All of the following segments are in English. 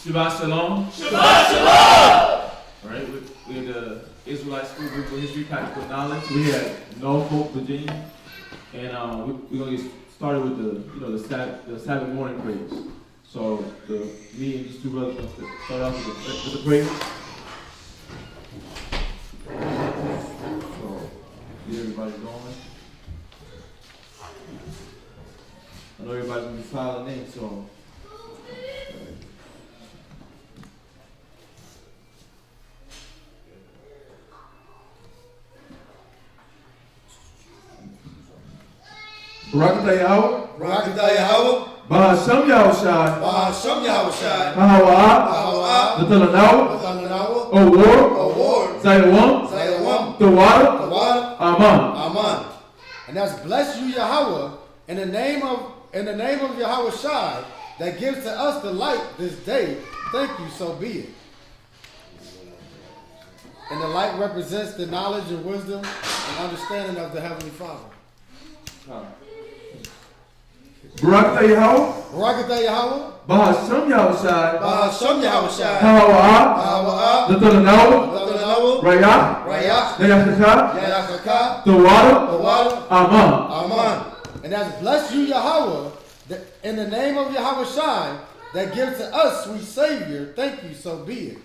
Shabbat Shalom. Shabbat Shalom. All right, we're the Israelite School Group for History, Practical Knowledge. We had Norfolk, Virginia, and we're gonna get started with the Sabbath morning praise. So me and these two brothers are gonna start off with the praise. So get everybody going. I know everybody's gonna be filing in, so. Baruch Yahweh. Baruch Yahweh. Bahasham Yahushai. Bahasham Yahushai. Hahawa. Nathanahu. Award. Zayawam. The water. Aman. And that's bless you Yahweh in the name of Yahweh Shai that gives to us the light this day. Thank you, so be it. And the light represents the knowledge and wisdom and understanding of the Heavenly Father. Baruch Yahweh. Baruch Yahweh. Bahasham Yahushai. Bahasham Yahushai. Hahawa. Nathanahu. Rayah. Yashaka. The water. Aman. And that's bless you Yahweh in the name of Yahweh Shai that gives to us sweet Savior. Thank you, so be it.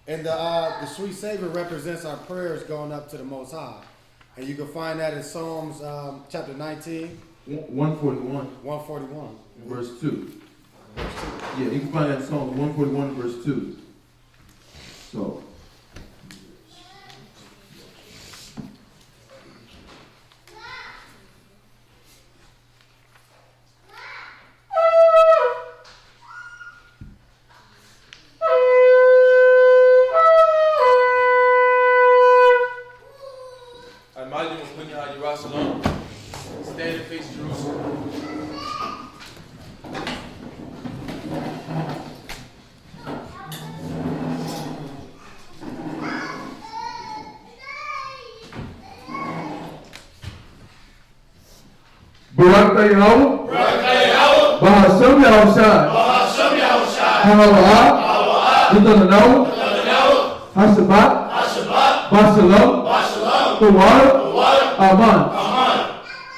And the sweet Savior represents our prayers going up to the Most High. And you can find that in Psalms chapter 19. 141. 141. Verse 2. Yeah, you can find that in Psalms 141, verse 2. So. Stand and face Jerusalem. Baruch Yahweh. Bahasham Yahushai. Hahawa. Nathanahu. Hashabbat. Bashalom. The water. Aman.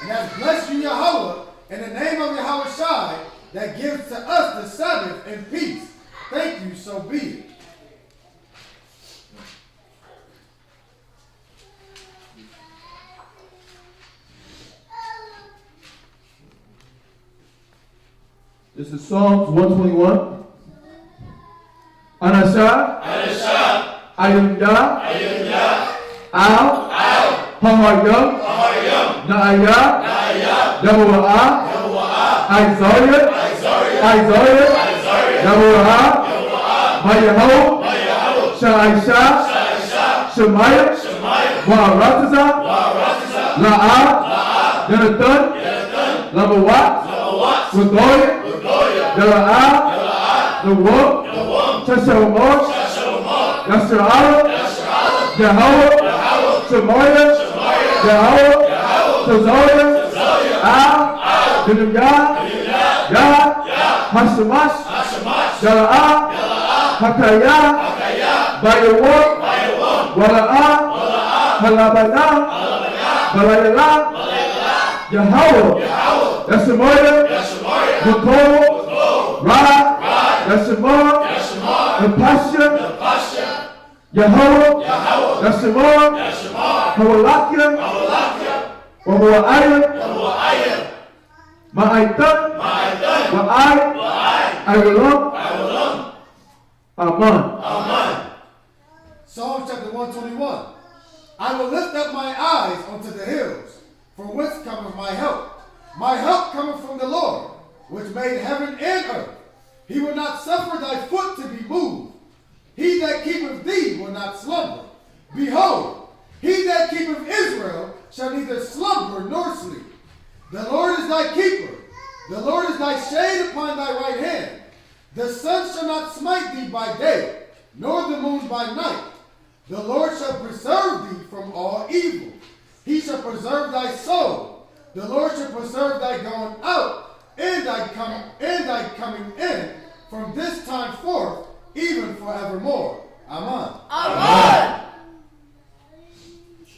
And that's bless you Yahweh in the name of Yahweh Shai that gives to us the Sabbath and peace. Thank you, so be it. This is Psalms 121. Anasha. Ayunya. Al. Hahayam. Naaya. Yahuwah. Isaiah. Yahuwah. Mayahu. Sha'isha. Shemaiah. Wa'arataza. La'ah. Jonathan. Labawat. Wadoya. Yala'ah. The Wom. Cheshamosh. Yashar'ala. Yahweh. Shemaiah. Yahweh. Tazoya. Al. Yunumyah. Yah. Hashamash. Yala'ah. Hakayah. Bayawah. Wala'ah. Halabanah. Balayala. Yahweh. Yashimoya. Makol. Ra. Yashimah. Napasha. Yahweh. Yashimah. Hawalakia. Wahua'ayah. Ma'aitan. I will. Amen. Psalm chapter 121. I will lift up my eyes unto the hills, from whence cometh my help. My help cometh from the Lord, which made heaven and earth. He will not suffer thy foot to be moved. He that keepeth thee will not slumber. Behold, he that keepeth Israel shall neither slumber nor sleep. The Lord is thy keeper. The Lord is thy shade upon thy right hand. The sun shall not smite thee by day, nor the moon by night. The Lord shall preserve thee from all evil. He shall preserve thy soul. The Lord shall preserve thy going out and thy coming in from this time forth forevermore. Amen. Amen.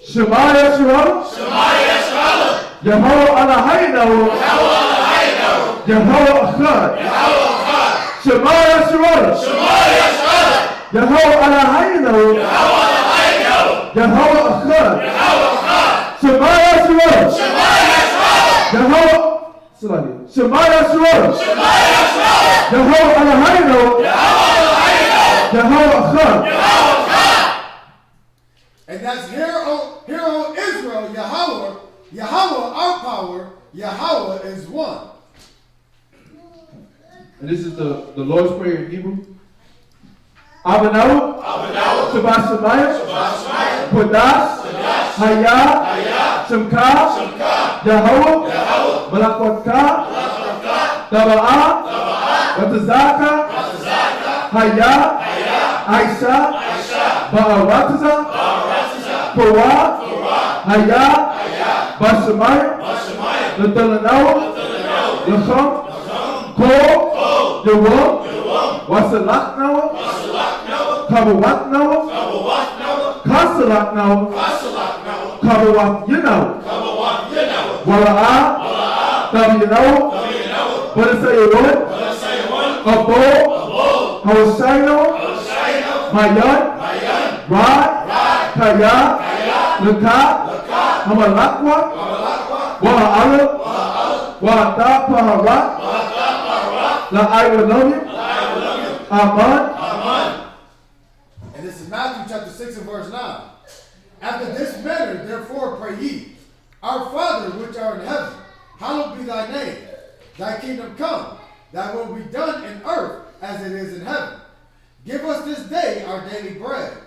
Shema Yisrael. Shema Yisrael. Yehovah Eloheinu. Yehovah Eloheinu. Yehovah Echad. Yehovah Echad. Shema Yisrael. Shema Yisrael. Yehovah Eloheinu. Yehovah Eloheinu. Yehovah Echad. Yehovah Echad. Shema Yisrael. Shema Yisrael. Yehovah. Shema Yisrael. Shema Yisrael. Yehovah Eloheinu. Yehovah Eloheinu. Yehovah Echad. Yehovah Echad. And that's Hear, O Israel, Yahweh, Yahweh, our power, Yahweh is one. And this is the Lord's Prayer in Hebrew. Abanahu, Shabbat Shemayah, Kodash, Hayah, Shemka, Yahweh, Malakotka, Daba'ah, Watazaka, Hayah, Aisha, Ba'awataza, Korah, Hayah, Bashemayah, Latalanawa, Lacham, Kol, Yawam, Wasalaknawa, Kabawatnawa, Kasalaknawa, Kabawat Yinawa, Wala'ah, Tabiyanawa, Banasayawan, Abo, Hawashaynawa, Mayan, Rad, Kaya, Lakat, Hamalakwa, Wa'ala, Wa'ata Paharat, La'aywanomim, Aman. And this is Matthew chapter 6 and verse 9. After this manner, therefore, pray ye, Our Father which art in heaven, hallowed be thy name. Thy kingdom come, thy will be done in earth as it is in heaven. Give us this day our daily bread,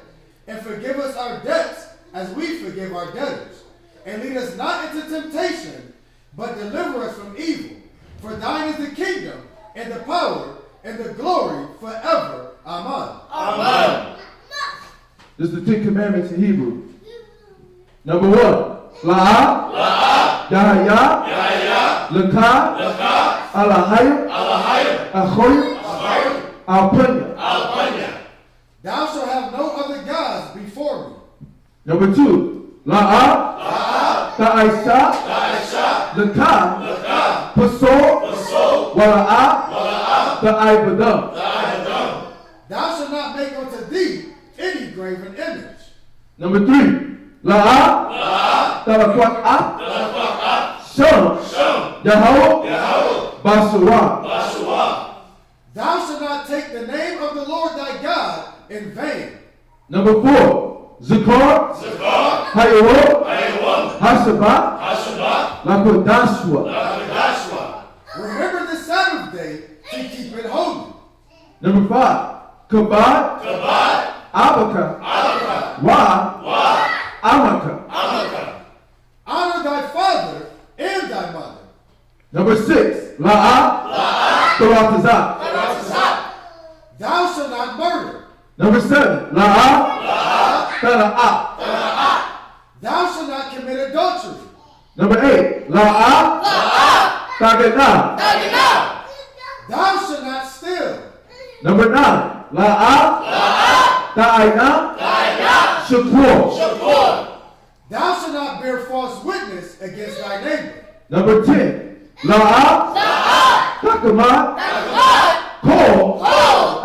and forgive us our debts as we forgive our debtors. And lead us not into temptation, but deliver us from evil. For thine is the kingdom, and the power, and the glory forever. Amen. Amen. This is the 10 Commandments in Hebrew. Number 1, La'ah, Yahaya, Lakah, Alahayim, Ahoyim, Alpanya. Thou shalt have no other gods before me. Number 2, La'ah, Ta'aisha, Lakah, Pasor, Wala'ah, Ta'aibadam. Thou shalt not make unto thee any graven image. Number 3, La'ah, Talakwat'ah, Shem, Yahweh, Bashuah. Thou shalt not take the name of the Lord thy God in vain. Number 4, Zakar, Hayawah, Hashabah, Lakodashua. Remember the Sabbath day to keep it holy. Number 5, Kabad, Abaka, Wa, Amaka. Honor thy father and thy mother. Number 6, La'ah, Taratazah. Thou shalt not murder. Number 7, La'ah, Tala'ah. Thou shalt not commit adultery. Number 8, La'ah, Taganah. Thou shalt not steal. Number 9, La'ah, Ta'ainah, Shakur. Thou shalt not bear false witness against thy neighbor. Number 10, La'ah, Takamah, Kol,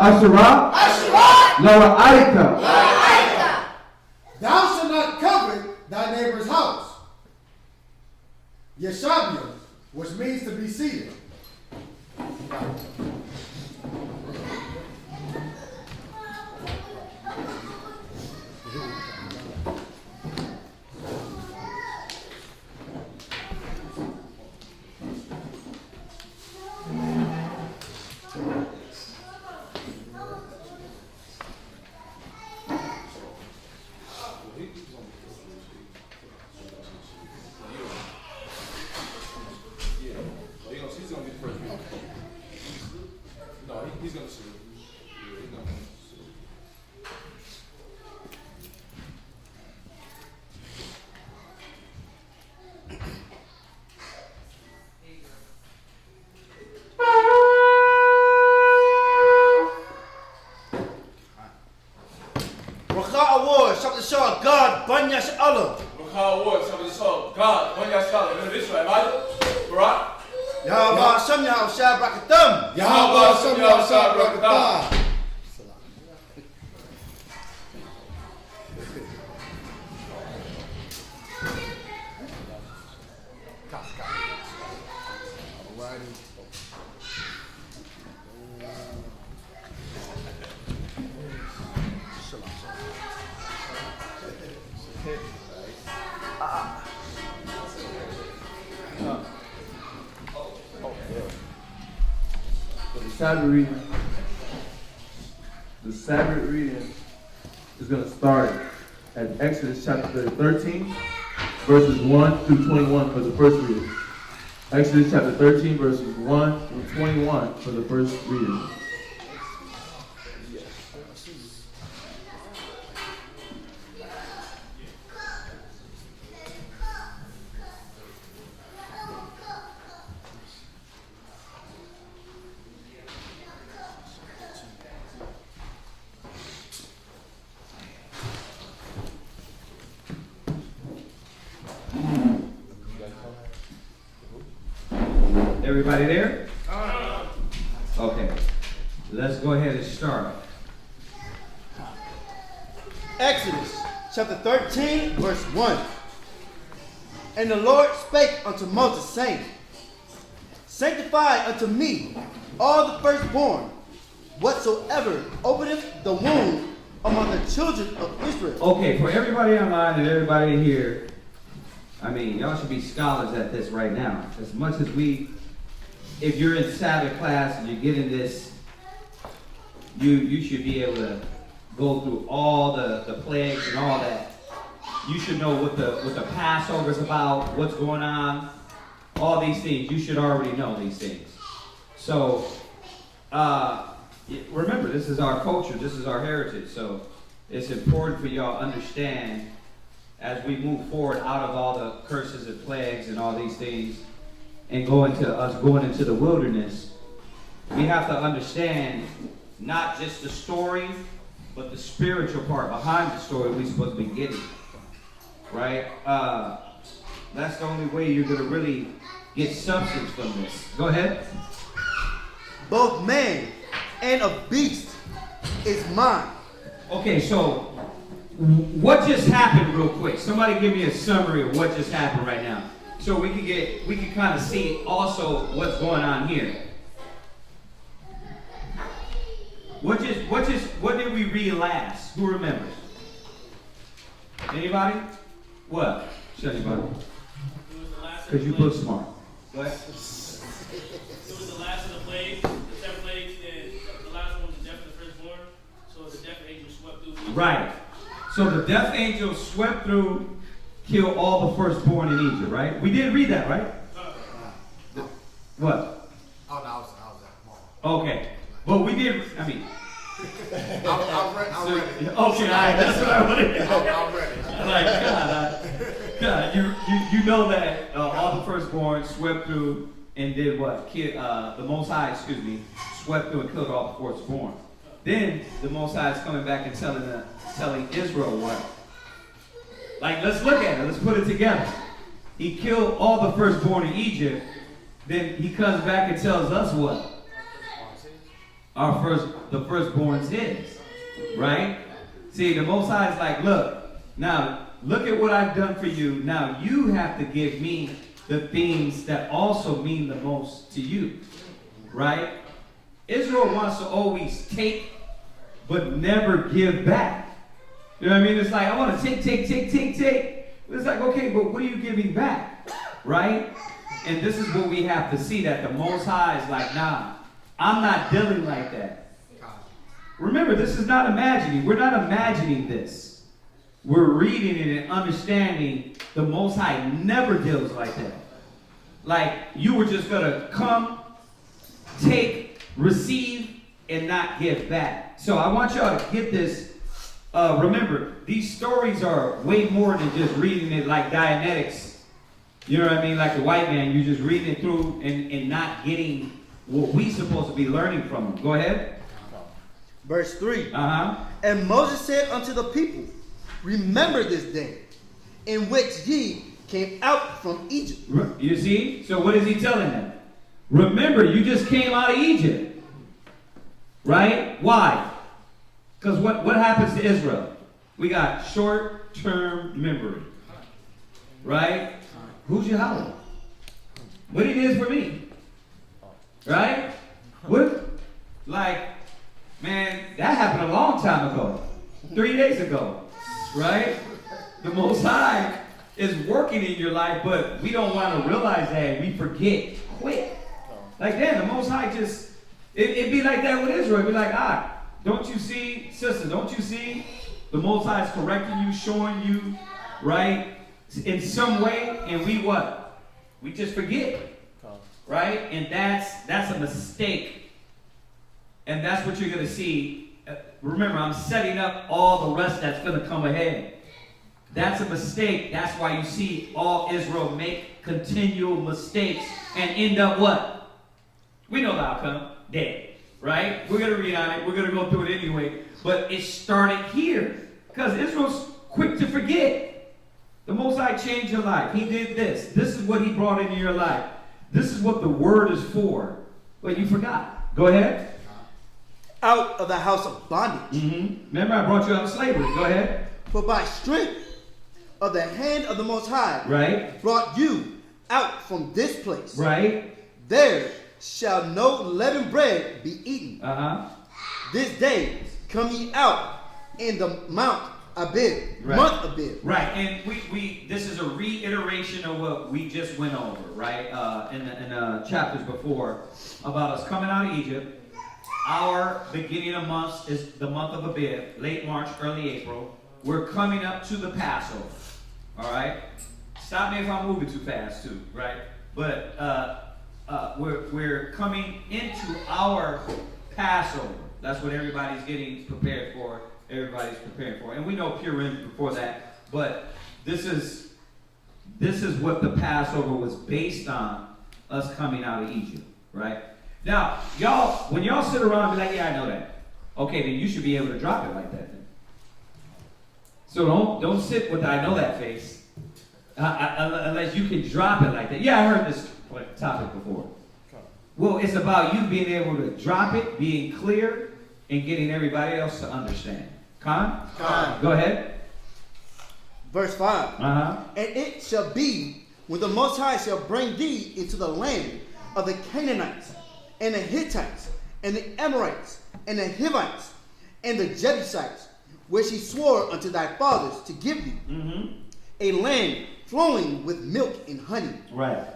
Asherah, Lara'aita. Thou shalt not covet thy neighbor's house. Yeshabiah, which means to be seated. banyak Allah. Makawa sabi so God banyak sekali dari Israel 맞아? Baruch. Yahweh Hashem Yahweh Shah Brakatam. Yahweh Hashem Yahweh Shah Barakatah. So the Sabbath reading is going to start at Exodus chapter 13, verses 1 through 21 for the first reading. Exodus chapter 13, verses 1 through 21 for the first reading. Everybody there? Okay. Let's go ahead and start. Exodus chapter 13, verse 1. And the Lord spake unto Moses, saying, Sanctify unto me all the firstborn, whatsoever openeth the womb among the children of Israel. Okay, for everybody online and everybody here, I mean, y'all should be scholars at this right now. As much as if you're in Sabbath class and you're getting this, you should be able to go through all the plagues and all that. You should know what the Passover is about, what's going on, all these things. You should already know these things. So, remember, this is our culture, this is our heritage. So, it's important for y'all to understand as we move forward out of all the curses and plagues and all these things, and going into the wilderness, we have to understand not just the story, but the spiritual part behind the story we're supposed to be getting. Right? That's the only way you're going to really get substance from this. Go ahead. Both man and a beast is mine. Okay, so what just happened real quick? Somebody give me a summary of what just happened right now. So we can kind of see also what's going on here. What did we read last? Who remembers? Anybody? What? Show anybody. Because you look smart. Go ahead. It was the last of the plagues, the 7 plagues, and the last one was the death of the firstborn. So the death angel swept through. Right. So the death angel swept through, killed all the firstborn in Egypt, right? We did read that, right? What? Oh, no, I was at home. Okay. But we did, I mean. I'm ready. Okay, all right, that's what I wanted to hear. I'm ready. Like, God, you know that all the firstborn swept through and did what? The Most High, swept through and killed all the firstborn. Then the Most High is coming back and telling Israel what? Like, let's look at it. Let's put it together. He killed all the firstborn in Egypt. Then he comes back and tells us what? The firstborn's his. Right? See, the Most High is like, look at what I've done for you. Now you have to give me the things that also mean the most to you. Right? Israel wants to always take, but never give back. You know what I mean? It's like, I want to take. It's like, okay, but what are you giving back? Right? And this is what we have to see, that the Most High is like, nah, I'm not dealing like that. Remember, this is not imagining. We're not imagining this. We're reading it and understanding the Most High never deals like that. Like, you were just going to come, take, receive, and not give back. So I want y'all to get this. Remember, these stories are way more than just reading it like Dianetics. You know what I mean? Like the white man, you're just reading it through and not getting what we supposed to be learning from them. Go ahead. Verse 3. Uh-huh. And Moses said unto the people, remember this day in which ye came out from Egypt. You see? So what is he telling them? Remember, you just came out of Egypt. Right? Why? Because what happens to Israel? We got short-term memory. Right? Who's Yahweh? What he did for me. Right? What? Like, man, that happened a long time ago. 3 days ago. Right? The Most High is working in your life, but we don't want to realize that. We forget quick. Like, damn, the Most High just, it'd be like that with Israel. It'd be like, don't you see, sister, don't you see the Most High is correcting you, showing you, right, in some way, and we what? We just forget, right? And that's a mistake. And that's what you're going to see. Remember, I'm setting up all the rest that's going to come ahead. That's a mistake. That's why you see all Israel make continual mistakes and end up what? We know the outcome. Dead. Right? We're going to read on it. We're going to go through it anyway. But it started here. Because Israel's quick to forget. The Most High changed your life. He did this. This is what he brought into your life. This is what the word is for. But you forgot. Go ahead. Out of the house of bondage. Remember, I brought you out of slavery. Go ahead. For by strength of the hand of the Most High, right, brought you out from this place. Right. There shall no leavened bread be eaten. This day come ye out in the Mount Abib, right. month Abib. Right, and we this is a reiteration of what we just went over, right? In the chapters before about us coming out of Egypt. Our beginning of months is the month of Abib, late March, early April. We're coming up to the Passover. All right? Stop me if I'm moving too fast too, right? But we're coming into our Passover. That's what everybody's getting prepared for. Everybody's preparing for. And we know Purim before that, but this is what the Passover was based on, us coming out of Egypt, right? Now, y'all, when y'all sit around and be like, yeah, I know that. Okay, then you should be able to drop it like that then. So don't sit with the I know that face unless you can drop it like that. Yeah, I heard this topic before. Well, it's about you being able to drop it, being clear, and getting everybody else to understand. Khan? Go ahead. Verse 5. And it shall be when the Most High shall bring thee into the land of the Canaanites, and the Hittites, and the Amorites, and the Hivites, and the Jebusites, which he swore unto thy fathers to give thee, a land flowing with milk and honey. Right.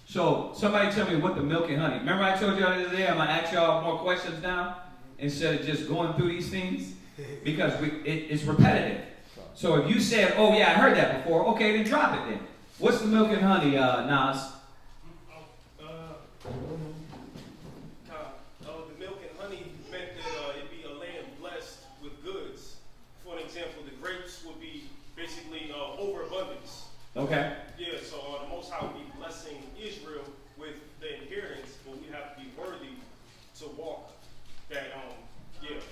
So somebody tell me what the milk and honey. Remember I told y'all the other day I'm going to ask y'all more questions now instead of just going through these things? Because it's repetitive. So if you said, oh yeah, I heard that before, okay, then drop it then. What's the milk and honey, Nas? The milk and honey meant that it'd be a land blessed with goods. For an example, the grapes would be basically overabundance. Okay. Yeah, so the Most High would be blessing Israel with the inheritance, but we have to be worthy to walk that.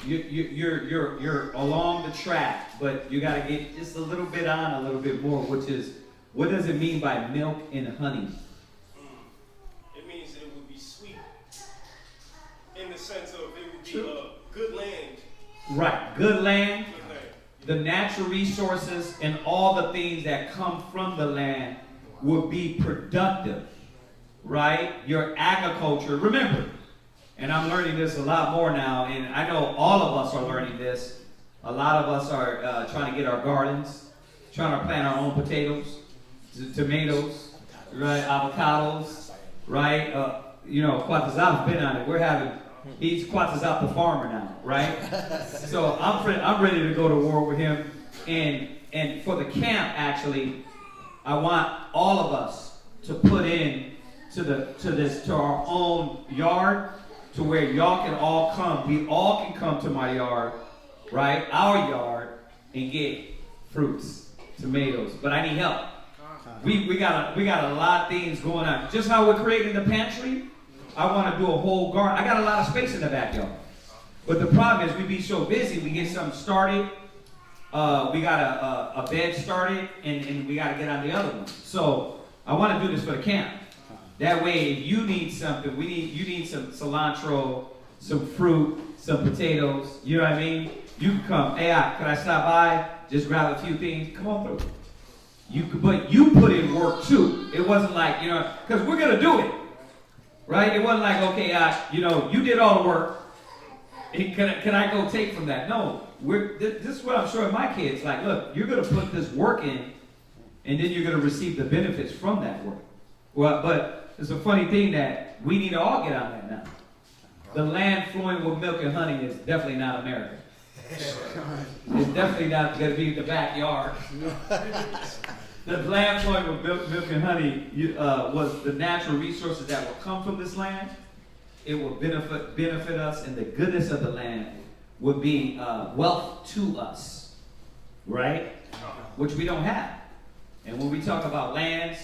You're along the track, but you got to get just a little bit on, a little bit more, which is, what does it mean by milk and honey? It means that it would be sweet, in the sense of it would be a good land. Right, good land. Good land. The natural resources and all the things that come from the land would be productive, right? Your agriculture, remember, and I'm learning this a lot more now, and I know all of us are learning this. A lot of us are trying to get our gardens, trying to plant our own potatoes, tomatoes, right? Avocados, right? Quatazal's been on it. He's Quatazal the farmer now, right? So I'm ready to go to war with him. And for the camp, actually, I want all of us to put in to our own yard, to where y'all can all come. We all can come to my yard, right? Our yard, and get fruits, tomatoes. But I need help. We got a lot of things going on. Just how we're creating the pantry, I want to do a whole garden. I got a lot of space in the backyard. But the problem is we be so busy, we get something started, we got a bed started, and we got to get on the other one. So I want to do this for the camp. That way, if you need something, you need some cilantro, some fruit, some potatoes. You know what I mean? You can come. Hey, can I stop by? Just grab a few things. Come on through. But you put in work too. It wasn't like, because we're gonna do it, right? It wasn't like, okay, you did all the work. Can I go take from that? No. This is what I'm showing my kids. Like, look, you're gonna put this work in, and then you're gonna receive the benefits from that work. Well, but it's a funny thing that we need to all get on that now. The land flowing with milk and honey is definitely not America. It's definitely not going to be the backyard. The land flowing with milk and honey was the natural resources that will come from this land. It will benefit us, and the goodness of the land would be wealth to us, right? Which we don't have. And when we talk about lands,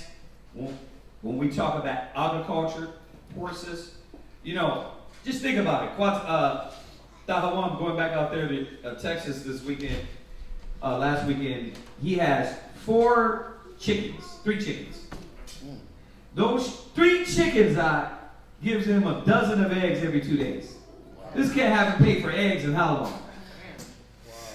when we talk about agriculture, horses, just think about it. I'm going back out there to Texas this weekend, last weekend. He has 3 chickens. Those 3 chickens gives him a dozen of eggs every 2 days. This cat haven't paid for eggs in how long?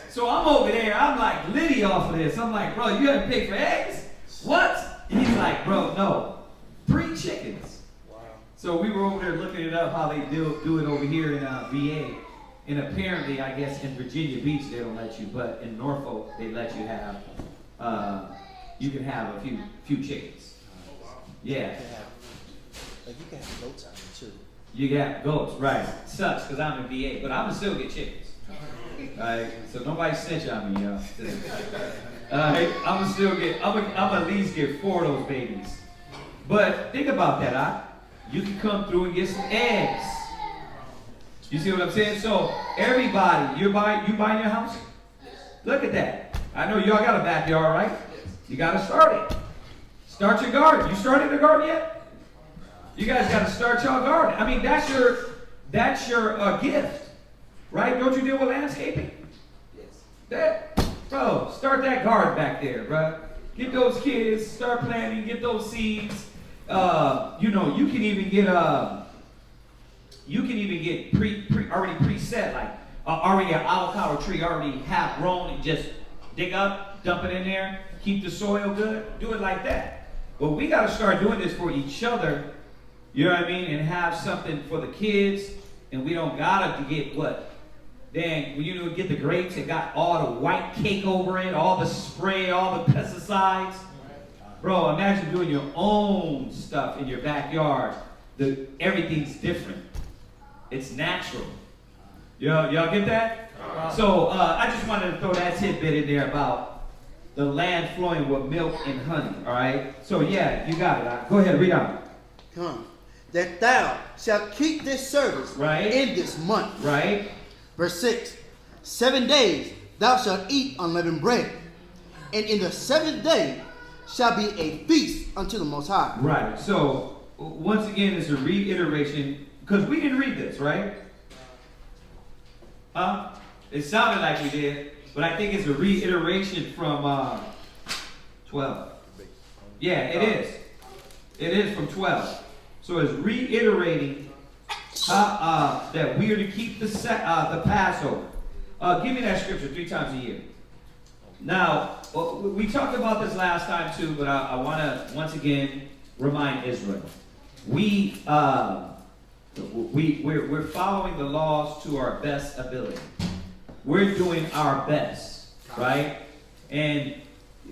So I'm over there, I'm like litty off of this. I'm like, bro, you haven't paid for eggs? What? And he's like, bro, no, 3 chickens. Wow. So we were over there looking it up how they do it over here in VA. And apparently, I guess in Virginia Beach they don't let you, but in Norfolk they let you have, you can have a few chickens. Yeah. Like you can have goats out there too. You got goats, right? Sucks because I'm in VA, but I'm gonna still get chickens. Alright, so nobody snitch on me, y'all. Alright, I'm gonna at least get 4 of those babies. But think about that, you can come through and get some eggs. You see what I'm saying? So everybody, you buying your house? Look at that. I know y'all got a backyard, right? You got to start it. Start your garden. You started the garden yet? You guys got to start your garden. I mean, that's your gift, right? Don't you deal with landscaping? Yes. Bro, start that garden back there, bro. Get those kids, start planting, get those seeds. You can even get already preset, like already an avocado tree already half grown, and just dig up, dump it in there, keep the soil good, do it like that. But we got to start doing this for each other, you know what I mean, and have something for the kids, and we don't got to get what? Then when you get the grapes, it got all the white cake over it, all the spray, all the pesticides. Bro, imagine doing your own stuff in your backyard. Everything's different. It's natural. Y'all get that? So I just wanted to throw that tidbit in there about the land flowing with milk and honey. All right. So yeah, you got it. Go ahead, read on. Come. That thou shalt keep this service in this month. Right. Verse 6. 7 days thou shalt eat unleavened bread, and in the 7th day shall be a feast unto the Most High. Right. So once again, it's a reiteration. Because we didn't read this, right? It sounded like we did, but I think it's a reiteration from 12. Yeah, it is. It is from 12. So it's reiterating that we are to keep the Passover. Give me that scripture 3 times a year. Now, we talked about this last time too, but I want to once again remind Israel. We're following the laws to our best ability. We're doing our best, right? And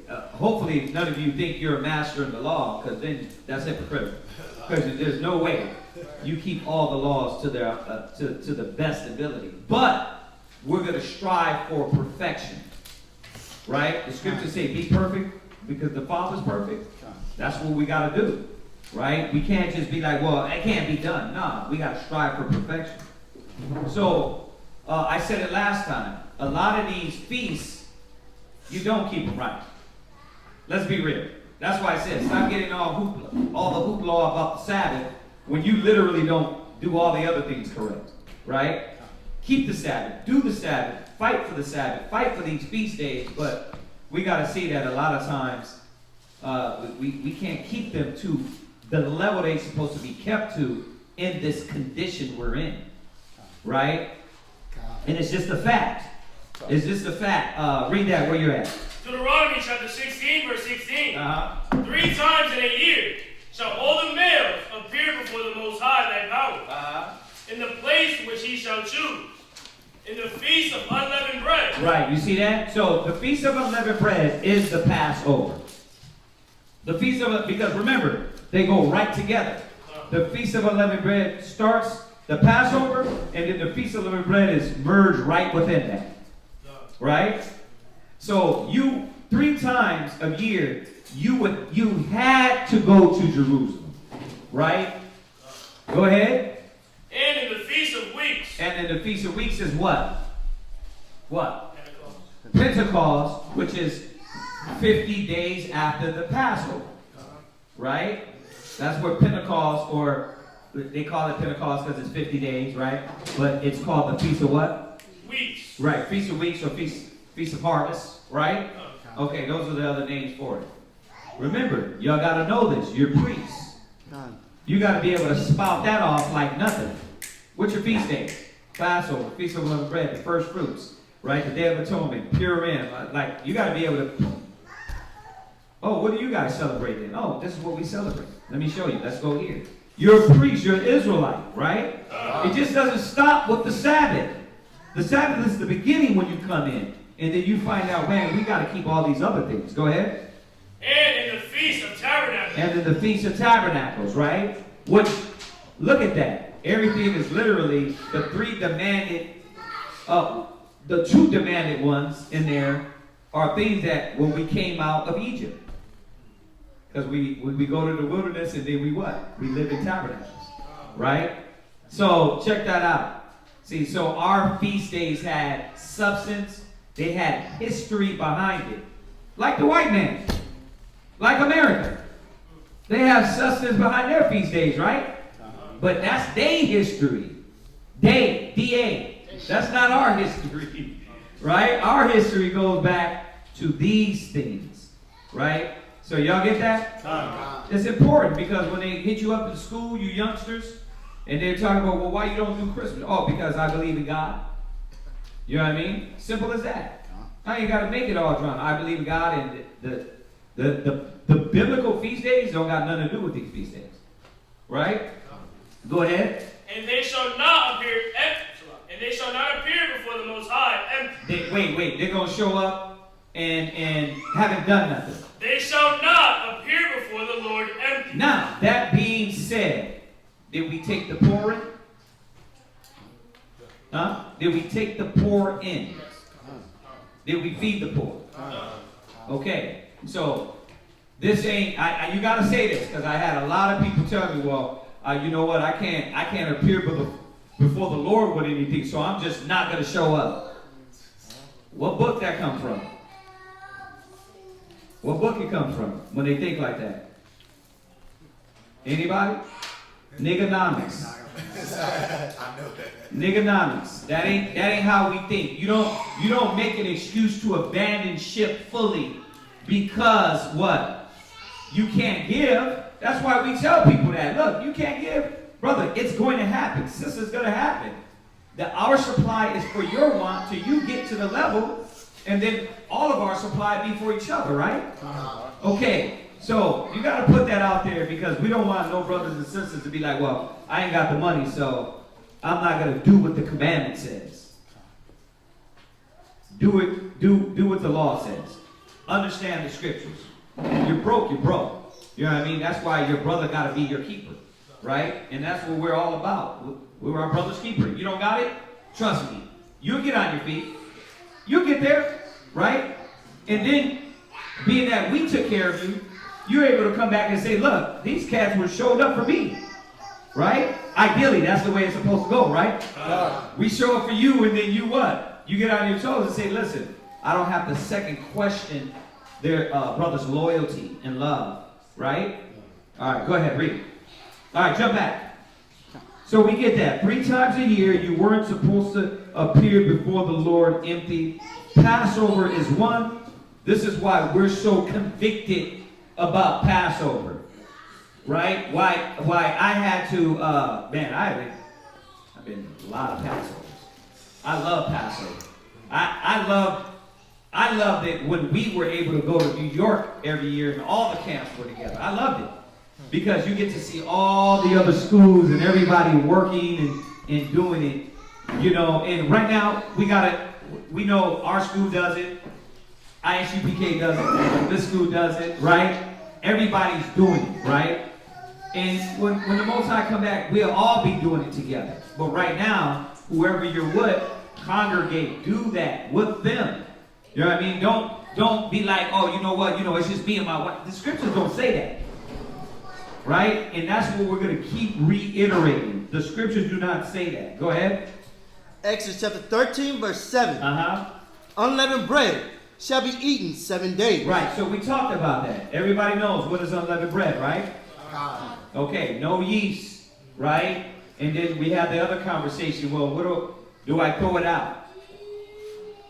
hopefully none of you think you're a master in the law, because then that's hypocritical. Because there's no way you keep all the laws to the best ability. But we're going to strive for perfection, right? The scriptures say, "Be perfect, because the Father's perfect." That's what we got to do. Right? We can't just be like, well, it can't be done. No, we got to strive for perfection. So, I said it last time. A lot of these feasts, you don't keep them right. Let's be real. That's why I said, stop getting all the hoopla about the Sabbath when you literally don't do all the other things correct. Right? keep the Sabbath, do the Sabbath, fight for the Sabbath, fight for these feast days, but we got to see that a lot of times we can't keep them to the level they're supposed to be kept to in this condition we're in, right? And it's just a fact. It's just a fact. Read that where you're at. Deuteronomy chapter 16, verse 16. 3 times in a year shall all the males appear before the Most High thy power, in the place which he shall choose, in the feast of unleavened bread. Right, you see that? So the feast of unleavened bread is the Passover. The feast of, because remember, they go right together. The feast of unleavened bread starts the Passover, and then the feast of unleavened bread is merged right within that. Right? So you 3 times a year you had to go to Jerusalem. Right? Go ahead. And in the feast of weeks. And in the feast of weeks is what? What? Pentecost, which is 50 days after the Passover. Right? That's what Pentecost, or they call it Pentecost because it's 50 days, right? But it's called the Feast of what? Weeks. Right, Feast of Weeks or Feast of Harvest, right? Okay, those are the other names for it. Remember, y'all got to know this. You're priests. You got to be able to spout that off like nothing. What's your feast day? Passover, Feast of Unleavened Bread, the first fruits, right? The Day of Atonement, Purim. Like, you got to be able to... Oh, what do you guys celebrate then? Oh, this is what we celebrate. Let me show you. Let's go here. You're a priest. You're an Israelite, right? It just doesn't stop with the Sabbath. The Sabbath is the beginning when you come in. And then you find out, man, we got to keep all these other things. Go ahead. And in the Feast of Tabernacles. And in the Feast of Tabernacles, right? Which, look at that. Everything is literally the 3 demanded, the 2 demanded ones in there are things that when we came out of Egypt. Because when we go to the wilderness and then we what? We live in tabernacles, right? So check that out. See, so our feast days had substance. They had history behind it. Like the white man. Like America. They have substance behind their feast days, right? But that's their history. They, D-A. That's not our history, right? Our history goes back to these things, right? So y'all get that? It's important because when they hit you up in school, you youngsters, and they're talking about, well, why you don't do Christmas? Oh, because I believe in God. You know what I mean? Simple as that. Now you got to make it all drama. I believe in God, and the biblical feast days don't got nothing to do with these feast days, right? Go ahead. And they shall not appear before the Most High empty. Wait. They're gonna show up and haven't done nothing. They shall not appear before the Lord empty. Now, that being said, did we take the poor in? Huh? Did we take the poor in? Did we feed the poor? Okay, so this ain't. You gotta say this because I had a lot of people tell me, well, you know what? I can't appear before the Lord with anything, so I'm just not gonna show up. What book that come from? What book it come from when they think like that? Anybody? Niggonomics. Niggonomics. That ain't how we think. You don't make an excuse to abandon ship fully because what? You can't give. That's why we tell people that. Look, you can't give. Brother, it's going to happen. Sister's going to happen. Our supply is for your want till you get to the level, and then all of our supply be for each other, right? Okay, so you got to put that out there because we don't want no brothers and sisters to be like, well, I ain't got the money, so I'm not going to do what the commandment says. Do what the law says. Understand the scriptures. You're broke, you're broke. You know what I mean? That's why your brother got to be your keeper, right? And that's what we're all about. We're our brother's keeper. You don't got it? Trust me. You'll get on your feet. You'll get there, right? And then, being that we took care of you, you're able to come back and say, look, these cats were showed up for me, right? Ideally, that's the way it's supposed to go, right? We show up for you, and then you what? You get on your toes and say, listen, I don't have to second question their brother's loyalty and love, right? All right, go ahead, read. All right, jump back. So we get that. 3 times a year, you weren't supposed to appear before the Lord empty. Passover is one. This is why we're so convicted about Passover. Right? Why I had to, I've been a lot of Passovers. I love Passover. I loved it when we were able to go to New York every year and all the camps were together. I loved it. Because you get to see all the other schools and everybody working and doing it. You know, and right now we know our school does it. ISUPK does it. This school does it, right? Everybody's doing it, right? And when the Most High come back, we'll all be doing it together. But right now, whoever you're with, congregate, do that with them. You know what I mean? Don't be like, oh, you know what? You know, it's just me and my wife. The scriptures don't say that. Right? And that's what we're going to keep reiterating. The scriptures do not say that. Go ahead. Exodus chapter 13, verse 7. Uh-huh. Unleavened bread shall be eaten 7 days. Right, so we talked about that. Everybody knows what is unleavened bread, right? Okay, no yeast, right? And then we had the other conversation, well, what do I throw it out?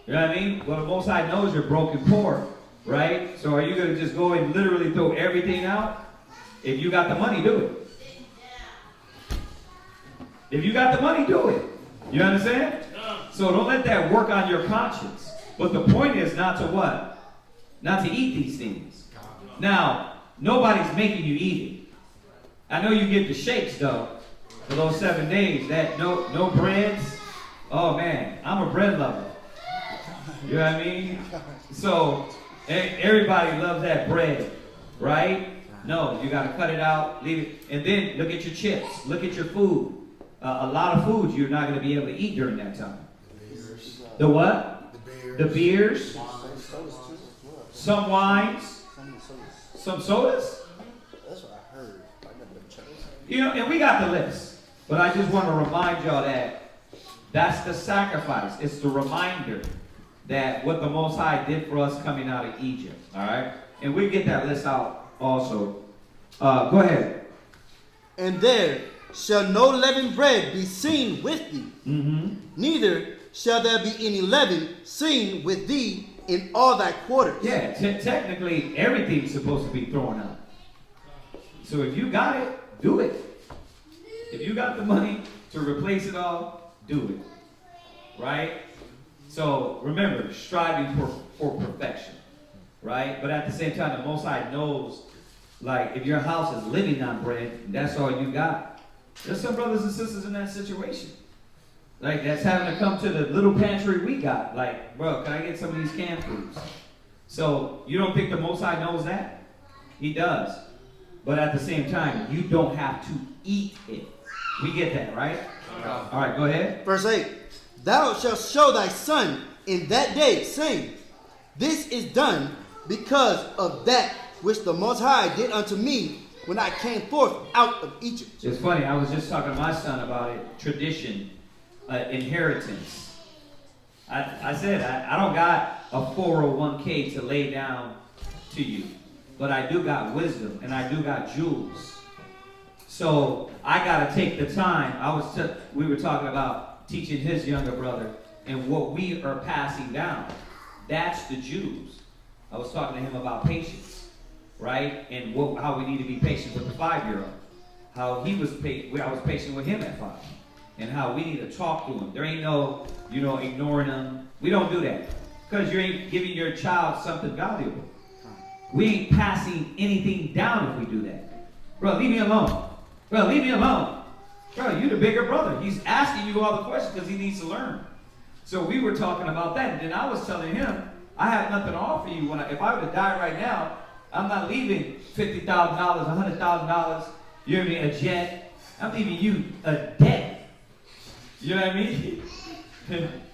You know what I mean? Well, the Most High knows you're broken poor, right? So are you going to just go and literally throw everything out? If you got the money, do it. If you got the money, do it. You understand? So don't let that work on your conscience. But the point is not to what? Not to eat these things. Now, nobody's making you eat it. I know you get the shakes though for those 7 days. That no breads. Oh man, I'm a bread lover. You know what I mean? So everybody loves that bread, right? No, you got to cut it out, leave it, and then look at your chips. Look at your food. A lot of foods you're not going to be able to eat during that time. The what? The beers. Some wines. Some sodas. That's what I heard. You know, and we got the list. But I just want to remind y'all that that's the sacrifice. It's the reminder that what the Most High did for us coming out of Egypt. All right? And we get that list out also. Go ahead. And there shall no leavened bread be seen with thee. Mm-hmm. Neither shall there be any leaven seen with thee in all thy quarters. Yeah, technically everything's supposed to be thrown out. So if you got it, do it. If you got the money to replace it all, do it. Right? So remember, striving for perfection. Right? But at the same time, the Most High knows, like, if your house is living on bread, that's all you got. There's some brothers and sisters in that situation. Like, that's having to come to the little pantry we got. Like, bro, can I get some of these canned foods? So, you don't think the Most High knows that? He does. But at the same time, you don't have to eat it. We get that, right? All right, go ahead. Verse 8. Thou shalt show thy son in that day, saying, this is done because of that which the Most High did unto me when I came forth out of Egypt. It's funny, I was just talking to my son about it. Tradition, inheritance. I said, I don't got a 401k to lay down to you, but I do got wisdom and I do got jewels. So I got to take the time. We were talking about teaching his younger brother and what we are passing down. That's the Jews. I was talking to him about patience, right? And how we need to be patient with the 5-year-old. How he was I was patient with him at 5. And how we need to talk to him. There ain't no, ignoring him. We don't do that. Because you ain't giving your child something valuable. We ain't passing anything down if we do that. Bro, leave me alone. Bro, leave me alone. Bro, you the bigger brother. He's asking you all the questions because he needs to learn. So we were talking about that. And then I was telling him, I have nothing to offer you. If I were to die right now, I'm not leaving $50,000, $100,000, you know what I mean, a jet. I'm leaving you a debt. You know what I mean?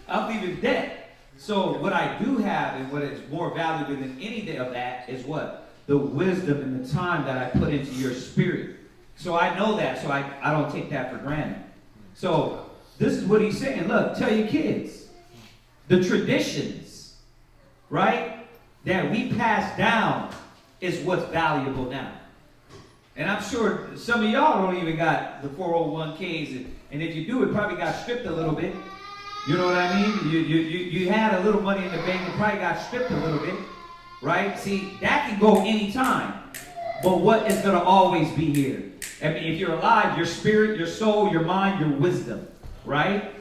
I'm leaving debt. So what I do have and what is more valuable than any of that is what? The wisdom and the time that I put into your spirit. So I know that, so I don't take that for granted. So this is what he's saying. Look, tell your kids. The traditions, right, that we pass down is what's valuable now. And I'm sure some of y'all don't even got the 401ks And if you do, it probably got stripped a little bit. You know what I mean? You had a little money in the bank, it probably got stripped a little bit. Right? See, that can go anytime. But what is going to always be here? I mean, if you're alive, your spirit, your soul, your mind, your wisdom. Right?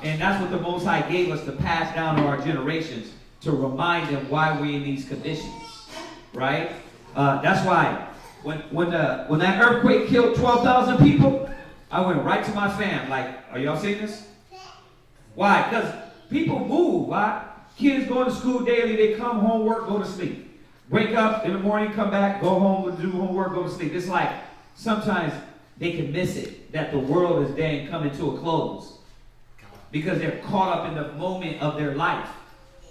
And that's what the Most High gave us to pass down to our generations, to remind them why we're in these conditions. Right? That's why when that earthquake killed 12,000 people, I went right to my fam. Like, are y'all seeing this? Why? Because people move. Why? Kids go to school daily. They come home, work, go to sleep. Wake up in the morning, come back, go home, do homework, go to sleep. It's like sometimes they can miss it, that the world is dang coming to a close. Because they're caught up in the moment of their life.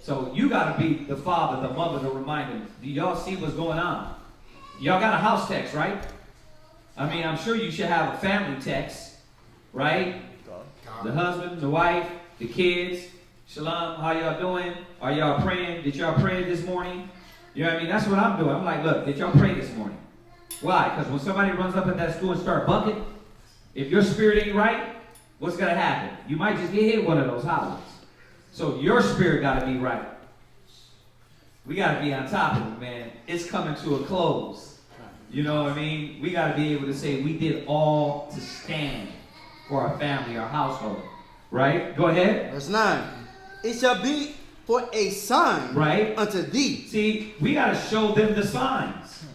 So you got to be the father, the mother to remind them. Do y'all see what's going on? Y'all got a house text, right? I mean, I'm sure you should have a family text, right? The husband, the wife, the kids. Shalom, how y'all doing? Are y'all praying? Did y'all pray this morning? You know what I mean? That's what I'm doing. I'm like, look, did y'all pray this morning? Why? Because when somebody runs up at that school and start bucking, if your spirit ain't right, what's going to happen? You might just get hit one of those holidays. So your spirit got to be right. We got to be on top of it, man. It's coming to a close. You know what I mean? We got to be able to say we did all to stand for our family, our household. Right? Go ahead. Verse 9. It shall be for a sign, right, unto thee. See, we got to show them the signs.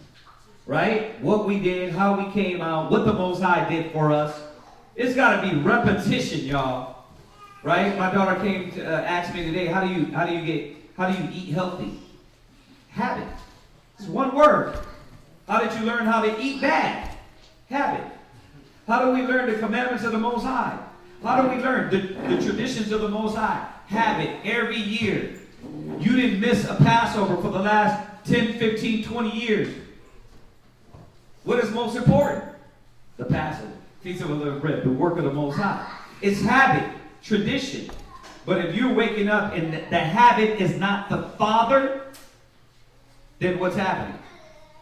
Right? What we did, how we came out, what the Most High did for us. It's got to be repetition, y'all. Right? My daughter came to ask me today, how do you eat healthy? Habit. It's one word. How did you learn how to eat bad? Habit. How do we learn the commandments of the Most High? How do we learn the traditions of the Most High? Habit. Every year. You didn't miss a Passover for the last 10, 15, 20 years. What is most important? The Passover. Feast of unleavened bread. The work of the Most High. It's habit. Tradition. But if you're waking up and the habit is not the Father, then what's happening?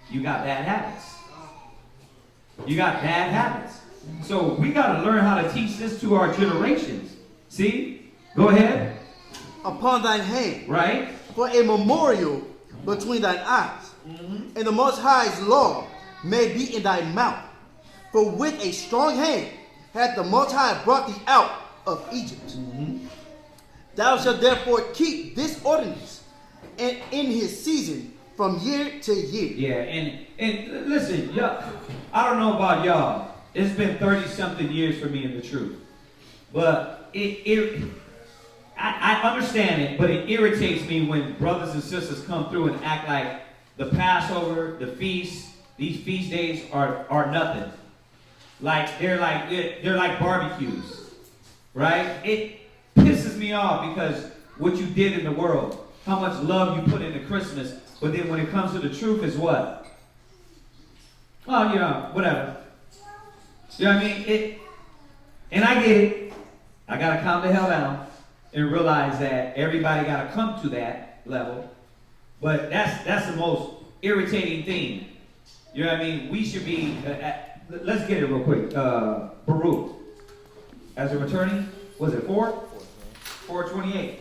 You got bad habits. You got bad habits. So we got to learn how to teach this to our generations. See? Go ahead. Upon thine hand. Right. For a memorial between thine eyes. And the Most High's law may be in thy mouth. For with a strong hand hath the Most High brought thee out of Egypt. Thou shalt therefore keep this ordinance and in his season from year to year. Yeah, and listen, y'all, I don't know about y'all. It's been 30-something years for me in the truth. But I understand it, but it irritates me when brothers and sisters come through and act like the Passover, the feast, these feast days are nothing. Like they're like barbecues. Right? It pisses me off because what you did in the world, how much love you put into Christmas, but then when it comes to the truth is what? Oh, whatever. You know what I mean? And I get it. I got to calm the hell down and realize that everybody got to come to that level. But that's the most irritating thing. You know what I mean? We should be, let's get it real quick. Baruch. As a returning, was it 4:28?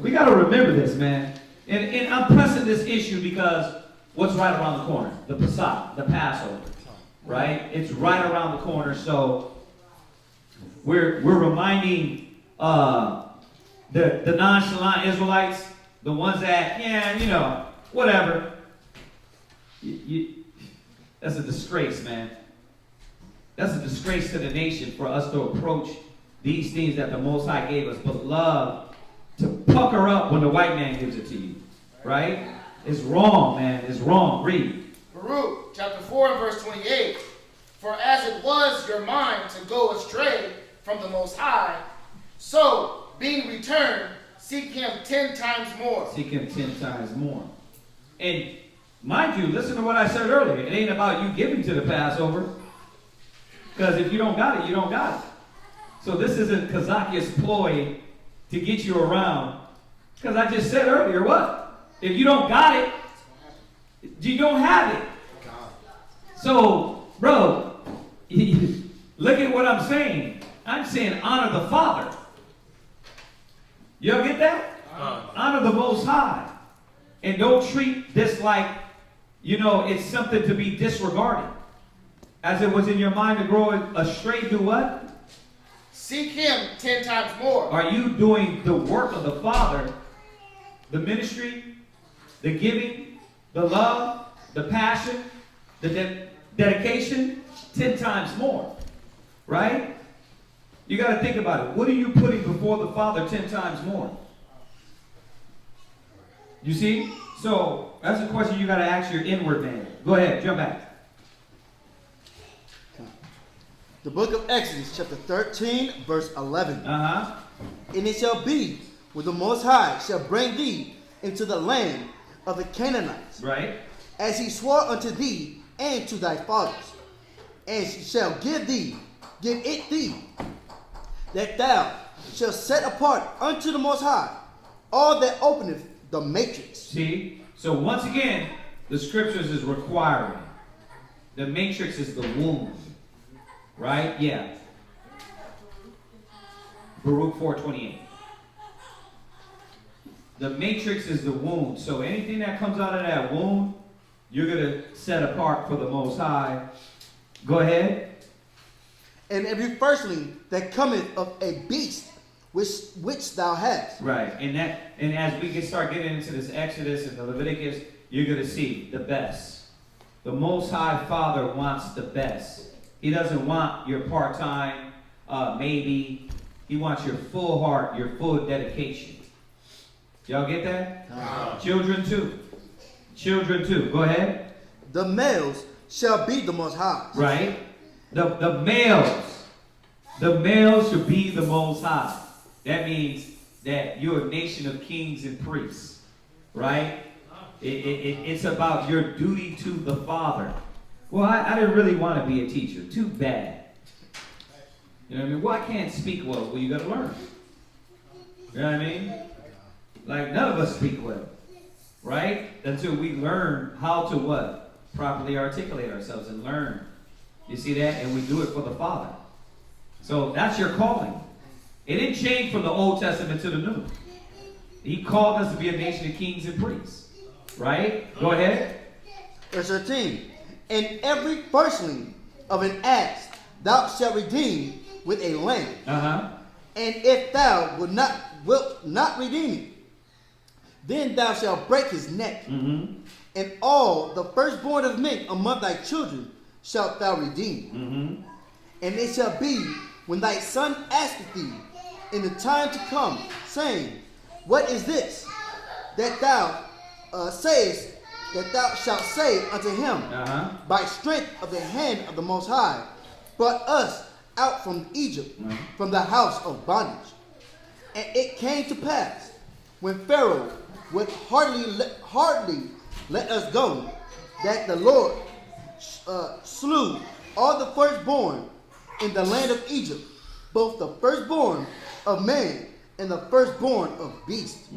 We got to remember this, man. And I'm pressing this issue because what's right around the corner? The Pesach, the Passover. Right? It's right around the corner. So we're reminding the nonchalant Israelites, the ones that, whatever. That's a disgrace, man. That's a disgrace to the nation for us to approach these things that the Most High gave us, but love to pucker up when the white man gives it to you. Right? It's wrong, man. It's wrong. Read. Baruch, chapter 4 and verse 28. For as it was your mind to go astray from the Most High, so, being returned, seek him 10 times more. Seek him 10 times more. And mind you, listen to what I said earlier. It ain't about you giving to the Passover. Because if you don't got it, you don't got it. So this isn't Kazakia's ploy to get you around. Because I just said earlier, what? If you don't got it, you don't have it. So, bro, Look at what I'm saying. I'm saying honor the Father. Y'all get that? Honor the Most High. And don't treat this like, it's something to be disregarded. As it was in your mind to grow astray, do what? Seek him 10 times more. Are you doing the work of the Father, the ministry, the giving, the love, the passion, the dedication 10 times more? Right? You got to think about it. What are you putting before the Father 10 times more? You see? So that's a question you got to ask your inward man. Go ahead, jump back. The book of Exodus, chapter 13, verse 11. And it shall be, when the Most High shall bring thee into the land of the Canaanites, right, as he swore unto thee and to thy fathers, and shall give it thee, that thou shalt set apart unto the Most High all that openeth the matrix. See? So once again, the scriptures is requiring. The matrix is the womb. Right? Yeah. Baruch 4:28. The matrix is the womb. So anything that comes out of that womb, you're going to set apart for the Most High. Go ahead. And every firstling that cometh of a beast which thou hast. Right. And as we can start getting into this Exodus and the Leviticus, you're going to see the best. The Most High Father wants the best. He doesn't want your part-time, maybe. He wants your full heart, your full dedication. Y'all get that? Children too. Children too. Go ahead. The males shall be the Most High. Right. The males. The males should be the Most High. That means that you're a nation of kings and priests. Right? It's about your duty to the Father. Well, I didn't really want to be a teacher. Too bad. You know what I mean? Well, I can't speak well. Well, you got to learn. You know what I mean? Like, none of us speak well. Right? Until we learn how to what? Properly articulate ourselves and learn. You see that? And we do it for the Father. So that's your calling. It didn't change from the Old Testament to the New. He called us to be a nation of kings and priests. Right? Go ahead. Verse 13. And every firstling of an ass thou shalt redeem with a lamb. And if thou wilt not redeem it, then thou shalt break his neck. And all the firstborn of men among thy children shalt thou redeem. And it shall be, when thy son asketh thee in the time to come, saying, What is this? That thou sayest, that thou shalt say unto him, by strength of the hand of the Most High, brought us out from Egypt, from the house of bondage. And it came to pass, when Pharaoh would hardly let us go, that the Lord slew all the firstborn in the land of Egypt, both the firstborn of man and the firstborn of beast.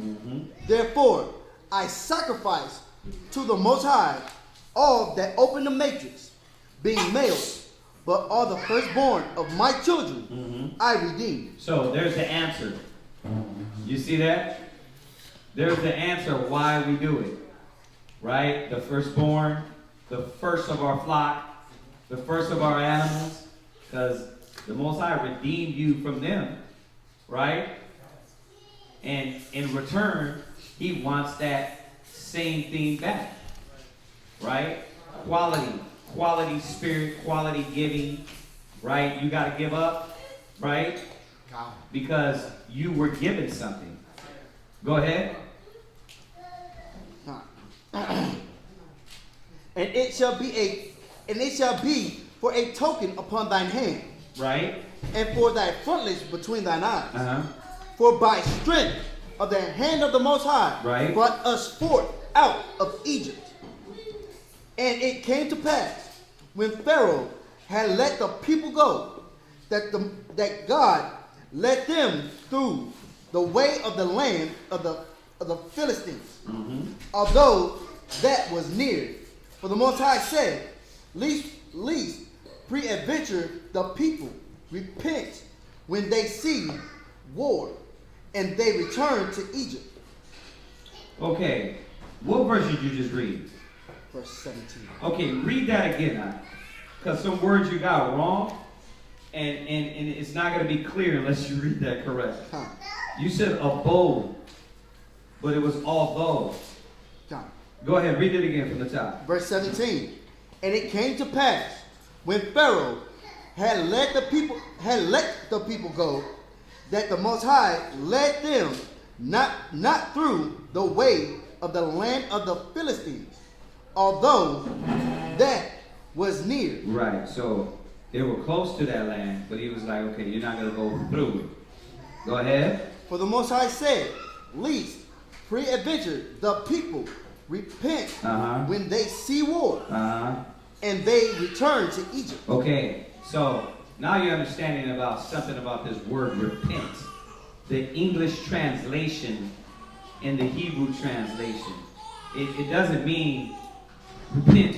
Therefore I sacrifice to the Most High all that open the matrix, being males, but all the firstborn of my children I redeem. So there's the answer. You see that? There's the answer why we do it. Right? The firstborn, the first of our flock, the first of our animals, because the Most High redeemed you from them. Right? And in return, he wants that same thing back, right? Quality spirit, quality giving, right? You got to give up, right? Because you were given something. Go ahead. And it shall be for a token upon thine hand, right? And for thy frontlets between thine eyes. For by strength of the hand of the Most High, right, brought us forth out of Egypt. And it came to pass, when Pharaoh had let the people go, that God led them through the way of the land of the Philistines, although that was near. For the Most High said, least Pre-adventure, the people repent when they see war, and they return to Egypt. Okay, what verse did you just read? Verse 17. Okay, read that again now. Because some words you got wrong, and it's not going to be clear unless you read that correct. Huh. You said abode, but it was although. Huh. Go ahead, read it again from the top. Verse 17. And it came to pass, when Pharaoh had let the people go, that the Most High led them not through the way of the land of the Philistines, although that was near. Right, so they were close to that land, but he was like, okay, you're not going to go through it. Go ahead. For the Most High said, least pre-adventure the people repent when they see war, and they return to Egypt. Okay, so now you're understanding about something about this word repent. The English translation and the Hebrew translation. It doesn't mean repent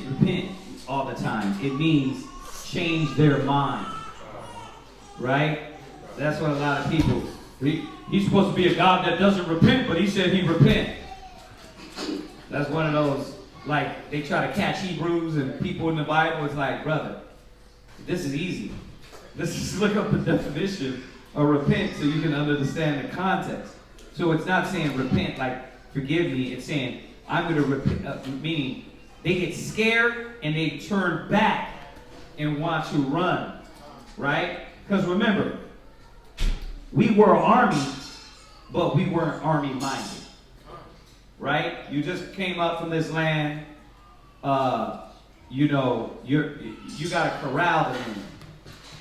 all the time. It means change their mind. Right? That's what a lot of people, he's supposed to be a God that doesn't repent, but he said he repent. That's one of those, like, they try to catch Hebrews and people in the Bible. It's like, brother, this is easy. Let's just look up the definition of repent so you can understand the context. So it's not saying repent like forgive me. It's saying I'm going to repent, meaning they get scared and they turn back and want to run, right? Because remember, we were army, but we weren't army-minded, right? You just came up from this land, you know, you got to corral them in,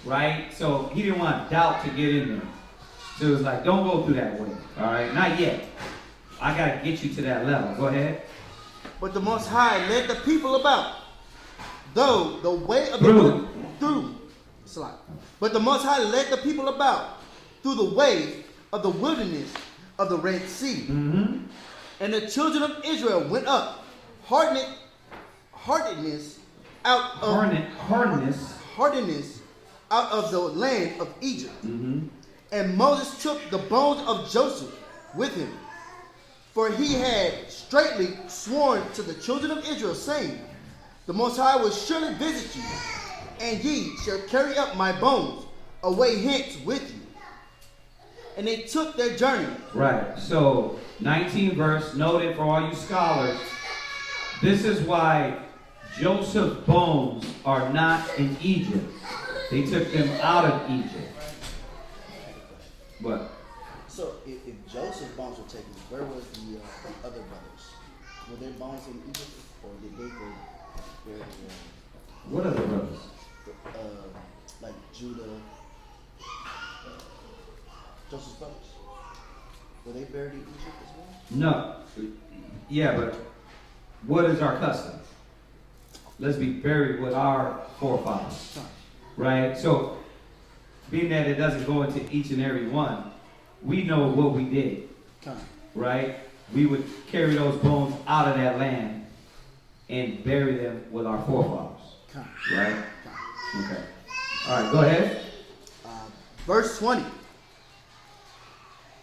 right? So he didn't want doubt to get in there. So it was like, don't go through that way, all right? Not yet. I got to get you to that level. Go ahead. But the Most High led the people about, though the way of But the Most High led the people about through the way of the wilderness of the Red Sea. Mm-hmm. And the children of Israel went up, hardness out of the land of Egypt. Mm-hmm. And Moses took the bones of Joseph with him, for he had straitly sworn to the children of Israel, saying, the Most High will surely visit you, and ye shall carry up my bones away hence with you. And they took their journey. Right. So 19 verse, noted for all you scholars. This is why Joseph's bones are not in Egypt. They took them out of Egypt. What? So if Joseph's bones were taken, where was the other brothers? Were their bones in Egypt, or did they go where? What other brothers? Like Judah, Joseph's brothers. Were they buried in Egypt as well? No. Yeah, but what is our custom? Let's be buried with our forefathers. Right? So, being that it doesn't go into each and every one, we know what we did. Right? We would carry those bones out of that land and bury them with our forefathers. Right? Okay. All right, go ahead. Verse 20.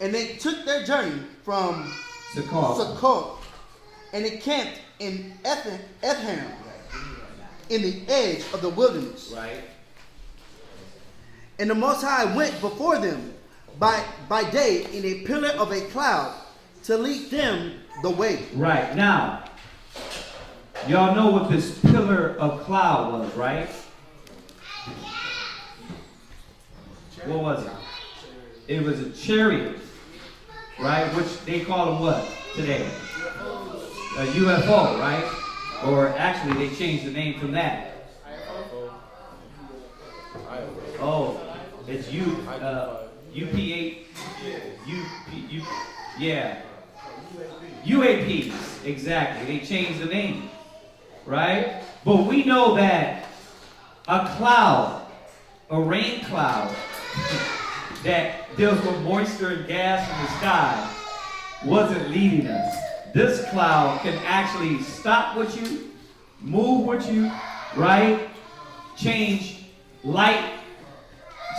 And they took their journey from Succoth and encamped in Ephraim, in the edge of the wilderness. Right. And the Most High went before them by day in a pillar of a cloud to lead them the way. Right. Now, y'all know what this pillar of cloud was, right? What was it? It was a chariot, right? Which they call them what today? A UFO, right? Or actually, they changed the name from that. Oh, it's UP8, yeah. UAPs, exactly. They changed the name, right? But we know that a cloud, a rain cloud, that deals with moisture and gas in the sky wasn't leading us. This cloud can actually stop with you, move with you, right? Change light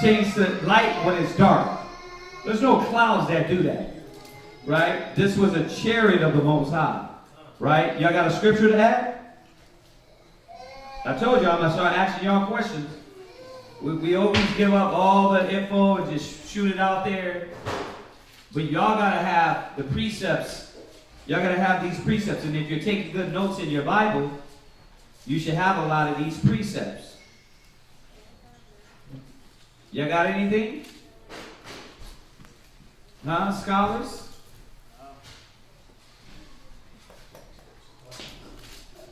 change to light when it's dark. There's no clouds that do that, right? This was a chariot of the Most High, right? Y'all got a scripture to add? I told you I'm gonna start asking y'all questions. We always give up all the info and just shoot it out there, but y'all gotta have the precepts. Y'all gotta have these precepts, and if you're taking good notes in your Bible, you should have a lot of these precepts. Y'all got anything? Huh, scholars?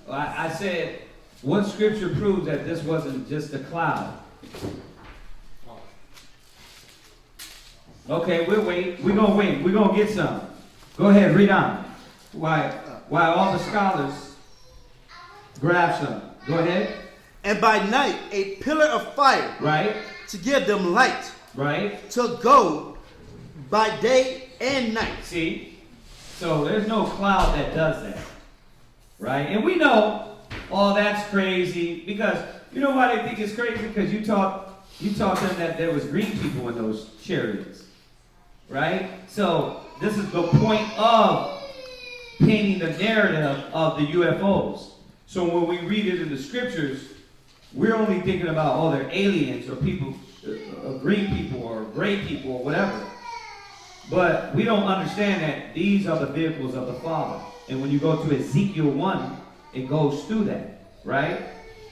Well, I said, what scripture proves that this wasn't just a cloud? Okay, we'll wait. We're going to wait. We're going to get some. Go ahead, read on. Why all the scholars grab some. Go ahead. And by night, a pillar of fire. Right. To give them light. Right. To go by day and night. See? So there's no cloud that does that. Right? And we know, oh, that's crazy. Because, you know why they think it's crazy? Because you taught them that there was green people in those chariots. Right? So this is the point of painting the narrative of the UFOs. So when we read it in the scriptures, we're only thinking about, oh, they're aliens or people, green people or gray people or whatever. But we don't understand that these are the vehicles of the Father. And when you go to Ezekiel 1, it goes through that, right?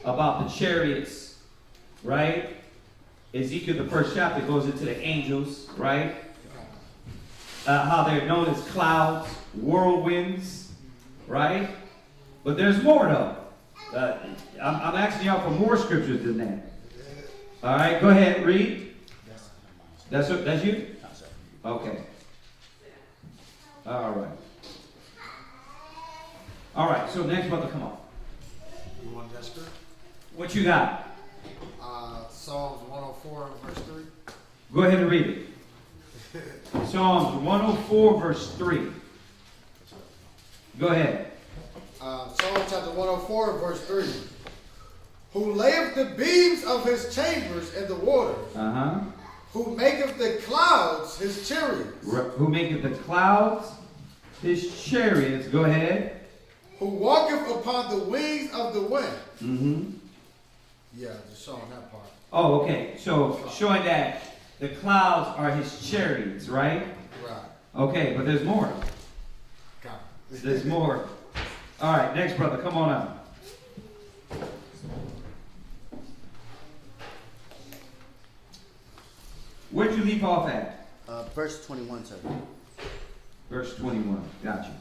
About the chariots, right? Ezekiel, the first chapter, goes into the angels, right? How they're known as clouds, whirlwinds, right? But there's more, though. I'm asking y'all for more scriptures than that. All right, go ahead, read. That's you? Okay. All right. All right, so next brother, come on. You want that script? What you got? Psalms 104 verse 3. Go ahead and read it. Psalms 104 verse 3. Go ahead. Psalm chapter 104 verse 3. Who layeth the beams of his chambers in the waters. Uh-huh. Who maketh the clouds his chariots. Who maketh the clouds his chariots. Go ahead. Who walketh upon the wings of the wind. Mm-hmm. Yeah, just showing that part. Oh, okay. So showing that the clouds are his chariots, right? Right. Okay, but there's more. Got it. There's more. All right, next brother, come on up. Where'd you leave off at? Verse 21, sir. Verse 21. Gotcha.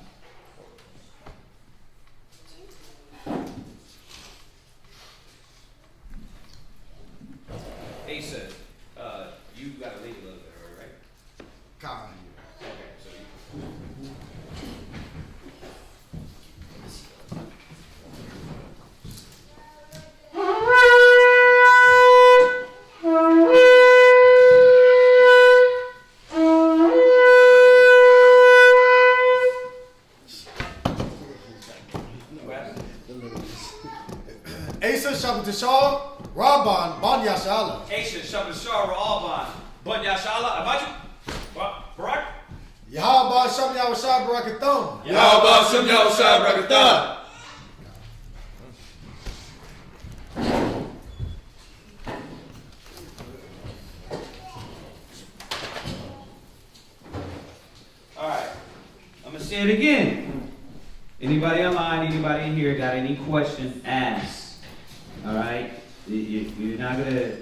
Hey, said, you got to leave a little bit, all right? Got it. Okay, so Asa Shabbat Tashar, Rabban, Ban Yashala. Aisha, Shabbat Shah, Ra'aban, Bud Yashala, Abaju, Baruch, Yahweh Shabbat Yahweh Barakathon. Yahweh Shem Yahushua Barakatah. All right. I'm going to say it again. Anybody online, anybody in here got any questions, ask. All right? You're not going to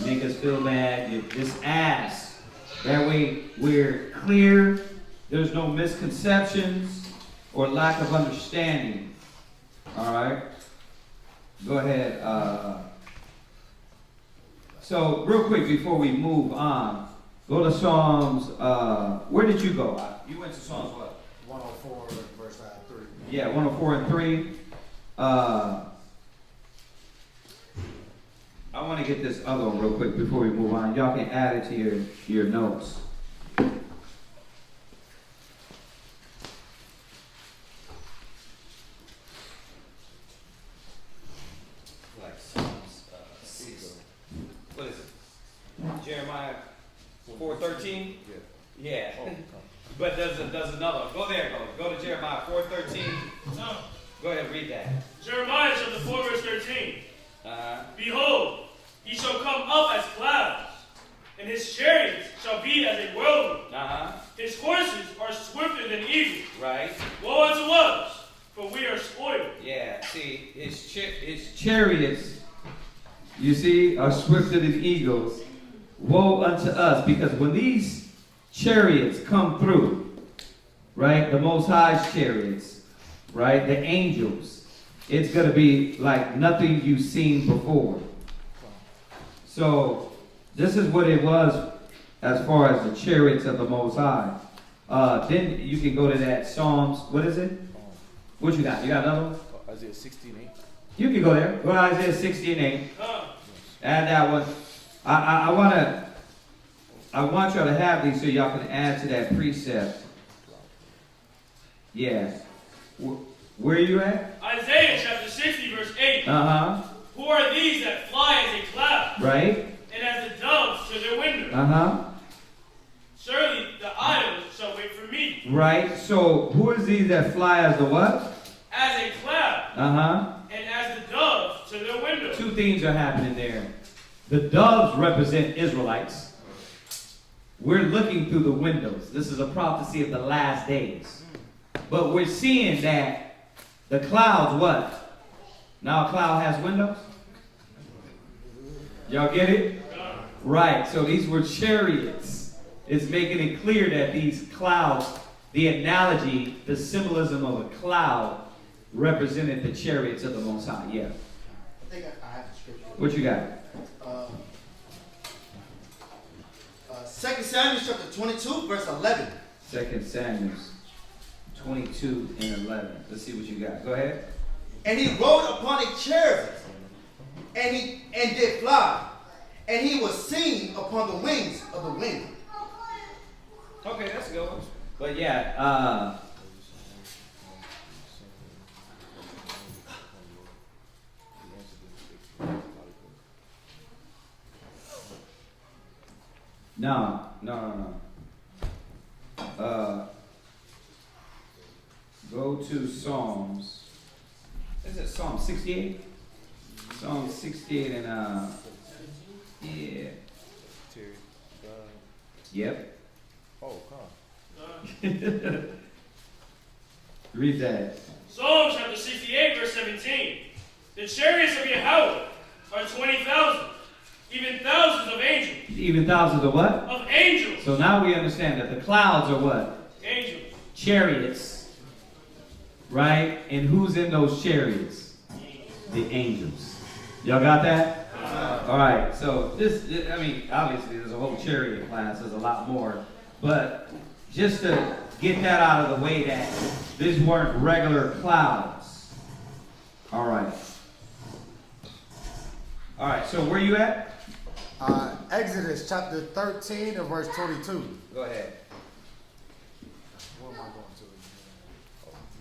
make us feel bad. You just ask. That way we're clear. There's no misconceptions or lack of understanding. All right? Go ahead. So real quick before we move on, go to Psalms. Where did you go? You went to Psalms what? 104 verse 3. Yeah, 104 and 3. I want to get this other one real quick before we move on. Y'all can add it to your notes. Like Psalms 6. 4:13? Yeah. But there's another one. Go there, go to Jeremiah 4:13. No. Go ahead, read that. Jeremiah chapter 4, verse 13. Behold, he shall come up as clouds, and his chariots shall be as a whirlwind. His horses are swifter than eagles. Right. Woe unto us, for we are spoiled. Yeah, see, his chariots, you see, are swifter than eagles. Woe unto us, because when these chariots come through, right, the Most High's chariots, right, the angels, it's going to be like nothing you've seen before. So, this is what it was as far as the chariots of the Most High. Then you can go to that Psalms, what is it? What you got? You got another one? Isaiah 16:8. You can go there. Go to Isaiah 16:8. Add that one. I want y'all to have these so y'all can add to that precept. Yeah. Where are you at? Isaiah chapter 60, verse 8. Who are these that fly as a cloud? Right. And as the doves to their window? Surely the idols shall wait for me. Right. So who is these that fly as the what? As a cloud. And as the doves to their window. Two things are happening there. The doves represent Israelites. We're looking through the windows. This is a prophecy of the last days. But we're seeing that the clouds, what? Now a cloud has windows? Y'all get it? Right. So these were chariots. It's making it clear that these clouds, the analogy, the symbolism of a cloud represented the chariots of the Most High. Yeah. I think I have the scripture. What you got? 2 Samuel chapter 22, verse 11. 2 Samuel 22 and 11. Let's see what you got. Go ahead. And he rode upon a chariot, and did fly, and he was seen upon the wings of the wind. Okay, that's a good one. But yeah, No. Go to Psalms. Is it Psalm 68? Psalm 68 and yeah. Yep. Oh, come on. Read that. Psalm chapter 68, verse 17. The chariots of Yahweh are 20,000, even thousands of angels. Even thousands of what? Of angels. So now we understand that the clouds are what? Angels. Chariots. Right? And who's in those chariots? The angels. Y'all got that? All right. So obviously there's a whole chariot class. There's a lot more. But just to get that out of the way that these weren't regular clouds. All right. All right. So where you at? Exodus chapter 13 and verse 22. Go ahead. Where am I going to?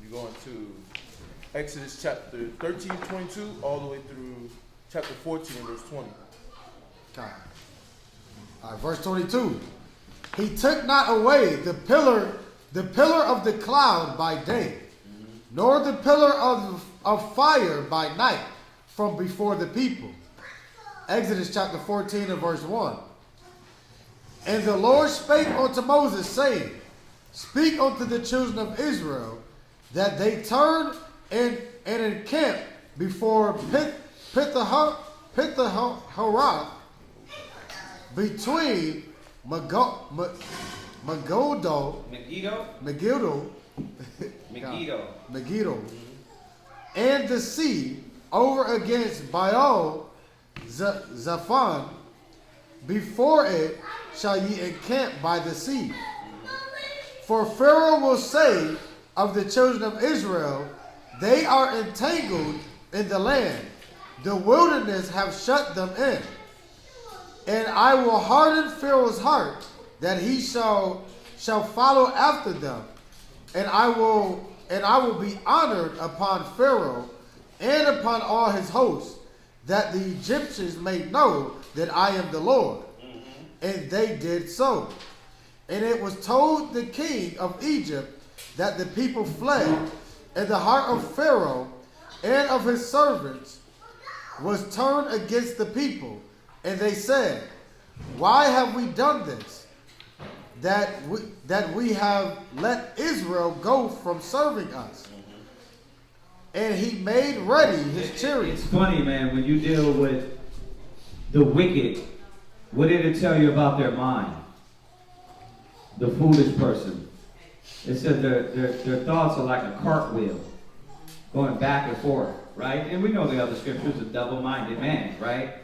You're going to Exodus chapter 13, 22, all the way through chapter 14 and verse 20. Okay. All right, verse 22. He took not away the pillar of the cloud by day, nor the pillar of fire by night from before the people. Exodus chapter 14 and verse 1. And the Lord spake unto Moses, saying, Speak unto the children of Israel, that they turn and encamp before Pitthaharoth, between Megiddo, and the sea, over against Baal Zephon. Before it shall ye encamp by the sea. For Pharaoh will say of the children of Israel, they are entangled in the land. The wilderness have shut them in. And I will harden Pharaoh's heart, that he shall follow after them. And I will be honored upon Pharaoh and upon all his hosts, that the Egyptians may know that I am the Lord. And they did so. And it was told the king of Egypt that the people fled, and the heart of Pharaoh and of his servants was turned against the people. And they said, why have we done this, that we have let Israel go from serving us? And he made ready his chariots. It's funny, man, when you deal with the wicked, what did it tell you about their mind? The foolish person. It said their thoughts are like a cartwheel, going back and forth, right? And we know the other scriptures, a double-minded man, right?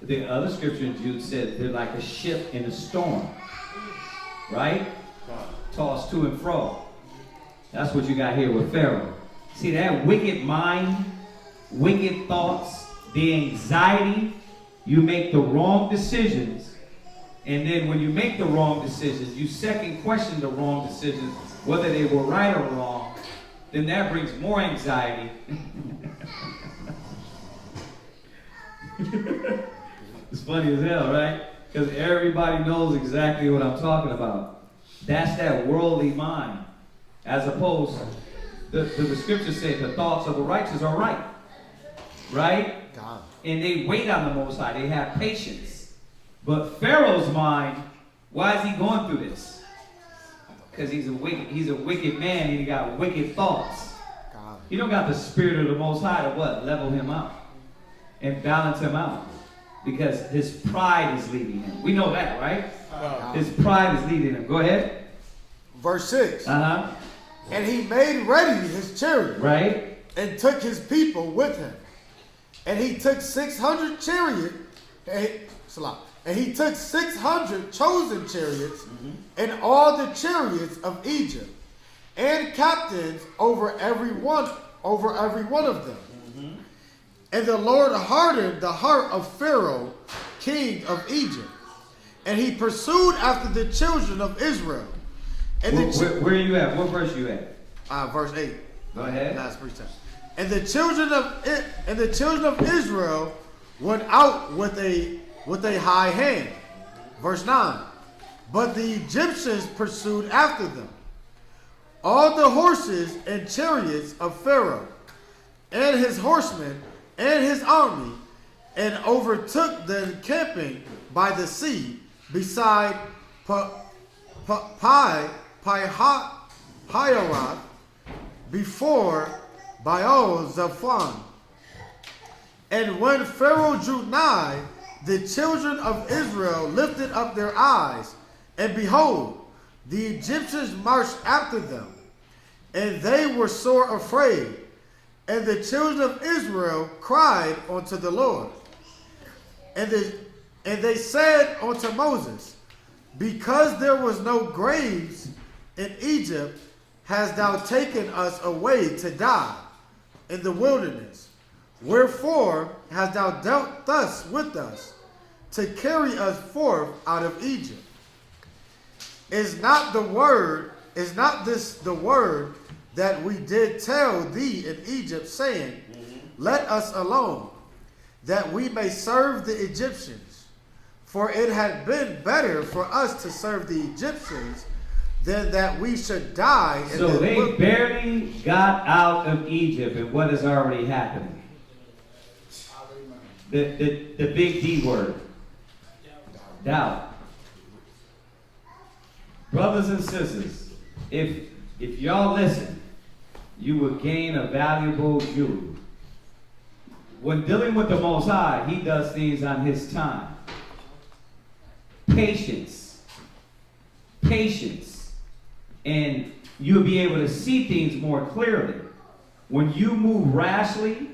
The other scripture in Jude said they're like a ship in a storm, right? Tossed to and fro. That's what you got here with Pharaoh. See that wicked mind, wicked thoughts, the anxiety, you make the wrong decisions, and then when you make the wrong decisions, you second question the wrong decisions, whether they were right or wrong, then that brings more anxiety. It's funny as hell, right? Because everybody knows exactly what I'm talking about. That's that worldly mind. As opposed, the scriptures say the thoughts of the righteous are right. Right? God. And they wait on the Most High. They have patience. But Pharaoh's mind, why is he going through this? Because he's a wicked man and he got wicked thoughts. God. He don't got the spirit of the Most High to what? Level him out and balance him out. Because his pride is leading him. We know that, right? His pride is leading him. Go ahead. Verse 6. Uh-huh. And he made ready his chariot. Right. And took his people with him. And he took 600 chariots. And he took 600 chosen chariots, and all the chariots of Egypt, and captains over every one of them. And the Lord hardened the heart of Pharaoh, king of Egypt, and he pursued after the children of Israel. And where are you at? What verse are you at? Verse 8. Go ahead. Last preaching. And the children of Israel went out with a high hand. Verse 9. But the Egyptians pursued after them, all the horses and chariots of Pharaoh, and his horsemen, and his army, and overtook the encamping by the sea beside Pi-hahiroth, before Baal-zephon. And when Pharaoh drew nigh, the children of Israel lifted up their eyes, and behold, the Egyptians marched after them, and they were sore afraid. And the children of Israel cried unto the Lord. And they said unto Moses, because there was no graves in Egypt, hast thou taken us away to die in the wilderness? Wherefore hast thou dealt thus with us, to carry us forth out of Egypt? Is not this the word that we did tell thee in Egypt, saying, let us alone, that we may serve the Egyptians? For it had been better for us to serve the Egyptians than that we should die. So they barely got out of Egypt, and what is already happening? The big D word. Doubt. Brothers and sisters, if y'all listen, you will gain a valuable jewel. When dealing with the Most High, he does things on his time. Patience. Patience. And you'll be able to see things more clearly. When you move rashly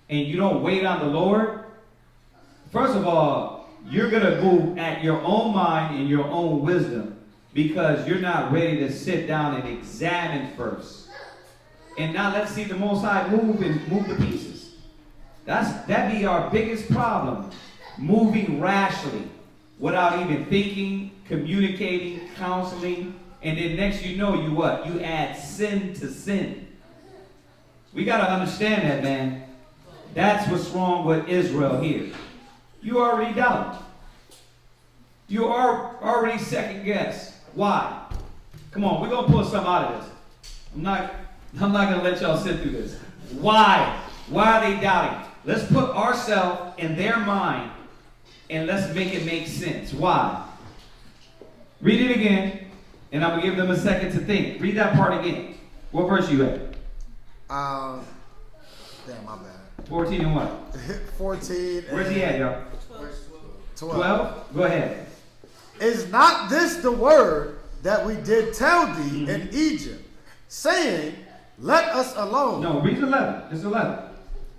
and you don't wait on the Lord, first of all, you're going to move at your own mind and your own wisdom because you're not ready to sit down and examine first. And now let's see the Most High move and move the pieces. That'd be our biggest problem. Moving rashly without even thinking, communicating, counseling, and then next you know you what? You add sin to sin. We got to understand that, man. That's what's wrong with Israel here. You already doubt. You are already second guess. Why? Come on, we're gonna pull something out of this. I'm not gonna let y'all sit through this. Why? Why are they doubting? Let's put ourselves in their mind and let's make it make sense. Why? Read it again, and I'm gonna give them a second to think. Read that part again. What verse you at? Damn, my bad. 14 and what? 14. Where's he at, y'all? 12? Go ahead. Is not this the word that we did tell thee in Egypt, saying, let us alone? No, read 11. It's 11.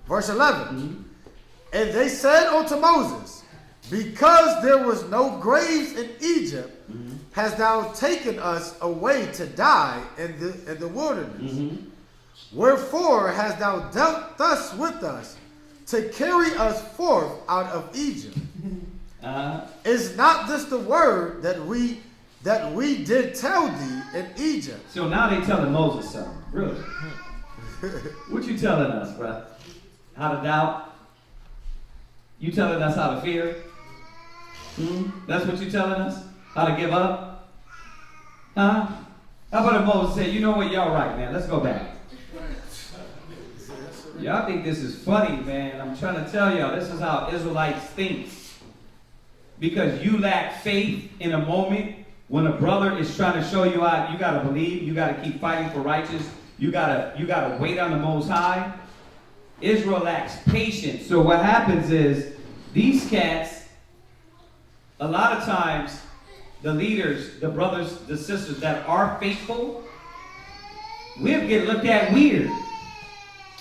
Verse 11. And they said unto Moses, because there was no graves in Egypt, hast thou taken us away to die in the wilderness? Wherefore hast thou dealt thus with us, to carry us forth out of Egypt? Is not this the word that we did tell thee in Egypt? So now they telling Moses something. Really? What you telling us, bro? How to doubt? You telling us how to fear? That's what you telling us? How to give up? Huh? How about if Moses said, you know what, y'all right, man, let's go back. Y'all think this is funny, man. I'm trying to tell y'all, this is how Israelites think. Because you lack faith in a moment when a brother is trying to show you out, you gotta believe, you gotta keep fighting for righteousness, you gotta wait on the Most High. Israel lacks patience. So what happens is, these cats, a lot of times, the leaders, the brothers, the sisters that are faithful, we'll get looked at weird.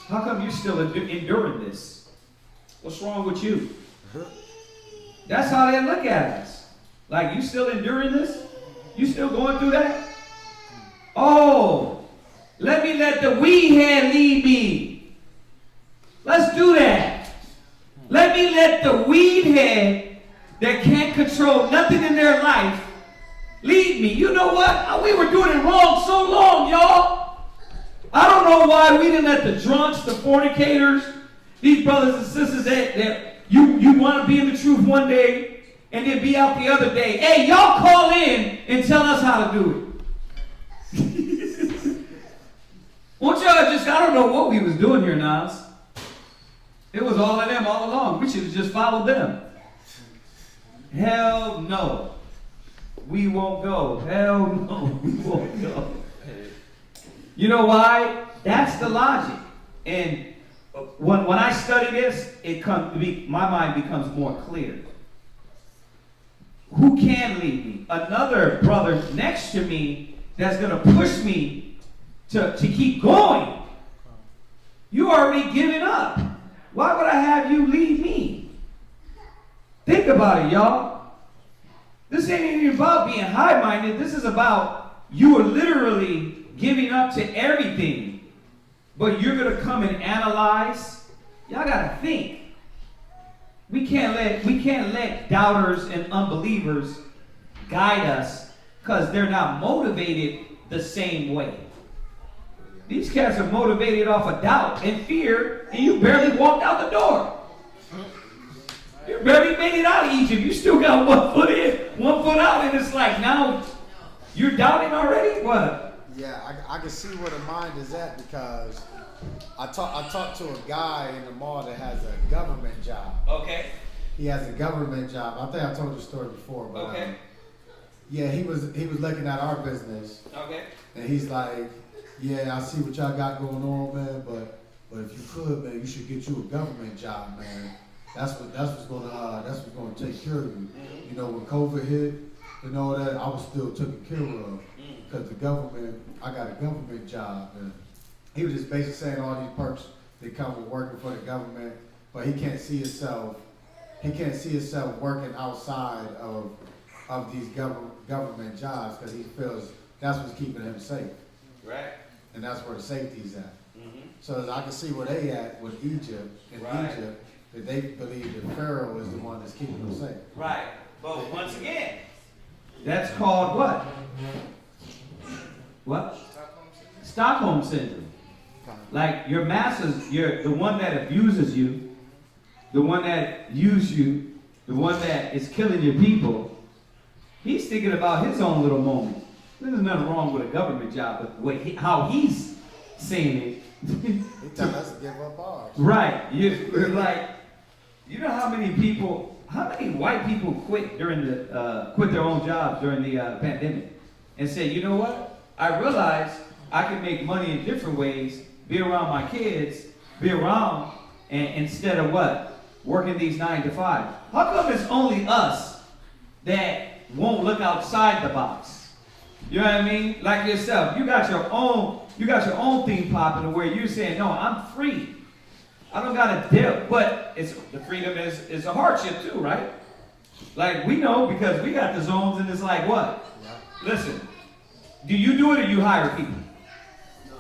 How come you're still enduring this? What's wrong with you? That's how they look at us. Like, you still enduring this? You still going through that? Oh, let me let the weed head lead me. Let's do that. Let me let the weed head that can't control nothing in their life lead me. You know what? We were doing it wrong so long, y'all. I don't know why we didn't let the drunks, the fornicators, these brothers and sisters that you want to be in the truth one day and then be out the other day. Hey, y'all call in and tell us how to do it. Won't y'all just, I don't know what we was doing here, Nas. It was all of them all along. We should have just followed them. Hell no. We won't go. Hell no, we won't go. You know why? That's the logic. And when I study this, my mind becomes more clear. Who can lead me? Another brother next to me that's going to push me to keep going. You already given up. Why would I have you lead me? Think about it, y'all. This ain't even about being high-minded. This is about you are literally giving up to everything. But you're going to come and analyze. Y'all got to think. We can't let doubters and unbelievers guide us because they're not motivated the same way. These cats are motivated off of doubt and fear, and you barely walked out the door. You barely made it out of Egypt. You still got 1 foot in, 1 foot out, and it's like now you're doubting already? What? Yeah, I can see where the mind is at because I talked to a guy in the mall that has a government job. Okay. He has a government job. I think I told you the story before, but Okay. Yeah, he was looking at our business. Okay. And he's like, yeah, I see what y'all got going on, man, but if you could, man, you should get you a government job, man. That's what's gonna take care of you. You know, when COVID hit and all that, I was still taken care of because I got a government job, and he was just basically saying all these perks that come with working for the government, but he can't see himself working outside of these government jobs because he feels that's what's keeping him safe. Right. And that's where the safety's at. Mm-hmm. So I can see where they at with Egypt, Egypt, that they believe that Pharaoh is the one that's keeping them safe. Right. But once again, that's called what? What? Stockholm Syndrome. Like your masters, the one that abuses you, the one that uses you, the one that is killing your people, He's thinking about his own little moment. There's nothing wrong with a government job, but the way how he's saying it. He telling us to give up ours. Right. You're like, you know how many white people quit quit their own jobs during the pandemic and say, you know what? I realized I can make money in different ways, be around my kids, be around, and instead of what? Working these 9 to 5. How come it's only us that won't look outside the box? You know what I mean? Like yourself, you got your own thing popping where you're saying, no, I'm free. I don't gotta deal, but the freedom is a hardship too, right? Like we know because we got the zones and it's like what? Yeah. Listen, do you do it or you hire people? No,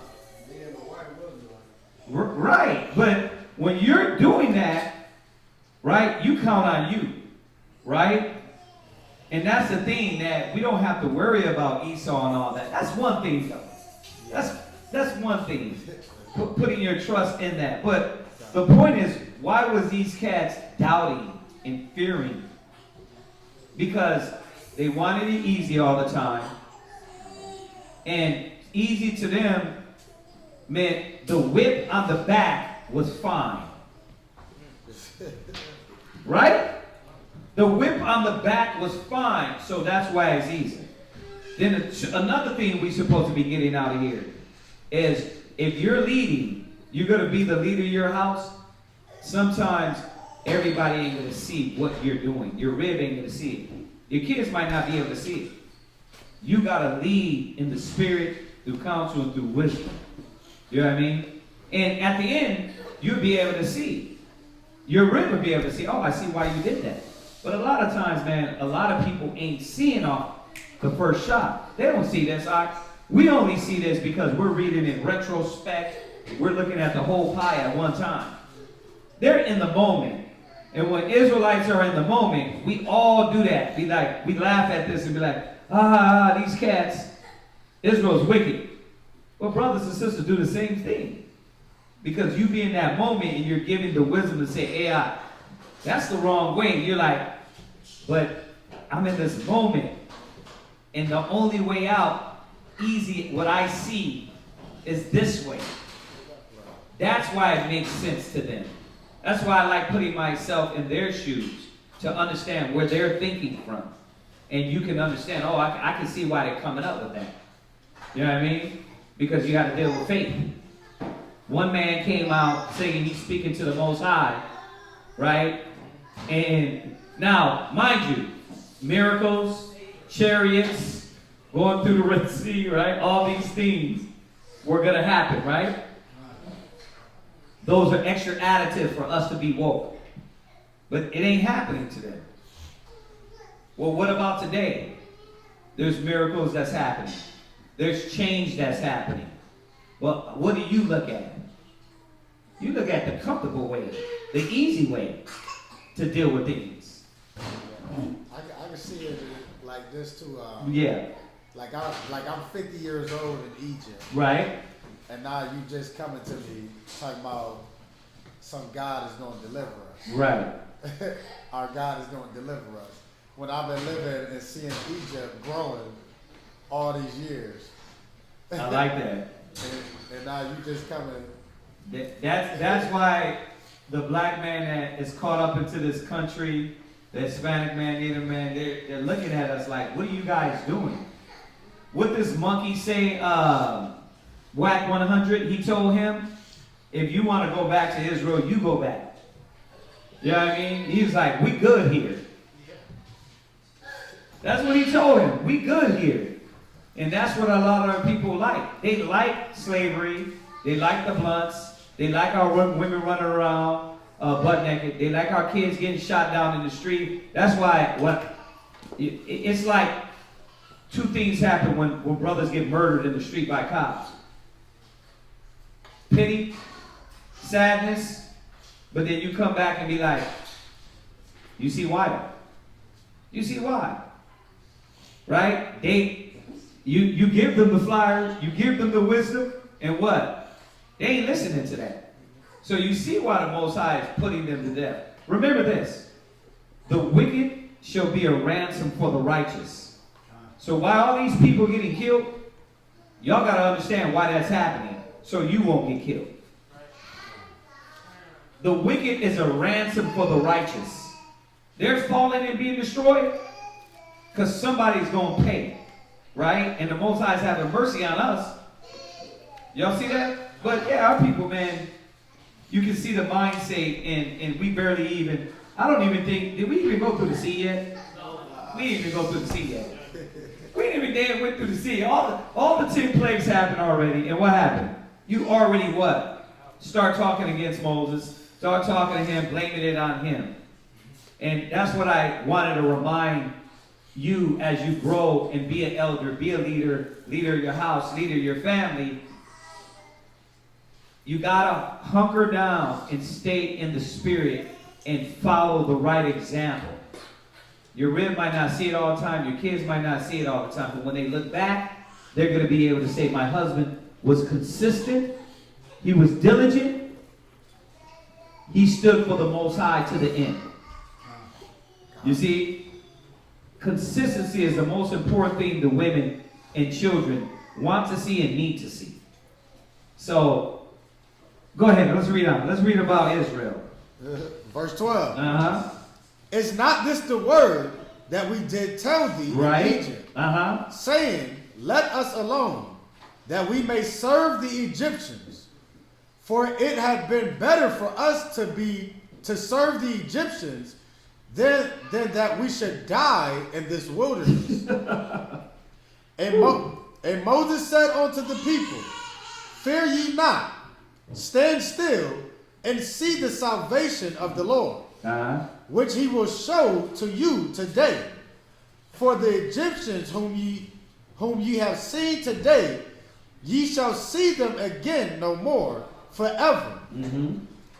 me and my wife will do it. Right, but when you're doing that, right, you count on you, right? And that's the thing that we don't have to worry about Esau and all that. That's one thing though. That's one thing. Putting your trust in that. But the point is, why was these cats doubting and fearing? Because they wanted it easy all the time. And easy to them meant the whip on the back was fine. Right? The whip on the back was fine, so that's why it's easy. Then another thing we're supposed to be getting out of here is if you're leading, you're going to be the leader of your house. Sometimes everybody ain't going to see what you're doing. Your rib ain't going to see it. Your kids might not be able to see it. You got to lead in the spirit, through counsel, and through wisdom. You know what I mean? And at the end, you'll be able to see. Your rib will be able to see, oh, I see why you did that. But a lot of times, man, a lot of people ain't seeing off the first shot. They don't see this. We only see this because we're reading in retrospect. We're looking at the whole pie at one time. They're in the moment. And when Israelites are in the moment, we all do that. We laugh at this and be like, these cats, Israel's wicked. Well, brothers and sisters do the same thing. Because you be in that moment and you're giving the wisdom to say, hey, that's the wrong way. You're like, but I'm in this moment. And the only way out, easy, what I see, is this way. That's why it makes sense to them. That's why I like putting myself in their shoes to understand where they're thinking from. And you can understand, I can see why they're coming up with that. You know what I mean? Because you got to deal with faith. One man came out saying he's speaking to the Most High, right? And now, mind you, miracles, chariots, going through the Red Sea, right? All these things were going to happen, right? Those are extra additive for us to be woke. But it ain't happening to them. Well, what about today? There's miracles that's happening. There's change that's happening. Well, what do you look at? You look at the comfortable way, the easy way to deal with things. I can see it like this too. Yeah. Like I'm 50 years old in Egypt. Right. And now you just coming to me talking about some God is going to deliver us. Right. Our God is going to deliver us. When I've been living and seeing Egypt growing all these years. I like that. And now you just coming. That's why the black man that is caught up into this country, the Hispanic man, Native man, they're looking at us like, what are you guys doing? What this monkey say, Whack 100, he told him, if you want to go back to Israel, you go back. You know what I mean? He was like, we good here. That's what he told him. We good here. And that's what a lot of our people like. They like slavery. They like the blunts. They like our women running around butt naked. They like our kids getting shot down in the street. That's why it's like two things happen when brothers get murdered in the street by cops. Pity, sadness, but then you come back and be like, you see why though? You see why? Right? You give them the flyers, you give them the wisdom, and what? They ain't listening to that. So you see why the Most High is putting them to death. Remember this. The wicked shall be a ransom for the righteous. So while all these people getting killed, y'all got to understand why that's happening, so you won't get killed. The wicked is a ransom for the righteous. They're falling and being destroyed because somebody's going to pay, right? And the Most High is having mercy on us. Y'all see that? But yeah, our people, man, you can see the mindset, and we barely even, I don't even think, did we even go through the sea yet? We didn't even go through the sea yet. We didn't even damn went through the sea. All the 10 plagues happened already, and what happened? You already what? Start talking against Moses. Start talking to him, blaming it on him. And that's what I wanted to remind you as you grow and be an elder, be a leader, leader of your house, leader of your family. You gotta hunker down and stay in the spirit and follow the right example. Your rib might not see it all the time, your kids might not see it all the time, but when they look back, they're gonna be able to say, my husband was consistent, he was diligent, he stood for the Most High to the end. You see, consistency is the most important thing the women and children want to see and need to see. So, go ahead, let's read on. Let's read about Israel. Verse 12. Uh-huh. Is not this the word that we did tell thee Right. in Egypt, saying, let us alone, that we may serve the Egyptians? For it had been better for us to serve the Egyptians than that we should die in this wilderness. And Moses said unto the people, fear ye not, stand still, and see the salvation of the Lord, which he will show to you today. For the Egyptians whom ye have seen today, ye shall see them again no more forever.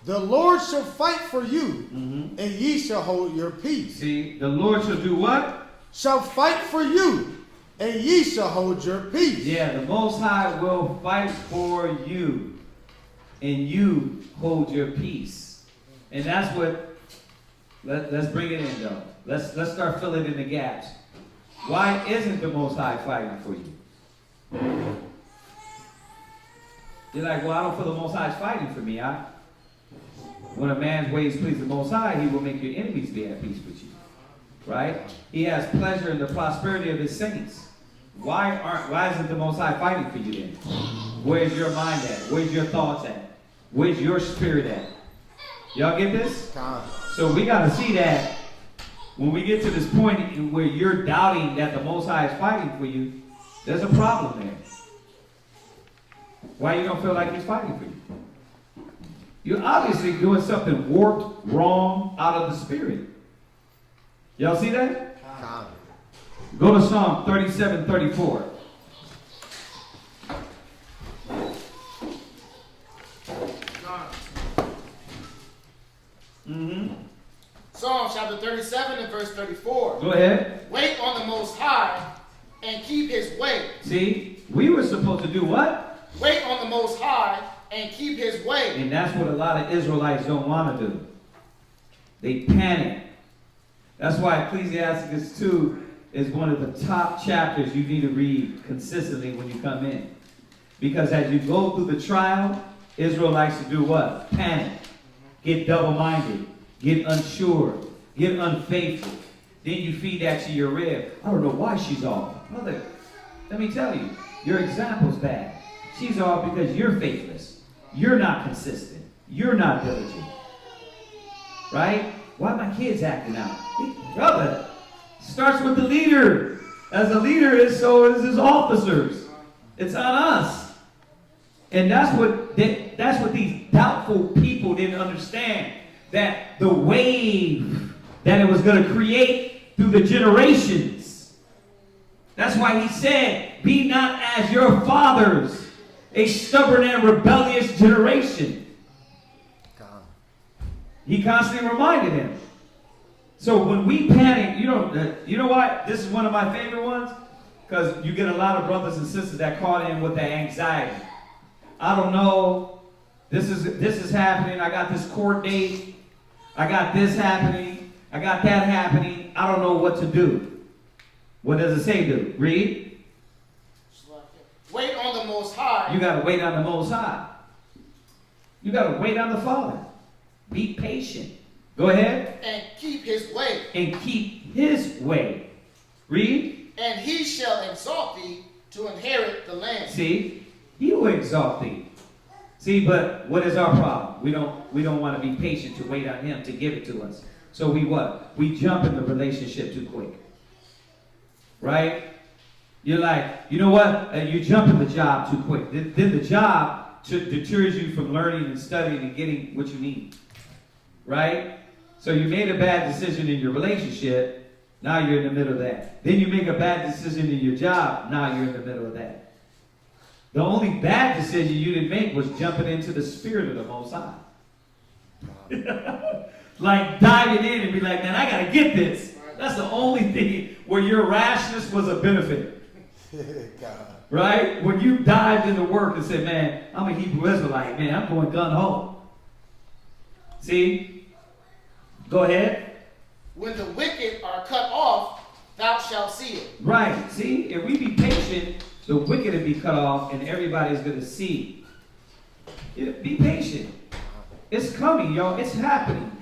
The Lord shall fight for you, and ye shall hold your peace. See, the Lord shall do what? Shall fight for you, and ye shall hold your peace. Yeah, the Most High will fight for you, and you hold your peace. And that's what, let's bring it in though. Let's start filling in the gaps. Why isn't the Most High fighting for you? You're like, well, I don't feel the Most High is fighting for me. When a man's ways please the Most High, he will make your enemies be at peace with you. Right? He has pleasure in the prosperity of his saints. Why isn't the Most High fighting for you then? Where's your mind at? Where's your thoughts at? Where's your spirit at? Y'all get this? So we got to see that when we get to this point where you're doubting that the Most High is fighting for you, there's a problem there. Why you don't feel like he's fighting for you? You're obviously doing something warped, wrong, out of the spirit. Y'all see that? Go to Psalm 37:34. Psalm chapter 37 and verse 34. Go ahead. Wait on the Most High and keep his way. See, we were supposed to do what? Wait on the Most High and keep his way. And that's what a lot of Israelites don't want to do. They panic. That's why Ecclesiasticus 2 is one of the top chapters you need to read consistently when you come in. Because as you go through the trial, Israel likes to do what? Panic. Get double-minded. Get unsure. Get unfaithful. Then you feed that to your rib. I don't know why she's off. Brother, let me tell you, your example's bad. She's off because you're faithless. You're not consistent. You're not diligent. Right? Why are my kids acting out? Brother, starts with the leader. As a leader is, so is his officers. It's on us. And that's what these doubtful people didn't understand. That the wave that it was going to create through the generations. That's why he said, be not as your fathers, a stubborn and rebellious generation. He constantly reminded him. So when we panic, you know what? This is one of my favorite ones, because you get a lot of brothers and sisters that caught in with that anxiety. I don't know. This is happening. I got this court date. I got this happening. I got that happening. I don't know what to do. What does it say do? Read. Wait on the Most High. You got to wait on the Most High. You got to wait on the Father. Be patient. Go ahead. And keep his way. And keep his way. Read. And he shall exalt thee to inherit the land. See, he will exalt thee. See, but what is our problem? We don't want to be patient to wait on him to give it to us. So we what? We jump in the relationship too quick. Right? You're like, you know what? You jump in the job too quick. Then the job deters you from learning and studying and getting what you need. Right? So you made a bad decision in your relationship. Now you're in the middle of that. Then you make a bad decision in your job. Now you're in the middle of that. The only bad decision you didn't make was jumping into the spirit of the Most High. Like diving in and be like, man, I got to get this. That's the only thing where your rashness was a benefit. Right? When you dived into work and said, man, I'm a Hebrew Israelite. Man, I'm going gun ho. See? Go ahead. When the wicked are cut off, thou shalt see it. Right. See? If we be patient, the wicked will be cut off and everybody's going to see. Be patient. It's coming, y'all. It's happening.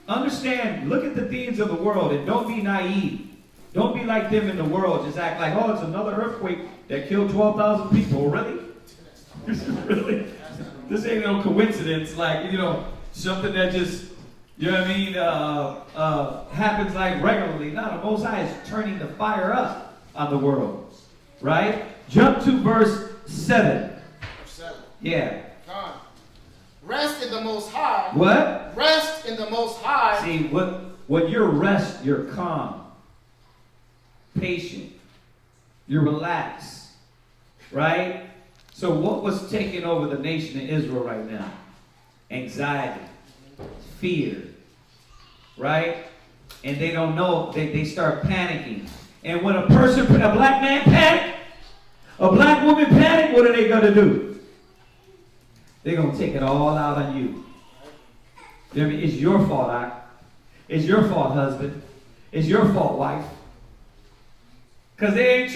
Understand, look at the things of the world and don't be naive. Don't be like them in the world. Just act like, oh, it's another earthquake that killed 12,000 people. Really? Really? This ain't no coincidence. Like, something that just, you know what I mean, happens like regularly. No, the Most High is turning the fire up on the world. Right? Jump to verse 7. Verse 7. Yeah. Come. Rest in the Most High. What? Rest in the Most High. See, when you're rest, you're calm, patient, you're relaxed, right? So what was taking over the nation of Israel right now? Anxiety, fear, right? And they don't know, they start panicking. And when a black man panic, a black woman panic, what are they going to do? They're going to take it all out on you. You know what I mean? It's your fault, It's your fault, husband. It's your fault, wife. Because they ain't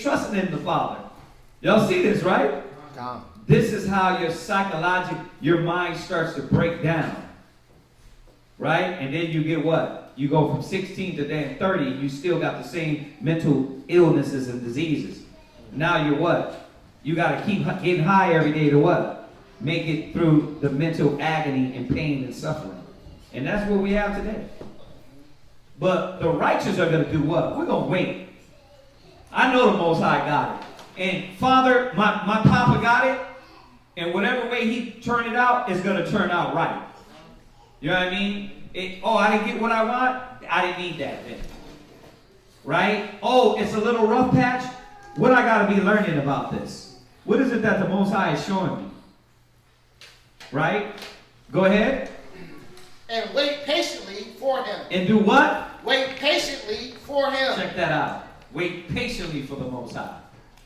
trusting in the Father. Y'all see this, right? This is how your mind starts to break down. Right? And then you get what? You go from 16 to then 30, you still got the same mental illnesses and diseases. Now you're what? You got to keep getting high every day to what? Make it through the mental agony and pain and suffering. And that's what we have today. But the righteous are going to do what? We're going to wait. I know the Most High got it. And Father, my Papa got it. And whatever way he turned it out is going to turn out right. You know what I mean? I didn't get what I want. I didn't need that then. Right? Oh, it's a little rough patch. What I got to be learning about this? What is it that the Most High is showing me? Right? Go ahead. And wait patiently for him. And do what? Wait patiently for him. Check that out. Wait patiently for the Most High.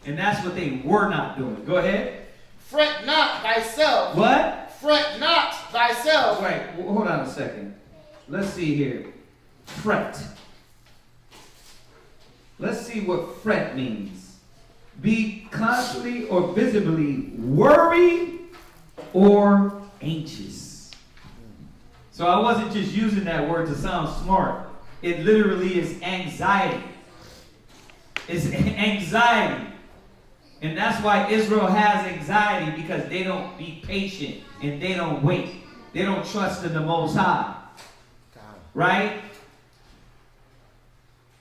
And that's what they were not doing. Go ahead. Fret not thyself. What? Fret not thyself. Wait, hold on a second. Let's see here. Fret. Let's see what fret means. Be constantly or visibly worried or anxious. So I wasn't just using that word to sound smart. It literally is anxiety. It's anxiety. And that's why Israel has anxiety, because they don't be patient and they don't wait. They don't trust in the Most High. Right?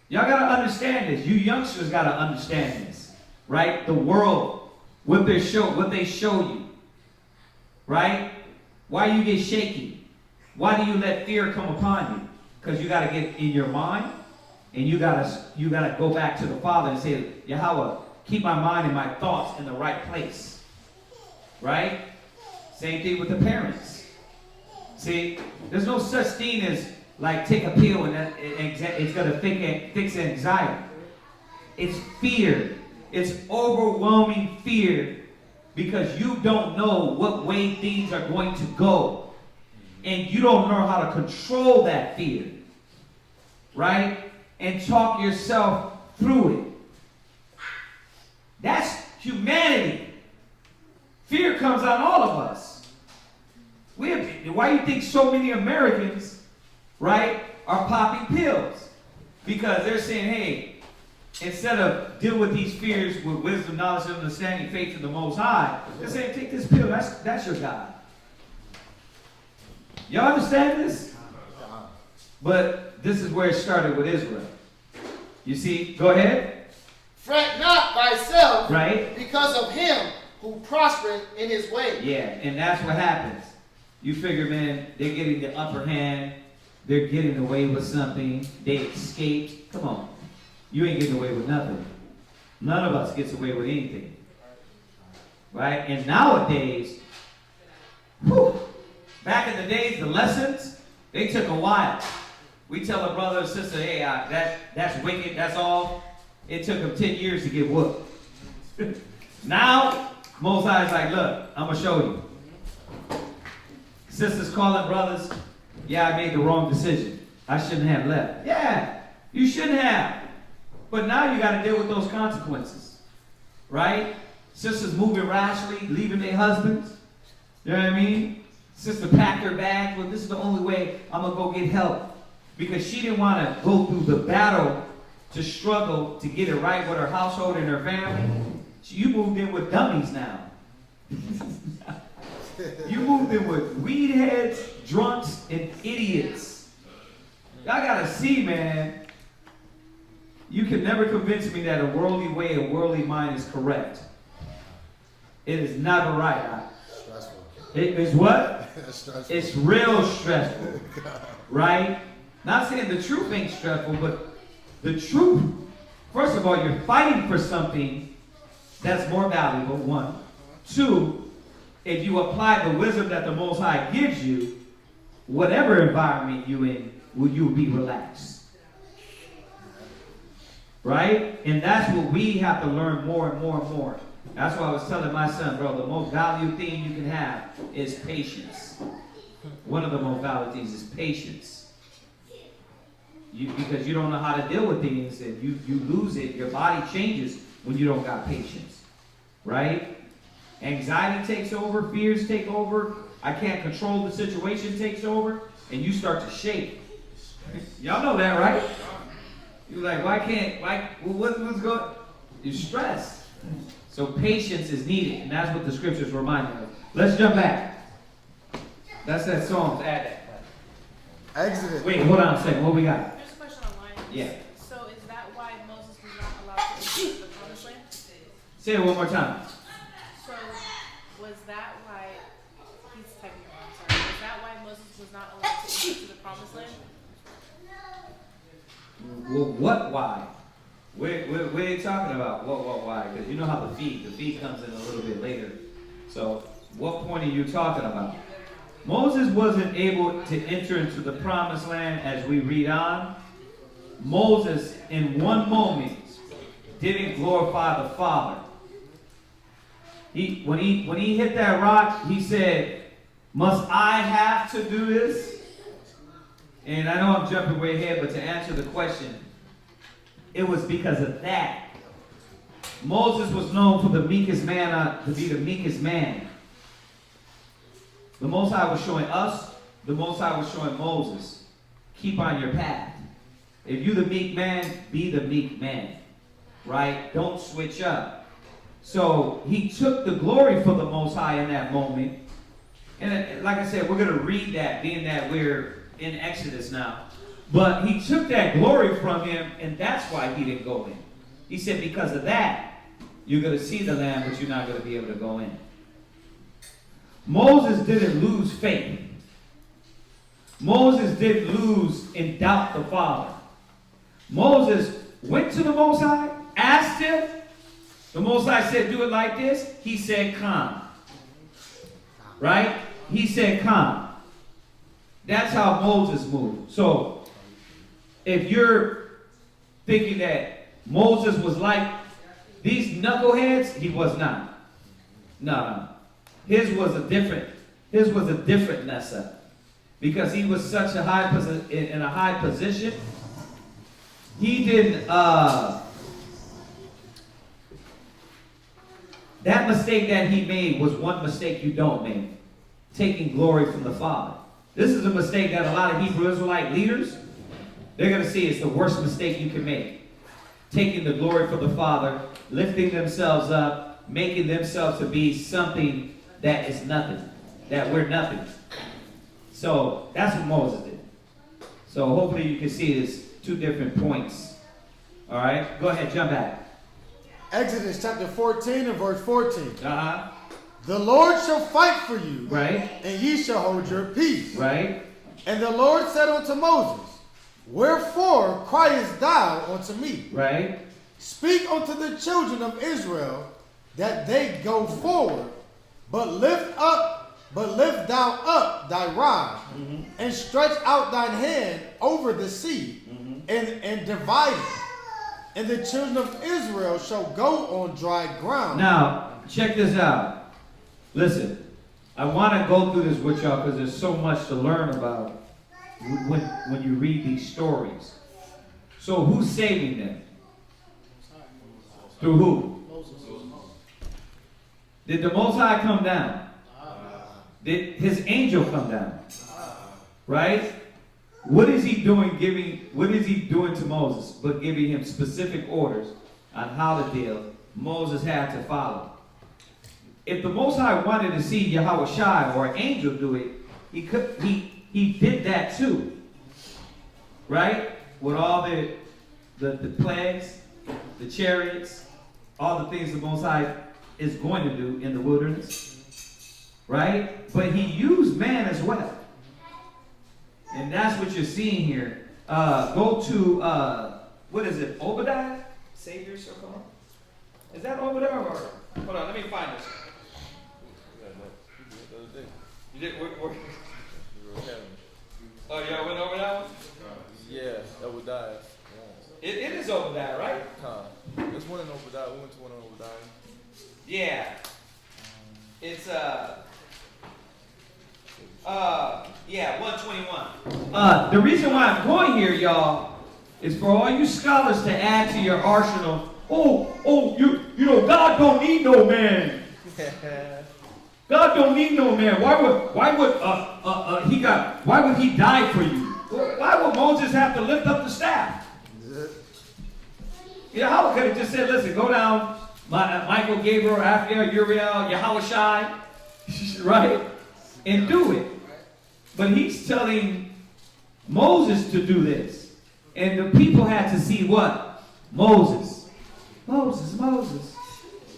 Y'all got to understand this. You youngsters got to understand this. Right? The world, what they show you. Right? Why you get shaky? Why do you let fear come upon you? Because you got to get in your mind, and you got to go back to the Father and say, Yahweh, keep my mind and my thoughts in the right place. Right? Same thing with the parents. See, there's no such thing as like take a pill and it's going to fix anxiety. It's fear. It's overwhelming fear, because you don't know what way things are going to go. And you don't know how to control that fear. Right? and talk yourself through it. That's humanity. Fear comes on all of us. Why do you think so many Americans, right, are popping pills? Because they're saying, hey, instead of deal with these fears with wisdom, knowledge, and understanding, faith in the Most High, they're saying, take this pill. That's your God. Y'all understand this? But this is where it started with Israel. You see? Go ahead. Fret not thyself, right, because of him who prospereth in his way. Yeah, and that's what happens. You figure, man, they're getting the upper hand. They're getting away with something. They escaped. Come on. You ain't getting away with nothing. None of us gets away with anything. Right? And nowadays, back in the days, the lessons, they took a while. We tell a brother or sister, hey, that's wicked, that's all. It took them 10 years to get whooped. Now, Moses is like, look, I'm going to show you. Sisters calling brothers, yeah, I made the wrong decision. I shouldn't have left. Yeah, you shouldn't have. But now you got to deal with those consequences. Right? Sisters moving rashly, leaving their husbands. You know what I mean? Sister packed her bag. Well, this is the only way I'm going to go get help. Because she didn't want to go through the battle to struggle to get it right with her household and her family. You moved in with dummies now. You moved in with weed heads, drunks, and idiots. Y'all gotta see, man. You can never convince me that a worldly way, a worldly mind is correct. It is never right. Stressful. It is what? Stressful. It's real stressful. Right? Not saying the truth ain't stressful, but the truth, first of all, you're fighting for something that's more valuable, one. Two, if you apply the wisdom that the Most High gives you, whatever environment you're in, you'll be relaxed. Right? And that's what we have to learn more and more and more. That's why I was telling my son, bro, the most valuable thing you can have is patience. One of the most valuable things is patience. Because you don't know how to deal with things, and you lose it. Your body changes when you don't got patience. Right? Anxiety takes over, fears take over, I can't control the situation takes over, and you start to shake. Y'all know that, right? You're like, what's going on? You're stressed. So patience is needed, and that's what the scriptures remind us. Let's jump back. That's that Psalms. Add that. Exodus. Wait, hold on a second. What we got? There's a question online. Yeah. So is that why Moses was not allowed to enter the promised land? Say it one more time. So was that why he's typing it wrong? Sorry. Was that why Moses was not allowed to enter the promised land? Well, what? Why? What are you talking about? What? Why? Because you know how the feed comes in a little bit later. So, what point are you talking about? Moses wasn't able to enter into the promised land as we read on. Moses, in one moment, didn't glorify the Father. When he hit that rock, he said, "Must I have to do this?" And I know I'm jumping way ahead, but to answer the question, it was because of that. Moses was known for the meekest man, to be the meekest man. The Most High was showing us, the Most High was showing Moses, keep on your path. If you're the meek man, be the meek man. Right? Don't switch up. So he took the glory for the Most High in that moment. And like I said, we're going to read that, being that we're in Exodus now. But he took that glory from him, and that's why he didn't go in. He said, because of that, you're going to see the land, but you're not going to be able to go in. Moses didn't lose faith. Moses didn't lose and doubt the Father. Moses went to the Most High, asked him. The Most High said, do it like this. He said, come. Right? He said, come. That's how Moses moved. So, if you're thinking that Moses was like these knuckleheads, he was not. No. His was a different mess up. Because he was such a in a high position he didn't, that mistake that he made was one mistake you don't make. Taking glory from the Father. This is a mistake that a lot of Hebrew Israelite leaders, they're going to see it's the worst mistake you can make. Taking the glory from the Father, lifting themselves up, making themselves to be something that is nothing. That we're nothing. So that's what Moses did. So hopefully you can see this two different points. All right, go ahead, jump back. Exodus chapter 14 and verse 14. The Lord shall fight for you, right, and ye shall hold your peace. Right. And the Lord said unto Moses, wherefore criest thou unto me? Right. Speak unto the children of Israel that they go forward, but lift thou up thy rod, and stretch out thine hand over the sea, and divide it. And the children of Israel shall go on dry ground. Now, check this out. Listen, I want to go through this with y'all because there's so much to learn about when you read these stories. So who's saving them? Through who? Did the Most High come down? Did his angel come down? Right? What is he doing to Moses but giving him specific orders on how to deal? Moses had to follow. If the Most High wanted to see Yahweh Shai or an angel do it, he did that too. Right? With all the plagues, the chariots, all the things the Most High is going to do in the wilderness. Right? But he used man as well. And that's what you're seeing here. Go to, what is it, Obadiah? Savior so called? Is that Obadiah or? Hold on, let me find this. You did, oh, y'all went over that one? Yeah, Obadiah. It is Obadiah, right? There's one in Obadiah. We went to one in Obadiah. Yeah. It's, yeah, 121. The reason why I'm going here, y'all, is for all you scholars to add to your arsenal. You know, God don't need no man. God don't need no man. Why would he die for you? Why would Moses have to lift up the staff? You know, how could have just said, listen, go down, Michael, Gabriel, Raphael, Uriel, Yahweh Shai, right? And do it. But he's telling Moses to do this. And the people had to see what? Moses.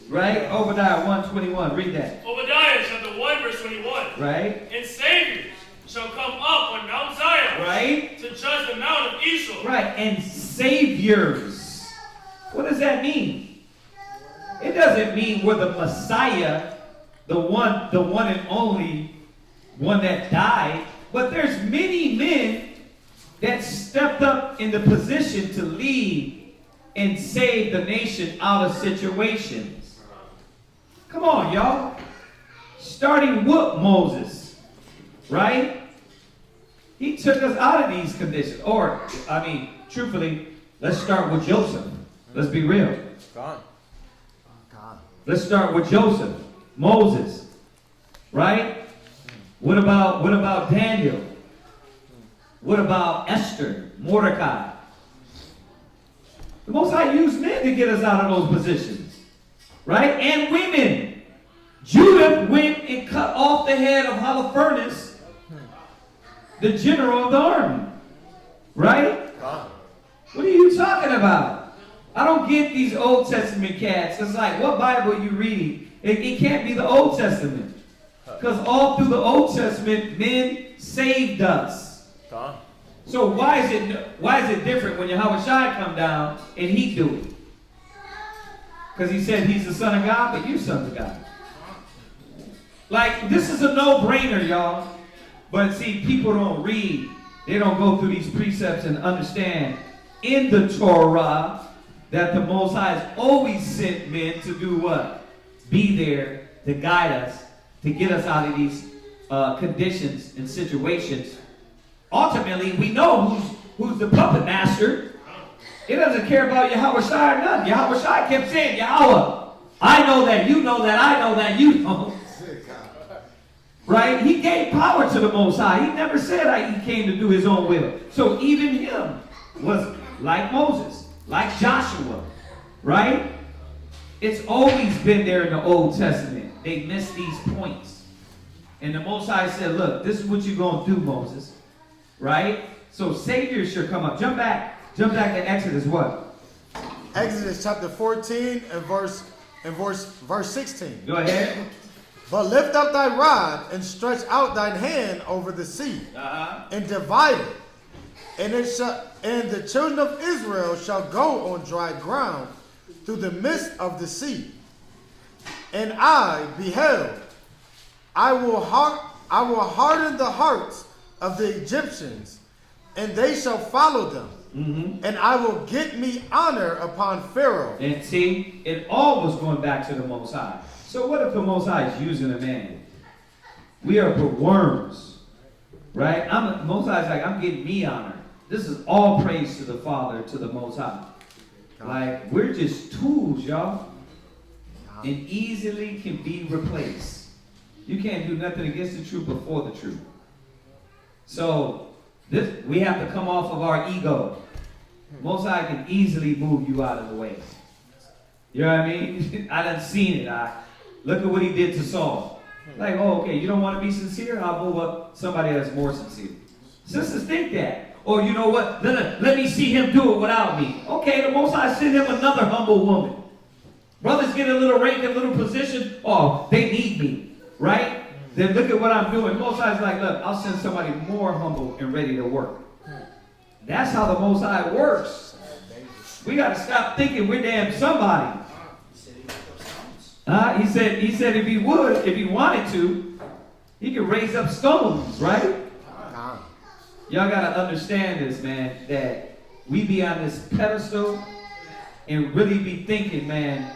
Right? Obadiah 1:21. Read that. Obadiah chapter 1 verse 21. Right? And saviors shall come up on Mount Zion. Right? To judge the mount of Esau. Right. And saviors. What does that mean? It doesn't mean we're the Messiah, the one and only one that died, but there's many men that stepped up in the position to lead and save the nation out of situations. Come on, y'all. Starting with Moses, right? He took us out of these conditions. Or, truthfully, let's start with Joseph. Let's be real. God. Let's start with Joseph, Moses, right? What about Daniel? What about Esther, Mordecai? The Most High used men to get us out of those positions, right? And women. Judah went and cut off the head of Holofernes, the general of the army, right? What are you talking about? I don't get these Old Testament cats. It's like, what Bible are you reading? It can't be the Old Testament. Because all through the Old Testament, men saved us. So why is it different when Yahweh Shai come down and he do it? Because he said he's the Son of God, but you're sons of God. Like, this is a no-brainer, y'all. But see, people don't read. They don't go through these precepts and understand in the Torah that the Most High has always sent men to do what? Be there to guide us, to get us out of these conditions and situations. Ultimately, we know who's the puppet master. It doesn't care about Yahweh Shai or nothing. Yahweh Shai kept saying, Yahweh, I know that, you know that, I know that, you know. Right? He gave power to the Most High. He never said he came to do his own will. So even him was like Moses, like Joshua. Right? It's always been there in the Old Testament. They missed these points. And the Most High said, look, this is what you're going to do, Moses. Right? So Savior should come up. Jump back to Exodus what? Exodus chapter 14 and verse 16. Go ahead. But lift up thy rod and stretch out thine hand over the sea, and divide it, and the children of Israel shall go on dry ground through the midst of the sea. And I beheld, I will harden the hearts of the Egyptians, and they shall follow them. And I will get me honor upon Pharaoh. And see, it all was going back to the Most High. So what if the Most High is using a man? We are but worms, right? Most High is like, I'm getting me honor. This is all praise to the Father, to the Most High. Like, we're just tools, y'all. And easily can be replaced. You can't do nothing against the truth before the truth. So, we have to come off of our ego. Most High can easily move you out of the way. You know what I mean? I done seen it. Look at what he did to Saul. Like, oh, okay, you don't want to be sincere? I'll move up somebody that's more sincere. Sisters think that. Or you know what? Let me see him do it without me. Okay, the Most High send him another humble woman. Brothers get a little rank, a little position. Oh, they need me. Right? Then look at what I'm doing. Most High's like, look, I'll send somebody more humble and ready to work. That's how the Most High works. We got to stop thinking we're damn somebody. He said if he wanted to, he could raise up stones, right? Y'all got to understand this, man, that we be on this pedestal and really be thinking, man,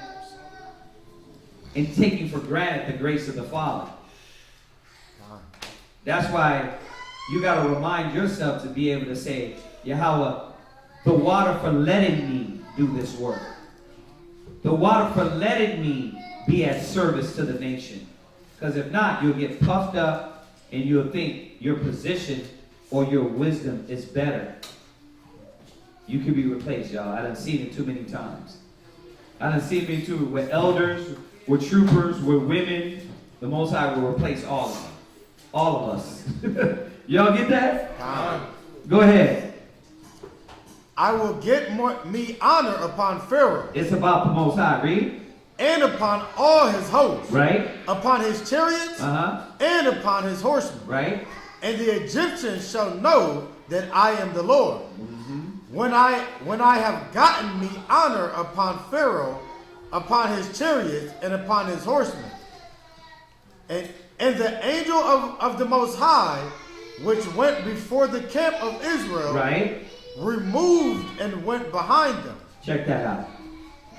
and taking for granted the grace of the Father. That's why you got to remind yourself to be able to say, Yahweh, the water for letting me do this work. The water for letting me be at service to the nation. Because if not, you'll get puffed up and you'll think your position or your wisdom is better. You can be replaced, y'all. I done seen it too many times. I done seen it too with elders, with troopers, with women. The Most High will replace all of them. All of us. Y'all get that? Go ahead. I will get me honor upon Pharaoh. It's about the Most High. Read. And upon all his hosts. Right. Upon his chariots. And upon his horsemen. Right. And the Egyptians shall know that I am the Lord. When I have gotten me honor upon Pharaoh, upon his chariots, and upon his horsemen. And the angel of the Most High, which went before the camp of Israel, right, removed and went behind them. Check that out.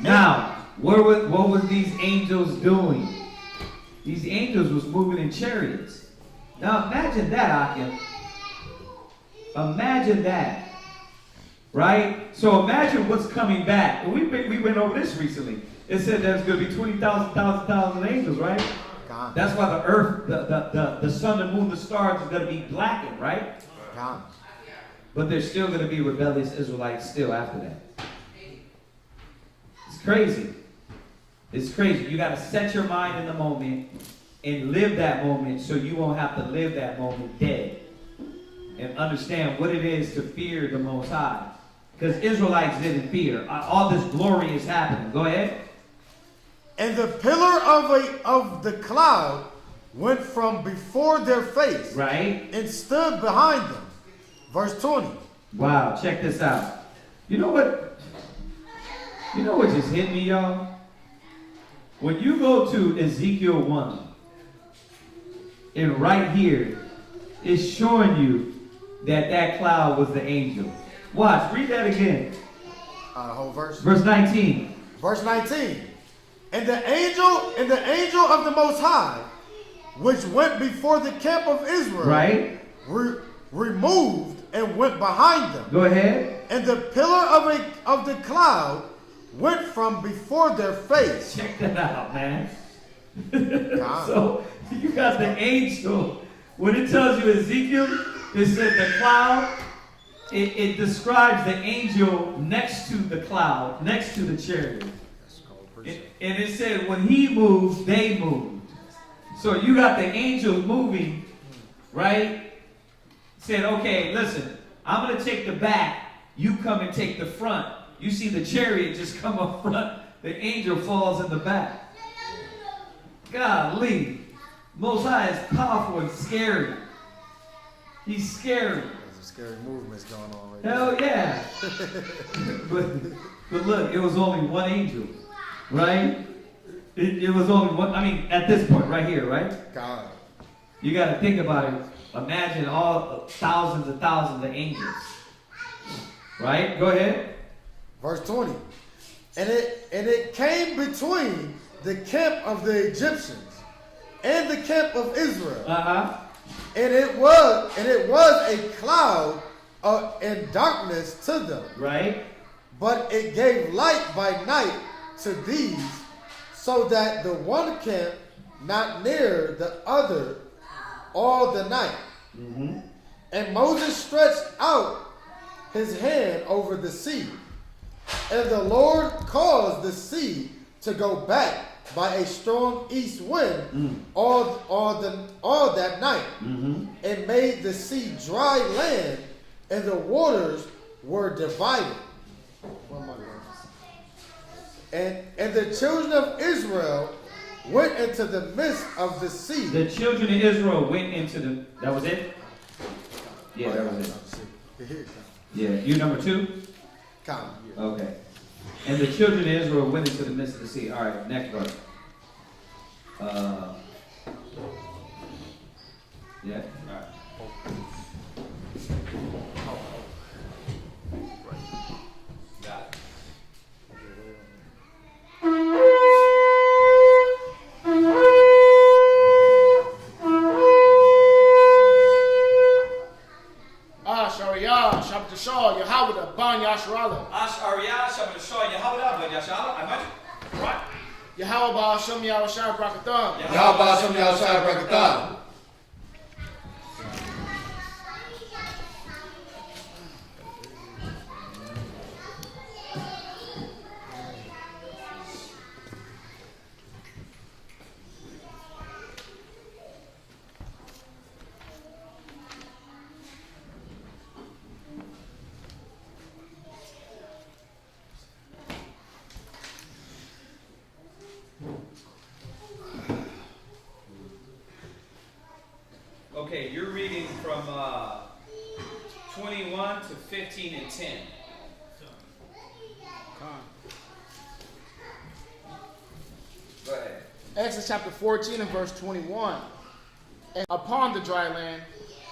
Now, what was these angels doing? These angels was moving in chariots. Now imagine that, Akim. Imagine that. Right? So imagine what's coming back. We went over this recently. It said there's going to be 20,000 angels, right? God. That's why the earth, the sun, the moon, the stars is going to be blackened, right? God. But there's still going to be rebellious Israelites still after that. It's crazy. It's crazy. You got to set your mind in the moment and live that moment so you won't have to live that moment dead. And understand what it is to fear the Most High. Because Israelites didn't fear. All this glory is happening. Go ahead. And the pillar of the cloud went from before their face. Right. And stood behind them. Verse 20. Wow, check this out. You know what just hit me, y'all? When you go to Ezekiel 1, and right here, it's showing you that cloud was the angel. Watch, read that again. Whole verse. Verse 19. Verse 19. And the angel of the Most High, which went before the camp of Israel, right, removed and went behind them. Go ahead. And the pillar of the cloud went from before their face. Check that out, man. So you got the angel. When it tells you Ezekiel, it said the cloud. It describes the angel next to the cloud, next to the chariot. And it said when he moved, they moved. So you got the angel moving, right? Said, okay, listen, I'm going to take the back. You come and take the front. You see the chariot just come up front. The angel falls in the back. Golly. Most High is powerful and scary. He's scary. Scary movements going on right Hell yeah. but look, it was only one angel, right? It was only one. I mean, at this point, right here, right? God. You got to think about it. Imagine all thousands and thousands of angels, right? Go ahead. Verse 20. And it came between the camp of the Egyptians and the camp of Israel. And it was a cloud and darkness to them. Right. But it gave light by night to these, so that the one camp not near the other all the night. And Moses stretched out his hand over the sea, and the Lord caused the sea to go back by a strong east wind all that night, and made the sea dry land, and the waters were divided. And the children of Israel went into the midst of the sea. The children of Israel went into the. That was it? Yeah, that was it. Yeah, you number 2? Okay. And the children of Israel went into the midst of the sea. All right, next verse. Yeah. All right. Got it. Ashariyah, Shabbat Shah, Yahweh, Ban Yasharala. Ashariyah, Shabbat Shah, Yahweh, Ban Yasharala. I mentioned. Right. Yahweh Ba'ashem Yahushua Brakatham. Yahweh Ba'ashem Yahushua Brakatham. Okay, you're reading from 21 to 15 and 10. Go ahead. Exodus chapter 14 and verse 21. And upon the dry land,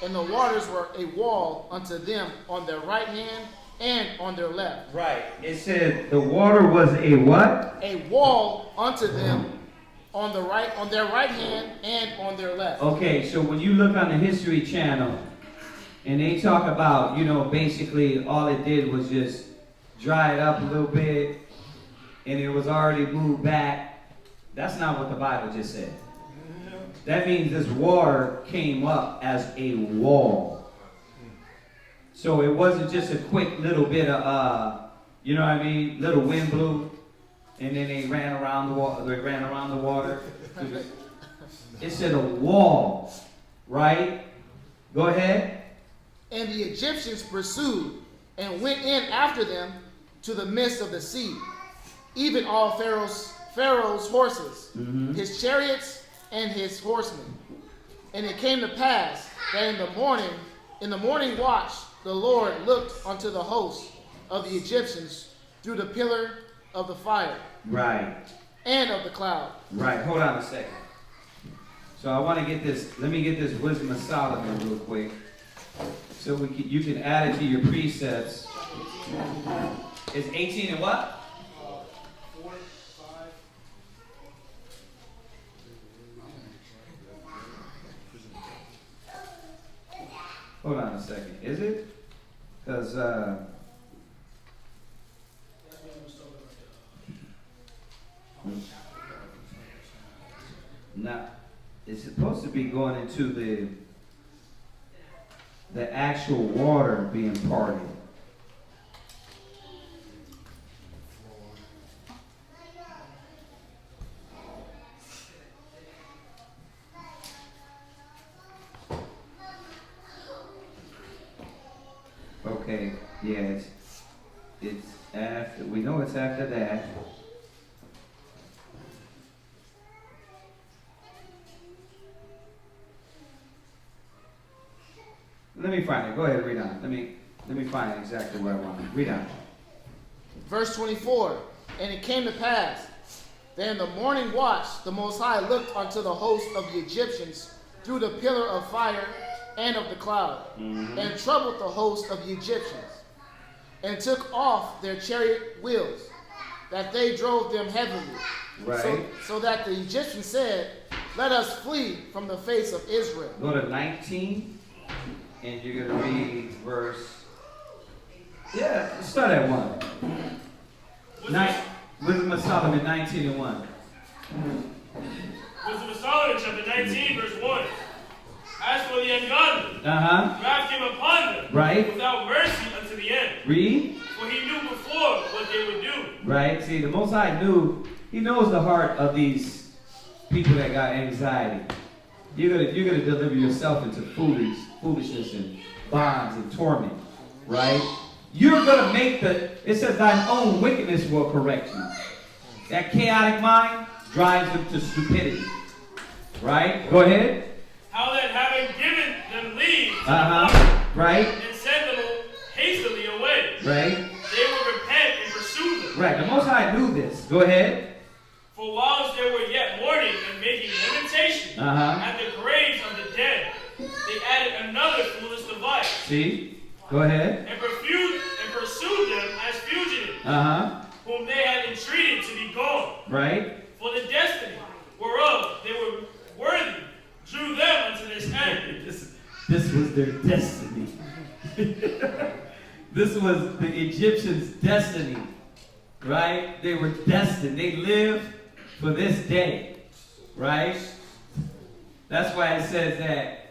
and the waters were a wall unto them on their right hand and on their left. Right. It said the water was a what? A wall unto them on their right hand and on their left. Okay, so when you look on the History Channel and they talk about, basically all it did was just dry it up a little bit and it was already moved back, that's not what the Bible just said. That means this water came up as a wall. So it wasn't just a quick little bit of, little wind blew. And then they ran around the water. It said a wall, right? Go ahead. And the Egyptians pursued and went in after them to the midst of the sea, even all Pharaoh's horses, his chariots and his horsemen. And it came to pass that in the morning watch, the Lord looked unto the host of the Egyptians through the pillar of the fire. Right. And of the cloud. Right. Hold on a second. So I want to get this. Let me get this wisdom of Solomon real quick, so you can add it to your precepts. It's 18 and what? 4, 5. Hold on a second. Is it? Because Now, it's supposed to be going into the actual water being parted. Okay, yeah, it's after, we know it's after that. Let me find it. Go ahead, read on. Let me find exactly where I want it. Read on. Verse 24. And it came to pass that in the morning watch the Most High looked unto the host of the Egyptians through the pillar of fire and of the cloud, and troubled the host of the Egyptians, and took off their chariot wheels, that they drove them heavily. Right. So that the Egyptians said, let us flee from the face of Israel. Go to 19, and you're going to read verse, start at 1. Wisdom of Solomon 19 and 1. Wisdom of Solomon, chapter 19, verse 1. As for the ungodly, wrath came upon them, right, without mercy unto the end. Read. For he knew before what they would do. Right. See, the Most High he knows the heart of these people that got anxiety. You're gonna deliver yourself into foolishness and bonds and torment, right? You're gonna make it says thine own wickedness will correct you. That chaotic mind drives them to stupidity. Right? Go ahead. How that having given them leave right, and sent them hastily away, right, they will repent and pursue them. Right. The Most High knew this. Go ahead. For whilst they were yet mourning and making lamentation at the graves of the dead, they added another foolish device. See? Go ahead. And pursued them as fugitives, whom they had entreated to be gone. Right. For the destiny whereof they were worthy drew them unto this end. This was their destiny. This was the Egyptians' destiny. Right? They were destined. They lived for this day. Right? That's why it says that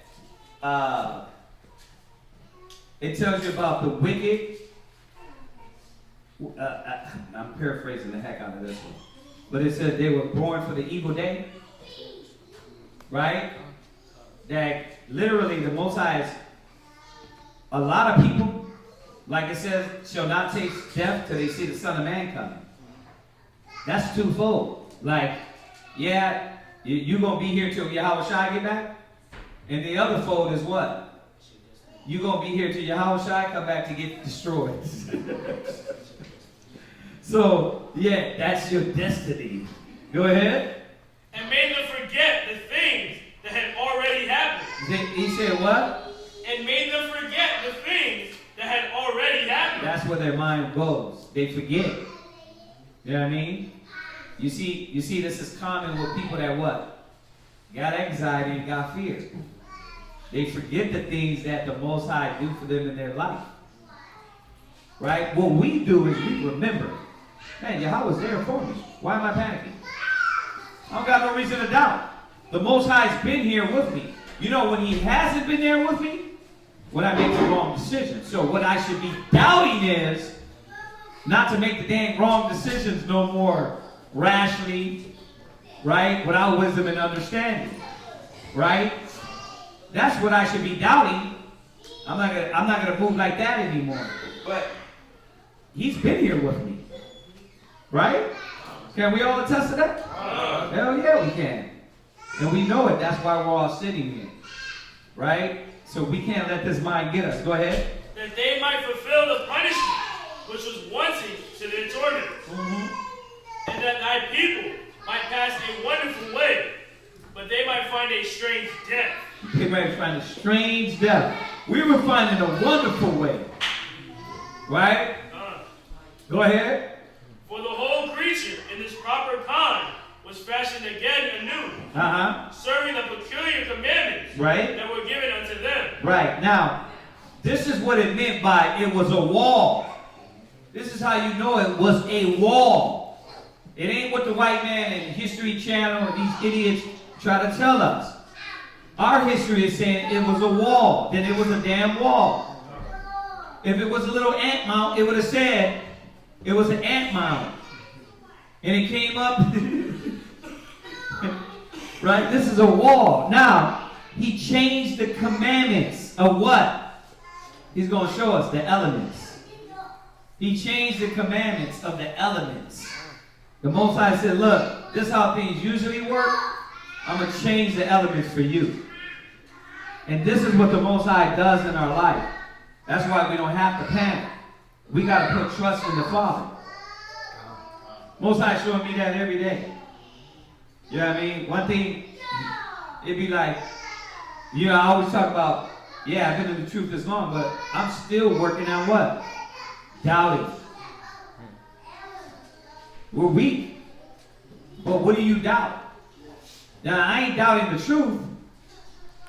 it tells you about the wicked. I'm paraphrasing the heck out of this one. But it says they were born for the evil day. Right? That literally the Most High, a lot of people, like it says, shall not taste death till they see the Son of Man coming. That's twofold. Like, yeah, you're going to be here till Yahweh Shai get back. And the other fold is what? You're going to be here till Yahweh Shai come back to get destroyed. So, yeah, that's your destiny. Go ahead. And made them forget the things that had already happened. He said what? And made them forget the things that had already happened. That's where their mind goes. They forget. You know what I mean? You see, this is common with people that what? Got anxiety and got fear. They forget the things that the Most High do for them in their life. Right? What we do is we remember. Man, Yahweh's there for me. Why am I panicking? I don't got no reason to doubt. The Most High's been here with me. You know, when he hasn't been there with me, when I make the wrong decision. So what I should be doubting is not to make the dang wrong decisions no more rashly, right? Without wisdom and understanding, right? That's what I should be doubting. I'm not gonna move like that anymore. But he's been here with me, right? Can we all attest to that? Hell yeah, we can. And we know it. That's why we're all sitting here, right? So we can't let this mind get us. Go ahead. That they might fulfill the punishment which was wanting to their torment. And that thy people might pass a wonderful way, but they might find a strange death. They might find a strange death. We were finding a wonderful way. Right? Go ahead. For the whole creature in this proper kind was fashioned again anew, serving the peculiar commandments that were given unto them. Right. Now, this is what it meant by it was a wall. This is how you know it was a wall. It ain't what the white man and History Channel and these idiots try to tell us. Our history is saying it was a wall, then it was a damn wall. If it was a little ant mound, it would have said it was an ant mound. And it came up. Right? This is a wall. Now, he changed the commandments of what? He's going to show us the elements. He changed the commandments of the elements. The Most High said, look, this is how things usually work. I'm going to change the elements for you. And this is what the Most High does in our life. That's why we don't have to panic. We got to put trust in the Father. Most High showing me that every day. You know what I mean? One thing, it'd be like, you know, I always talk about, yeah, I've been in the truth this long, but I'm still working on what? Doubting. We're weak. But what do you doubt? Now, I ain't doubting the truth.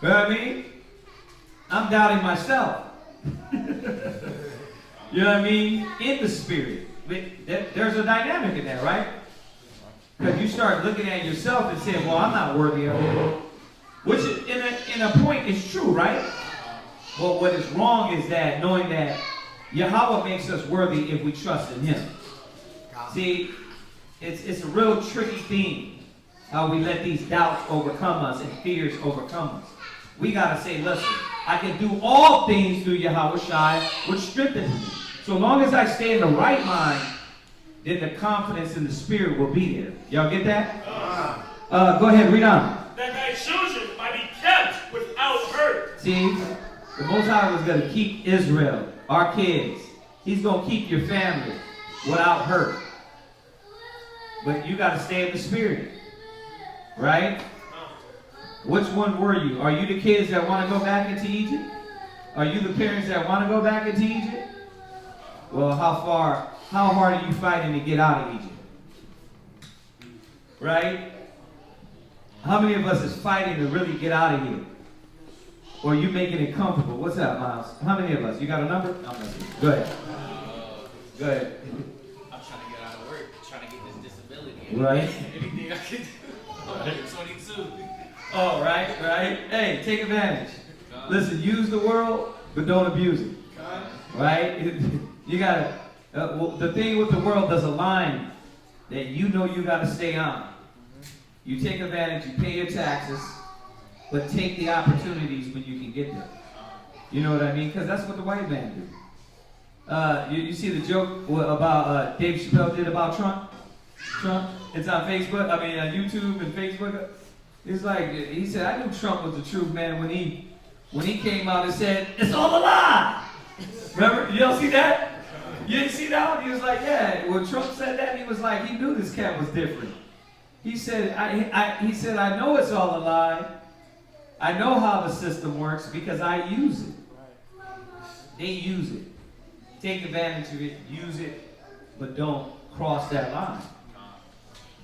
You know what I mean? I'm doubting myself. You know what I mean? In the spirit. There's a dynamic in that, right? Because you start looking at yourself and saying, well, I'm not worthy of it. Which in a point is true, right? But what is wrong is that knowing that Yahweh makes us worthy if we trust in him. See, it's a real tricky thing how we let these doubts overcome us and fears overcome us. We got to say, listen, I can do all things through Yahweh Shai, which strengthens me. So long as I stay in the right mind, then the confidence in the spirit will be there. Y'all get that? Go ahead, read on. That thy children might be kept without hurt. See, the Most High was going to keep Israel, our kids. He's going to keep your family without hurt. But you got to stay in the spirit. Right? Which one were you? Are you the kids that want to go back into Egypt? Are you the parents that want to go back into Egypt? Well, how hard are you fighting to get out of Egypt? Right? How many of us is fighting to really get out of here? Or are you making it comfortable? What's up, Miles? How many of us? You got a number? Go ahead. Go ahead. I'm trying to get out of work, trying to get this disability. Right. Anything I can do. I'm 22. Oh, right. Hey, take advantage. Listen, use the world, but don't abuse it. Right? You gotta, the thing with the world, there's a line that you know you gotta stay on. You take advantage, you pay your taxes, but take the opportunities when you can get them. You know what I mean? Because that's what the white man do. You see the joke about Dave Chappelle did about Trump? It's on Facebook, on YouTube and Facebook. It's like, he said, I knew Trump was the truth, man, when he came out and said, it's all a lie. Remember? You don't see that? You didn't see that one? He was like, yeah. When Trump said that, he was like, he knew this cat was different. He said, I know it's all a lie. I know how the system works because I use it. They use it. Take advantage of it, use it, but don't cross that line.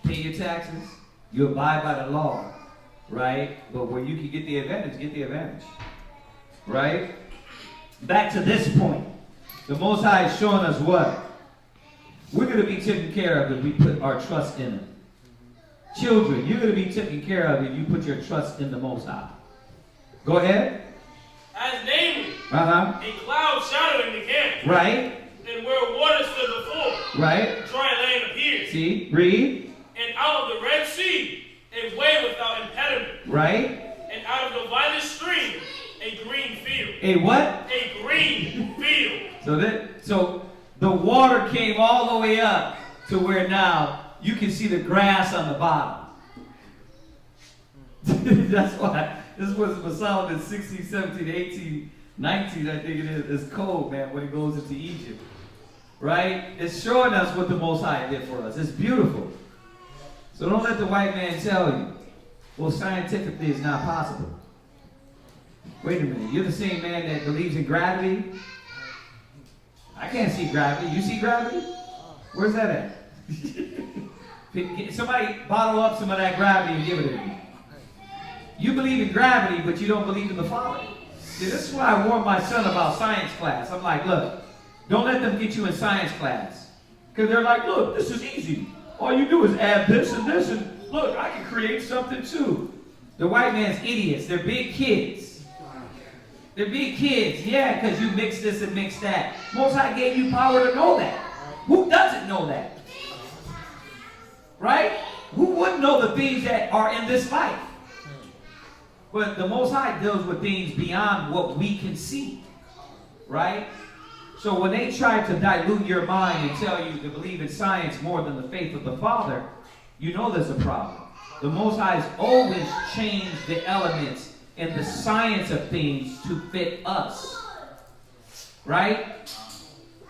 Pay your taxes, you abide by the law, right? But where you can get the advantage, right? Back to this point. The Most High is showing us what? We're going to be taken care of if we put our trust in Him. Children, you're going to be taken care of if you put your trust in the Most High. Go ahead. As namely, a cloud shadowing the camp. Right. And where water stood before. Right. Dry land appeared. See, read. And out of the Red Sea, a way without impediment. Right. And out of the vilest stream, a green field. A what? A green field. So the water came all the way up to where now you can see the grass on the bottom. That's why this was Solomon 16, 17, 18, 19, I think it is. It's cold, man, when it goes into Egypt. Right? It's showing us what the Most High did for us. It's beautiful. So don't let the white man tell you, well, scientifically it's not possible. Wait a minute, you're the same man that believes in gravity? I can't see gravity. You see gravity? Where's that at? Somebody bottle up some of that gravity and give it to me. You believe in gravity, but you don't believe in the Father. See, this is why I warn my son about science class. I'm like, look, don't let them get you in science class. Because they're like, look, this is easy. All you do is add this, and look, I can create something too. The white man's idiots. They're big kids. They're big kids. Yeah, because you mix this and mix that. Most High gave you power to know that. Who doesn't know that? Right? Who wouldn't know the things that are in this life? But the Most High deals with things beyond what we can see. Right? So when they try to dilute your mind and tell you to believe in science more than the faith of the Father, you know there's a problem. The Most High has always changed the elements in the science of things to fit us. Right?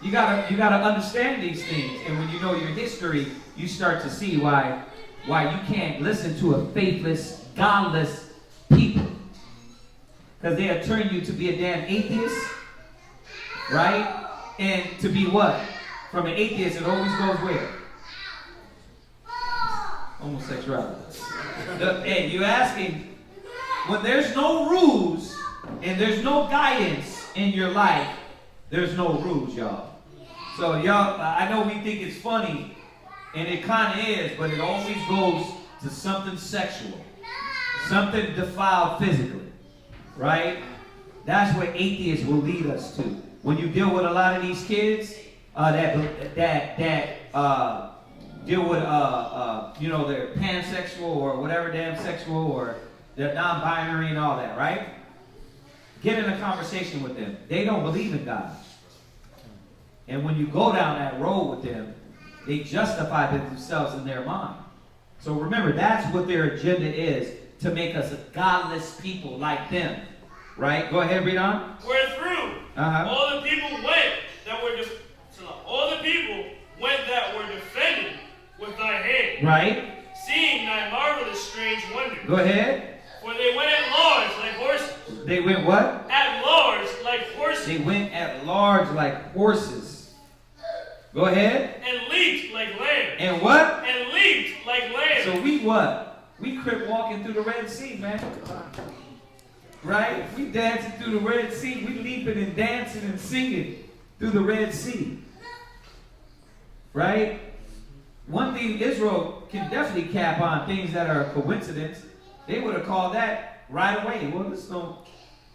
You gotta understand these things. And when you know your history, you start to see why you can't listen to a faithless, godless people. Because they'll turn you to be a damn atheist. Right? And to be what? From an atheist, it always goes where? Homosexuality. Hey, you asking, when there's no rules and there's no guidance in your life, there's no rules, y'all. So y'all, I know we think it's funny, and it kind of is, but it always goes to something sexual, something defiled physically, right? That's what atheists will lead us to. When you deal with a lot of these kids that deal with they're pansexual or whatever damn sexual or they're non-binary and all that, right? Get in a conversation with them. They don't believe in God. And when you go down that road with them, they justify themselves in their mind. So remember, that's what their agenda is, to make us a godless people like them. Right? Go ahead, read on. Wherethrough all the people went that were defended with thy hand. Right. Seeing thy marvelous strange wonders. Go ahead. For they went at large like horses. They went what? At large like horses. They went at large like horses. Go ahead. And leaped like lambs. And what? And leaped like lambs. So we what? We crip walking through the Red Sea, man. Right? We dancing through the Red Sea. We leaping and dancing and singing through the Red Sea. Right? One thing Israel can definitely cap on, things that are a coincidence, they would have called that right away. Well, this don't.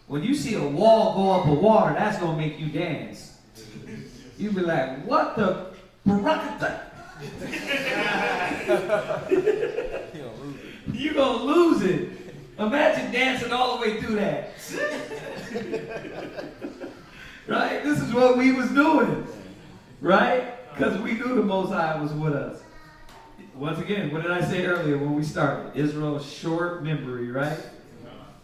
When you see a wall go up a water, that's going to make you dance. You be like, what the barakata? You're going to lose it. Imagine dancing all the way through that. Right? This is what we was doing. Right? Because we knew the Most High was with us. Once again, what did I say earlier when we started? Israel's short memory, right?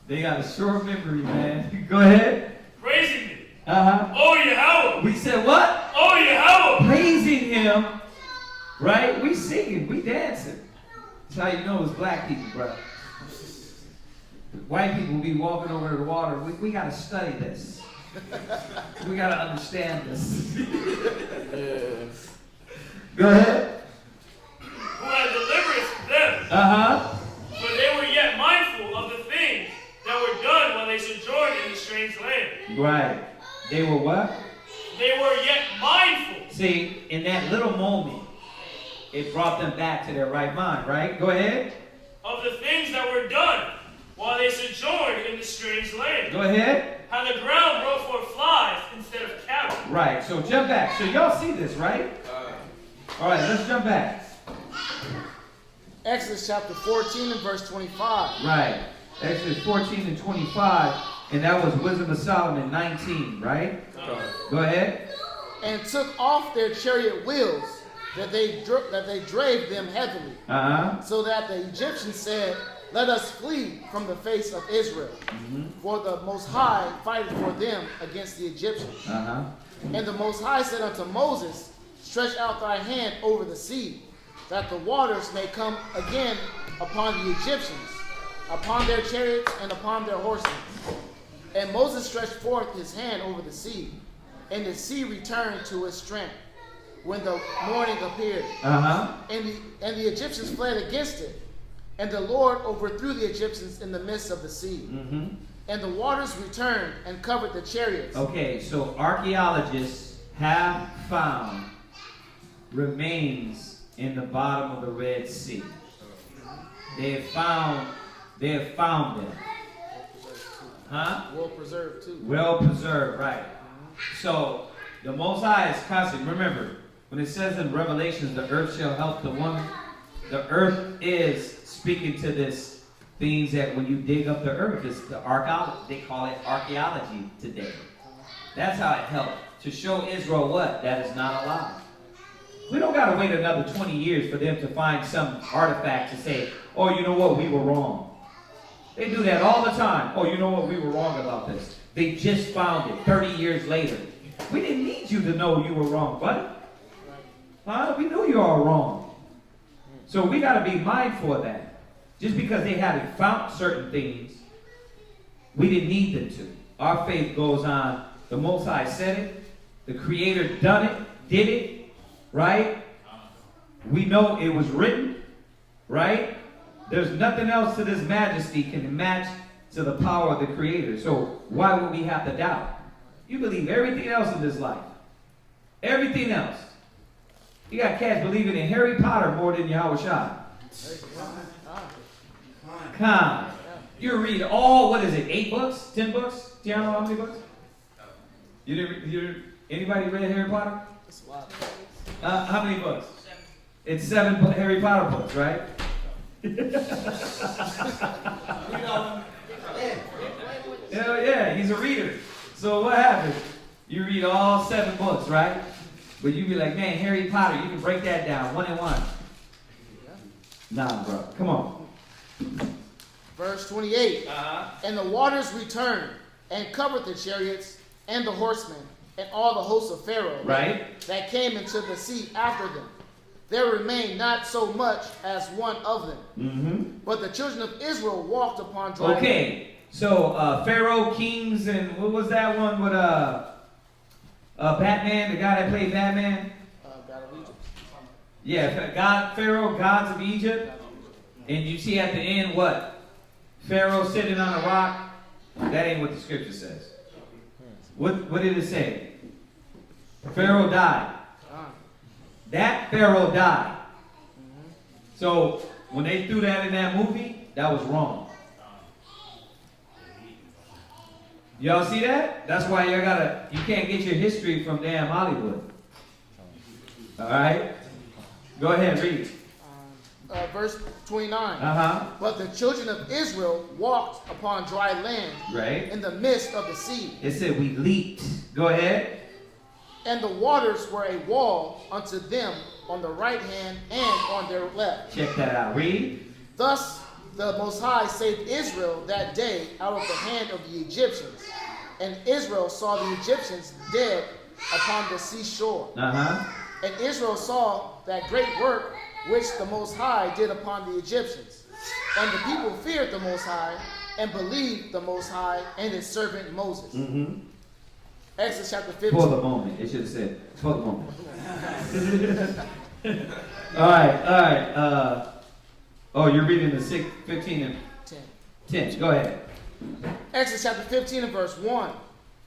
They got a short memory, man. Go ahead. Praising him. Oh, Yahweh. We said what? Oh, Yahweh. Praising him. Right? We singing. We dancing. That's how you know it's black people, bro. White people be walking over to the water. We got to study this. We got to understand this. Go ahead. Who had delivered them. For they were yet mindful of the things that were done when they sojourned in the strange land. Right. They were what? They were yet mindful. See, in that little moment, it brought them back to their right mind, right? Go ahead. Of the things that were done while they sojourned in the strange land. Go ahead. How the ground brought forth flies instead of cattle. Right, so jump back. So y'all see this, right? All right, let's jump back. Exodus chapter 14 and verse 25. Right. Exodus 14 and 25. And that was Wisdom of Solomon 19, right? Go ahead. And took off their chariot wheels, that they drave them heavily. So that the Egyptians said, let us flee from the face of Israel. For the Most High fighteth for them against the Egyptians. And the Most High said unto Moses, stretch out thy hand over the sea, that the waters may come again upon the Egyptians, upon their chariots and upon their horses. And Moses stretched forth his hand over the sea, and the sea returned to its strength when the morning appeared. And the Egyptians fled against it. And the Lord overthrew the Egyptians in the midst of the sea. And the waters returned and covered the chariots. Okay, so archaeologists have found remains in the bottom of the Red Sea. They have found They have found them. Huh? Well preserved too. Well preserved, right. So, the Most High is constant. Remember, when it says in Revelations, the earth shall help the woman, the earth is speaking to this things that when you dig up the earth, it's the archaeology. They call it archaeology today. That's how it helped to show Israel what? That is not alive. We don't got to wait another 20 years for them to find some artifact to say, oh, you know what, we were wrong. They do that all the time. Oh, you know what, we were wrong about this. They just found it 30 years later. We didn't need you to know you were wrong, buddy. Huh? We knew you all wrong. So we got to be mindful of that. Just because they haven't found certain things, we didn't need them to. Our faith goes on. The Most High said it. The Creator done it, did it, right? We know it was written, right? There's nothing else to this majesty can match to the power of the Creator. So why would we have to doubt? You believe everything else in this life. Everything else. You got cats believing in Harry Potter more than Yahweh Shai. Come on. You read all, what is it, 8 books? 10 books? Do you know how many books? Anybody read Harry Potter? How many books? It's 7 Harry Potter books, right? Hell yeah, he's a reader. So what happens? You read all 7 books, right? But you be like, man, Harry Potter, you can break that down 1 and 1. Nah, bro. Come on. Verse 28. And the waters returned and covered the chariots and the horsemen and all the hosts of Pharaoh that came into the sea after them. There remained not so much as one of them. But the children of Israel walked upon dry land. Okay, so Pharaoh, kings, and what was that one with Batman, the guy that played Batman? God of Egypt. Yeah, Pharaoh, gods of Egypt. And you see at the end what? Pharaoh sitting on a rock. That ain't what the scripture says. What did it say? Pharaoh died. That Pharaoh died. So when they threw that in that movie, that was wrong. Y'all see that? That's why you can't get your history from damn Hollywood. All right? Go ahead, read. Verse 29. But the children of Israel walked upon dry land in the midst of the sea. It said we leaped. Go ahead. And the waters were a wall unto them on the right hand and on their left. Check that out. Read. Thus the Most High saved Israel that day out of the hand of the Egyptians. And Israel saw the Egyptians dead upon the seashore. And Israel saw that great work which the Most High did upon the Egyptians. And the people feared the Most High and believed the Most High and his servant Moses. Exodus chapter 15. For the moment. It should have said, for the moment. All right. Oh, you're reading the 15 and 10. Go ahead. Exodus chapter 15 and verse 1.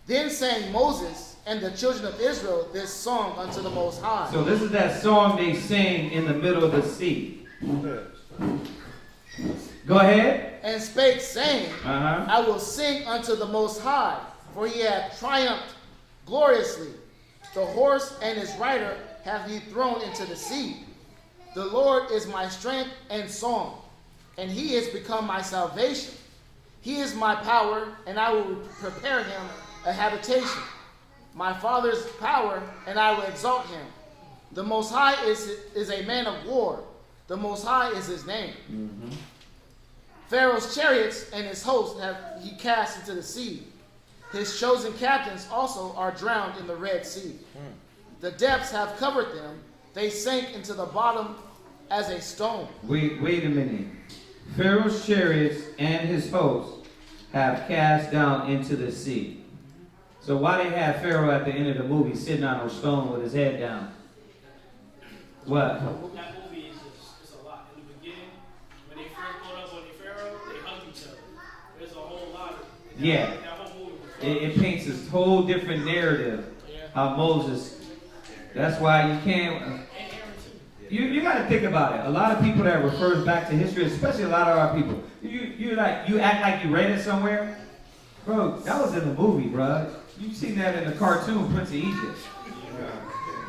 Then sang Moses and the children of Israel this song unto the Most High. So this is that song they sing in the middle of the sea. Go ahead. And spake, saying, I will sing unto the Most High, for he hath triumphed gloriously. The horse and his rider hath he thrown into the sea. The Lord is my strength and song, and he is become my salvation. He is my power, and I will prepare him a habitation. My father's power, and I will exalt him. The Most High is a man of war. The Most High is his name. Pharaoh's chariots and his host have he cast into the sea. His chosen captains also are drowned in the Red Sea. The depths have covered them. They sank into the bottom as a stone. Wait a minute. Pharaoh's chariots and his host have cast down into the sea. So why they have Pharaoh at the end of the movie sitting on a stone with his head down? What? That movie is a lot. In the beginning, when they first pulled up on the Pharaoh, they hugged each other. There's a whole lot of it. Yeah. That whole movie was It paints this whole different narrative. How Moses. That's why you can't. And Aaron too. You got to think about it. A lot of people that refers back to history, especially a lot of our people, you act like you read it somewhere. Bro, that was in the movie, bro. You seen that in the cartoon Prince of Egypt.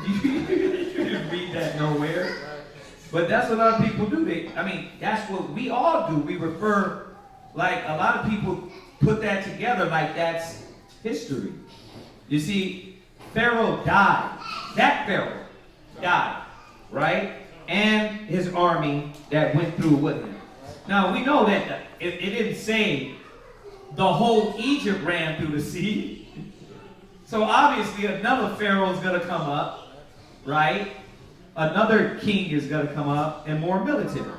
You didn't read that nowhere. But that's what a lot of people do. That's what we all do. We refer, like a lot of people put that together like that's history. You see, Pharaoh died. That Pharaoh died, right? And his army that went through with him. Now, we know that it didn't say the whole Egypt ran through the sea. So obviously another Pharaoh is going to come up, right? Another king is going to come up and more military.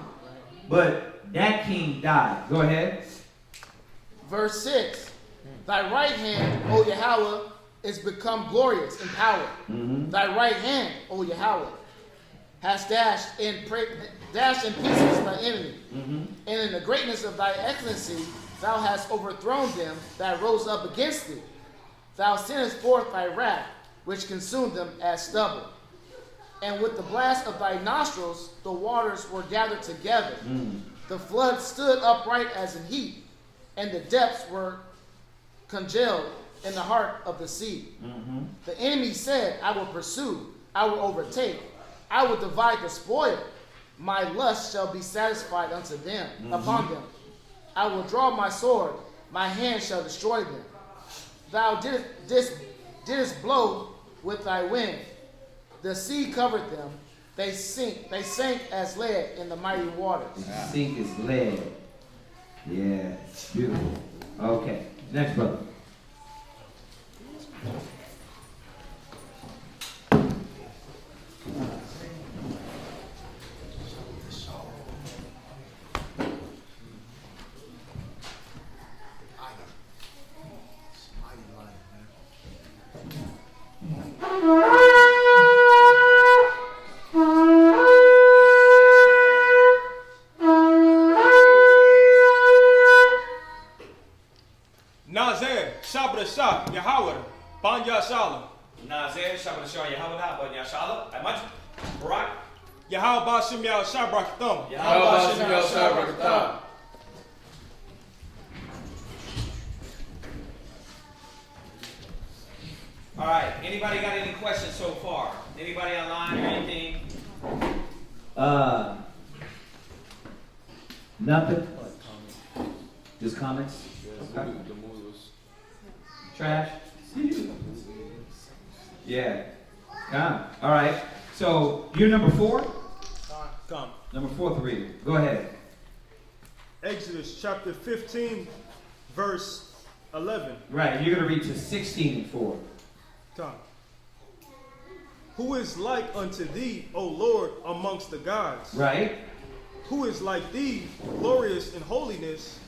But that king died. Go ahead. Verse 6. Thy right hand, O Yahweh, is become glorious in power. Mm-hmm. Thy right hand, O Yahweh, has dashed in pieces thy enemy. Mm-hmm. And in the greatness of thy excellency, thou hast overthrown them that rose up against thee. Thou sendest forth thy wrath, which consumed them as stubble. And with the blast of thy nostrils, the waters were gathered together. The flood stood upright as an heap, and the depths were congealed in the heart of the sea. The enemy said, I will pursue, I will overtake, I will divide the spoil. My lust shall be satisfied unto them, upon them. I will draw my sword, my hand shall destroy them. Thou didst blow with thy wind. The sea covered them. They sank as lead in the mighty waters. Sink as lead. Yeah, beautiful. Okay, next brother. Nazir, Shabbat Yahweh, Banya Shalom. Nazir, Shabbat Yahweh, Banya Shalom. I much. Baruch. Yahweh Bashim Yah Shabrak Thumb. Yahweh Bashim Yah Shabrak Thumb. All right. Anybody got any questions so far? Anybody online or anything? Nothing. Just comments. Okay. Trash. Yeah. Come. All right. So you're number 4. Come. Number 4th reader. Go ahead. Exodus chapter 15, verse 11. Right. You're gonna read to 16 and 4. Come. Who is like unto thee, O Lord, amongst the gods? Right. Who is like thee, glorious in holiness,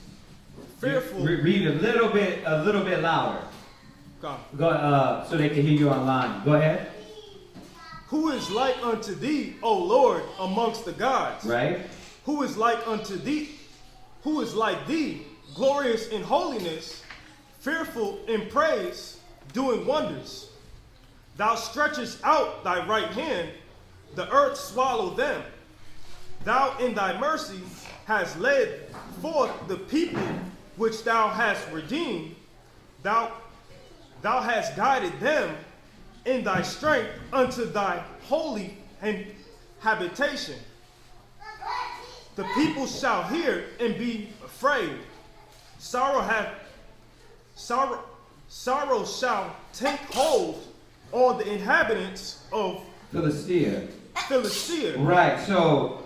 fearful. Read a little bit louder. Come. Go, so they can hear you online. Go ahead. Who is like unto thee, O Lord, amongst the gods? Right. Who is like unto thee? Who is like thee, glorious in holiness, fearful in praise, doing wonders? Thou stretchest out thy right hand, the earth swallowed them. Thou in thy mercy hast led forth the people which thou hast redeemed. Thou hast guided them in thy strength unto thy holy habitation. The people shall hear and be afraid. Sorrow shall take hold on the inhabitants of Philistia. Right, so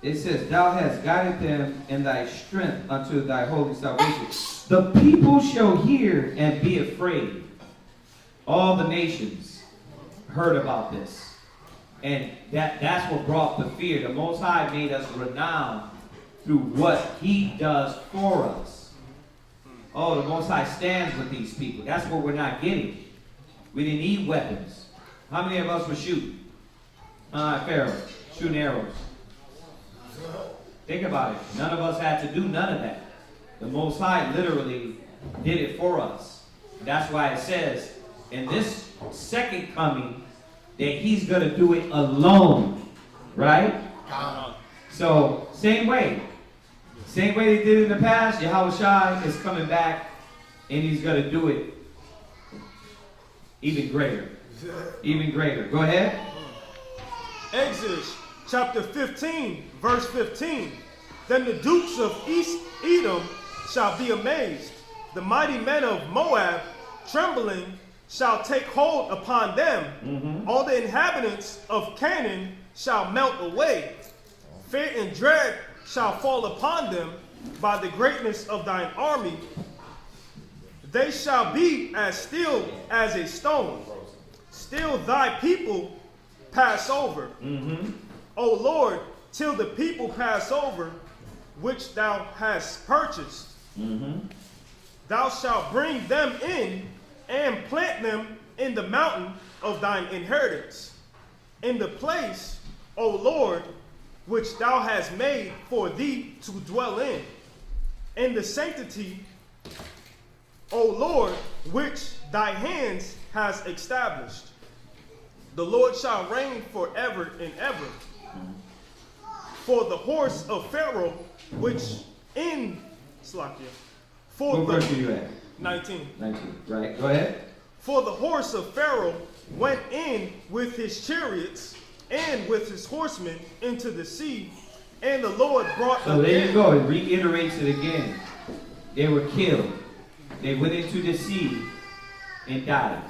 it says, thou hast guided them in thy strength unto thy holy salvation. The people shall hear and be afraid. All the nations heard about this. And that's what brought the fear. The Most High made us renowned through what he does for us. Oh, the Most High stands with these people. That's what we're not getting. We didn't need weapons. How many of us were shooting? Pharaoh, shooting arrows. Think about it. None of us had to do none of that. The Most High literally did it for us. That's why it says, in this second coming, that he's going to do it alone. Right? So, same way. Same way they did in the past, Yahweh Shai is coming back and he's going to do it even greater. Even greater. Go ahead. Exodus chapter 15, verse 15. Then the dukes of East Edom shall be amazed. The mighty men of Moab, trembling, shall take hold upon them. All the inhabitants of Canaan shall melt away. Fear and dread shall fall upon them by the greatness of thine army. They shall be as still as a stone. Still thy people pass over. O Lord, till the people pass over, which thou hast purchased. Thou shalt bring them in and plant them in the mountain of thine inheritance, in the place, O Lord, which thou hast made for thee to dwell in the sanctity, O Lord, which thy hands has established. The Lord shall reign forever and ever. For the horse of Pharaoh, which in Slakia, for What verse are you at? 19. 19. Right. Go ahead. For the horse of Pharaoh went in with his chariots and with his horsemen into the sea, and the Lord brought So there you go. It reiterates it again. They were killed. They went into the sea and died.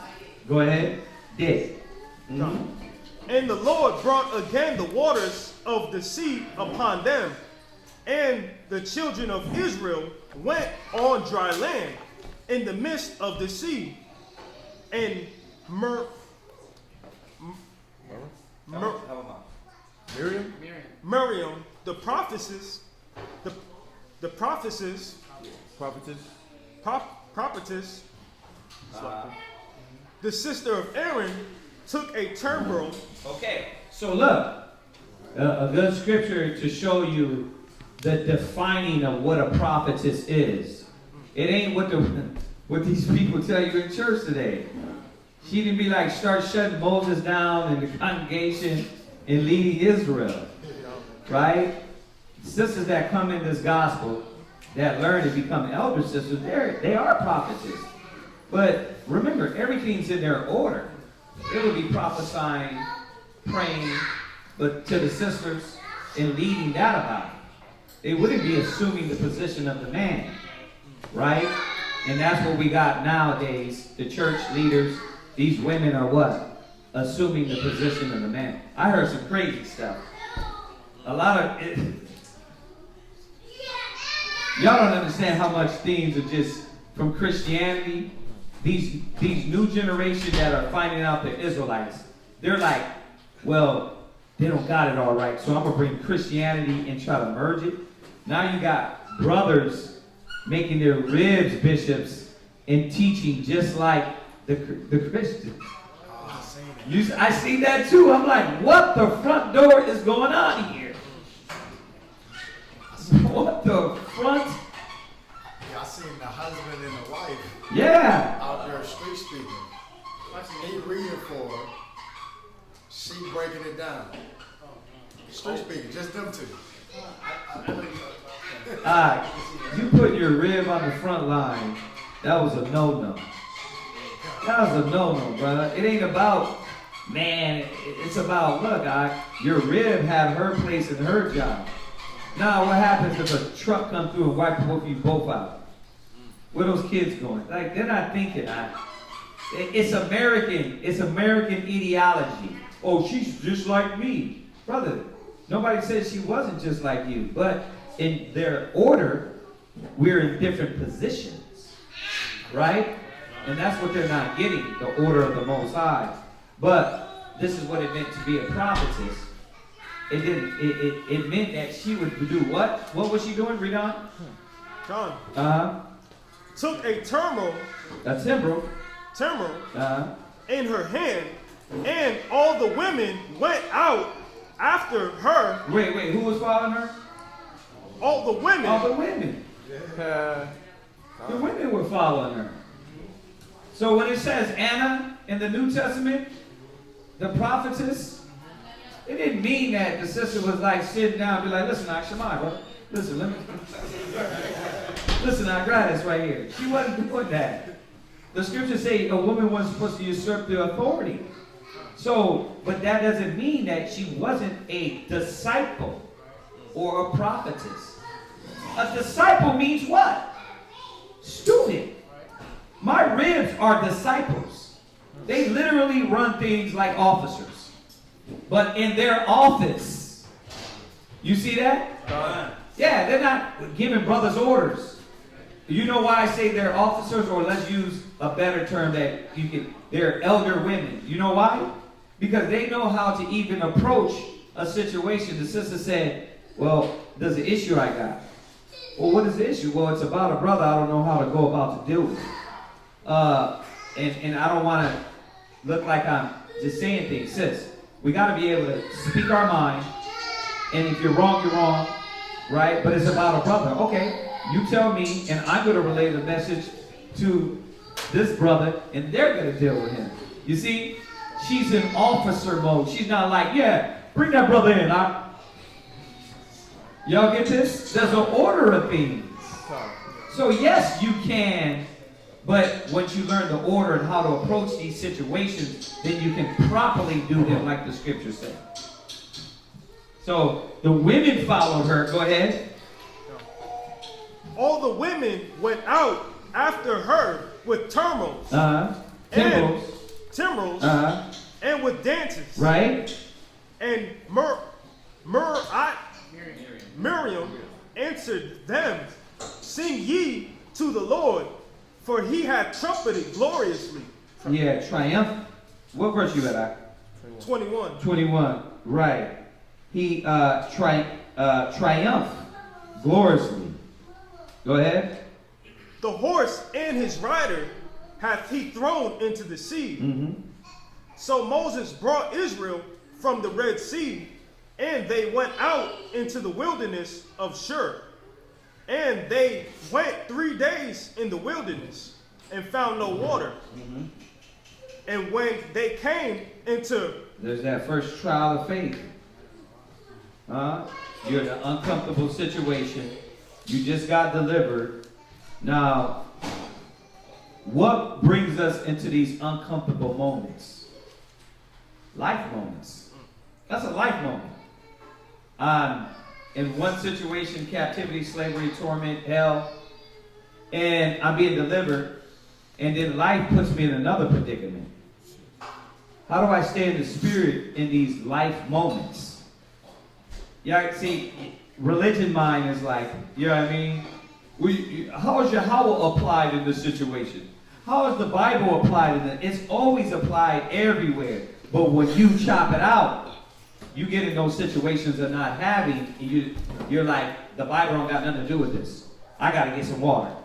Go ahead. Dead. And the Lord brought again the waters of the sea upon them, and the children of Israel went on dry land in the midst of the sea. And Miriam, the prophetess, the sister of Aaron, took a timbrel. Okay, so look, a good scripture to show you the defining of what a prophetess is. It ain't what these people tell you in church today. She didn't be like start shutting Moses down in the congregation and leading Israel, right? Sisters that come in this gospel that learn to become elder sisters, they are prophetess. But remember, everything's in their order. It would be prophesying, praying, but to the sisters and leading that about. They wouldn't be assuming the position of the man, right? And that's what we got nowadays. The church leaders, these women are what? Assuming the position of the man. I heard some crazy stuff. A lot of it. Y'all don't understand how much things are just from Christianity. These new generation that are finding out they're Israelites, they're like, well, they don't got it all right, so I'm going to bring Christianity and try to merge it. Now you got brothers making their ribs bishops and teaching just like the Christians. I see that too. I'm like, what the front door is going on here? What the front? Yeah, I seen the husband and the wife. Yeah. Out there street speaking. He reading for her. She breaking it down. Street speaking, just them two. You put your rib on the front line. That was a no-no. That was a no-no, brother. It ain't about, man, it's about, look, your rib had her place in her job. Now, what happens if a truck comes through and wipes both of you both out? Where those kids going? Like, they're not thinking. It's American. It's American ideology. Oh, she's just like me. Brother, nobody said she wasn't just like you. But in their order, we're in different positions. Right? And that's what they're not getting, the order of the Most High. But this is what it meant to be a prophetess. It meant that she would do what? What was she doing? Read on. John. Took a timbrel. A timbrel. In her hand, and all the women went out after her. Wait, who was following her? All the women. All the women. The women were following her. So when it says Anna in the New Testament, the prophetess, it didn't mean that the sister was like sitting down and be like, listen, Shemai, brother. Listen, listen, I got this right here. She wasn't doing that. The scriptures say a woman wasn't supposed to usurp the authority. So, but that doesn't mean that she wasn't a disciple or a prophetess. A disciple means what? Student. My ribs are disciples. They literally run things like officers. But in their office, you see that? Yeah, they're not giving brothers orders. You know why I say they're officers, or let's use a better term that you can, they're elder women. You know why? Because they know how to even approach a situation. The sister said, well, there's an issue I got. Well, what is the issue? Well, it's about a brother I don't know how to go about to deal with. And I don't want to look like I'm just saying things. Sis, we got to be able to speak our mind. And if you're wrong, right? But it's about a brother. Okay, you tell me, and I'm going to relay the message to this brother, and they're going to deal with him. You see, she's in officer mode. She's not like, yeah, bring that brother in. Y'all get this? There's an order of things. So yes, you can, but once you learn the order and how to approach these situations, then you can properly do them like the scriptures say. So the women followed her. Go ahead. All the women went out after her with timbrels. Timbrels. And with dances. Right. And Miriam answered them, sing ye to the Lord, for he hath trumpeted gloriously. Yeah, triumph. What verse you at? 21. 21. Right. He triumphed gloriously. Go ahead. The horse and his rider hath he thrown into the sea. Mm-hmm. So Moses brought Israel from the Red Sea, and they went out into the wilderness of Shur. And they went 3 days in the wilderness and found no water. Mm-hmm. And when they came into... There's that first trial of faith. You're in an uncomfortable situation. You just got delivered. Now, what brings us into these uncomfortable moments? Life moments. That's a life moment. In one situation, captivity, slavery, torment, hell, and I'm being delivered, and then life puts me in another predicament. How do I stay in the spirit in these life moments? Yeah, see, religion mind is like, you know what I mean? How is Yahweh applied in this situation? How is the Bible applied in it? It's always applied everywhere. But when you chop it out, you get in those situations of not having, and you're like, the Bible don't got nothing to do with this. I got to get some water.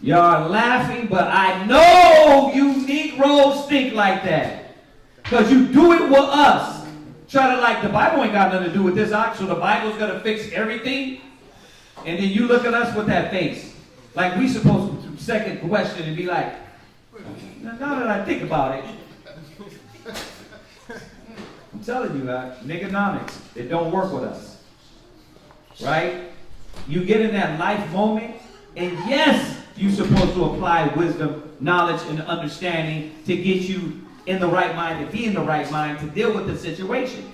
Y'all are laughing, but I know you Negroes think like that. Because you do it with us. Try to like, the Bible ain't got nothing to do with this, so the Bible's going to fix everything. And then you look at us with that face. Like we supposed to second question and be like, now that I think about it, I'm telling you, niggonomics, it don't work with us. Right? You get in that life moment, and yes, you're supposed to apply wisdom, knowledge, and understanding to get you in the right mind, to be in the right mind, to deal with the situation.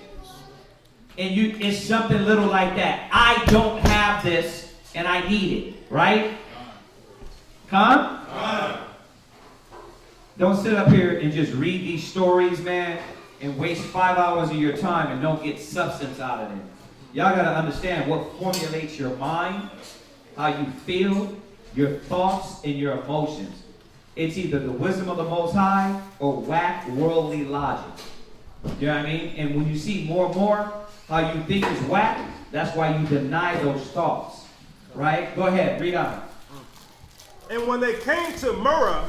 And it's something little like that. I don't have this, and I need it. Right? Come? Don't sit up here and just read these stories, man, and waste 5 hours of your time and don't get substance out of them. Y'all got to understand what formulates your mind, how you feel, your thoughts, and your emotions. It's either the wisdom of the Most High or whack worldly logic. You know what I mean? And when you see more and more how you think is whack, that's why you deny those thoughts. Right? Go ahead, read on. And when they came to Murrah,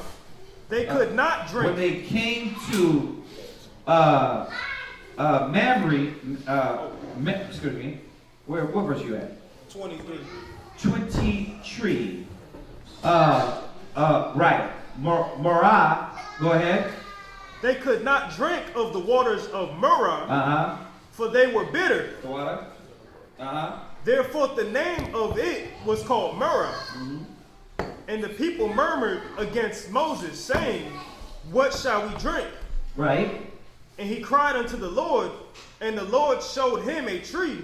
they could not drink. When they came to Mamre, excuse me, what verse you at? 23. 23. Right. Murrah, go ahead. they could not drink of the waters of Merah, for they were bitter. The water. Therefore the name of it was called Merah. And the people murmured against Moses, saying, what shall we drink? Right. And he cried unto the Lord, and the Lord showed him a tree,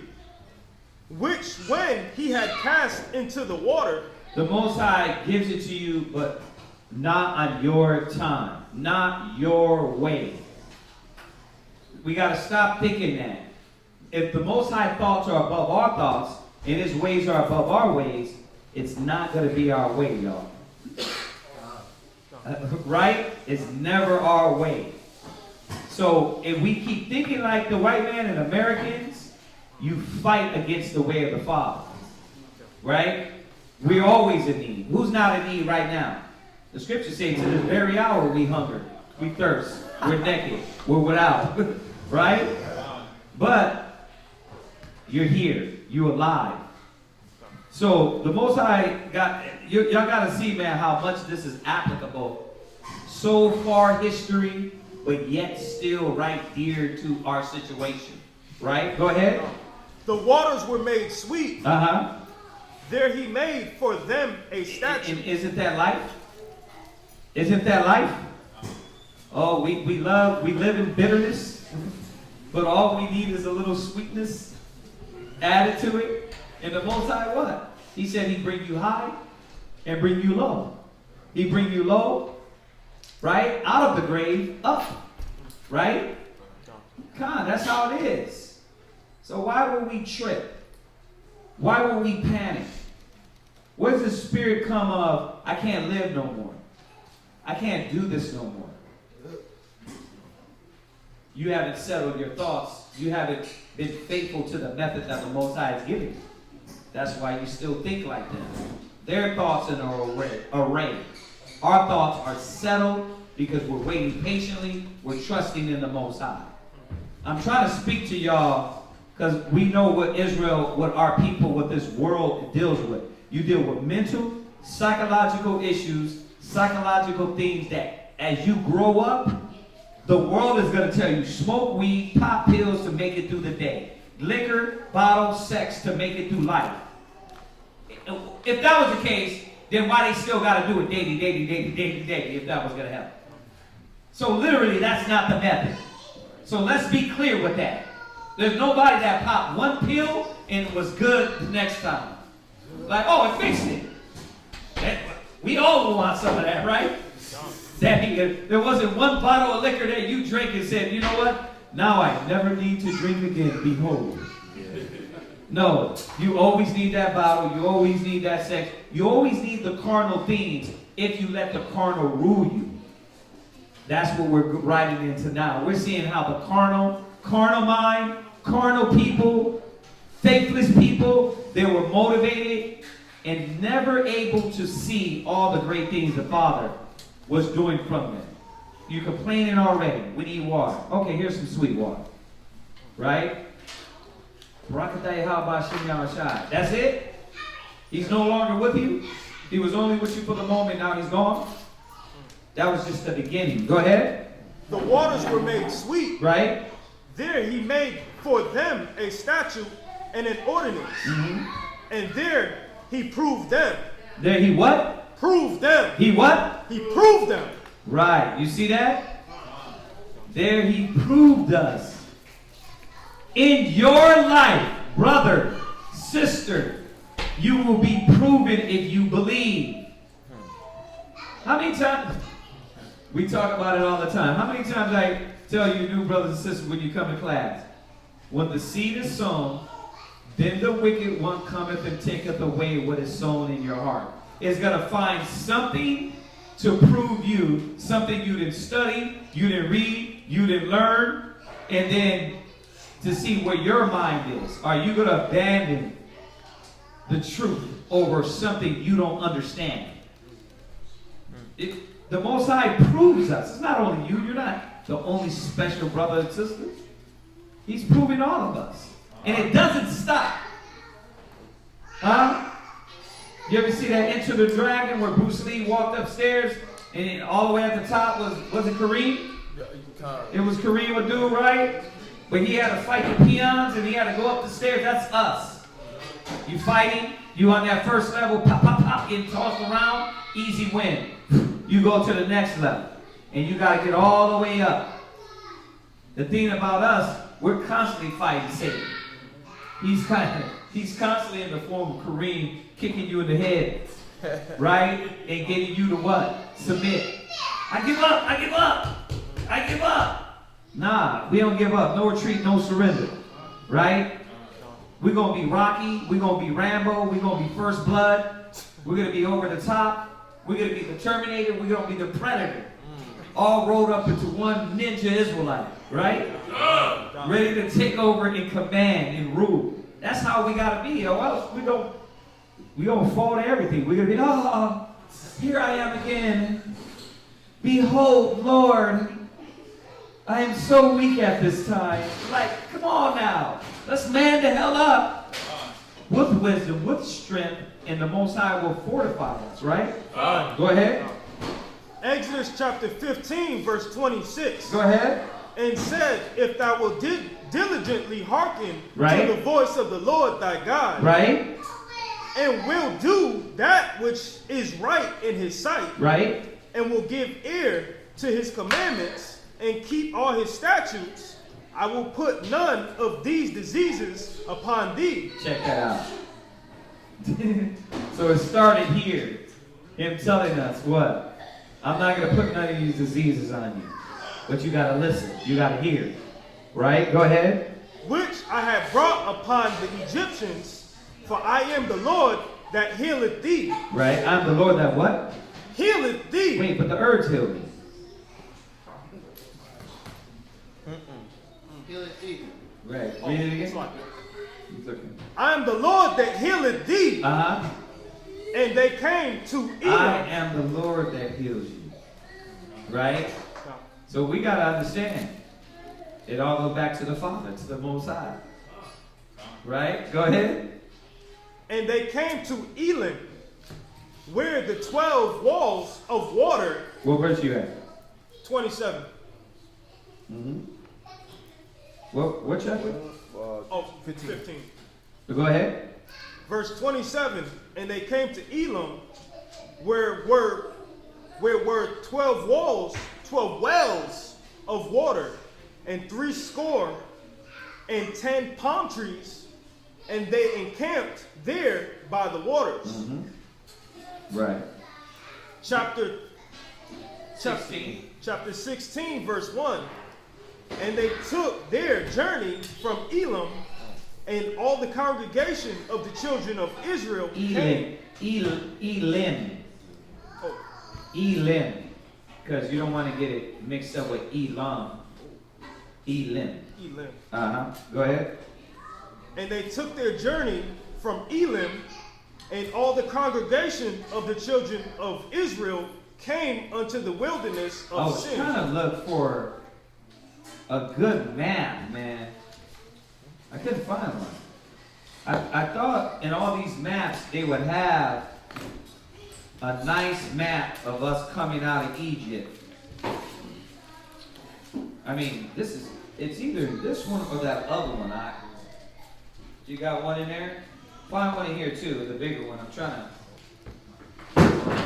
which when he had cast into the water, the Most High gives it to you, but not on your time, not your way. We got to stop thinking that. If the Most High thoughts are above our thoughts, and his ways are above our ways, it's not going to be our way, y'all. Right? It's never our way. So if we keep thinking like the white man and Americans, you fight against the way of the Father. Right? We're always in need. Who's not in need right now? The scriptures say to this very hour we hunger, we thirst, we're naked, we're without. Right? But you're here, you're alive. So the Most High y'all got to see, man, how much this is applicable. So far history, but yet still right dear to our situation. Right? Go ahead. The waters were made sweet. There he made for them a statue. And isn't that life? Isn't that life? Oh, we live in bitterness, but all we need is a little sweetness added to it. And the Most High what? He said he'd bring you high and bring you low. He'd bring you low, right? Out of the grave, up. Right? Come on, that's how it is. So why would we trip? Why would we panic? Where does the spirit come of, I can't live no more? I can't do this no more. You haven't settled your thoughts. You haven't been faithful to the method that the Most High has given you. That's why you still think like that. Their thoughts in an array. Our thoughts are settled because we're waiting patiently. We're trusting in the Most High. I'm trying to speak to y'all because we know what Israel, what our people, what this world deals with. You deal with mental, psychological issues, psychological things that as you grow up, the world is going to tell you, smoke weed, pop pills to make it through the day. Liquor, bottle, sex to make it through life. If that was the case, then why they still got to do it daily, if that was going to help? So literally, that's not the method. So let's be clear with that. There's nobody that popped one pill and it was good the next time. Like, oh, it fixed it. We all want some of that, right? There wasn't one bottle of liquor that you drank and said, you know what? Now I never need to drink again. Behold. No, you always need that bottle. You always need that sex. You always need the carnal things if you let the carnal rule you. That's what we're riding into now. We're seeing how the carnal mind, carnal people, faithless people, they were motivated and never able to see all the great things the Father was doing from them. You're complaining already. We need water. Okay, here's some sweet water. Right? That's it? He's no longer with you? He was only with you for the moment, now he's gone? That was just the beginning. Go ahead. The waters were made sweet. Right? There he made for them a statute and an ordinance. And there he proved them. There he what? Proved them. He what? He proved them. Right. You see that? There he proved us. In your life, brother, sister, you will be proven if you believe. How many times? We talk about it all the time. How many times I tell you, new brothers and sisters, when you come to class, when the seed is sown, then the wicked one cometh and taketh away what is sown in your heart. It's going to find something to prove you, something you didn't study, you didn't read, you didn't learn, and then to see where your mind is. Are you going to abandon the truth over something you don't understand? The Most High proves us. It's not only you. You're not the only special brother and sister. He's proving all of us. And it doesn't stop. Huh? You ever see that Enter the Dragon where Bruce Lee walked upstairs and all the way at the top was it Kareem? It was Kareem Abdul, right? But he had to fight the peons and he had to go up the stairs. That's us. You fighting, you on that first level, pop, pop, pop, getting tossed around, easy win. You go to the next level. And you got to get all the way up. The thing about us, we're constantly fighting Satan. He's constantly in the form of Kareem kicking you in the head, right? And getting you to what? Submit. I give up, I give up, I give up. Nah, we don't give up. No retreat, no surrender, right? We're going to be Rocky. We're going to be Rambo. We're going to be First Blood. We're going to be over the top. We're going to be the Terminator. We're going to be the Predator. All rolled up into one ninja Israelite, right? Ready to take over and command and rule. That's how we got to be, or else we don't fall to everything. We're going to be, here I am again. Behold, Lord, I am so weak at this time. Like, come on now. Let's man the hell up. With wisdom, with strength, and the Most High will fortify us, right? Go ahead. Exodus chapter 15, verse 26. Go ahead. And said, if thou wilt diligently hearken right. to the voice of the Lord thy God, right, and will do that which is right in his sight, right, and will give ear to his commandments and keep all his statutes, I will put none of these diseases upon thee. Check that out. So it started here. Him telling us what? I'm not going to put none of these diseases on you. But you got to listen. You got to hear. Right? Go ahead. Which I have brought upon the Egyptians, for I am the Lord that healeth thee. Right? I'm the Lord that what? Healeth thee. Wait, but the herbs heal me. Healeth thee. Right. Read it again. I am the Lord that healeth thee. Uh-huh. And they came to Elam. I am the Lord that heals you. Right? So we got to understand. It all goes back to the Father, to the Most High. Right? Go ahead. And they came to Elam, where the 12 walls of water. What verse you at? 27. Mm-hmm. What chapter? 15. Go ahead. Verse 27, and they came to Elam, where were 12 wells of water, and 70 palm trees, and they encamped there by the waters. Mm-hmm. Right. Chapter 16, verse 1. And they took their journey from Elam, and all the congregation of the children of Israel came. Elim. Elim. Because you don't want to get it mixed up with Elam. Elim. Uh-huh. Go ahead. And they took their journey from Elim, and all the congregation of the children of Israel came unto the wilderness of Sin. I was trying to look for a good map, man. I couldn't find one. I thought in all these maps they would have a nice map of us coming out of Egypt. I mean, it's either this one or that other one. You got one in there? Find one in here too, the bigger one. I'm trying to.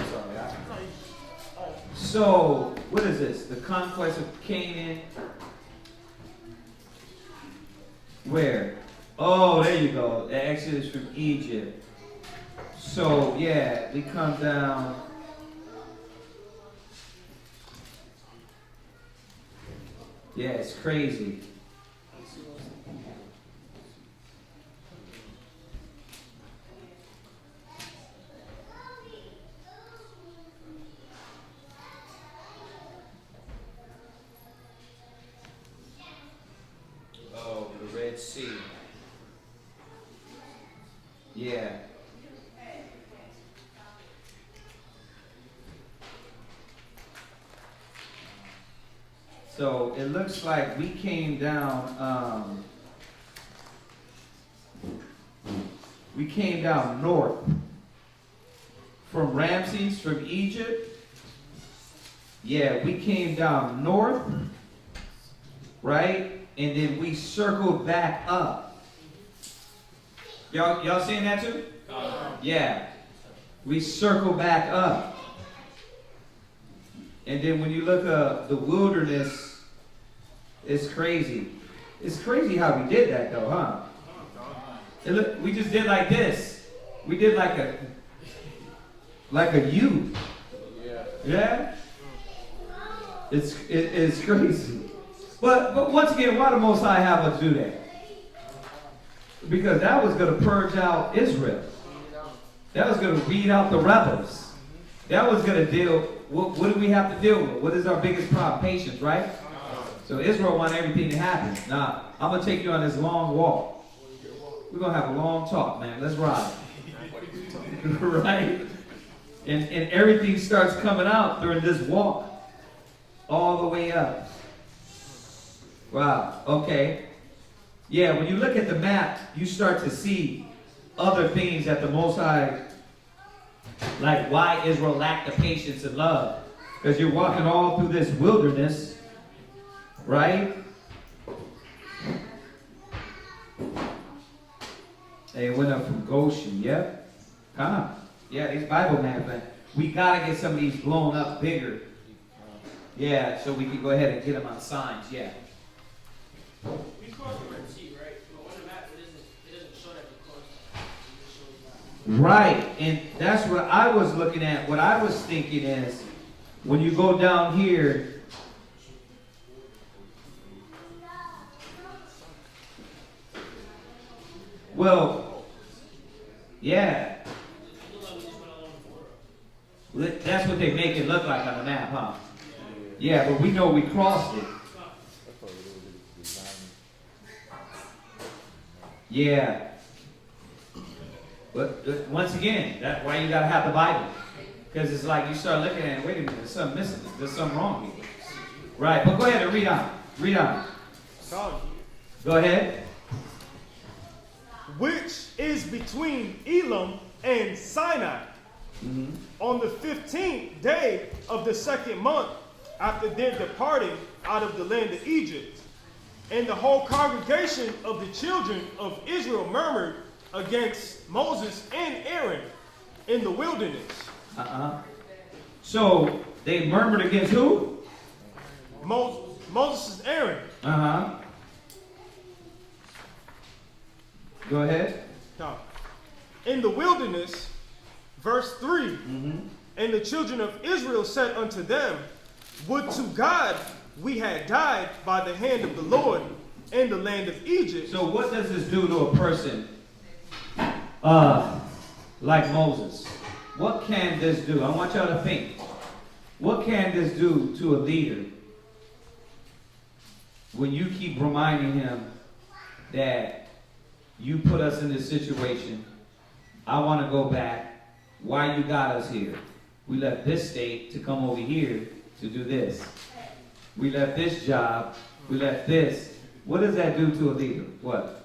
Sorry. So, what is this? The conquest of Canaan. Where? Oh, there you go. The Exodus from Egypt. So, yeah, we come down. Yeah, it's crazy. Oh, the Red Sea. Yeah. So it looks like we came down north from Ramses, from Egypt. Yeah, we came down north right? And then we circled back up. Y'all seeing that too? Yeah. We circle back up. And then when you look at the wilderness, it's crazy. It's crazy how we did that though, huh? And look, we just did like this. We did like a U. Yeah? It's crazy. But once again, why the Most High have us do that? Because that was going to purge out Israel. That was going to weed out the rebels. That was going to deal, what do we have to deal with? What is our biggest problem? Patience, right? So Israel wanted everything to happen. Now, I'm going to take you on this long walk. We're going to have a long talk, man. Let's ride. Right? And everything starts coming out during this walk. All the way up. Wow. Okay. Yeah, when you look at the map, you start to see other things that the Most High, like why Israel lacked the patience and love. Because you're walking all through this wilderness, right? They went up from Goshen, yep. Come on. Yeah, these Bible maps, man. We got to get some of these blown up bigger. Yeah, so we can go ahead and get them on signs, yeah. We crossed the Red Sea, right? But on the map, it doesn't show that we crossed it. It just shows that. Right, and that's what I was looking at. What I was thinking is, when you go down here, well, yeah. That's what they make it look like on the map, huh? Yeah, but we know we crossed it. Yeah. But once again, that's why you got to have the Bible. Because it's like you start looking at it, wait a minute, there's something missing. There's something wrong here. Right, but go ahead and read on. Read on. Go ahead. Which is between Elam and Sinai. Mm-hmm. On the 15th day of the second month, after their departing out of the land of Egypt. And the whole congregation of the children of Israel murmured against Moses and Aaron in the wilderness. So they murmured against who? Moses and Aaron. Go ahead. In the wilderness, verse 3. Mm-hmm. And the children of Israel said unto them, would to God we had died by the hand of the Lord in the land of Egypt. So what does this do to a person like Moses? What can this do? I want y'all to think. What can this do to a leader when you keep reminding him that you put us in this situation? I want to go back. Why you got us here? We left this state to come over here to do this. We left this job. We left this. What does that do to a leader? What?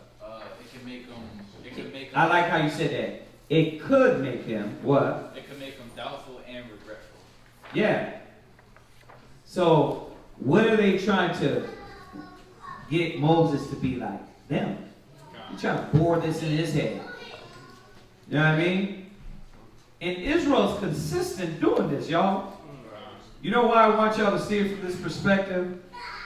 It can make them. It could make. I like how you said that. It could make him what? It could make them doubtful and regretful. Yeah. So what are they trying to get Moses to be like them? You're trying to bore this in his head. You know what I mean? And Israel's consistent doing this, y'all. You know why I want y'all to see it from this perspective?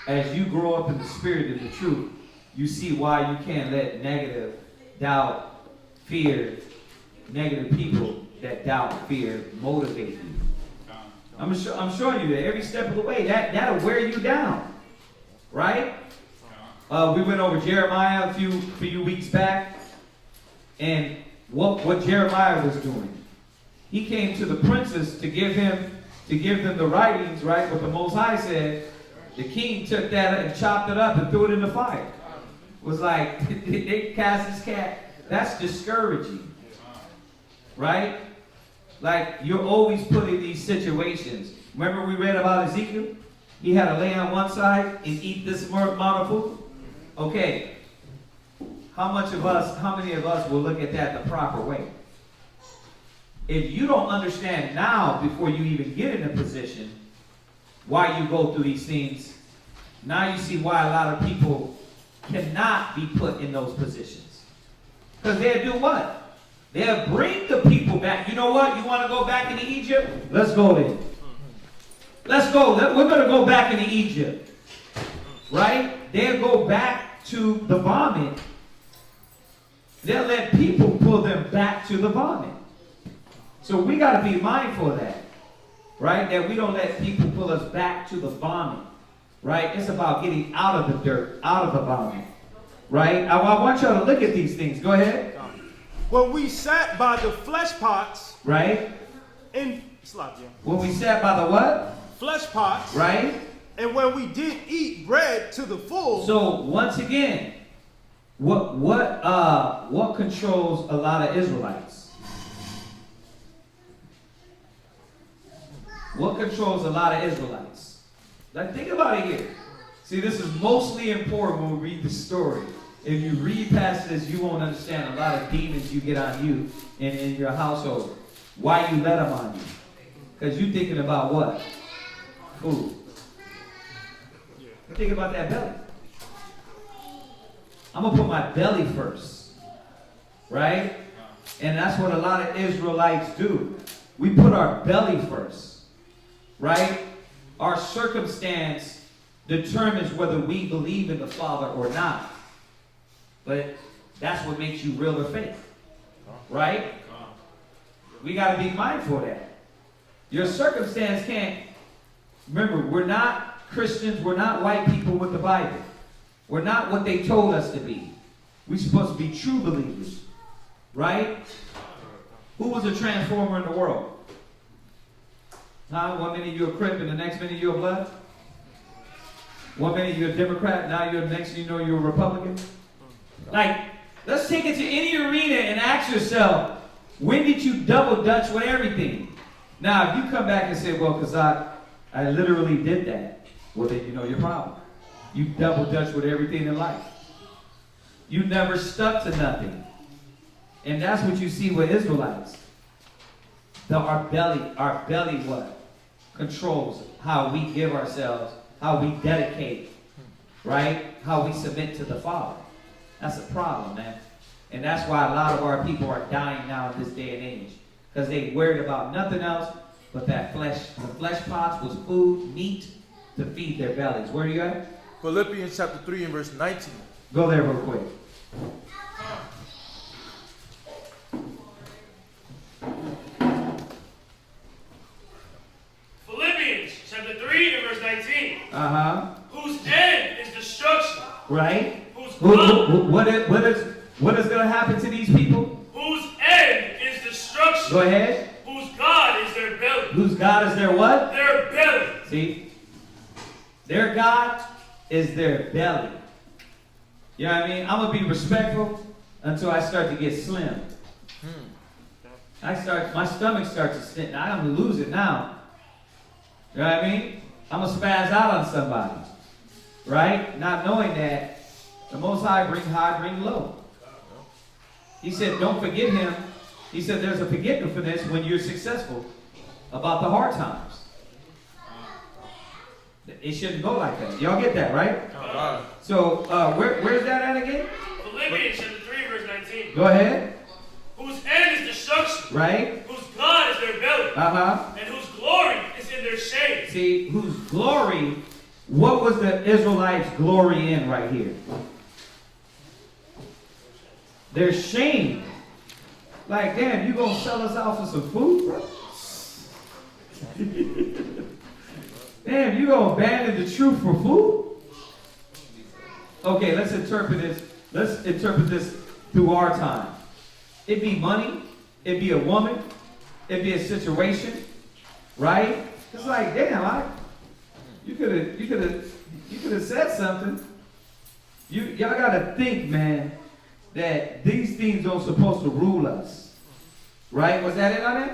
As you grow up in the spirit and the truth, you see why you can't let negative, doubt, fear, negative people that doubt, fear, motivate you. I'm showing you that every step of the way, that'll wear you down. Right? We went over Jeremiah a few weeks back, and what Jeremiah was doing. He came to the princes to give them the writings, right? What the Most High said. The king took that and chopped it up and threw it in the fire. It was like, they cast his cat. That's discouraging. Right? Like, you're always put in these situations. Remember we read about Ezekiel? He had to lay on one side and eat this amount of food? Okay. How many of us will look at that the proper way? If you don't understand now, before you even get in a position, why you go through these things, Now you see why a lot of people cannot be put in those positions. Because they'll do what? They'll bring the people back. You know what? You want to go back into Egypt? Let's go then. Let's go. We're going to go back into Egypt. Right? They'll go back to the vomit. They'll let people pull them back to the vomit. So we got to be mindful of that. Right? That we don't let people pull us back to the vomit. Right? It's about getting out of the dirt, out of the vomit. Right? I want y'all to look at these things. Go ahead. When we sat by the flesh pots. Right? When we sat by the what? Flesh pots. Right? And when we did eat bread to the full. So once again, what controls a lot of Israelites? What controls a lot of Israelites? Like, think about it here. See, this is mostly important when we read the story. If you read past this, you won't understand a lot of demons you get on you and in your household. Why you let them on you? Because you're thinking about what? Food. Think about that belly. I'm going to put my belly first. Right? And that's what a lot of Israelites do. We put our belly first. Right? Our circumstance determines whether we believe in the Father or not. But that's what makes you real or fake. Right? We got to be mindful of that. Your circumstance can't. Remember, we're not Christians. We're not white people with the Bible. We're not what they told us to be. We're supposed to be true believers. Right? Who was a transformer in the world? Huh? 1 minute you're a Crip and the next minute you're a Blood? 1 minute you're a Democrat, now you're the next you know you're a Republican? Like, let's take it to any arena and ask yourself, when did you double dutch with everything? Now, if you come back and say, well, because I literally did that, well, then you know your problem. You double dutch with everything in life. You never stuck to nothing. And that's what you see with Israelites. Our belly what? Controls how we give ourselves, how we dedicate, right? How we submit to the Father. That's a problem, man. And that's why a lot of our people are dying now in this day and age. Because they worried about nothing else but that flesh. The flesh pots was food, meat, to feed their bellies. Where are you at? Philippians chapter 3 and verse 19. Go there real quick. Philippians chapter 3 and verse 19. Uh-huh. Whose end is destruction. Right? What is going to happen to these people? Whose end is destruction. Go ahead. Whose God is their belly. Whose God is their what? Their belly. See? Their God is their belly. You know what I mean? I'm going to be respectful until I start to get slim. My stomach starts to stint. I'm going to lose it now. You know what I mean? I'm going to spaz out on somebody. Right? Not knowing that the Most High bring low. He said, don't forget him. He said, there's a forgetfulness when you're successful about the hard times. It shouldn't go like that. Y'all get that, right? So, where's that at again? Philippians chapter 3, verse 19. Go ahead. Whose end is destruction. Right? Whose God is their belly. Uh-huh. And whose glory is in their shame. See, whose glory, what was the Israelites' glory in right here? Their shame. Like, damn, you gonna sell us out for some food, bro? Damn, you gonna abandon the truth for food? Okay, let's interpret this. Let's interpret this through our time. It'd be money. It'd be a woman. It'd be a situation, right? It's like, damn, you could have said something. Y'all gotta think, man, that these things don't supposed to rule us, right? Was that it on it?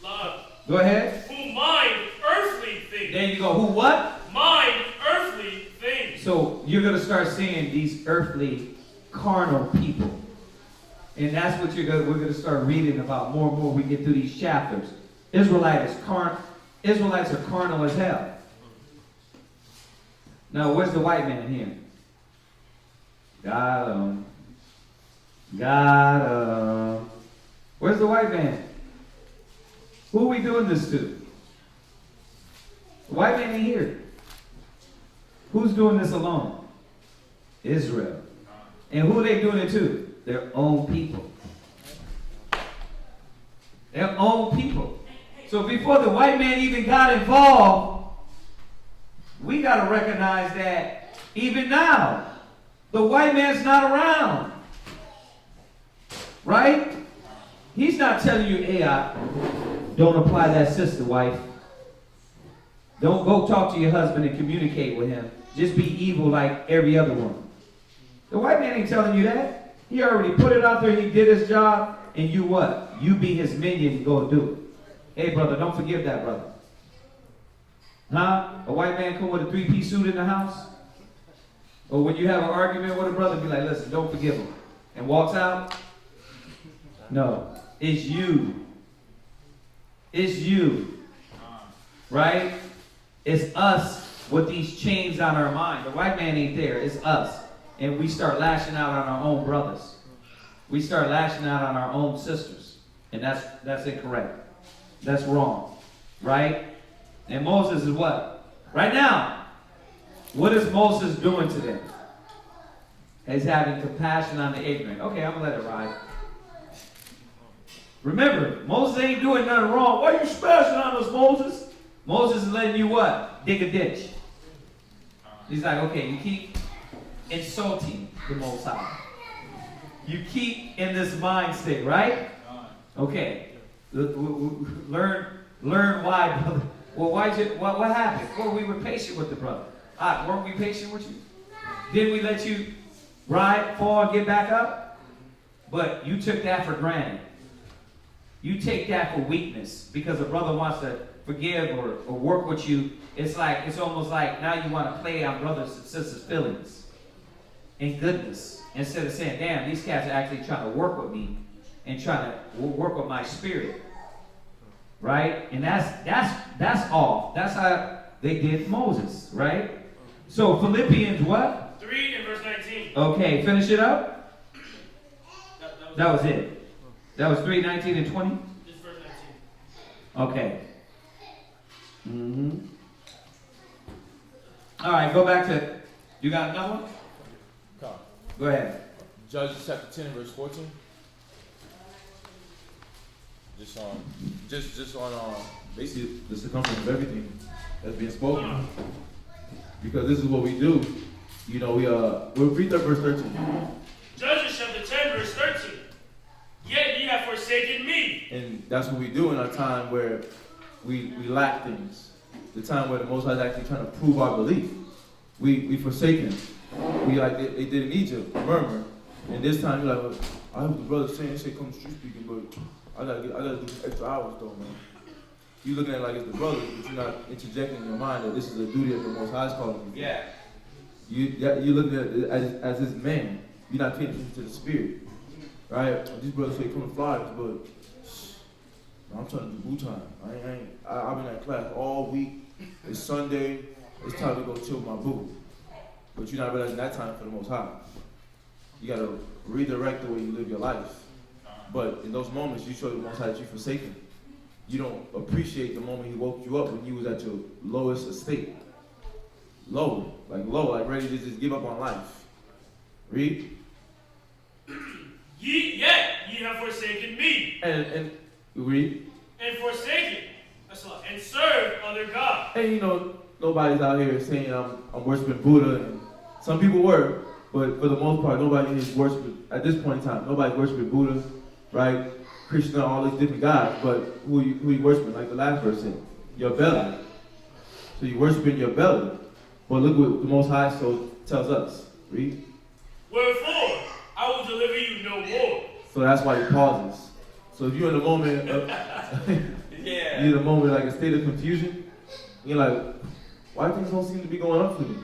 Love. Go ahead. Who mind earthly things. There you go. Who what? Mind earthly things. So you're gonna start seeing these earthly, carnal people. And that's what we're going to start reading about more and more we get through these chapters. Israelites are carnal as hell. Now, where's the white man here? Got him. Got him. Where's the white man? Who are we doing this to? The white man ain't here. Who's doing this alone? Israel. And who are they doing it to? Their own people. Their own people. So before the white man even got involved, we got to recognize that even now, the white man's not around. Right? He's not telling you, hey, don't apply that sister, wife. Don't go talk to your husband and communicate with him. Just be evil like every other one. The white man ain't telling you that. He already put it out there. He did his job. And you what? You be his minion and go do it. Hey, brother, don't forgive that brother. Huh? A white man come with a three-piece suit in the house? Or when you have an argument with a brother, be like, listen, don't forgive him. And walks out? No. It's you. It's you. Right? It's us with these chains on our mind. The white man ain't there. It's us. And we start lashing out on our own brothers. We start lashing out on our own sisters. And that's incorrect. That's wrong. Right? And Moses is what? Right now, what is Moses doing to them? He's having compassion on the ignorant. Okay, I'm going to let it ride. Remember, Moses ain't doing nothing wrong. Why are you smashing on us, Moses? Moses is letting you what? Dig a ditch. He's like, okay, you keep insulting the Most High. You keep in this mind state, right? Okay. Learn why, brother. Well, what happened? Well, we were patient with the brother. Weren't we patient with you? Didn't we let you ride, fall, and get back up? But you took that for granted. You take that for weakness because a brother wants to forgive or work with you. It's almost like now you want to play on brothers and sisters' feelings and goodness instead of saying, damn, these cats are actually trying to work with me and trying to work with my spirit. Right? And that's all. That's how they did Moses, right? So Philippians what? 3 and verse 19. Okay, finish it up. That was it. That was 3, 19, and 20? Just verse 19. Okay. Mm-hmm. All right, go back to, you got another one? Come. Go ahead. Judges chapter 10, verse 14. Just on basically the circumference of everything that's being spoken. Because this is what we do. You know, we'll read that verse 13. Judges chapter 10, verse 13. Yet ye have forsaken me. And that's what we do in a time where we lack things. The time where the Most High is actually trying to prove our belief. We forsake him. We like they did in Egypt, murmur. And this time you're like, well, I heard the brother saying come street speaking, but I gotta do extra hours though, man. You looking at it like it's the brother, but you're not interjecting in your mind that this is a duty that the Most High is calling you. Yeah. You're looking at it as this man. You're not paying attention to the spirit. Right? These brothers say come to Flyers, but I'm trying to do boot time. I've been at class all week. It's Sunday. It's time to go chill with my boo. But you're not realizing that time for the Most High. You got to redirect the way you live your life. But in those moments, you show the Most High that you forsake him. You don't appreciate the moment he woke you up when you was at your lowest estate. Low, like ready to just give up on life. Read. Yet ye have forsaken me. And read. And forsaken, and served other gods. And you know, nobody's out here saying I'm worshiping Buddha. And some people were, but for the most part, nobody is worshiping, at this point in time, nobody's worshiping Buddha, right? Krishna, all these different gods. But who you worshiping? Like the last verse said, your belly. So you worshiping your belly. But look what the Most High tells us. Read. Wherefore, I will deliver you no more. So that's why he pauses. So if you're in a moment of, you're in a moment like a state of confusion, you're like, why things don't seem to be going up for me?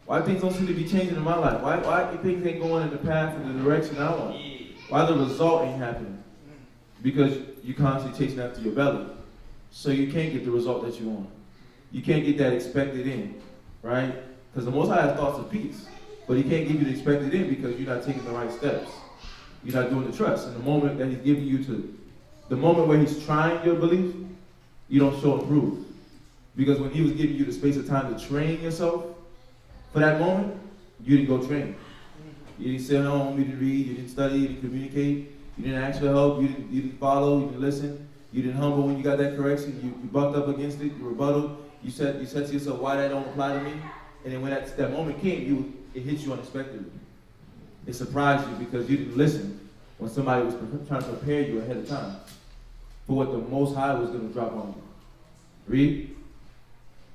Why things don't seem to be changing in my life? Why things ain't going in the path and the direction I want? Why the result ain't happening? Because you're constantly chasing after your belly. So you can't get the result that you want. You can't get that expected in, right? Because the Most High has thoughts of peace. But he can't give you the expected end because you're not taking the right steps. You're not doing the trust. And the moment that he's giving you the moment where he's trying your belief, you don't show and prove. Because when he was giving you the space of time to train yourself for that moment, you didn't go train. You didn't sit home, you didn't read, you didn't study, you didn't communicate, you didn't ask for help, you didn't follow, you didn't listen, you didn't humble when you got that correction, you bucked up against it, you rebutted, you said to yourself, why that don't apply to me? And then when that moment came, it hit you unexpectedly. It surprised you because you didn't listen when somebody was trying to prepare you ahead of time for what the Most High was going to drop on you. Read.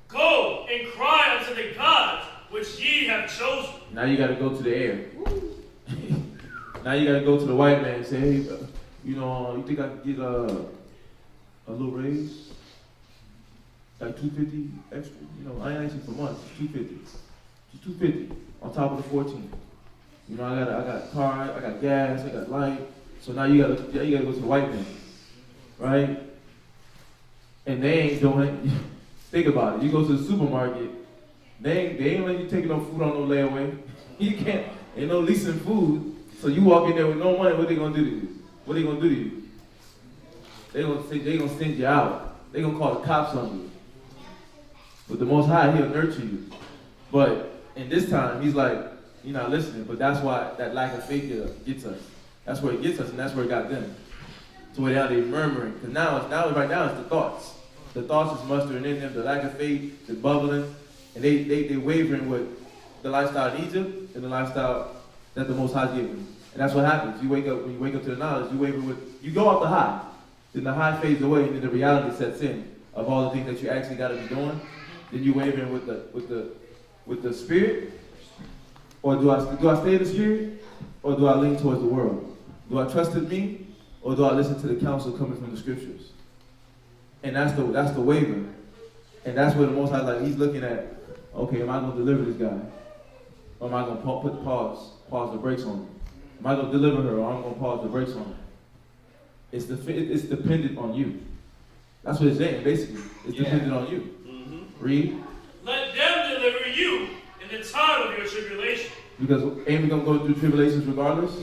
Go and cry unto the gods which ye have chosen. Now you got to go to the air. Now you got to go to the white man and say, hey, you think I could get a little raise? Like $250 extra? I ain't asking for months. It's $250. It's $250 on top of the 14. I got car, I got gas, I got light. So now you gotta go to the white man, right? And they ain't doing. Think about it. You go to the supermarket, they ain't letting you take no food on no layaway. You can't. Ain't no leasing food. So you walk in there with no money. What they gonna do to you? What they gonna do to you? They gonna send you out. They gonna call the cops on you. But the Most High, he'll nurture you. But in this time, he's like, you're not listening. But that's why that lack of faith gets us. That's where it gets us, and that's where it got them. So where now they're murmuring. Because right now it's the thoughts. The thoughts is mustering in them, the lack of faith, the bubbling, and they wavering with the lifestyle in Egypt and the lifestyle that the Most High is giving. And that's what happens. When you wake up to the knowledge, you go off the high. Then the high fades away, and then the reality sets in of all the things that you actually got to be doing. Then you wavering with the spirit, or do I stay in the spirit, or do I lean towards the world? Do I trust in me, or do I listen to the counsel coming from the scriptures? And that's the waver, and that's where the Most High, like, he's looking at. Okay, am I going to deliver this guy, or am I going to put pause the brakes on him? Am I going to deliver her, or am I going to pause the brakes on her? It's dependent on you. That's what it's saying, basically. It's dependent on you. Mm-hmm. Read. Let them deliver you in the time of your tribulation. Because ain't we going to go through tribulations regardless?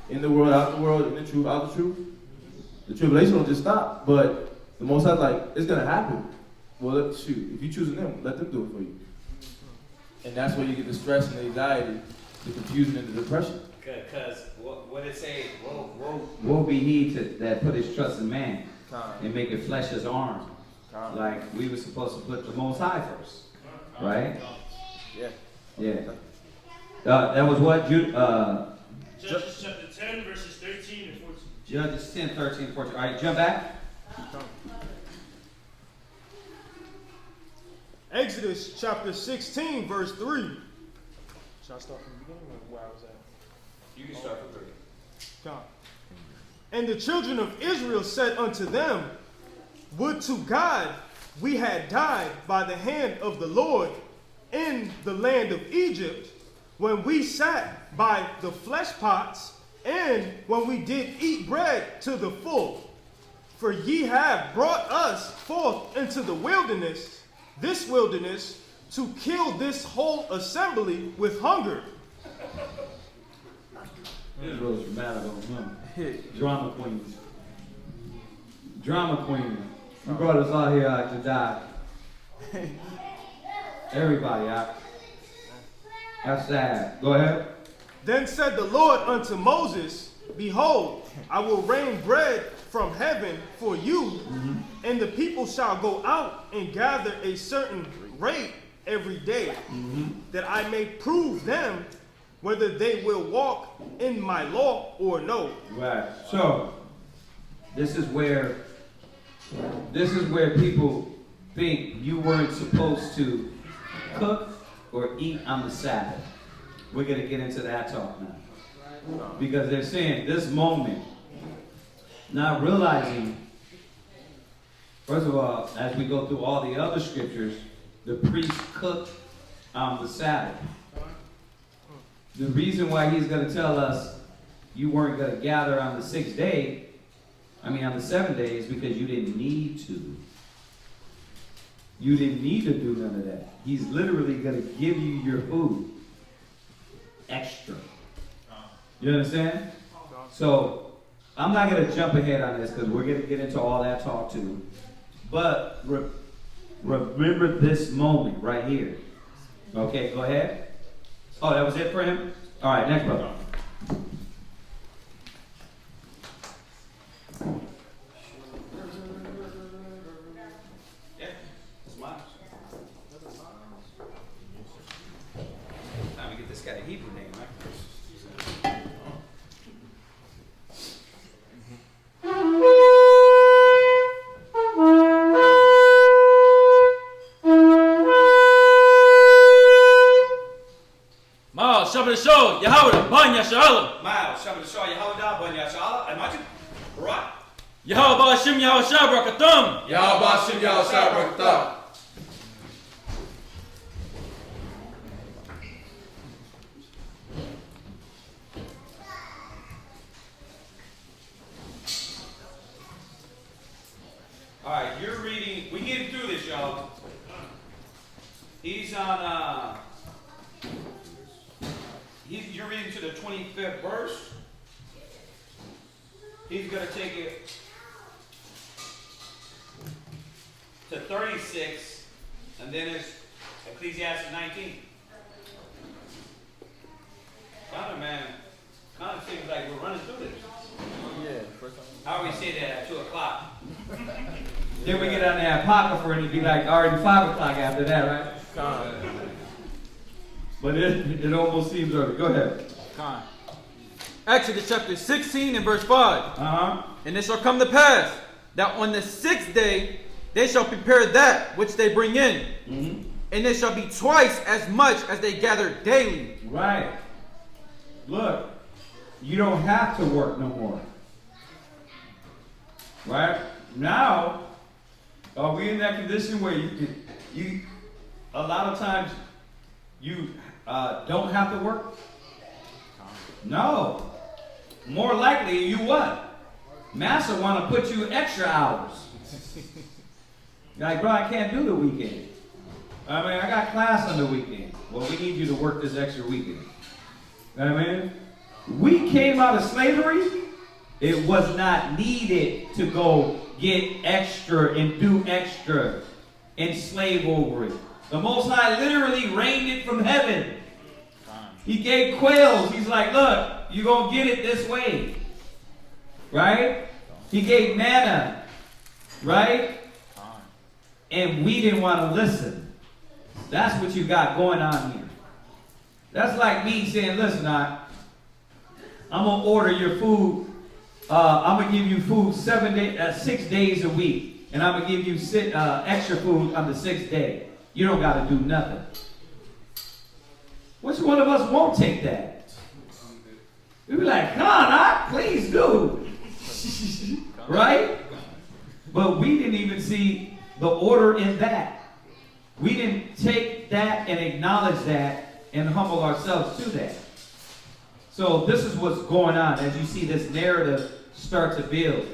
In the world, out the world, in the truth, out the truth. The tribulation don't just stop, but the Most High's like, it's going to happen. Well, shoot, if you're choosing them, let them do it for you. And that's where you get the stress and the anxiety, the confusion and the depression. Because what it say, woe be he that put his trust in man and make it flesh his arm. Like we were supposed to put the Most High first, right? Yeah. That was what? Judges chapter 10, verses 13 and 14. Judges 10, 13, and 14. All right, jump back. Exodus chapter 16, verse 3. Should I start from the beginning or where I was at? You can start from 3. God. And the children of Israel said unto them, would to God we had died by the hand of the Lord in the land of Egypt, when we sat by the flesh pots, and when we did eat bread to the full. For ye have brought us forth into the wilderness, this wilderness, to kill this whole assembly with hunger. Israel's dramatic on him. Drama queen. Drama queen. You brought us all here out to die. Everybody out. That's sad. Go ahead. Then said the Lord unto Moses, behold, I will rain bread from heaven for you, and the people shall go out and gather a certain rate every day, that I may prove them whether they will walk in my law or no. Right. So this is where people think you weren't supposed to cook or eat on the Sabbath. We're going to get into that talk now. Because they're saying this moment, not realizing, first of all, as we go through all the other scriptures, the priest cooked on the Sabbath. The reason why he's going to tell us you weren't going to gather on the 6th day, on the 7th day, is because you didn't need to. you didn't need to do none of that. He's literally going to give you your food extra. You understand? So I'm not going to jump ahead on this because we're going to get into all that talk too. But remember this moment right here. Okay, go ahead. Oh, that was it for him? All right, next brother. Yeah, that's mine. Time to get this guy a Hebrew name, right? Ma'al Shabbat Shalom, Yahweh, Banya Shalom. Ma'al Shabbat Shalom, Yahweh, Banya Shalom. I imagine. Baruch. Yahweh Ba'ashim Yahweh Shabbat Yahweh Ba'ashim Yahweh Shabbat. All right, you're reading. We getting through this, y'all. He's on. You're reading to the 25th verse. He's going to take it to 36, and then it's Ecclesiasticus 19. Kind of seems like we're running through this. I always say that at 2 o'clock. Then we get on the Apocrypha and it'd be like already 5 o'clock after that, right? But it almost seems early. Go ahead. Exodus chapter 16 and verse 5. And it shall come to pass that on the 6th day they shall prepare that which they bring in. And it shall be twice as much as they gather daily. Right. Look, you don't have to work no more. Right? Now, are we in that condition where you a lot of times you don't have to work? No. More likely, you what? Master want to put you extra hours. You're like, bro, I can't do the weekend. I mean, I got class on the weekend. Well, we need you to work this extra weekend. You know what I mean? We came out of slavery. It was not needed to go get extra and do extra and slave over it. The Most High literally rained it from heaven. He gave quails. He's like, look, you're going to get it this way. Right? He gave manna. Right? And we didn't want to listen. That's what you got going on here. That's like me saying, listen, I'm going to order your food. I'm going to give you food 6 days a week. And I'm going to give you extra food on the 6th day. You don't got to do nothing. Which one of us won't take that? We'd be like, God, please do. Right? But we didn't even see the order in that. We didn't take that and acknowledge that and humble ourselves to that. So this is what's going on as you see this narrative start to build.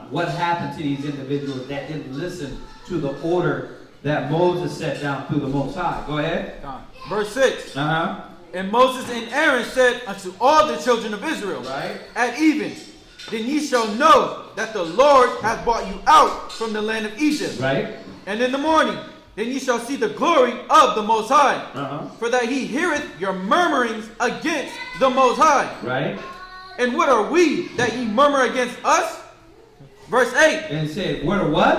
What happened to these individuals that didn't listen to the order that Moses set down through the Most High. Go ahead. Verse 6. And Moses and Aaron said unto all the children of Israel, at even, then ye shall know that the Lord hath brought you out from the land of Egypt. Right. And in the morning, then ye shall see the glory of the Most High. For that he heareth your murmurings against the Most High. Right. And what are we that ye murmur against us? Verse 8. And said, what are what?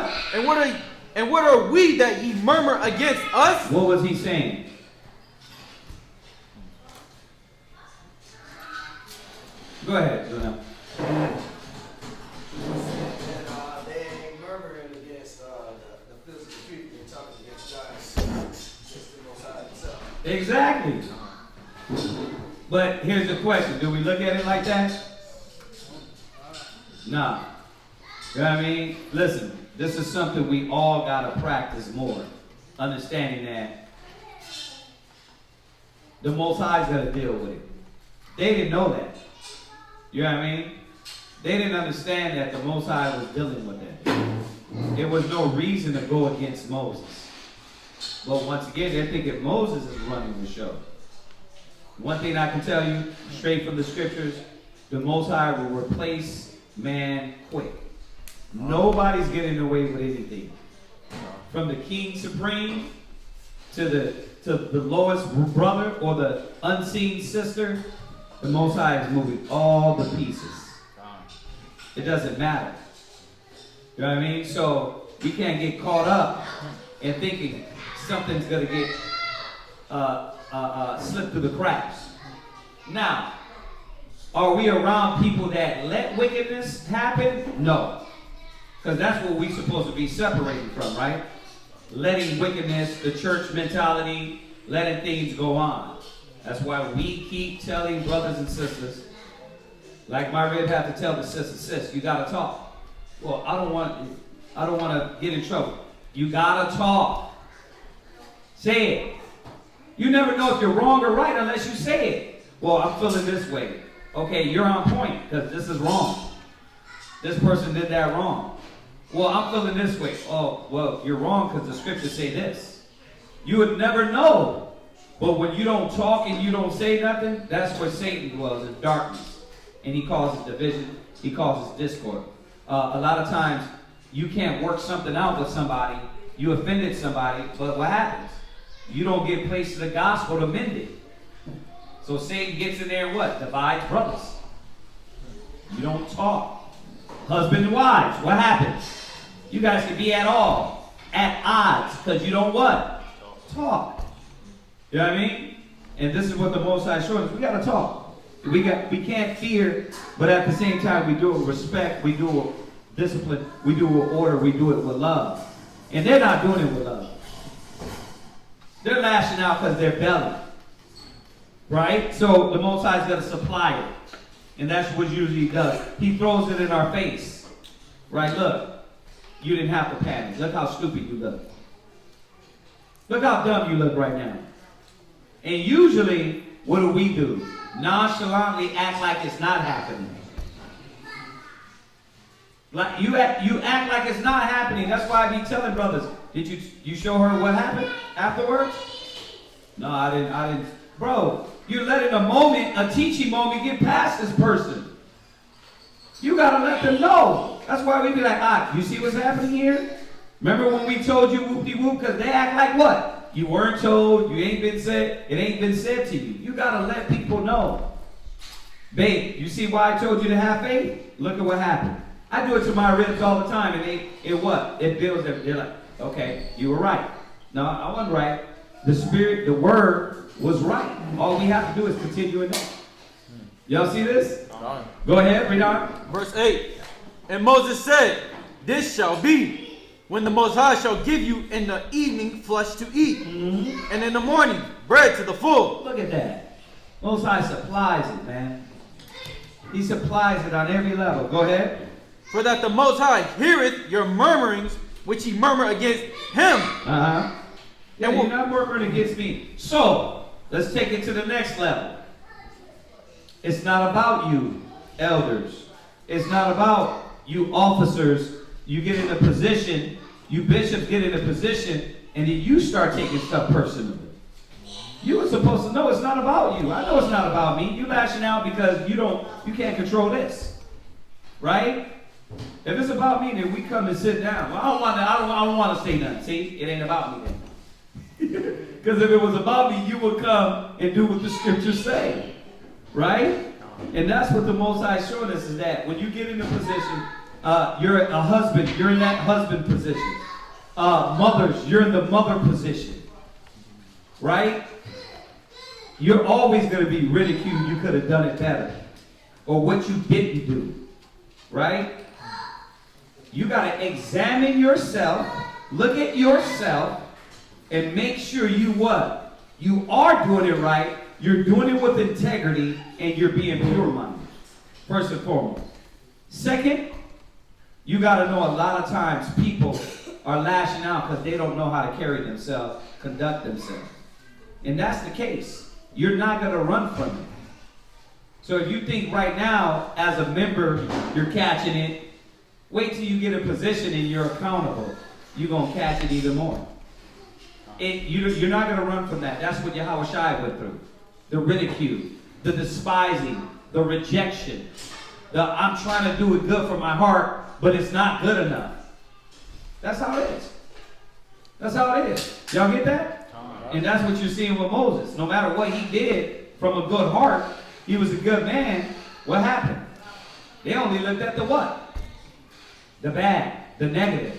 And what are we that ye murmur against us? What was he saying? Go ahead, Jonah. They ain't murmuring against the physical people. They're talking against God, against the Most High himself. Exactly. But here's the question. Do we look at it like that? Nah. You know what I mean? Listen, this is something we all got to practice more. Understanding that the Most High's got to deal with it. They didn't know that. You know what I mean? They didn't understand that the Most High was dealing with that. There was no reason to go against Moses. But once again, they're thinking Moses is running the show. One thing I can tell you, straight from the scriptures, the Most High will replace man quick. Nobody's getting away with anything. From the king supreme to the lowest brother or the unseen sister, the Most High is moving all the pieces. It doesn't matter. You know what I mean? So we can't get caught up in thinking something's going to get slip through the cracks. Now, are we around people that let wickedness happen? No. Because that's what we're supposed to be separated from, right? Letting wickedness, the church mentality, letting things go on. That's why we keep telling brothers and sisters, like my rib had to tell the sister, sis, you gotta talk. Well, I don't want to get in trouble. You gotta talk. Say it. You never know if you're wrong or right unless you say it. Well, I'm feeling this way. Okay, you're on point because this is wrong. This person did that wrong. Well, I'm feeling this way. Oh, well, you're wrong because the scriptures say this. You would never know. But when you don't talk and you don't say nothing, that's where Satan dwells, in darkness. And he causes division. He causes discord. A lot of times, you can't work something out with somebody. You offended somebody, but what happens? You don't get placed in the gospel to mend it. So Satan gets in there and what? Divides brothers. You don't talk. Husband and wives, what happens? You guys can be at odds, because you don't what? Talk. You know what I mean? And this is what the Most High shows us. We gotta talk. We can't fear, but at the same time we do it with respect, we do it with discipline, we do it with order, we do it with love. And they're not doing it with love. They're lashing out because they're belly. Right? So the Most High's got to supply it. And that's what usually he does. He throws it in our face. Right? Look. You didn't have to panic. Look how stupid you look. Look how dumb you look right now. And usually, what do? Nonchalantly act like it's not happening. Like you act like it's not happening. That's why I be telling brothers, did you show her what happened afterwards? No, I didn't. Bro, you're letting a teaching moment get past this person. You gotta let them know. That's why we be like, you see what's happening here? Remember when we told you whoop-de-whoop? Because they act like what? You weren't told, it ain't been said to you. You gotta let people know. Babe, you see why I told you to have faith? Look at what happened. I do it to my ribs all the time, and it builds them. They're like, okay, you were right. No, I wasn't right. The spirit, the word was right. All we have to do is continue in that. Y'all see this? Go ahead, read on. Verse 8. And Moses said, this shall be when the Most High shall give you in the evening flesh to eat, and in the morning bread to the full. Look at that. Most High supplies it, man. He supplies it on every level. Go ahead. For that the Most High heareth your murmurings, which ye murmur against him. Yeah, you're not murmuring against me. So, let's take it to the next level. It's not about you, elders. It's not about you officers. You get in a position, you bishops get in a position, and then you start taking stuff personally. You were supposed to know it's not about you. I know it's not about me. You lashing out because you can't control this. Right? If it's about me, then we come and sit down. Well, I don't want to say nothing. See? It ain't about me then. Because if it was about me, you would come and do what the scriptures say. Right? And that's what the Most High showed us, is that when you get in a position, you're a husband, you're in that husband position. Mothers, you're in the mother position. Right? You're always going to be ridiculed. You could have done it better. Or what you didn't do. Right? You got to examine yourself, look at yourself, and make sure you what? You are doing it right, you're doing it with integrity, and you're being pure-minded. First and foremost. Second, you got to know a lot of times people are lashing out because they don't know how to carry themselves, conduct themselves. And that's the case. You're not going to run from it. So if you think right now, as a member, you're catching it, Wait till you get a position and you're accountable. You're going to catch it even more. You're not going to run from that. That's what Yahushua went through. The ridicule, the despising, the rejection. I'm trying to do it good for my heart, but it's not good enough. That's how it is. That's how it is. Y'all get that? And that's what you're seeing with Moses. No matter what he did from a good heart, he was a good man. What happened? They only looked at the what? The bad, the negative.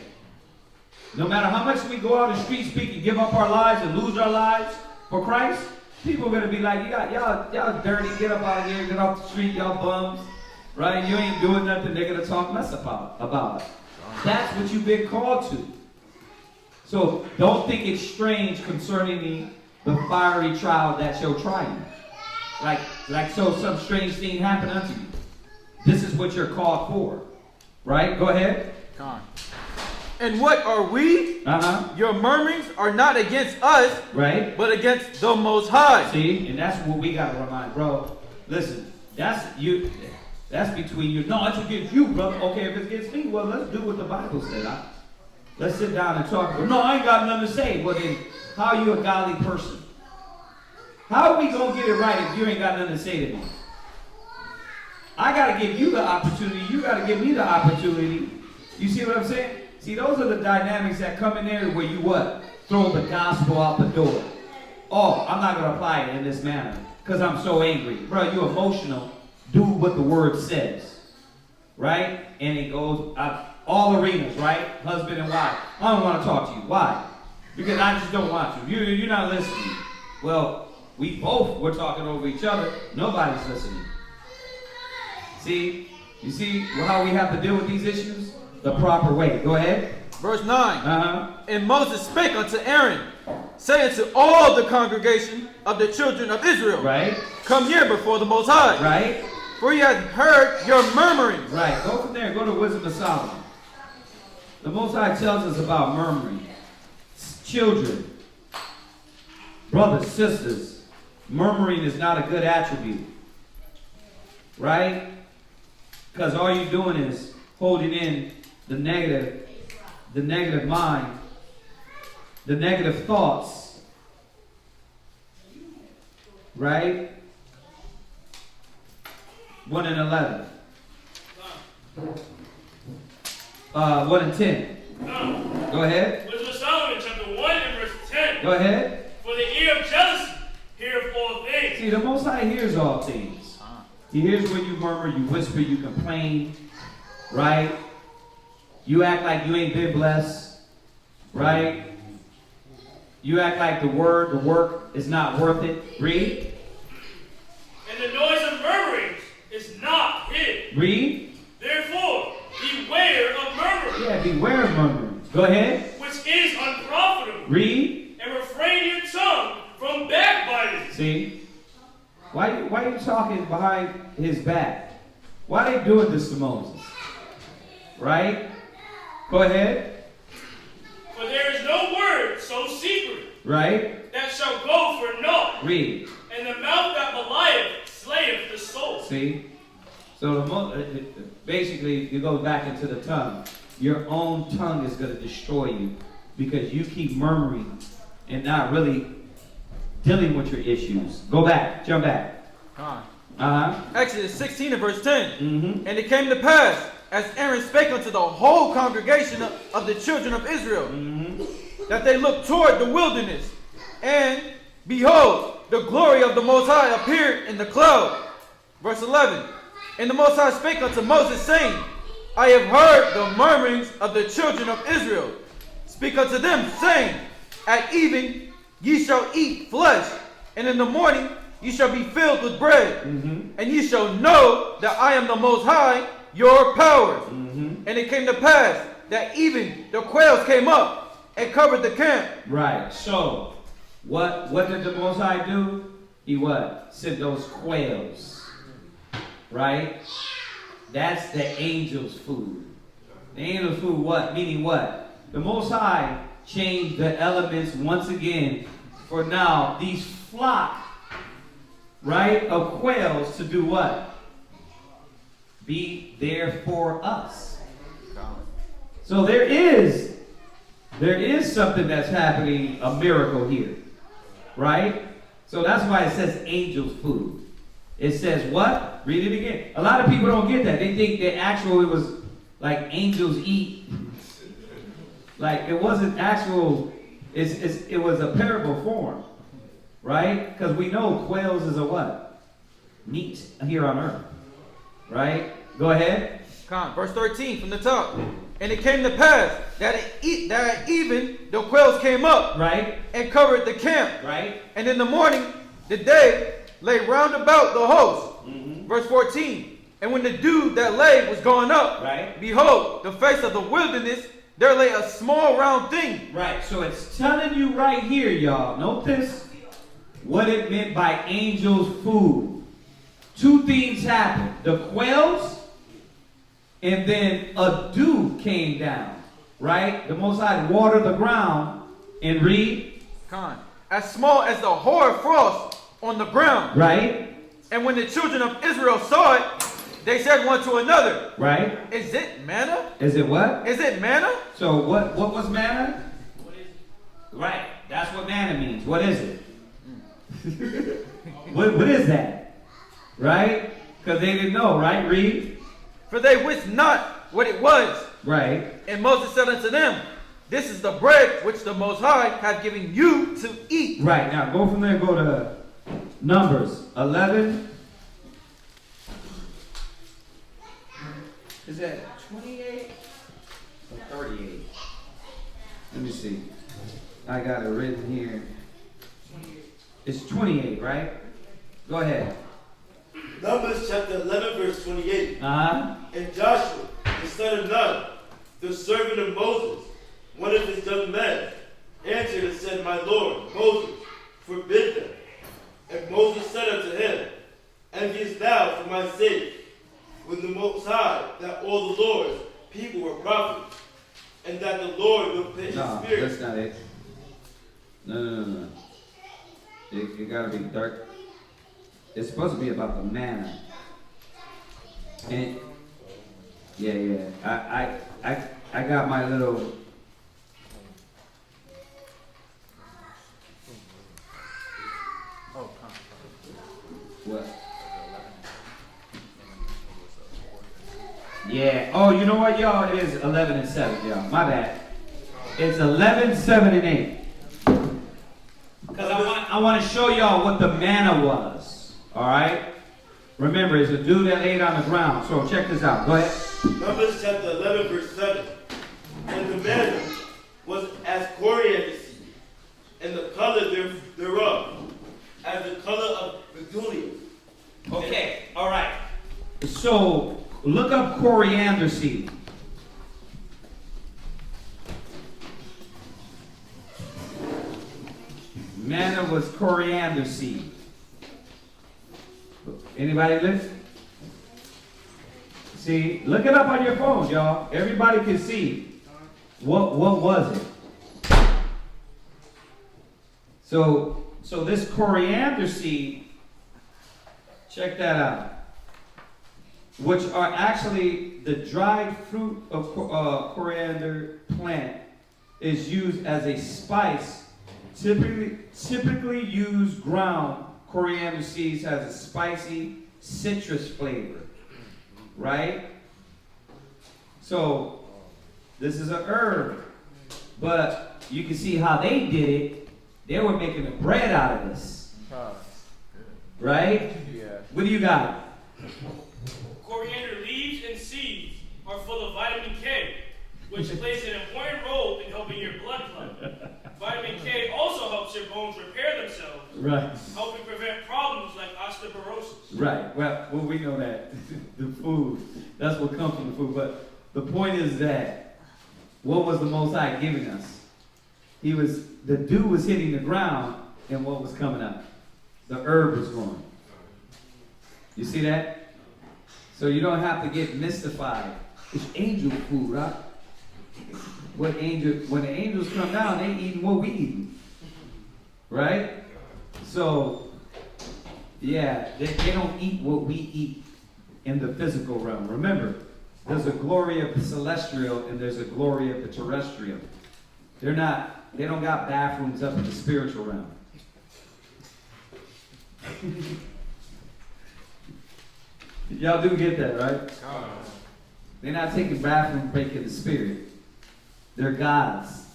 No matter how much we go out the street, speak, and give up our lives and lose our lives for Christ, people are going to be like, y'all dirty, get up out of here, get off the street, y'all bums. Right? You ain't doing nothing, they're going to talk mess about it. That's what you've been called to. So don't think it's strange concerning the fiery trial that shall try you. Like so some strange thing happened unto you. This is what you're called for. Right? Go ahead. And what are we? Your murmurings are not against us, right? But against the Most High. See, and that's what we got to remind, bro. Listen, that's you. That's between you. No, it's against you, brother. Okay, if it's against me, well, let's do what the Bible said. Let's sit down and talk. No, I ain't got nothing to say. Well, then, how are you a godly person? How are we going to get it right if you ain't got nothing to say to me? I got to give you the opportunity. You got to give me the opportunity. You see what I'm saying? See, those are the dynamics that come in there where you what? Throw the gospel out the door. Oh, I'm not going to apply it in this manner because I'm so angry. Bro, you're emotional. Do what the word says. Right? And it goes all arenas, right? Husband and wife. I don't want to talk to you. Why? Because I just don't want you. You're not listening. Well, we both were talking over each other. Nobody's listening. See? You see how we have to deal with these issues? The proper way. Go ahead. Verse 9. And Moses spake unto Aaron, saying to all the congregation of the children of Israel, right? Come here before the Most High. Right? For he hath heard your murmuring. Right. Go from there. Go to Wisdom of Solomon. The Most High tells us about murmuring. Children, brothers, sisters, murmuring is not a good attribute. Right? Because all you're doing is holding in the negative mind, the negative thoughts. Right? 1 and 11. 1 and 10. Go ahead. Wisdom of Solomon, chapter 1 and verse 10. Go ahead. For the ear of jealousy heareth all things. See, the Most High hears all things. He hears when you murmur, you whisper, you complain, right? You act like you ain't been blessed, right? You act like the work is not worth it. Read. And the noise of murmurings is not hid. Read. Therefore, beware of murmuring. Yeah, beware of murmuring. Go ahead. Which is unprofitable. Read. And refrain your tongue from backbiting. See? Why are you talking behind his back? Why are they doing this to Moses? Right? Go ahead. For there is no word so secret. Right? That shall go for naught. Read. And the mouth that belieth slayeth the soul. See? So basically, it goes back into the tongue. Your own tongue is going to destroy you because you keep murmuring and not really dealing with your issues. Go back. Jump back. Exodus 16 and verse 10. And it came to pass, as Aaron spake unto the whole congregation of the children of Israel, that they looked toward the wilderness, and behold, the glory of the Most High appeared in the cloud. Verse 11. And the Most High spake unto Moses, saying, I have heard the murmurings of the children of Israel. Speak unto them, saying, At even ye shall eat flesh, and in the morning ye shall be filled with bread, and ye shall know that I am the Most High, your power. And it came to pass that even the quails came up and covered the camp. Right. So, what did the Most High do? He what? Sent those quails. Right? That's the angel's food. The angel's food what? Meaning what? The Most High changed the elements once again for now these flock, right, of quails to do what? Be there for us. So there is something that's happening, a miracle here, right? So that's why it says angels' food. It says what? Read it again. A lot of people don't get that. They think that actually it was like angels eat. Like it wasn't actual. It was a parable form, right? Because we know quails is a what? Meat here on earth, right? Go ahead. Verse 13 from the top. And it came to pass that at even the quails came up, right, and covered the camp, right. And in the morning the day lay round about the host. Verse 14. And when the dew that lay was gone up, right, behold, the face of the wilderness, there lay a small round thing. Right. So it's telling you right here, y'all. Notice what it meant by angels' food. Two things happened: the quails. And then a dew came down, right? The Most High watered the ground and read. As small as the hoar frost on the ground. Right. And when the children of Israel saw it, they said one to another. Right. Is it manna? Is it what? Is it manna? So what was manna? What is it? Right. That's what manna means. What is it? what is that? Right? Because they didn't know, right? Read. For they wist not what it was. Right. And Moses said unto them, this is the bread which the Most High hath given you to eat. Right. Now go from there, go to Numbers 11. Is that 28 or 38? Let me see. I got it written here. It's 28, right? Go ahead. Numbers chapter 11, verse 28. And Joshua, the son of Nun, the servant of Moses, one of his young men, answered and said, My Lord, Moses, forbid them. And Moses said unto him, Envious thou for my sake, when the Most High, that all the Lord's people were prophets, and that the Lord will put his spirit. That's not it. No. It gotta be dark. It's supposed to be about the manna. And yeah. I got my little. What? Yeah. Oh, you know what, y'all? It is 11 and 7, y'all. My bad. It's 11, 7, and 8. Because I want to show y'all what the manna was. All right? Remember, it's a dew that laid on the ground. So check this out. Go ahead. Numbers chapter 11, verse 7. And the manna was as coriander seed, and the color thereof as the color of betulia. Okay. All right. So look up coriander seed. Manna was coriander seed. Anybody listen? See, look it up on your phone, y'all. Everybody can see. What was it? So this coriander seed, check that out. Which are actually the dried fruit of coriander plant is used as a spice. Typically used ground coriander seeds has a spicy citrus flavor, right? So this is an herb, but you can see how they did it. They were making a bread out of this, right? Yeah. What do you got? Coriander leaves and seeds are full of vitamin K, which plays an important role in helping your blood flow. Vitamin K also helps your bones repair themselves, Right. helping prevent problems like osteoporosis. Right. Well, we know that. The food. That's what comes from the food. But the point is that what was the Most High giving us? The dew was hitting the ground, and what was coming up? The herb was growing. You see that? So you don't have to get mystified. It's angel food, right? When the angels come down, they eating what we eating. Right? So, yeah, they don't eat what we eat in the physical realm. Remember, There's a glory of the celestial and there's a glory of the terrestrial. They don't got bathrooms up in the spiritual realm. Y'all do get that, right? They're not taking bathroom break in the spirit. They're gods,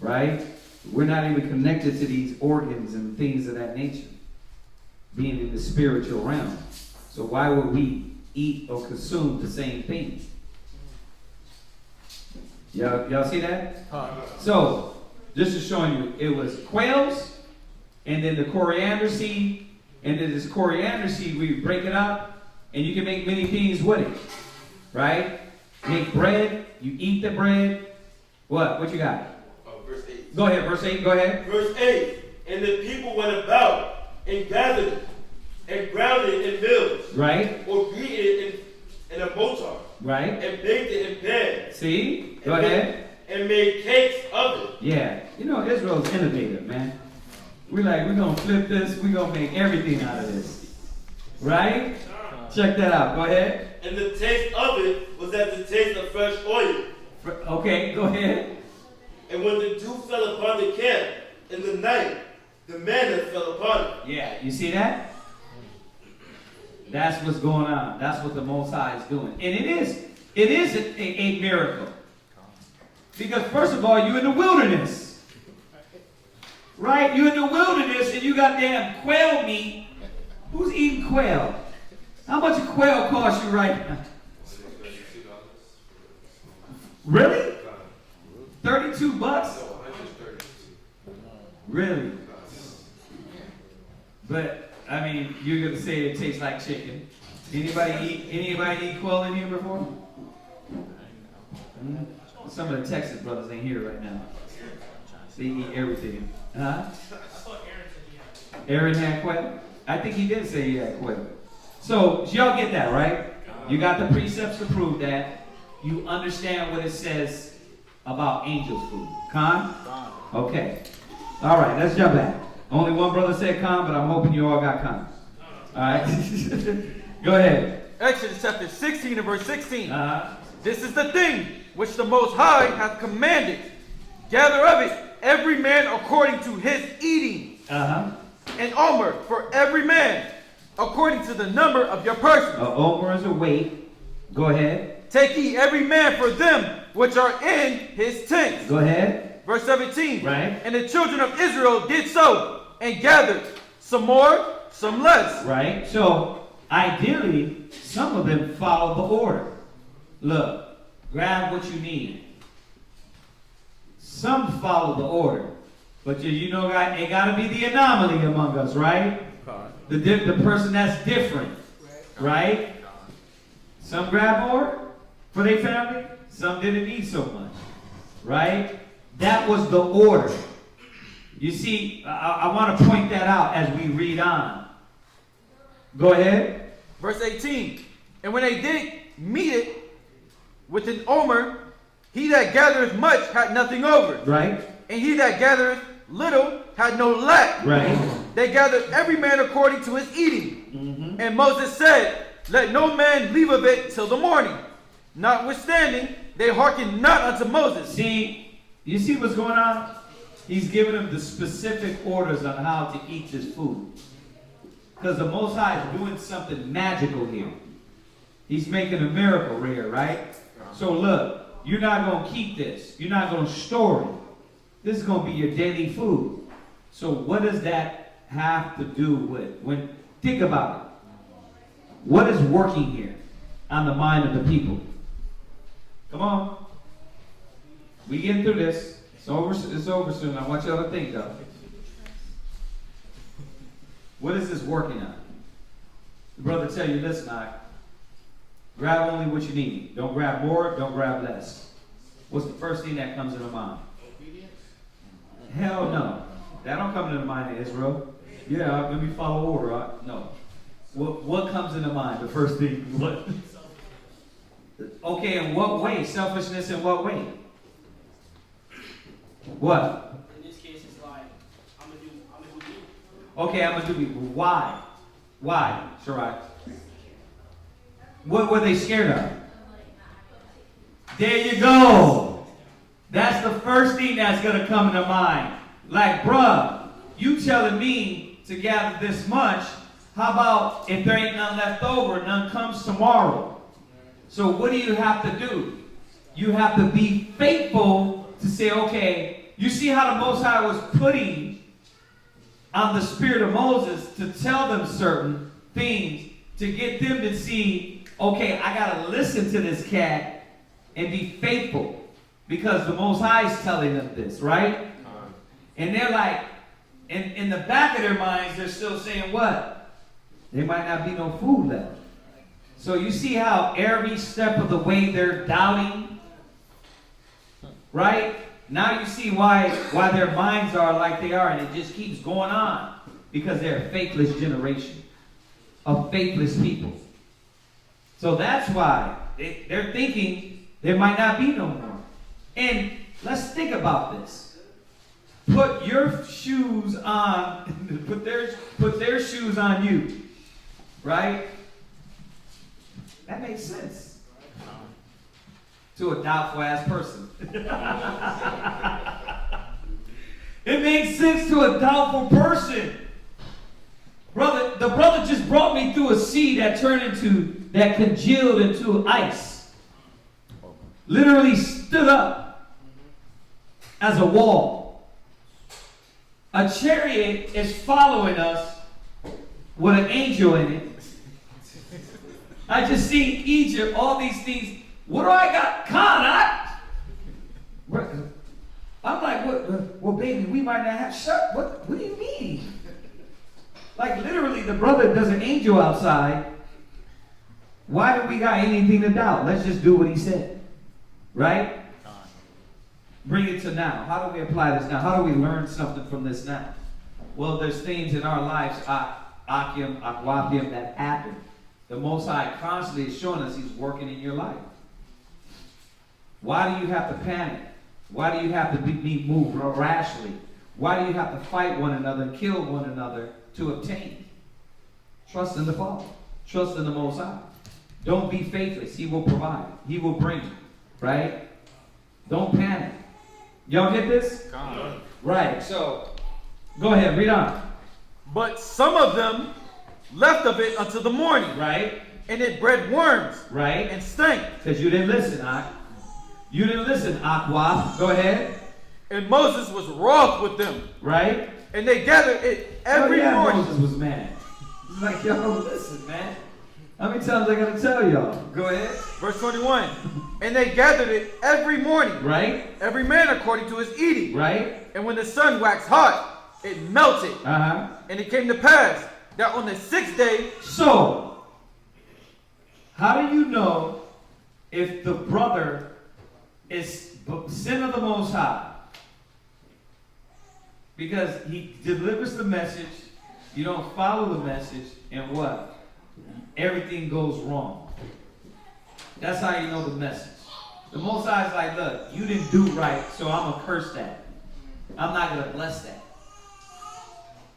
right? We're not even connected to these organs and things of that nature, being in the spiritual realm. So why would we eat or consume the same thing? Y'all see that? So, this is showing you, it was quails, and then the coriander seed, and then this coriander seed, we break it up, and you can make many things with it, right? Make bread, you eat the bread. What you got? Verse 8. Go ahead, verse 8, go ahead. Verse 8. And the people went about and gathered it and ground it in mills. Right. Or beat it in a mortar. Right. And baked it in pans. See? Go ahead. And made cakes of it. Yeah. You know, Israel's innovative, man. We're going to flip this. We're going to make everything out of this. Right? Check that out. Go ahead. And the taste of it was as the taste of fresh oil. Okay, go ahead. And when the dew fell upon the camp in the night, the manna fell upon it. Yeah, you see that? That's what's going on. That's what the Most High is doing. And it is a miracle. Because first of all, you're in the wilderness. Right? You're in the wilderness and you got damn quail meat. Who's eating quail? How much a quail cost you right now? Really? $32? Really? But I mean, you're gonna say it tastes like chicken. Anybody eat quail in here before? Some of the Texas brothers ain't here right now. They eat everything. Huh? Aaron had quail? I think he did say he had quail. So y'all get that, right? You got the precepts to prove that. You understand what it says about angels' food. Con? Okay. All right, let's jump back. Only one brother said con, but I'm hoping you all got con. All right. Go ahead. Exodus chapter 16 and verse 16. This is the thing which the Most High hath commanded. Gather of it every man according to his eating. An omer for every man according to the number of your persons. Omer is a weight. Go ahead. Take ye every man for them which are in his tents. Go ahead. Verse 17. Right. And the children of Israel did so and gathered, some more, some less. Right. So ideally, some of them follow the order. Look, grab what you need. Some follow the order, but you know, it got to be the anomaly among us, right? The person that's different, right? Some grab more for their family. Some didn't eat so much, right? That was the order. You see, I want to point that out as we read on. Go ahead. Verse 18. And when they did meet it with an omer, he that gathereth much had nothing over. Right. And he that gathereth little had no lack. Right. They gathered every man according to his eating. And Moses said, let no man leave of it till the morning. Notwithstanding, they hearkened not unto Moses. See, you see what's going on? He's giving them the specific orders on how to eat this food. Because the Most High is doing something magical here. He's making a miracle here, right? So look, you're not going to keep this. You're not going to store it. This is going to be your daily food. So what does that have to do with? Think about it. What is working here on the mind of the people? Come on. We getting through this. It's over soon. I want y'all to think though. What is this working on? The brother tell you, listen, grab only what you need. Don't grab more, don't grab less. What's the first thing that comes to the mind? Obedience? Hell no. That don't come to the mind of Israel. Yeah, let me follow order. No. What comes into mind? The first thing. What? Okay, in what way? Selfishness in what way? What? In this case, it's like, I'm gonna do me. Okay, I'm gonna do me. Why? Why, Shirai? What were they scared of? There you go. That's the first thing that's going to come to mind. Like, bruh, you telling me to gather this much. How about if there ain't none left over, none comes tomorrow? So what do you have to do? You have to be faithful to say, okay, you see how the Most High was putting on the spirit of Moses to tell them certain things, to get them to see, okay, I got to listen to this cat and be faithful because the Most High is telling them this, right? And they're like, in the back of their minds, they're still saying what? There might not be no food left. So you see how every step of the way they're doubting, right? Now you see why their minds are like they are, and it just keeps going on. Because they're a faithless generation of faithless people. So that's why they're thinking there might not be no more. And let's think about this. Put your shoes on, put their shoes on you, right? That makes sense to a doubtful ass person. It makes sense to a doubtful person. The brother just brought me through a sea that congealed into ice. Literally stood up as a wall. A chariot is following us with an angel in it. I just seen Egypt, all these things. What do I got? I'm like, what? Well, baby, we might not have. Shut. What do you mean? Like literally, the brother does an angel outside. Why do we got anything to doubt? Let's just do what he said, right? Bring it to now. How do we apply this now? How do we learn something from this now? Well, there's things in our lives, akim, akwakim, that happen. The Most High constantly is showing us He's working in your life. Why do you have to panic? Why do you have to be moved rashly? Why do you have to fight one another and kill one another to obtain? Trust in the Father. Trust in the Most High. Don't be faithless. He will provide. He will bring. Right? Don't panic. Y'all get this? Right. So, go ahead. Read on. But some of them left of it until the morning. Right. And it bred worms. Right. And stank. Because you didn't listen, Ak. You didn't listen, Aqua. Go ahead. And Moses was wroth with them. Right. And they gathered it every morning. Moses was mad. He's like, y'all listen, man. How many times I gotta tell y'all? Go ahead. Verse 21. And they gathered it every morning. Right. Every man according to his eating. Right. And when the sun waxed hot, it melted. Uh-huh. And it came to pass that on the 6th day. So, how do you know if the brother is sin of the Most High? Because he delivers the message, you don't follow the message, and what? Everything goes wrong. That's how you know the message. The Most High is like, look, you didn't do right, so I'm going to curse that. I'm not going to bless that.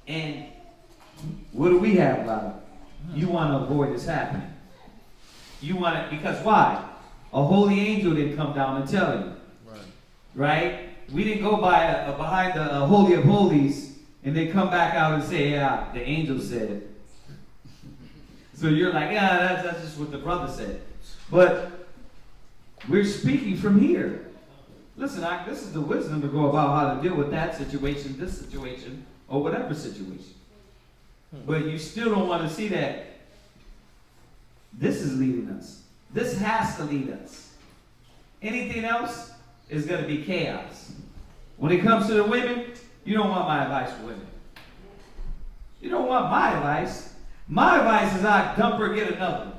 And what do we have about it? You want to avoid this happening. You want it, because why? A holy angel didn't come down and tell you. Right? We didn't go by behind the Holy of Holies and they come back out and say, yeah, the angel said it. So you're like, yeah, that's just what the brother said. But we're speaking from here. Listen, this is the wisdom to go about how to deal with that situation, this situation, or whatever situation. But you still don't want to see that this is leading us. This has to lead us. Anything else is going to be chaos. When it comes to the women, you don't want my advice for women. You don't want my advice. My advice is I dump her, get another one.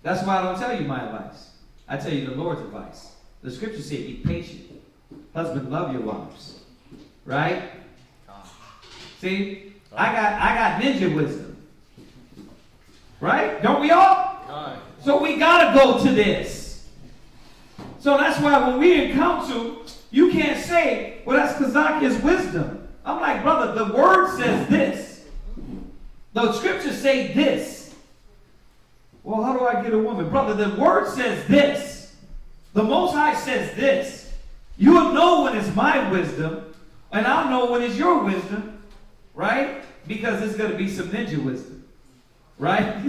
That's why I don't tell you my advice. I tell you the Lord's advice. The scriptures say be patient. Husband, love your wives. Right? See? I got ninja wisdom. Right? Don't we all? So we got to go to this. So that's why when we in council, you can't say, well, that's Kazakia's wisdom. I'm like, brother, the word says this. The scriptures say this. Well, how do I get a woman? Brother, the word says this. The Most High says this. You will know when it's my wisdom, and I'll know when it's your wisdom, right? Because it's going to be some ninja wisdom, right?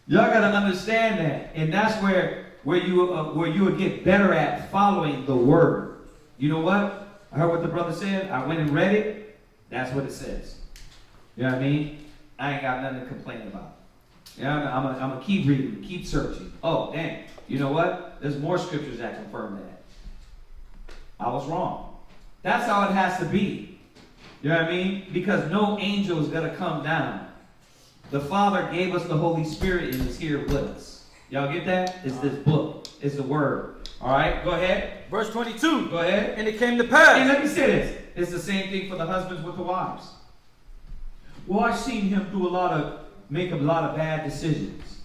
Y'all got to understand that. And that's where you will get better at following the word. You know what? I heard what the brother said. I went and read it. That's what it says. You know what I mean? I ain't got nothing to complain about. You know, I'm going to keep reading, keep searching. Oh, dang. You know what? There's more scriptures that confirm that. I was wrong. That's how it has to be. You know what I mean? Because no angel is going to come down. The Father gave us the Holy Spirit and is here with us. Y'all get that? It's this book. It's the word. All right, go ahead. Verse 22. Go ahead. And it came to pass. And let me say this. It's the same thing for the husbands with the wives. Well, I've seen him make a lot of bad decisions.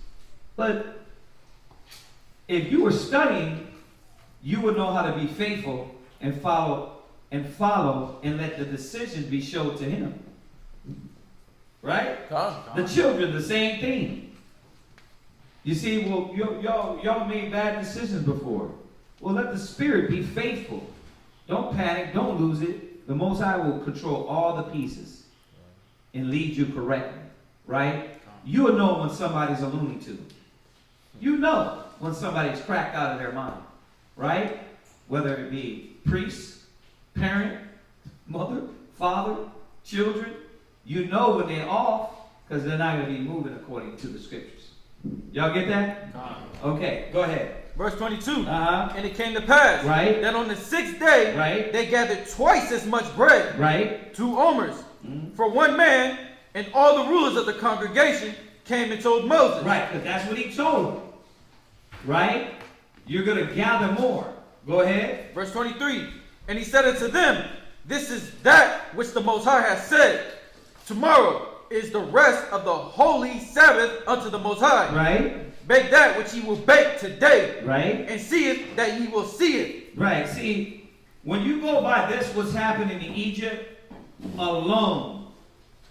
But if you were studying, you would know how to be faithful and follow and let the decision be showed to him. Right? The children, the same thing. You see, well, y'all made bad decisions before. Well, let the Spirit be faithful. Don't panic. Don't lose it. The Most High will control all the pieces and lead you correctly. Right? You will know when somebody's a Looney Tune. You know when somebody's cracked out of their mind. Right? Whether it be priest, parent, mother, father, children. You know when they're off because they're not going to be moving according to the scriptures. Y'all get that? Okay, go ahead. Verse 22. And it came to pass that on the 6th day they gathered twice as much bread, 2 omers, for one man, and all the rulers of the congregation came and told Moses. Right, because that's what he told them. Right? You're going to gather more. Go ahead. Verse 23. And he said unto them, this is that which the Most High has said. Tomorrow is the rest of the holy Sabbath unto the Most High. Right. Bake that which he will bake today. Right. And see it that he will see it. Right. See, when you go by this, what's happening in Egypt alone,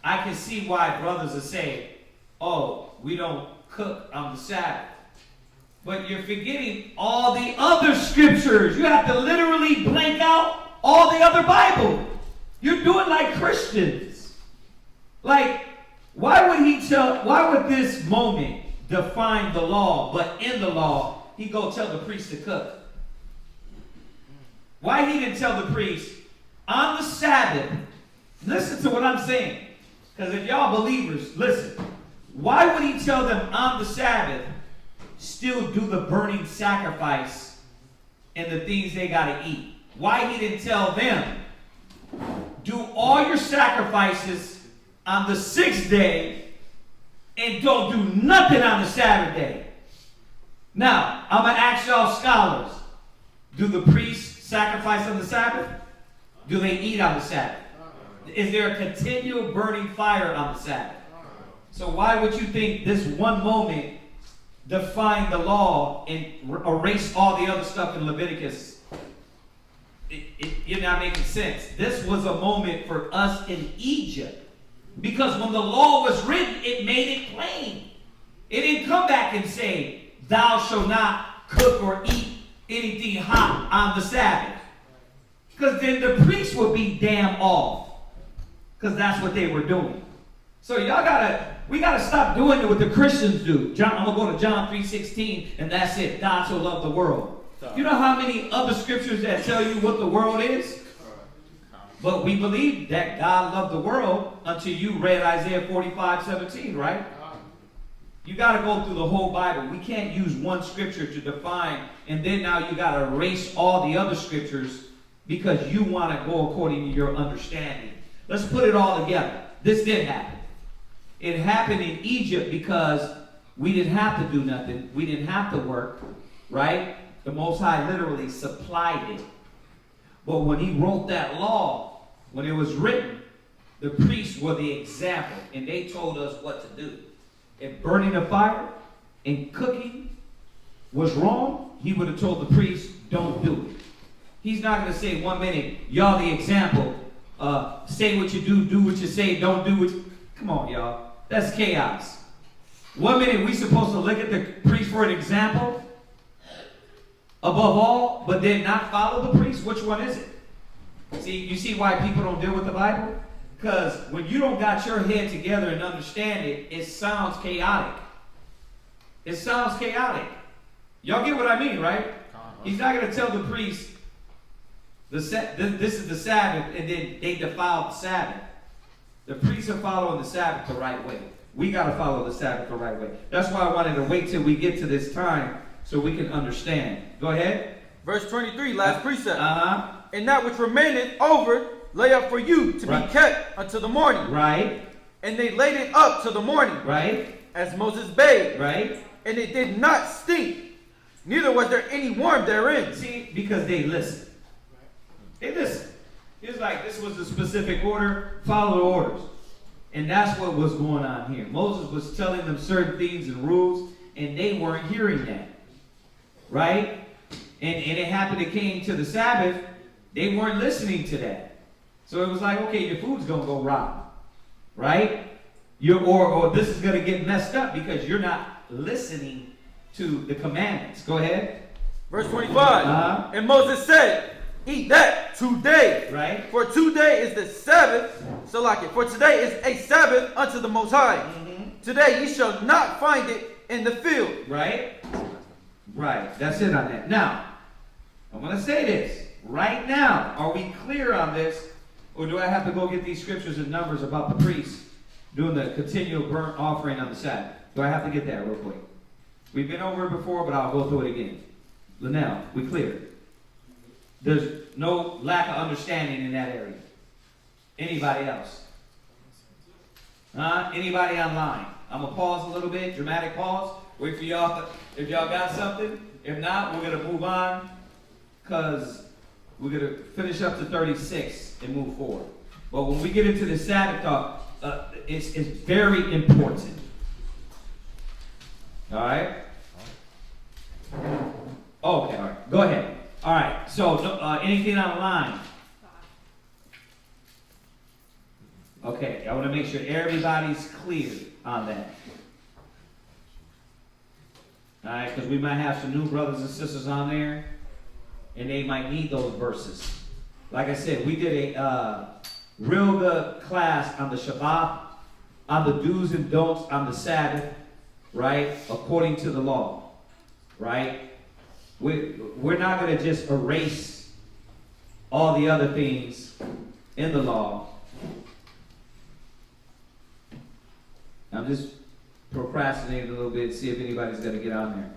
I can see why brothers are saying, oh, we don't cook on the Sabbath. But you're forgetting all the other scriptures. You have to literally blank out all the other Bible. You're doing like Christians. Like, why would this moment define the law, but in the law, he go tell the priest to cook? Why he didn't tell the priest, on the Sabbath, listen to what I'm saying. Because if y'all believers, listen. Why would he tell them on the Sabbath, still do the burning sacrifice and the things they got to eat? Why he didn't tell them, do all your sacrifices on the 6th day and don't do nothing on the Sabbath day? Now, I'm going to ask y'all scholars, do the priests sacrifice on the Sabbath? Do they eat on the Sabbath? Is there a continual burning fire on the Sabbath? So why would you think this one moment defined the law and erase all the other stuff in Leviticus? You're not making sense. This was a moment for us in Egypt. Because when the law was written, it made it plain. It didn't come back and say, thou shalt not cook or eat anything hot on the Sabbath. Because then the priests would be damn off. Because that's what they were doing. So we gotta stop doing what the Christians do. I'm gonna go to John 3:16, and that's it. God so loved the world. You know how many other scriptures that tell you what the world is? But we believe that God loved the world until you read Isaiah 45:17, right? You got to go through the whole Bible. We can't use one scripture to define, and then now you got to erase all the other scriptures because you want to go according to your understanding. Let's put it all together. This did happen. It happened in Egypt because we didn't have to do nothing. We didn't have to work, right? The Most High literally supplied it. But when he wrote that law, when it was written, the priests were the example, and they told us what to do. If burning a fire and cooking was wrong, he would have told the priest, don't do it. He's not going to say 1 minute, y'all the example, say what you do what you say, don't do what you... Come on, y'all. That's chaos. 1 minute we supposed to look at the priest for an example, above all, but did not follow the priest? Which one is it? See, you see why people don't deal with the Bible? Because when you don't got your head together and understand it, it sounds chaotic. It sounds chaotic. Y'all get what I mean, right? He's not going to tell the priest, this is the Sabbath, and then they defile the Sabbath. The priests are following the Sabbath the right way. We got to follow the Sabbath the right way. That's why I wanted to wait till we get to this time so we can understand. Go ahead. Verse 23, last precept. And that which remaineth over lay up for you to be kept until the morning. Right. And they laid it up till the morning. Right. As Moses bade. Right. And it did not stink, neither was there any worm therein. See, because they listened. They listened. It's like this was a specific order, follow the orders. And that's what was going on here. Moses was telling them certain things and rules, and they weren't hearing that. Right? And it happened, it came to the Sabbath, they weren't listening to that. So it was like, okay, your food's going to go rotten. Right? Or this is going to get messed up because you're not listening to the commandments. Go ahead. Verse 25. And Moses said, eat that today. Right. For today is the Sabbath. So like it. For today is a Sabbath unto the Most High. Today ye shall not find it in the field. Right. Right. That's it on that. Now, I'm going to say this. Right now, are we clear on this? Or do I have to go get these scriptures and numbers about the priests doing the continual burnt offering on the Sabbath? Do I have to get that real quick? We've been over it before, but I'll go through it again. Linnell, we clear. There's no lack of understanding in that area. Anybody else? Anybody online? I'm going to pause a little bit, dramatic pause. Wait for y'all. If y'all got something. If not, we're going to move on because we're going to finish up to 36 and move forward. But when we get into the Sabbath talk, it's very important. All right? Okay, all right. Go ahead. All right. So, anything online? Okay, I want to make sure everybody's clear on that. All right, because we might have some new brothers and sisters on there, and they might need those verses. Like I said, we did a real good class on the Shabbat, on the do's and don'ts on the Sabbath, right, according to the law, right? We're not going to just erase all the other things in the law. I'm just procrastinating a little bit, see if anybody's going to get on there.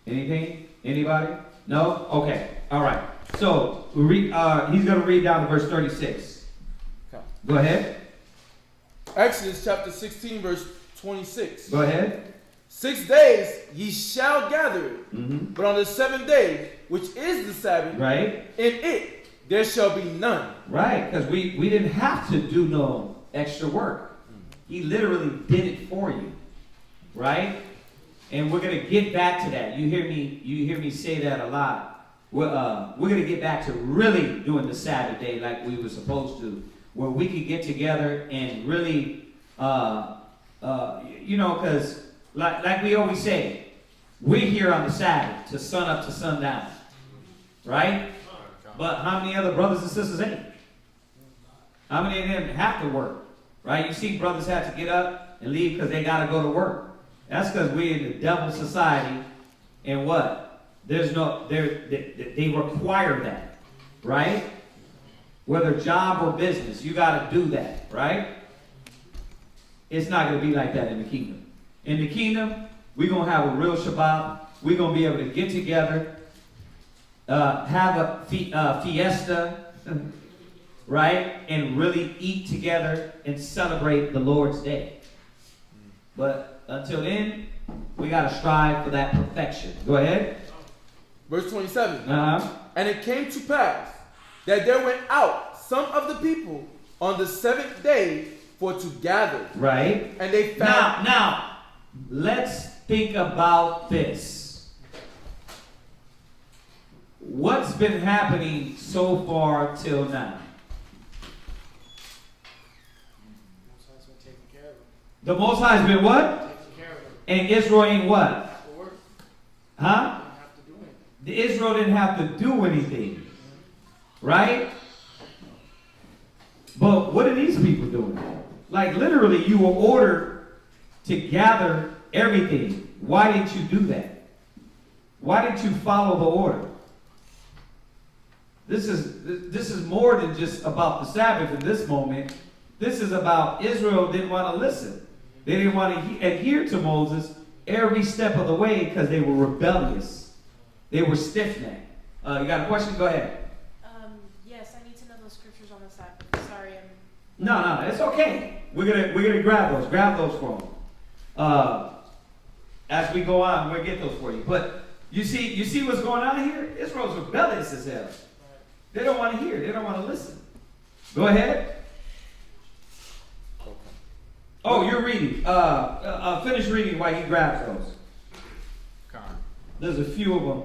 Anything? Anybody? No? Okay. All right. So he's going to read down to verse 36. Okay. Go ahead. Exodus chapter 16, verse 26. Go ahead. 6 days ye shall gather it, but on the 7th day, which is the Sabbath, right, in it there shall be none. Right, because we didn't have to do no extra work. He literally did it for you, right? And we're gonna get back to that. You hear me say that a lot. We're gonna get back to really doing the Sabbath day like we were supposed to, where we could get together and really, because like we always say, we're here on the Sabbath to sun up to sundown, right? But how many other brothers and sisters ain't? How many of them have to work? Right? You see brothers have to get up and leave because they got to go to work. That's because we're in the devil society. And what? They require that. Right? Whether job or business, you got to do that. Right? It's not going to be like that in the kingdom. In the kingdom, we're going to have a real Shabbat. We're going to be able to get together, have a fiesta, right? And really eat together and celebrate the Lord's day. But until then, we got to strive for that perfection. Go ahead. Verse 27. And it came to pass that there went out some of the people on the 7th day for to gather. Right. And they found... Now, let's think about this. What's been happening so far till now? The Most High has been what? And Israel ain't what? Huh? Israel didn't have to do anything. Right? But what are these people doing? Like literally you were ordered to gather everything. Why didn't you do that? Why didn't you follow the order? This is more than just about the Sabbath in this moment. This is about Israel didn't want to listen. They didn't want to adhere to Moses every step of the way because they were rebellious. They were stiff-necked. You got a question? Go ahead. Yes, I need to know those scriptures on the Sabbath. Sorry, No, it's okay. We're gonna grab those. Grab those for them. As we go on, we'll get those for you. But you see what's going on here? Israel's rebellious as hell. They don't want to hear. They don't want to listen. Go ahead. Oh, you're reading. Finish reading while he grabs those. There's a few of them.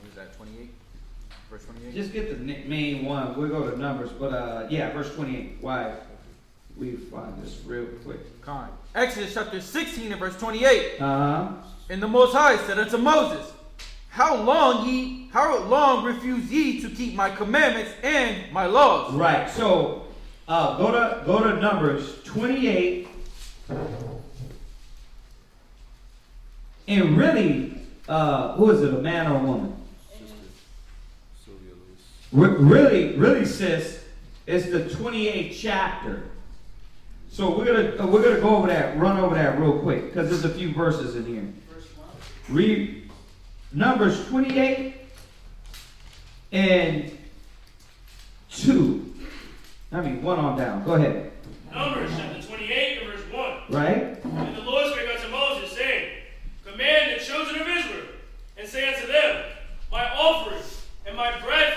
Who's that? 28? Verse 28? Just get the main one. We'll go to Numbers. But yeah, verse 28. Why? We find this real quick. Exodus chapter 16 and verse 28. And the Most High said unto Moses, How long refuse ye to keep my commandments and my laws? Right. So go to Numbers 28. And really, who is it? A man or a woman? Really, sis, it's the 28th chapter. So we're gonna go over that, run over that real quick, because there's a few verses in here. Read Numbers 28 and 2. I mean, 1 on down. Go ahead. Numbers chapter 28 and verse 1. Right? And the Lord spake unto Moses, saying, Command the children of Israel, and say unto them, My offering and my bread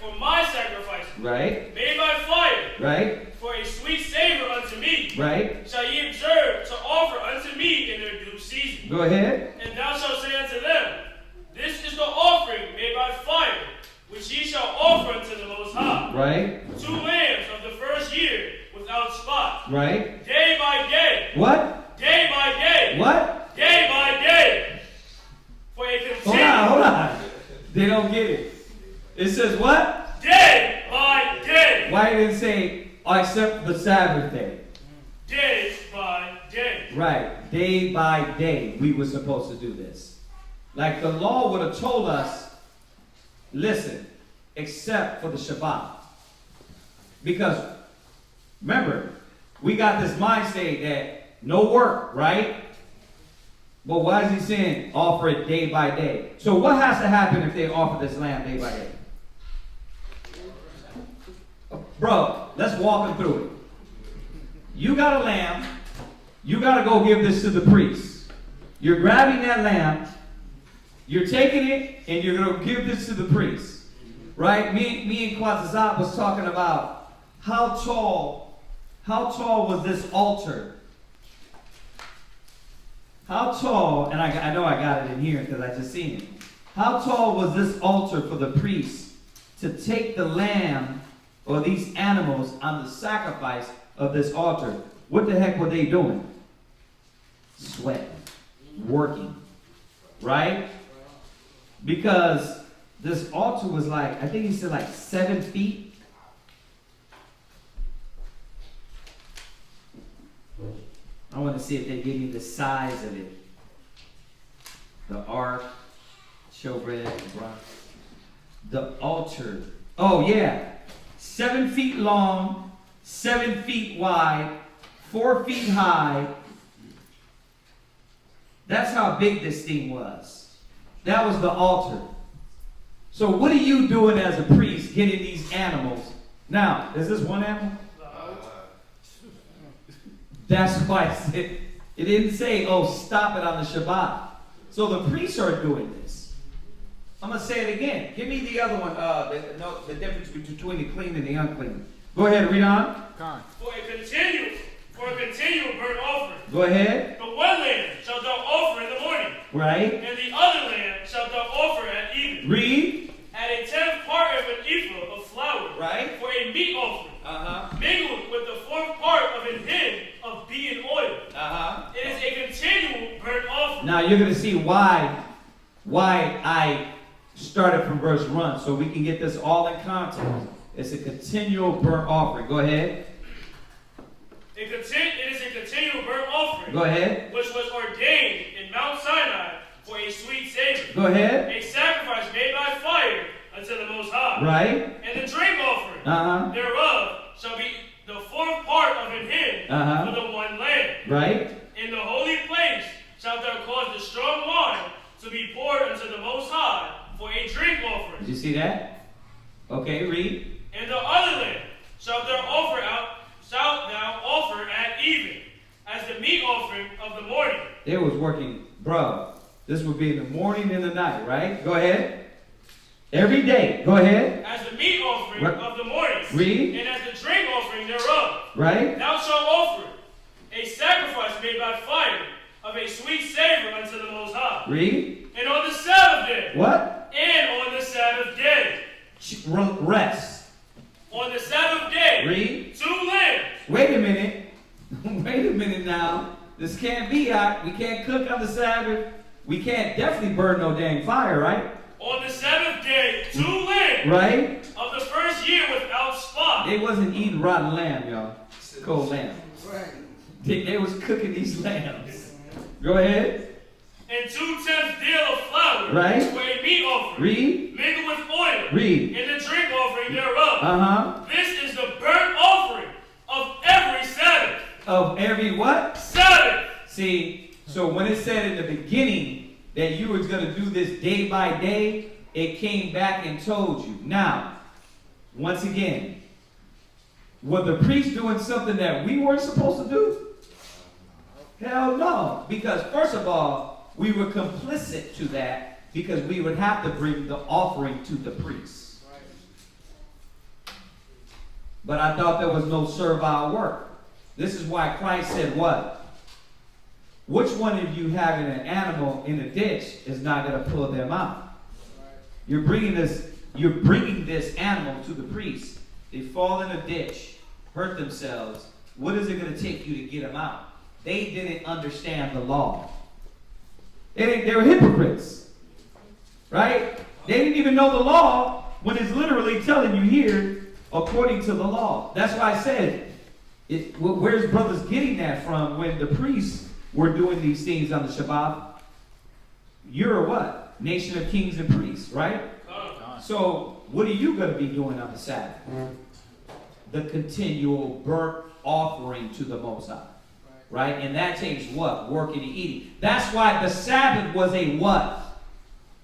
for my sacrifice, Right? made by fire, Right? for a sweet savor unto me, Right? shall ye observe to offer unto me in their due season. Go ahead. And thou shalt say unto them, This is the offering made by fire, which ye shall offer unto the Most High. Right? 2 lambs of the first year without spot. Right? Day by day. What? Day by day. What? Day by day. For a continual. Hold on. They don't get it. It says what? Day by day. Why didn't it say except the Sabbath day? Day by day. Right. Day by day we were supposed to do this. Like the law would have told us, listen, except for the Shabbat. Because remember, we got this mind state that no work, right? But why is he saying offer it day by day? So what has to happen if they offer this lamb day by day? Bro, let's walk them through it. You got a lamb. You got to go give this to the priest. You're grabbing that lamb. You're taking it and you're going to give this to the priest. Right? Me and Quatzazat was talking about how tall was this altar? How tall, and I know I got it in here because I just seen it. How tall was this altar for the priest to take the lamb or these animals on the sacrifice of this altar? What the heck were they doing? Sweating, working, right? Because this altar was like, I think he said like 7 feet. I want to see if they give me the size of it. The ark, showbread, and bronze. The altar. Oh yeah. 7 feet long, 7 feet wide, 4 feet high. That's how big this thing was. That was the altar. So what are you doing as a priest getting these animals? Now, is this one animal? That's why it didn't say, oh, stop it on the Shabbat. So the priests are doing this. I'm going to say it again. Give me the other one, the difference between the clean and the unclean. Go ahead, read on. For a continual burnt offering. Go ahead. The one lamb shalt thou offer in the morning. Right. And the other lamb shalt thou offer at evening. Read. At a 10th part of an ephah of flour. Right. For a meat offering. Mingled with the 4th part of an hin of beaten oil. It is a continual burnt offering. Now you're going to see why I started from verse 1, so we can get this all in context. It's a continual burnt offering. Go ahead. It is a continual burnt offering. Go ahead. Which was ordained in Mount Sinai for a sweet savor. Go ahead. A sacrifice made by fire unto the Most High. Right. And the drink offering thereof shall be the fourth part of an hin for the one lamb. Right. In the holy place shalt thou cause the strong wine to be poured unto the Most High for a drink offering. Did you see that? Okay, read. And the other lamb shalt thou offer at even, as the meat offering of the morning. They was working, bro. This would be in the morning and the night, right? Go ahead. Every day. Go ahead. As the meat offering of the morning. Read. And as the drink offering thereof. Right. Thou shalt offer a sacrifice made by fire of a sweet savor unto the Most High. Read. And on the Sabbath day. What? And on the Sabbath day. Rest. On the Sabbath day. Read. 2 lambs. Wait a minute. Wait a minute now. This can't be hot. We can't cook on the Sabbath. We can't definitely burn no dang fire, right? On the Sabbath day, 2 lambs. Right. Of the first year without spot. They wasn't eating rotten lamb, y'all. Cold lamb. Right. They was cooking these lambs. Go ahead. And 2/10 deal of flour. Right. For a meat offering. Read. Mingled with oil. Read. And the drink offering thereof. This is the burnt offering of every Sabbath. Of every what? Sabbath. See, so when it said in the beginning that you was going to do this day by day, it came back and told you. Now, once again, were the priests doing something that we weren't supposed to do? Hell no. Because first of all, we were complicit to that because we would have to bring the offering to the priests. But I thought there was no servile work. This is why Christ said what? Which one of you having an animal in a ditch is not going to pull them out? You're bringing this animal to the priest. They fall in a ditch, hurt themselves. What is it going to take you to get them out? They didn't understand the law. They were hypocrites. Right? They didn't even know the law when it's literally telling you here, according to the law. That's why I said, where's brothers getting that from when the priests were doing these things on the Shabbat? You're a what? Nation of kings and priests, right? So what are you going to be doing on the Sabbath? The continual burnt offering to the Most High. Right? And that takes what? Working and eating. That's why the Sabbath was a what?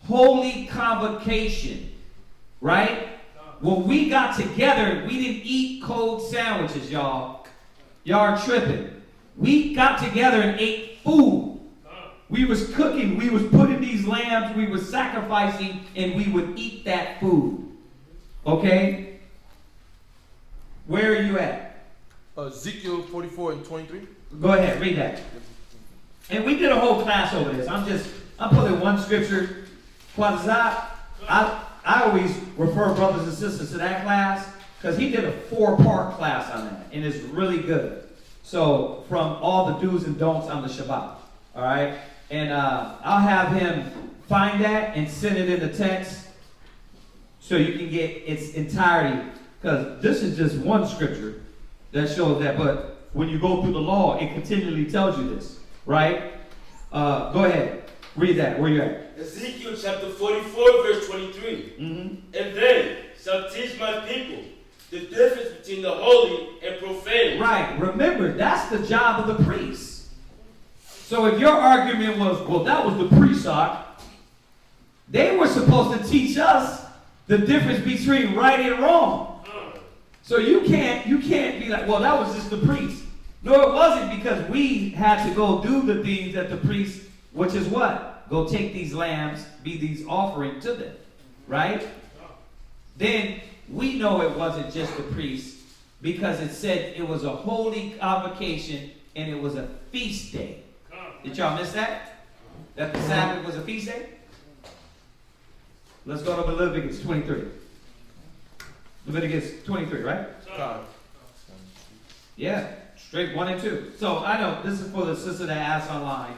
Holy convocation. Right? When we got together, we didn't eat cold sandwiches, y'all. Y'all are tripping. We got together and ate food. We was cooking. We was putting these lambs. We was sacrificing. And we would eat that food. Okay? Where are you at? Ezekiel 44 and 23. Go ahead, read that. And we did a whole class over this. I'm pulling one scripture. I always refer brothers and sisters to that class because he did a 4-part class on that. And it's really good. So, from all the do's and don'ts on the Shabbat. All right? And I'll have him find that and send it in the text so you can get its entirety. Because this is just one scripture that shows that. But when you go through the law, it continually tells you this. Right? Go ahead. Read that. Where you at? Ezekiel chapter 44, verse 23. And they shall teach my people the difference between the holy and profane. Right. Remember, that's the job of the priest. So if your argument was, well, that was the priest, they were supposed to teach us the difference between right and wrong. So you can't be like, well, that was just the priest. No, it wasn't, because we had to go do the things that the priest, which is what? Go take these lambs, be these offering to them. Right? Then we know it wasn't just the priest because it said it was a holy convocation and it was a feast day. Did y'all miss that? That the Sabbath was a feast day? Let's go to Leviticus 23. Leviticus 23, right? Yeah, straight 1 and 2. So I know this is for the sister that asked online.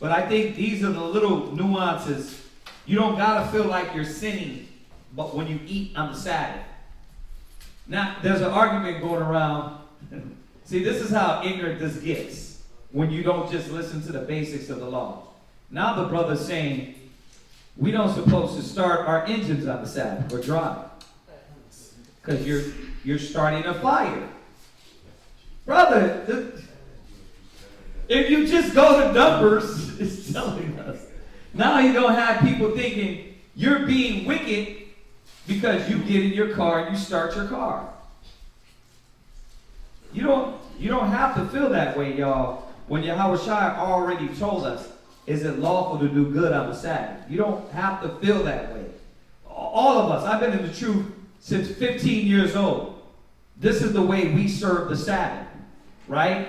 But I think these are the little nuances. You don't gotta feel like you're sinning, but when you eat on the Sabbath. Now, there's an argument going around. See, this is how ignorant this gets when you don't just listen to the basics of the law. Now the brother's saying, we don't supposed to start our engines on the Sabbath or drive. Because you're starting a fire. Brother, if you just go to Numbers, it's telling us. Now you're going to have people thinking you're being wicked because you get in your car and you start your car. You don't have to feel that way, y'all. When Yahushua already told us, is it lawful to do good on the Sabbath? You don't have to feel that way. All of us, I've been in the truth since 15 years old. This is the way we serve the Sabbath, right?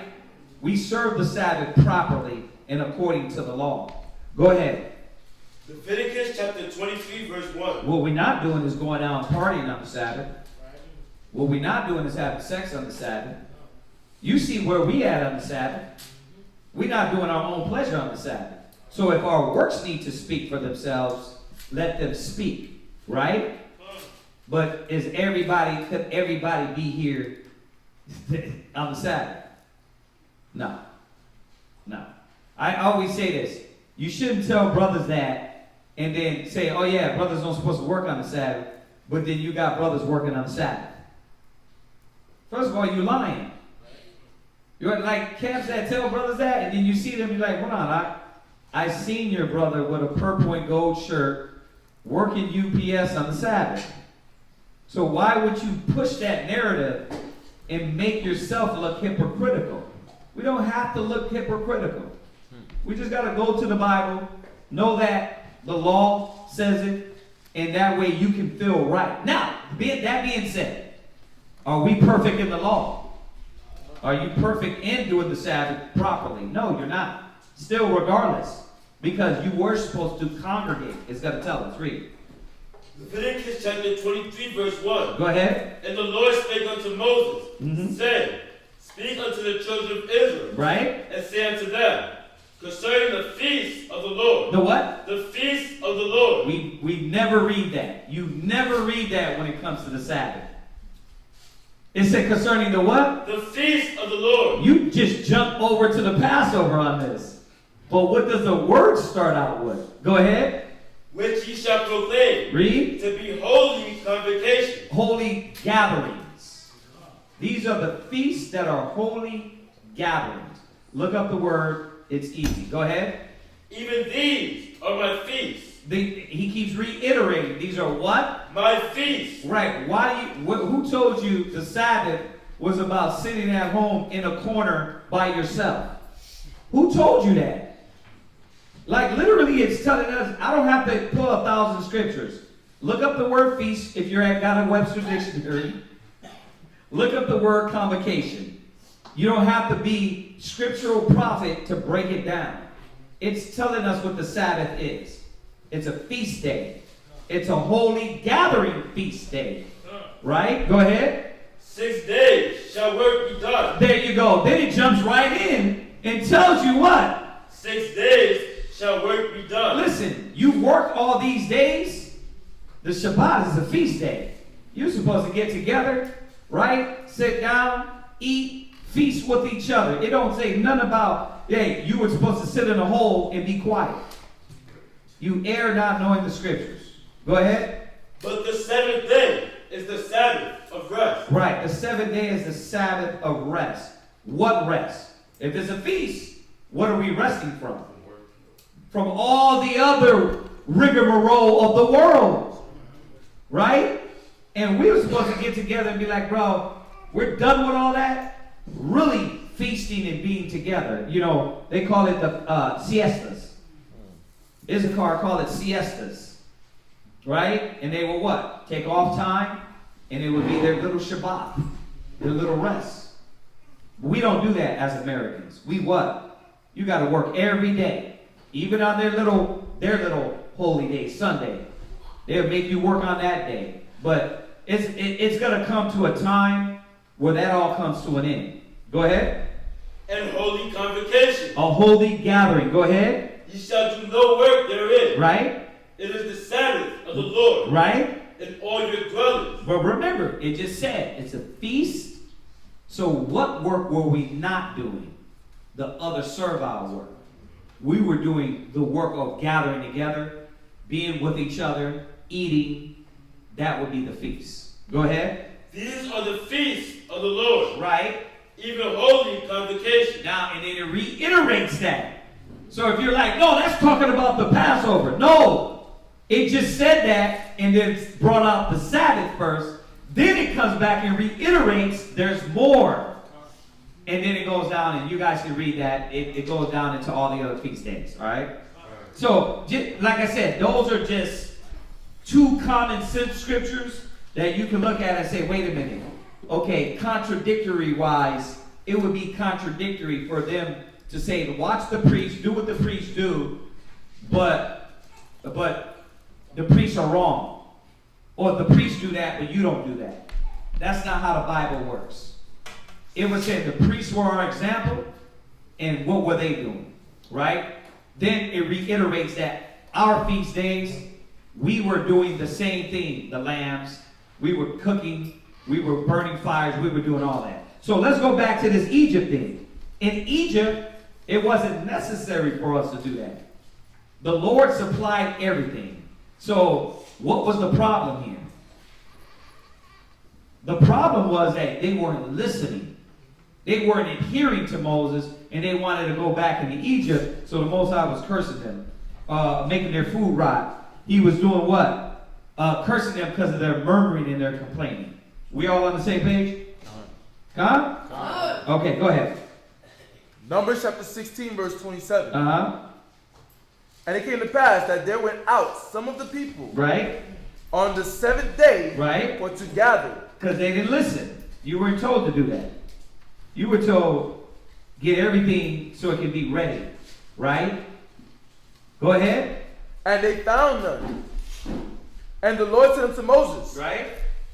We serve the Sabbath properly and according to the law. Go ahead. Leviticus chapter 23, verse 1. What we're not doing is going out and partying on the Sabbath. What we're not doing is having sex on the Sabbath. You see where we at on the Sabbath. We're not doing our own pleasure on the Sabbath. So if our works need to speak for themselves, let them speak, right? But could everybody be here on the Sabbath? No. I always say this. You shouldn't tell brothers that and then say, oh yeah, brothers don't supposed to work on the Sabbath, but then you got brothers working on the Sabbath. First of all, you're lying. You're like camps that tell brothers that, and then you see them, you're like, hold on, I seen your brother with a purple and gold shirt working UPS on the Sabbath. So why would you push that narrative and make yourself look hypocritical? We don't have to look hypocritical. We just got to go to the Bible, know that the law says it, and that way you can feel right. Now, that being said, are we perfect in the law? Are you perfect in doing the Sabbath properly? No, you're not. Still, regardless, because you were supposed to congregate. It's going to tell us. Read. Leviticus chapter 23, verse 1. Go ahead. And the Lord spake unto Moses, saying, Speak unto the children of Israel, right? And say unto them, concerning the feast of the Lord. The what? The feast of the Lord. We never read that. You never read that when it comes to the Sabbath. It said concerning the what? The feast of the Lord. You just jump over to the Passover on this. But what does the word start out with? Go ahead. Which ye shall proclaim. Read. To be holy convocations. Holy gatherings. These are the feasts that are holy gatherings. Look up the word. It's easy. Go ahead. Even these are my feasts. He keeps reiterating. These are what? My feasts. Right. Who told you the Sabbath was about sitting at home in a corner by yourself? Who told you that? Like literally it's telling us, I don't have to pull 1,000 scriptures. Look up the word feast if you're got a Webster dictionary. Look up the word convocation. You don't have to be scriptural prophet to break it down. It's telling us what the Sabbath is. It's a feast day. It's a holy gathering feast day. Right? Go ahead. 6 days shall work be done. There you go. Then it jumps right in and tells you what? 6 days shall work be done. Listen, you work all these days. The Shabbat is a feast day. You're supposed to get together, right? Sit down, eat, feast with each other. It don't say nothing about, hey, you were supposed to sit in a hole and be quiet. You err not knowing the scriptures. Go ahead. But the 7th day is the Sabbath of rest. Right. The 7th day is the Sabbath of rest. What rest? If it's a feast, what are we resting from? From all the other rigmarole of the world. Right? And we were supposed to get together and be like, bro, we're done with all that. Really feasting and being together. You know, they call it the siestas. Issachar called it siestas, right? And they will what? Take off time, and it would be their little Shabbat, their little rest. But we don't do that as Americans. We what? You got to work every day, even on their little holy day, Sunday. They'll make you work on that day. But it's going to come to a time where that all comes to an end. Go ahead. And holy convocation. A holy gathering. Go ahead. Ye shall do no work therein. Right? It is the Sabbath of the Lord. Right? In all your dwellings. But remember, it just said it's a feast. So what work were we not doing? The other servile work. We were doing the work of gathering together, being with each other, eating. That would be the feast. Go ahead. These are the feasts of the Lord. Right. Even holy convocation. Now, and then it reiterates that. So if you're like, no, that's talking about the Passover. No. It just said that and then brought out the Sabbath first. Then it comes back and reiterates there's more. And then it goes down, and you guys can read that. It goes down into all the other feast days. All right? So, like I said, those are just two common sense scriptures that you can look at and say, wait a minute. Okay, contradictory-wise, it would be contradictory for them to say, watch the priest, do what the priests do, but the priests are wrong. Or the priests do that, but you don't do that. That's not how the Bible works. It was said the priests were our example, and what were they doing? Right? Then it reiterates that our feast days, we were doing the same thing. The lambs, we were cooking, we were burning fires, we were doing all that. So let's go back to this Egypt thing. In Egypt, it wasn't necessary for us to do that. The Lord supplied everything. So what was the problem here? The problem was that they weren't listening. They weren't adhering to Moses, and they wanted to go back into Egypt, so the Most High was cursing them, making their food rot. He was doing what? Cursing them because of their murmuring and their complaining. We all on the same page? Huh? Okay, go ahead. Numbers chapter 16, verse 27. Uh-huh. And it came to pass that there went out some of the people. Right. On the seventh day. Right. For to gather. Because they didn't listen. You weren't told to do that. You were told, get everything so it can be ready. Right? Go ahead. And they found none. And the Lord said unto Moses. Right.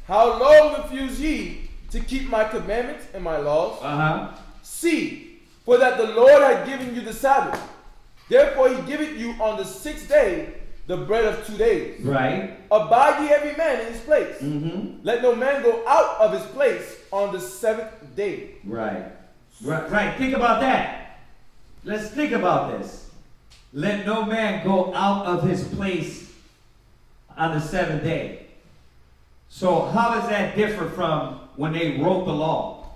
How long refuse ye to keep my commandments and my laws? Uh-huh. See, for that the Lord had given you the Sabbath. Therefore he giveth you on the sixth day the bread of 2 days. Right. Abide ye every man in his place. Mm-hmm. Let no man go out of his place on the seventh day. Right. Right. Think about that. Let's think about this. Let no man go out of his place on the seventh day. So how does that differ from when they wrote the law?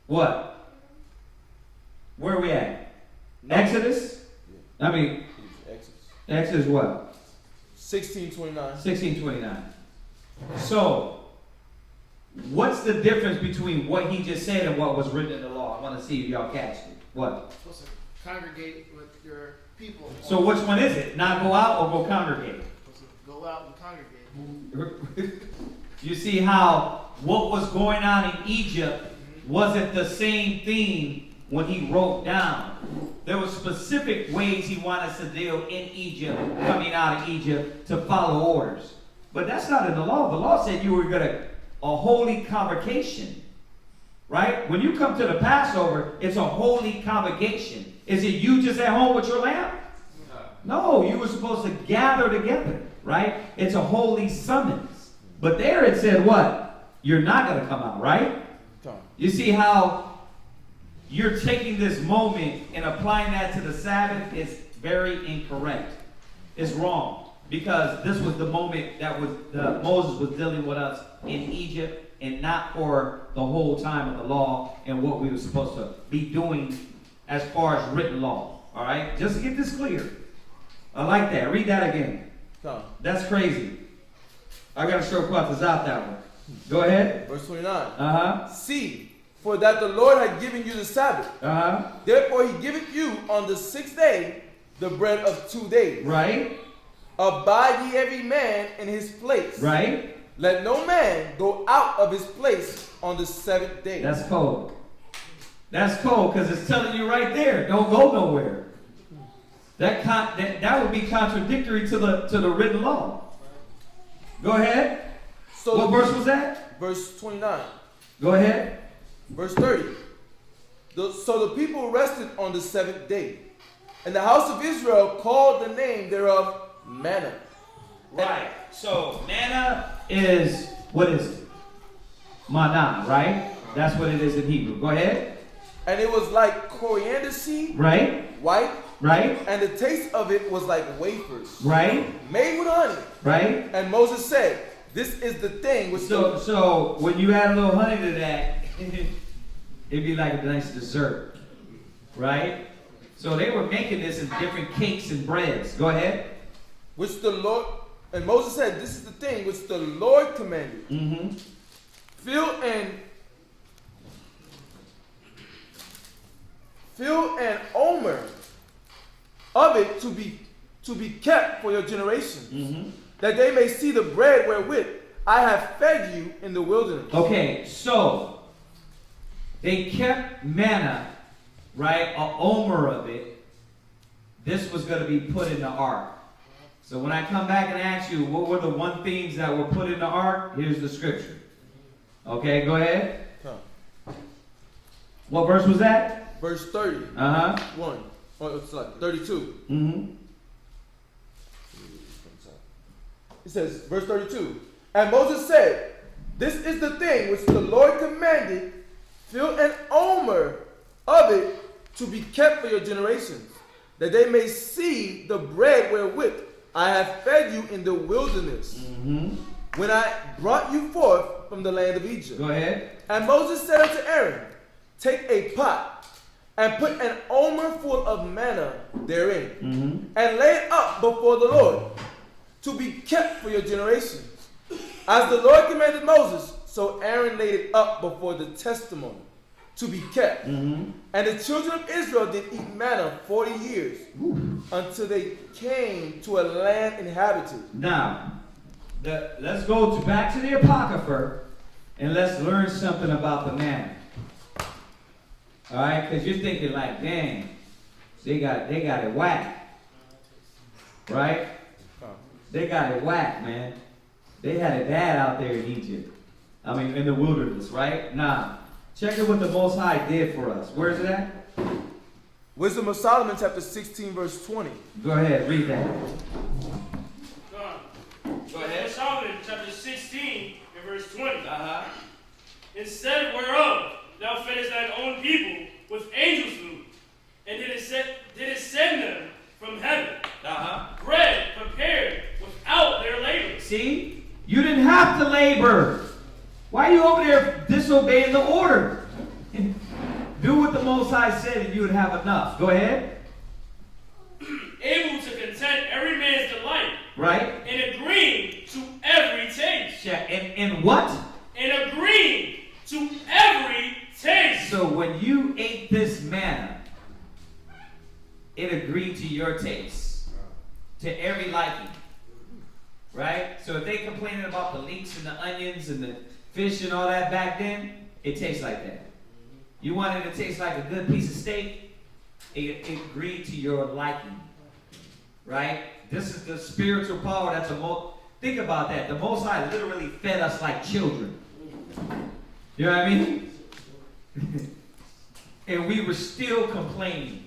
What? Where are we at? No. Exodus? I mean, Exodus what? 16:29. 16:29. So, what's the difference between what he just said and what was written in the law? I want to see if y'all catch it. What? You're supposed to congregate with your people. So which one is it? Not go out or go congregate? Go out and congregate. You see how what was going on in Egypt wasn't the same thing when he wrote down. There were specific ways he wanted us to deal in Egypt, coming out of Egypt, to follow orders. But that's not in the law. The law said you were going to a holy convocation. Right? When you come to the Passover, it's a holy convocation. Is it you just at home with your lamb? No, you were supposed to gather together. Right? It's a holy summons. But there it said what? You're not going to come out, right? You see how you're taking this moment and applying that to the Sabbath is very incorrect. It's wrong. Because this was the moment that Moses was dealing with us in Egypt, and not for the whole time of the law and what we were supposed to be doing as far as written law. All right? Just to get this clear. I like that. Read that again. That's crazy. I got to show Quatters out that one. Go ahead. Verse 29. Uh-huh. See, for that the Lord had given you the Sabbath. Uh-huh. Therefore he giveth you on the sixth day the bread of 2 days. Right. Abide ye every man in his place. Right. Let no man go out of his place on the seventh day. That's cold. That's cold because it's telling you right there, don't go nowhere. That would be contradictory to the written law. Go ahead. So what verse was that? Verse 29. Go ahead. Verse 30. So the people rested on the seventh day And the house of Israel called the name thereof manna. Right. So manna is, what is it? Manna, right? That's what it is in Hebrew. Go ahead. And it was like coriander seed. Right. White. Right. And the taste of it was like wafers. Right. Made with honey. Right. And Moses said, this is the thing which So when you add a little honey to that, it'd be like a nice dessert. Right? So they were making this in different cakes and breads. Go ahead. Which the Lord, and Moses said, this is the thing which the Lord commanded. Mm-hmm. Fill an omer of it to be kept for your generations, that they may see the bread wherewith I have fed you in the wilderness. Okay, so they kept manna, right? An omer of it. This was going to be put in the ark. So when I come back and ask you, what were the one things that were put in the ark? Here's the scripture. Okay, go ahead. What verse was that? Verse 30. 1. Oh, it's like 32. Mm-hmm. It says, verse 32. And Moses said, this is the thing which the Lord commanded, fill an omer of it to be kept for your generations, that they may see the bread wherewith I have fed you in the wilderness, when I brought you forth from the land of Egypt. Go ahead. And Moses said unto Aaron, take a pot, and put an omer full of manna therein, and lay it up before the Lord, to be kept for your generations. As the Lord commanded Moses, so Aaron laid it up before the testimony, to be kept. And the children of Israel did eat manna 40 years, until they came to a land inhabited. Now, let's go back to the Apocrypha, and let's learn something about the manna. All right, because you're thinking like, dang, they got it whacked, right? They got it whacked, man. They had it bad out there in Egypt. I mean, in the wilderness, right? Now, check out what the Most High did for us. Where is it at? Wisdom of Solomon, chapter 16, verse 20. Go ahead, read that. Go ahead. Solomon, chapter 16, and verse 20. Instead whereof thou feddest thine own people with angels' food, and didst send them from heaven bread prepared without their labor. See? You didn't have to labor. Why are you over there disobeying the order? Do what the Most High said and you would have enough. Go ahead. Able to content every man's delight. Right. And agreeing to every taste. Yeah. And what? And agreeing to every taste. So when you ate this manna, it agreed to your taste, to every liking, right? So if they complaining about the leeks and the onions and the fish and all that back then, it tastes like that. You want it to taste like a good piece of steak, it agreed to your liking, right? This is the spiritual power that's think about that. The Most High literally fed us like children. You know what I mean? And we were still complaining.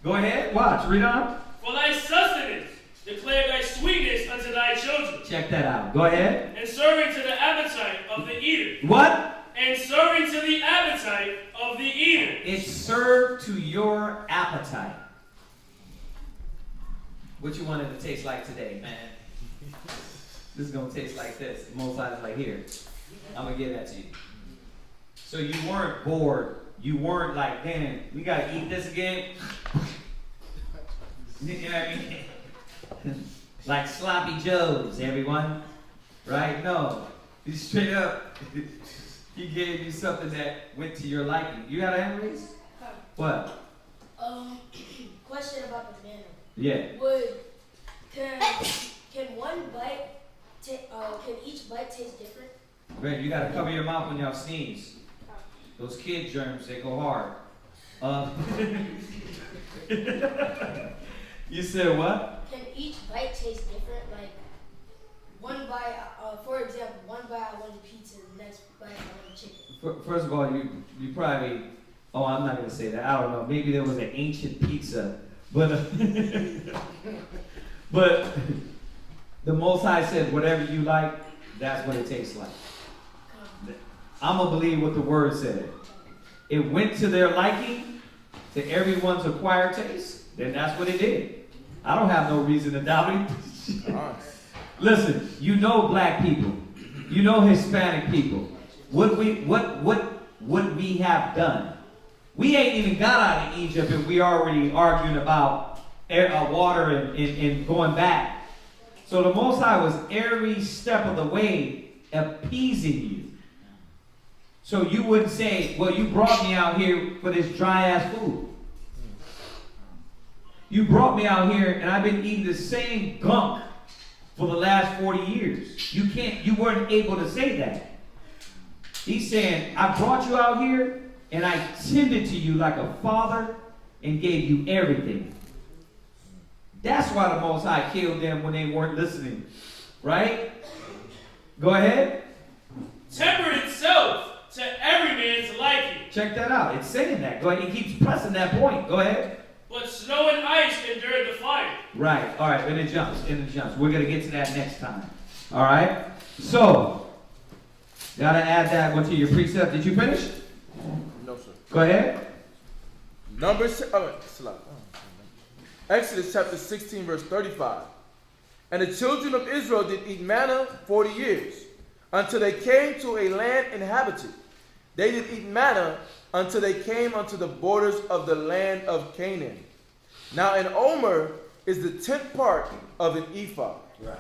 Go ahead, watch, read on. For thy sustenance, declare thy sweetness unto thy children. Check that out. Go ahead. And serving to the appetite of the eater. What? And serving to the appetite of the eater. It's served to your appetite. What you want it to taste like today, man? This is going to taste like this. The Most High is like, here, I'm going to give that to you. So you weren't bored. You weren't like, damn, we got to eat this again. You know what I mean? Like sloppy joes, everyone. Right? No. He straight up, he gave you something that went to your liking. You got a hand raise? What? Question about the manna. Yeah. Can one bite, can each bite taste different? Great, you got to cover your mouth when y'all sneeze. Those kid germs, they go hard. You said what? Can each bite taste different? Like, one bite, for example, one bite I wanted pizza, the next bite I wanted chicken. First of all, you probably, I'm not going to say that. I don't know. Maybe there was an ancient pizza But but the Most High said, whatever you like, that's what it tastes like. I'm going to believe what the word said. It went to their liking, to everyone's acquired taste, then that's what it did. I don't have no reason to doubt it. Listen, you know black people, you know Hispanic people. What we have done. We ain't even got out of Egypt and we already arguing about water and going back. So the Most High was every step of the way appeasing you. So you wouldn't say, well, you brought me out here for this dry ass food. You brought me out here and I've been eating the same gunk for the last 40 years. You weren't able to say that. He's saying, I brought you out here and I tended to you like a father and gave you everything. That's why the Most High killed them when they weren't listening. Right? Go ahead. Tempered itself to every man's liking. Check that out. It's saying that. Go ahead. It keeps pressing that point. Go ahead. But snow and ice endured the fire. Right. All right. And it jumps. We're going to get to that next time. All right. So, got to add that one to your precept. Did you finish? No, sir. Go ahead. Exodus chapter 16, verse 35. And the children of Israel did eat manna 40 years, until they came to a land inhabited. They did eat manna until they came unto the borders of the land of Canaan. Now an omer is the 10th part of an ephah. Right.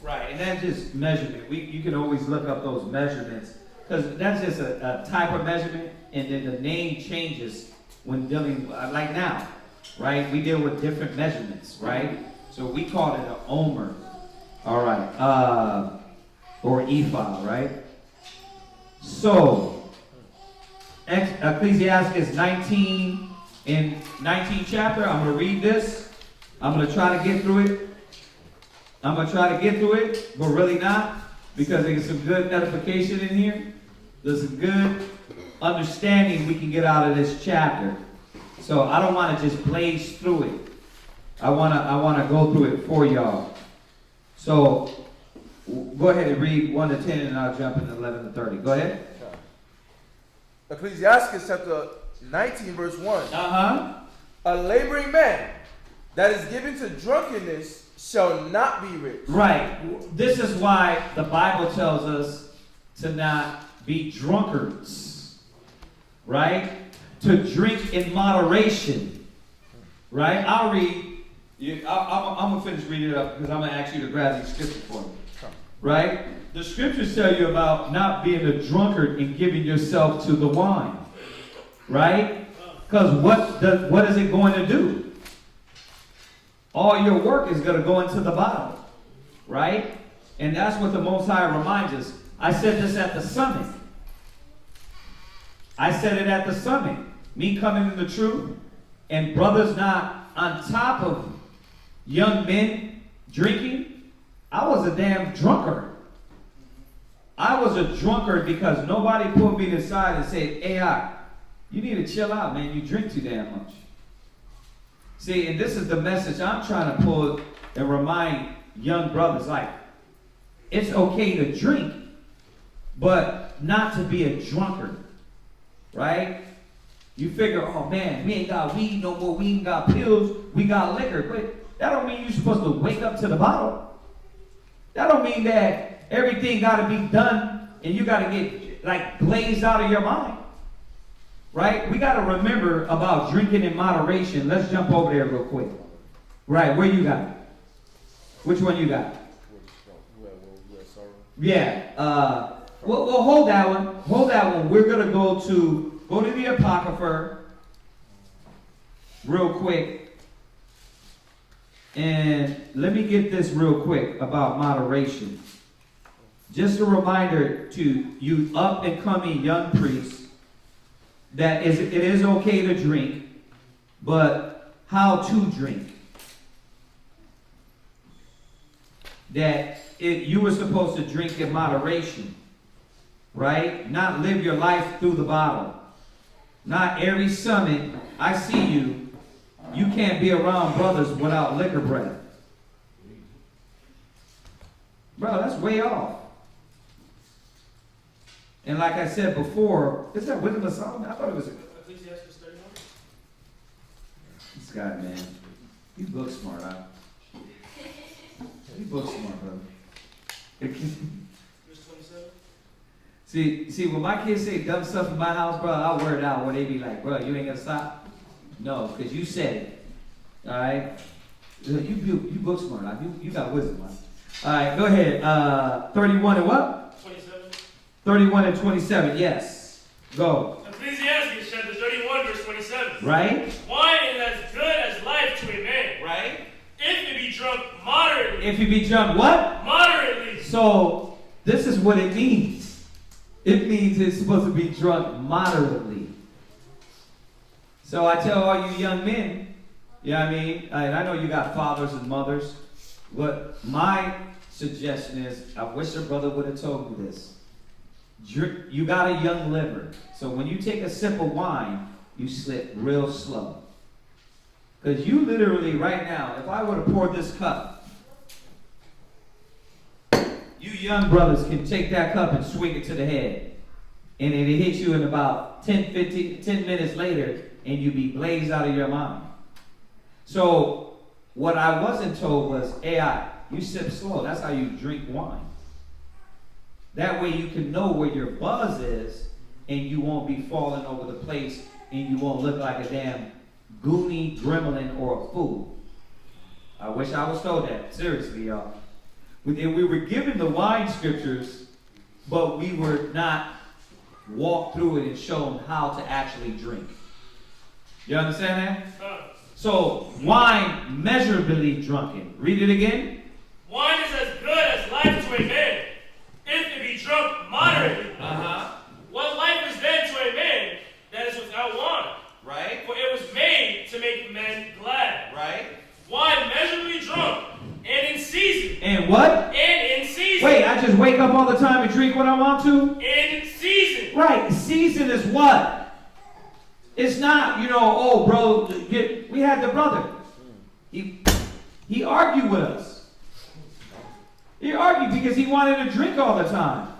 Right, and that's just measurement. You can always look up those measurements, because that's just a type of measurement, and then the name changes when dealing, like now, right? We deal with different measurements, right? So we call it an omer, all right, or ephah, right? So, Ecclesiasticus 19 in 19th chapter, I'm going to read this. I'm going to try to get through it. But really not, because there's some good edification in here. There's some good understanding we can get out of this chapter. So I don't want to just blaze through it. I want to go through it for y'all. So go ahead and read 1 to 10, and I'll jump into 11 to 30. Go ahead. Ecclesiasticus chapter 19, verse 1. A laboring man that is given to drunkenness shall not be rich. Right. This is why the Bible tells us to not be drunkards. Right? To drink in moderation. Right? I'll read. I'm going to finish reading it up because I'm going to ask you to grab these scriptures for me. Right? The scriptures tell you about not being a drunkard and giving yourself to the wine. Right? Because what is it going to do? All your work is going to go into the bottle. Right? And that's what the Most High reminds us. I said this at the summit. Me coming in the truth and brothers not on top of young men drinking. I was a damn drunkard. I was a drunkard because nobody pulled me aside and said, hey, you need to chill out, man. You drink too damn much. See, and this is the message I'm trying to pull and remind young brothers, like, it's okay to drink, but not to be a drunkard, right? You figure, oh man, we ain't got weed no more, we ain't got pills, we got liquor, but that don't mean you're supposed to wake up to the bottle. That don't mean that everything got to be done and you got to get, like, blazed out of your mind. Right? We got to remember about drinking in moderation. Let's jump over there real quick. Right, where you got it? Which one you got? Yeah. Well, hold that one. Hold that one. We're going to go to the Apocrypha real quick. And let me get this real quick about moderation. Just a reminder to you up and coming young priests that it is okay to drink, but how to drink. That you were supposed to drink in moderation, right? Not live your life through the bottle. Not every summit I see you You can't be around brothers without liquor breath. Bro, that's way off. And like I said before, is that Wisdom of Solomon? I thought it was Ecclesiasticus 31. this guy, man. You book smart, huh? You book smart, brother. Verse 27. See, when my kids say dumb stuff in my house, bro, I'll wear it out where they be like, bro, you ain't gonna stop? No, because you said it. Alright? You book smart, huh? You got wisdom, huh? Alright, go ahead. 31 and what? 27. 31 and 27, yes. Go. Ecclesiasticus chapter 31, verse 27. Right? Wine is as good as life to a man. Right? If it be drunk moderately. If you be drunk, what? Moderately. So, this is what it means. It means it's supposed to be drunk moderately. So I tell all you young men, you know what I mean? And I know you got fathers and mothers. What my suggestion is, I wish your brother would have told me this. You got a young liver. So when you take a sip of wine, you slip real slow. Because you literally, right now, if I were to pour this cup, you young brothers can take that cup and swing it to the head. And it'll hit you in about 10 minutes later, and you be blazed out of your mind. So what I wasn't told was, AI, you sip slow. That's how you drink wine. That way you can know where your buzz is, and you won't be falling over the place, and you won't look like a damn goonie, gremlin, or a fool. I wish I was told that. Seriously, y'all. We were given the wine scriptures, but we were not walked through it and shown how to actually drink. You understand that? So, wine measurably drunken. Read it again. Wine is as good as life to a man, if it be drunk moderately. What life is then to a man that is without wine? Right. For it was made to make men glad. Right. Wine measurably drunk, and in season. And what? And in season. Wait, I just wake up all the time and drink what I want to? In season. Right. Season is what? It's not, oh, bro, we had the brother. He argued with us. He argued because he wanted to drink all the time.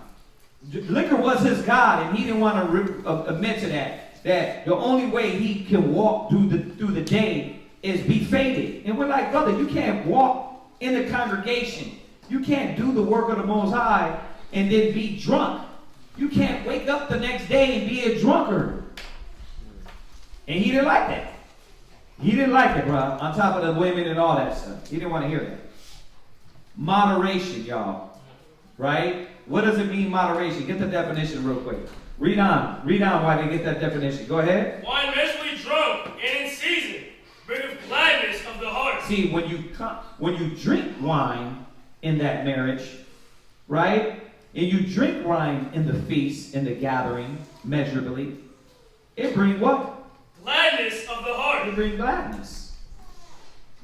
Liquor was his God, and he didn't want to admit to that. That the only way he can walk through the day is be faded. And we're like, brother, you can't walk in the congregation. You can't do the work of the Most High and then be drunk. You can't wake up the next day and be a drunkard. And he didn't like that. He didn't like it, bro. On top of the women and all that stuff. He didn't want to hear that. Moderation, y'all. Right? What does it mean, moderation? Get the definition real quick. Read on. Read on while they get that definition. Go ahead. Wine measurably drunk and in season bringeth gladness of the heart. See, when you drink wine in that marriage, right? And you drink wine in the feast, in the gathering, measurably, it brings what? Gladness of the heart. It brings gladness.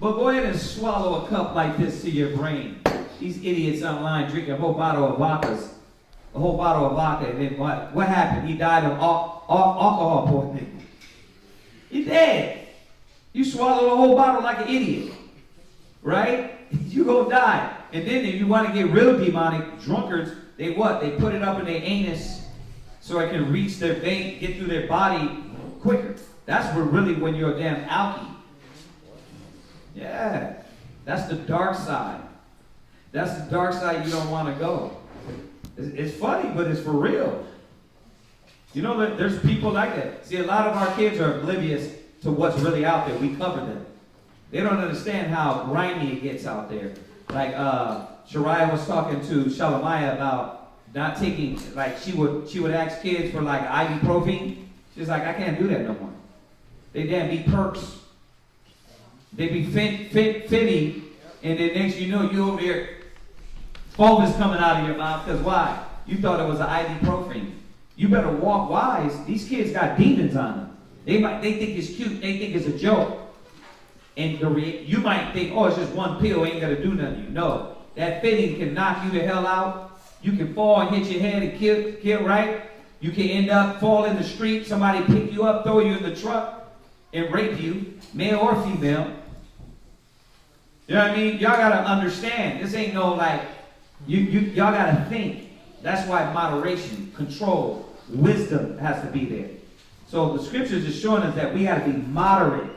But go ahead and swallow a cup like this to your brain. These idiots online drink a whole bottle of vodka, and then what happened? He died of alcohol poisoning. He's dead. You swallow a whole bottle like an idiot, right? You gonna die. And then if you want to get real demonic, drunkards, they what? They put it up in their anus so it can reach their vein, get through their body quicker. That's when you're a damn alky. Yeah, that's the dark side. That's the dark side you don't want to go. It's funny, but it's for real. You know that there's people like that. See, a lot of our kids are oblivious to what's really out there. We cover them. They don't understand how grimy it gets out there. Like Shariah was talking to Shalamiah about not taking, like she would ask kids for like ibuprofen. She's like, I can't do that no more. They damn be perks. They be fitty, and then next you know you over here, foam is coming out of your mouth. Because why? You thought it was an ibuprofen. You better walk wise. These kids got demons on them. They think it's cute. They think it's a joke. And you might think, oh, it's just one pill, ain't gonna do nothing. No, that fitting can knock you the hell out. You can fall and hit your head and kill right. You can end up fall in the street. Somebody pick you up, throw you in the truck, and rape you, male or female. You know what I mean? Y'all gotta understand. This ain't no like, y'all gotta think. That's why moderation, control, wisdom has to be there. So the scriptures is showing us that we gotta be moderate.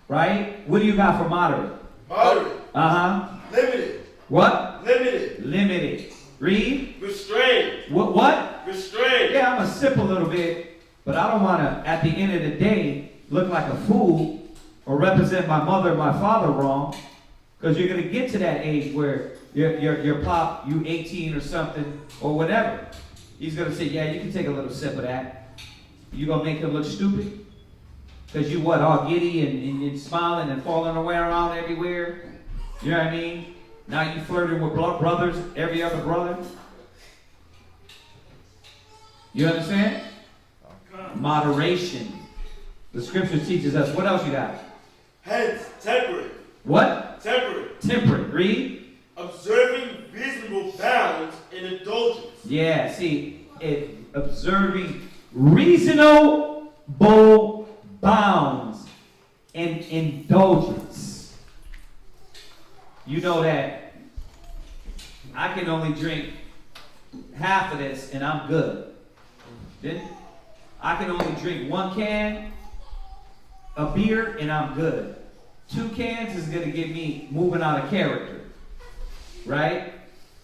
Right? What do you got for moderate? Moderate. Uh-huh. Limited. What? Limited. Limited. Read. Restrained. What? Restrained. Yeah, I'm gonna sip a little bit, but I don't wanna, at the end of the day, look like a fool or represent my mother or my father wrong. Because you're gonna get to that age where your pop, you 18 or something, or whatever. He's gonna say, yeah, you can take a little sip of that. You gonna make him look stupid? Because you what, all giddy and smiling and falling away around everywhere? You know what I mean? Now you flirting with brothers, every other brother. You understand? Moderation. The scripture teaches us. What else you got? Hence, temperate. What? Temperate. Temperate. Read. Observing reasonable bounds and indulgence. Yeah, see, observing reasonable bounds and indulgence. You know that I can only drink half of this and I'm good. Then I can only drink 1 can of beer and I'm good. 2 cans is gonna get me moving out of character. Right?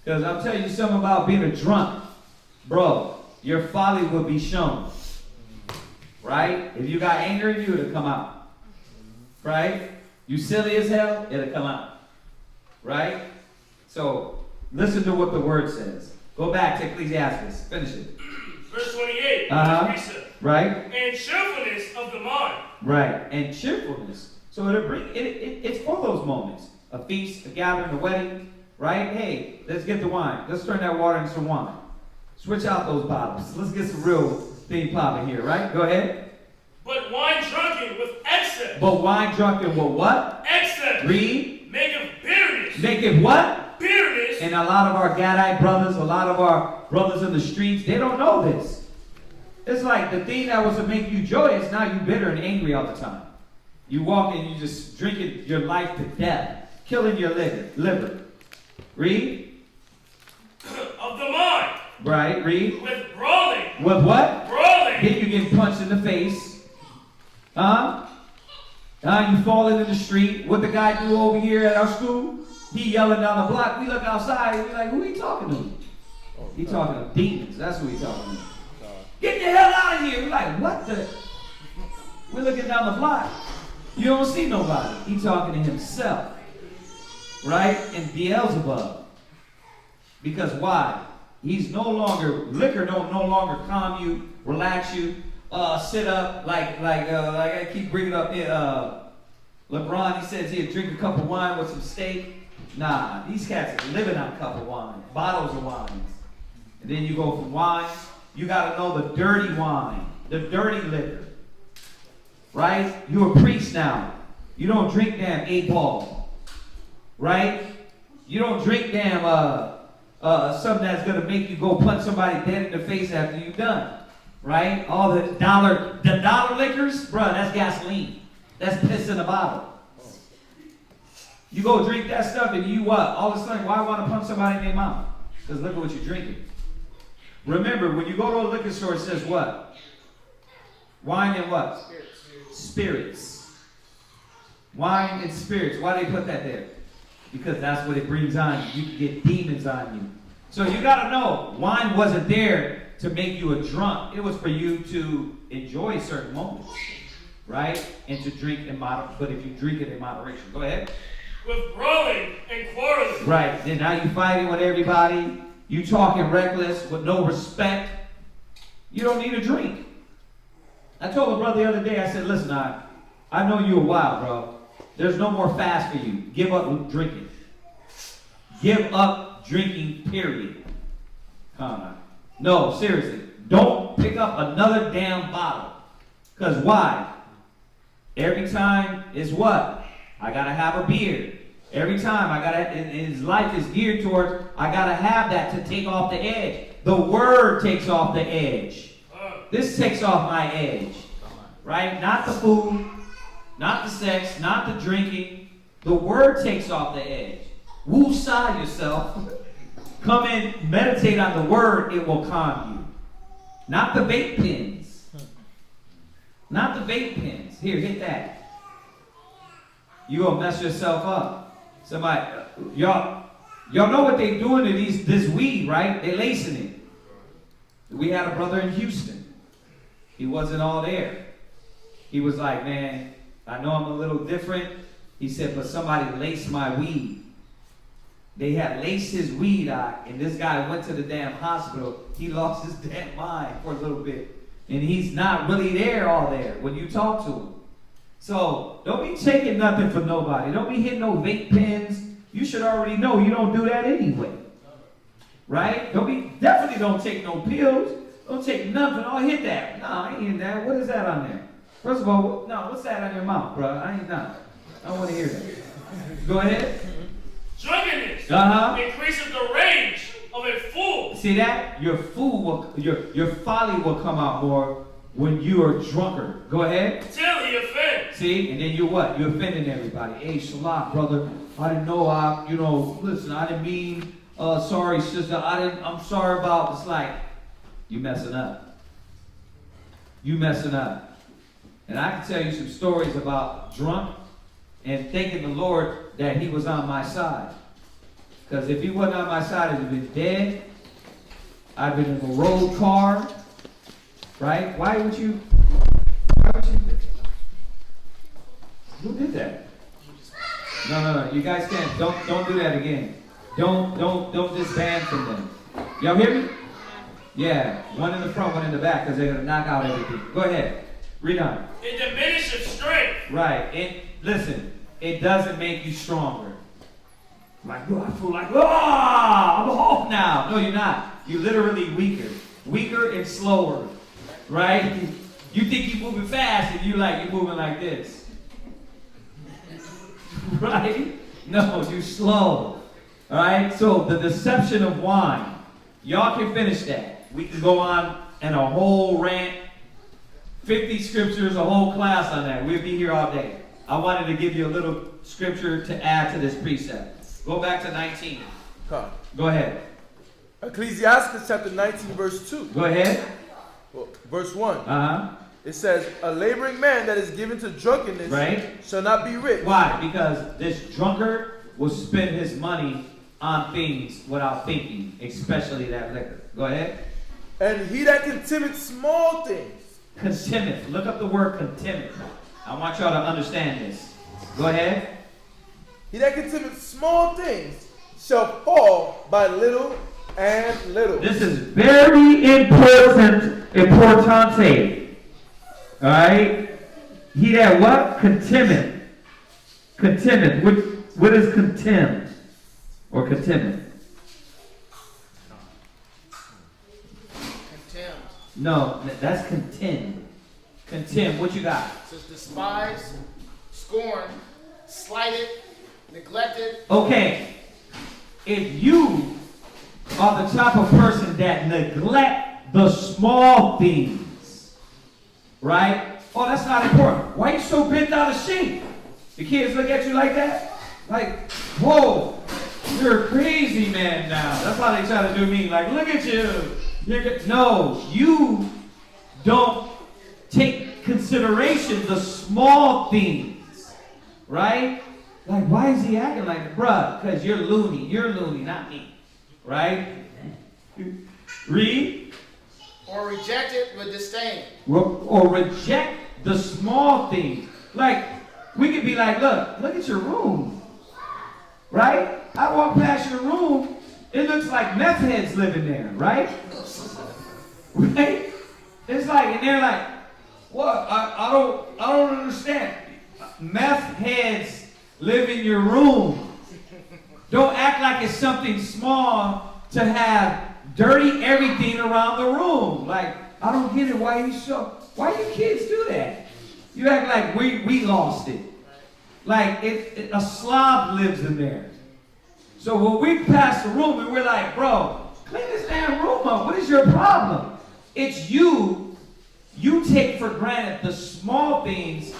Because I'll tell you something about being a drunk. Bro, your folly will be shown. Right? If you got anger in you, it'll come out. Right? You silly as hell, it'll come out. Right? So, listen to what the word says. Go back to Ecclesiasticus. Finish it. Verse 28. Right? And cheerfulness of the mind. Right. And cheerfulness. So it's for those moments. A feast, a gathering, a wedding. Right? Hey, let's get the wine. Let's turn that water into some wine. Switch out those bottles. Let's get some real thing popping here, right? Go ahead. But wine drunken with excess. But wine drunken with what? Excess. Read. Maketh bitterness. Maketh what? Bitterness. And a lot of our Gadite brothers, a lot of our brothers in the streets, they don't know this. It's like the thing that was to make you joyous, now you bitter and angry all the time. You walk and you just drinking your life to death, killing your liver. Read. Of the mind. Right, read. With brawling. With what? Brawling. Then you get punched in the face. You falling in the street. What the guy do over here at our school? He yelling down the block. We look outside and we like, who he talking to? He talking to demons. That's who he talking to. Get the hell out of here. We're like, what the? We're looking down the block. You don't see nobody. He talking to himself. Right? And Beelzebub. Because why? He's no longer, liquor don't no longer calm you, relax you, sit up like I keep bringing up LeBron. He says he'll drink a cup of wine with some steak. Nah, these cats are living on a cup of wine, bottles of wines. And then you go from wine, you got to know the dirty wine, the dirty liquor. Right? You're a priest now. You don't drink damn 8-ball. Right? You don't drink damn something that's gonna make you go punch somebody dead in the face after you're done. Right? All the dollar liquors, bruh, that's gasoline. That's piss in a bottle. You go drink that stuff and you what? All of a sudden, why want to punch somebody in their mouth? Because look at what you're drinking. Remember, when you go to a liquor store, it says what? Wine and what? Spirits. Wine and spirits. Why do they put that there? Because that's what it brings on you. You can get demons on you. So you got to know, wine wasn't there to make you a drunk. It was for you to enjoy certain moments, right? And to drink in moderation. But if you drink it in moderation, go ahead. With brawling and quarreling. Right. Then now you fighting with everybody. You talking reckless with no respect. You don't need a drink. I told a brother the other day, I said, listen, I know you a while, bro. There's no more fast for you. Give up drinking. Give up drinking, period. Come on. No, seriously. Don't pick up another damn bottle. Because why? Every time is what? I got to have a beer. Every time his life is geared towards, I got to have that to take off the edge. The word takes off the edge. This takes off my edge. right? Not the food, not the sex, not the drinking. The word takes off the edge. Woo-sah yourself. Come in, meditate on the word, it will calm you. Not the vape pens. Not the vape pens. Here, hit that. You will mess yourself up. Somebody, y'all know what they doing to this weed, right? They lacing it. We had a brother in Houston. He wasn't all there. He was like, man, I know I'm a little different. He said, but somebody laced my weed. They had laced his weed out, and this guy went to the damn hospital. He lost his damn mind for a little bit. And he's not really there all there when you talk to him. So don't be taking nothing from nobody. Don't be hitting no vape pens. You should already know you don't do that anyway. Right? Definitely don't take no pills. Don't take nothing. Oh, hit that. No, I ain't hitting that. What is that on there? First of all, no, what's that on your mouth, bro? I don't want to hear that. Go ahead. Drunkenness increases the rage of a fool. See that? Your folly will come out more when you are drunker. Go ahead. Till he offends. See, and then you what? You're offending everybody. Hey, Salah, brother, I didn't know. Listen, I didn't mean. Sorry, sister, I'm sorry about. It's like you messing up. You messing up. And I can tell you some stories about drunk and thanking the Lord that he was on my side. Because if he wasn't on my side, I'd have been dead. I'd been in a road car. Right? Why would you? Who did that? No. You guys can't. Don't do that again. Don't disband from them. Y'all hear me? Yeah. One in the front, one in the back, because they're going to knock out everything. Go ahead. Read on. It diminishes strength. Right. Listen, it doesn't make you stronger. Like, I feel like, I'm a Hulk now. No, you're not. You're literally weaker. Weaker and slower. Right? You think you're moving fast, and you're moving like this. Right? No, you're slow. All right? So the deception of wine. Y'all can finish that. We can go on and a whole rant, 50 scriptures, a whole class on that. We'll be here all day. I wanted to give you a little scripture to add to this precept. Go back to 19. Go ahead. Ecclesiasticus chapter 19, verse 2. Go ahead. Well, verse 1. It says, a laboring man that is given to drunkenness shall not be rich. Why? Because this drunkard will spend his money on things without thinking, especially that liquor. Go ahead. And he that contemneth small things. Contemneth. Look up the word contemneth. I want y'all to understand this. Go ahead. He that contemneth small things shall fall by little and little. This is very important. All right. He that what? Contemneth. Contemneth. What is contempt? Or contemneth? Contempt. No, that's contend. Contend. What you got? It says despise, scorn, slighted, neglected. Okay. If you are the type of person that neglect the small things, right? Oh, that's not important. Why are you so bent out of shape? The kids look at you like that? Like, whoa, you're a crazy man now. That's how they try to do me. Like, look at you. No, you don't take consideration the small things, right? Like, why is he acting like, bruh? Because you're loony. You're loony, not me. Right? Read. Or reject it with disdain. Or reject the small things. Like, we could be like, look at your room. Right? I walk past your room, it looks like meth heads living there, right? Right? It's like, and they're like, what? I don't understand. Meth heads live in your room. Don't act like it's something small to have dirty everything around the room. Like, I don't get it. Why you kids do that? You act like we lost it. Like a slob lives in there. So when we pass the room and we're like, bro, clean this damn room up. What is your problem? It's you you take for granted the small things.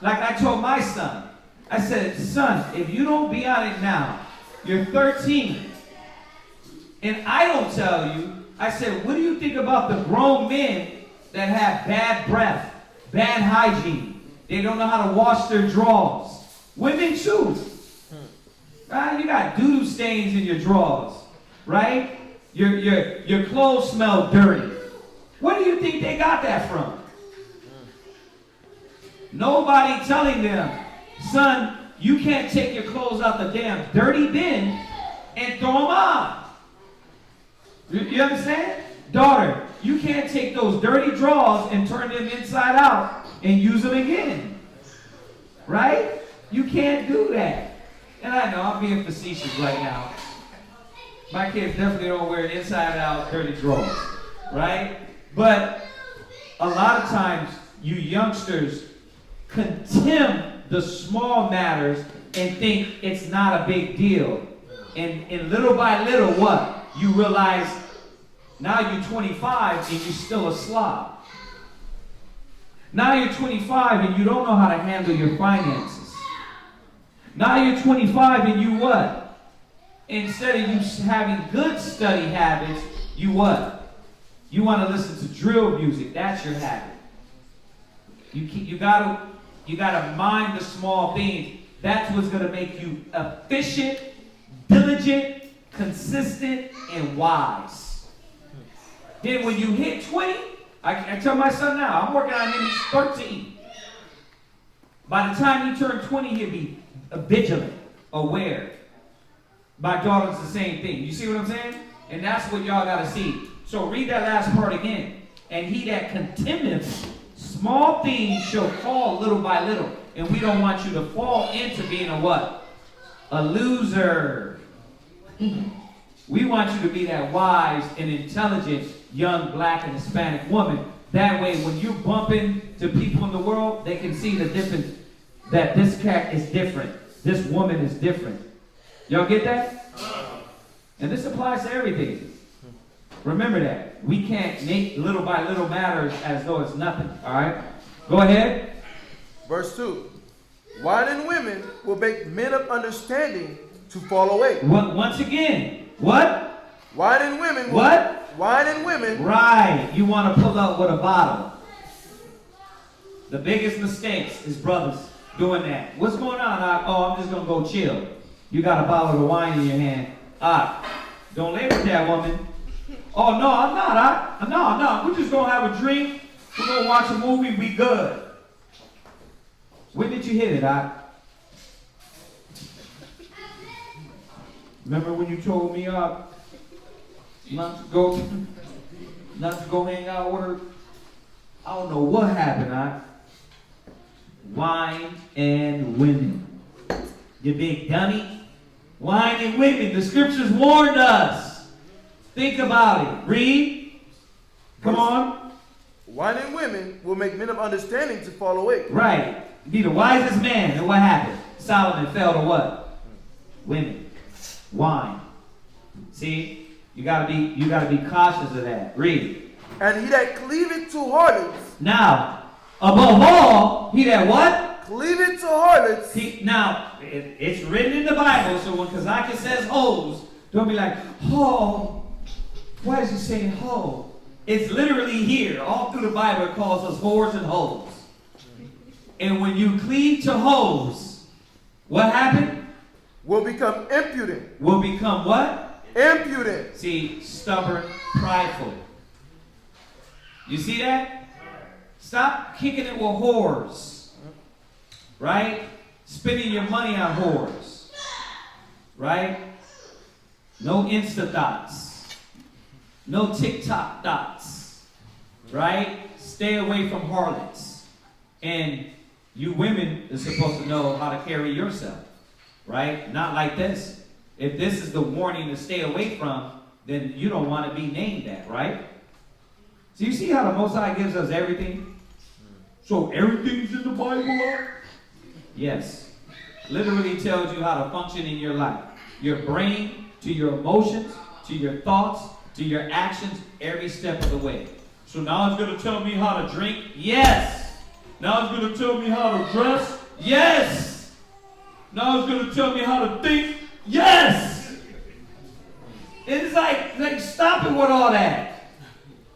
Like I told my son, I said, son, if you don't be on it now, you're 13. And I don't tell you, I said, what do you think about the grown men that have bad breath, bad hygiene? They don't know how to wash their drawers. Women too. Right? You got doo-doo stains in your drawers. Right? Your clothes smell dirty. Where do you think they got that from? Nobody telling them, son, you can't take your clothes out the damn dirty bin and throw them on. You understand? Daughter, you can't take those dirty drawers and turn them inside out and use them again. Right? You can't do that. And I know I'm being facetious right now. My kids definitely don't wear inside out dirty drawers. Right? But a lot of times you youngsters contemn the small matters and think it's not a big deal. And little by little, what? You realize now you're 25 and you're still a slob. Now you're 25 and you don't know how to handle your finances. Now you're 25 and you what? Instead of you having good study habits, you what? You want to listen to drill music. That's your habit. You gotta mind the small things. That's what's gonna make you efficient, diligent, consistent, and wise. Then when you hit 20, I tell my son now, I'm working on him, he's 13. By the time he turns 20, he'll be vigilant, aware. My daughter's the same thing. You see what I'm saying? And that's what y'all gotta see. So read that last part again. And he that contemneth small things shall fall little by little. And we don't want you to fall into being a what? A loser. We want you to be that wise and intelligent young black and Hispanic woman. That way when you bump into people in the world, they can see the difference. That this cat is different. This woman is different. Y'all get that? And this applies to everything. Remember that. We can't make little by little matters as though it's nothing. All right? Go ahead. Verse 2. Wise and women will make men of understanding to fall away. Once again. What? Wise and women. What? Wise and women. Right. You want to pull up with a bottle. The biggest mistakes is brothers doing that. What's going on? Oh, I'm just going to go chill. You got a bottle of wine in your hand. Don't lay with that woman. Oh, no, I'm not. No. We're just going to have a drink. We're going to watch a movie. We good. When did you hit it, Remember when you told me not to go hang out with her? I don't know what happened, Wine and women. You big dummy. Wine and women. The scriptures warned us. Think about it. Read. Come on. Wine and women will make men of understanding to fall away. Right. Be the wisest man. And what happened? Solomon fell to what? Women. Wine. See? You gotta be cautious of that. Read. And he that cleaveth to harlots. Now, above all, he that what? Cleaveth to harlots. Now, it's written in the Bible, so when Kazaki says hoes, don't be like, oh, why is he saying hoe? It's literally here. All through the Bible, it calls us whores and hoes. And when you cleave to hoes, what happened? Will become impudent. Will become what? Impudent. See, stubborn, prideful. You see that? Stop kicking it with whores. Right? Spending your money on whores. Right? No Insta dots. No TikTok dots. Right? Stay away from harlots. And you women are supposed to know how to carry yourself. Right? Not like this. If this is the warning to stay away from, then you don't want to be named that, right? So you see how the Most High gives us everything? So everything's in the Bible? Yes. Literally tells you how to function in your life. Your brain, to your emotions, to your thoughts, to your actions, every step of the way. So now it's going to tell me how to drink? Yes. Now it's going to tell me how to dress? Yes. Now it's going to tell me how to think? Yes. It's like stop it with all that.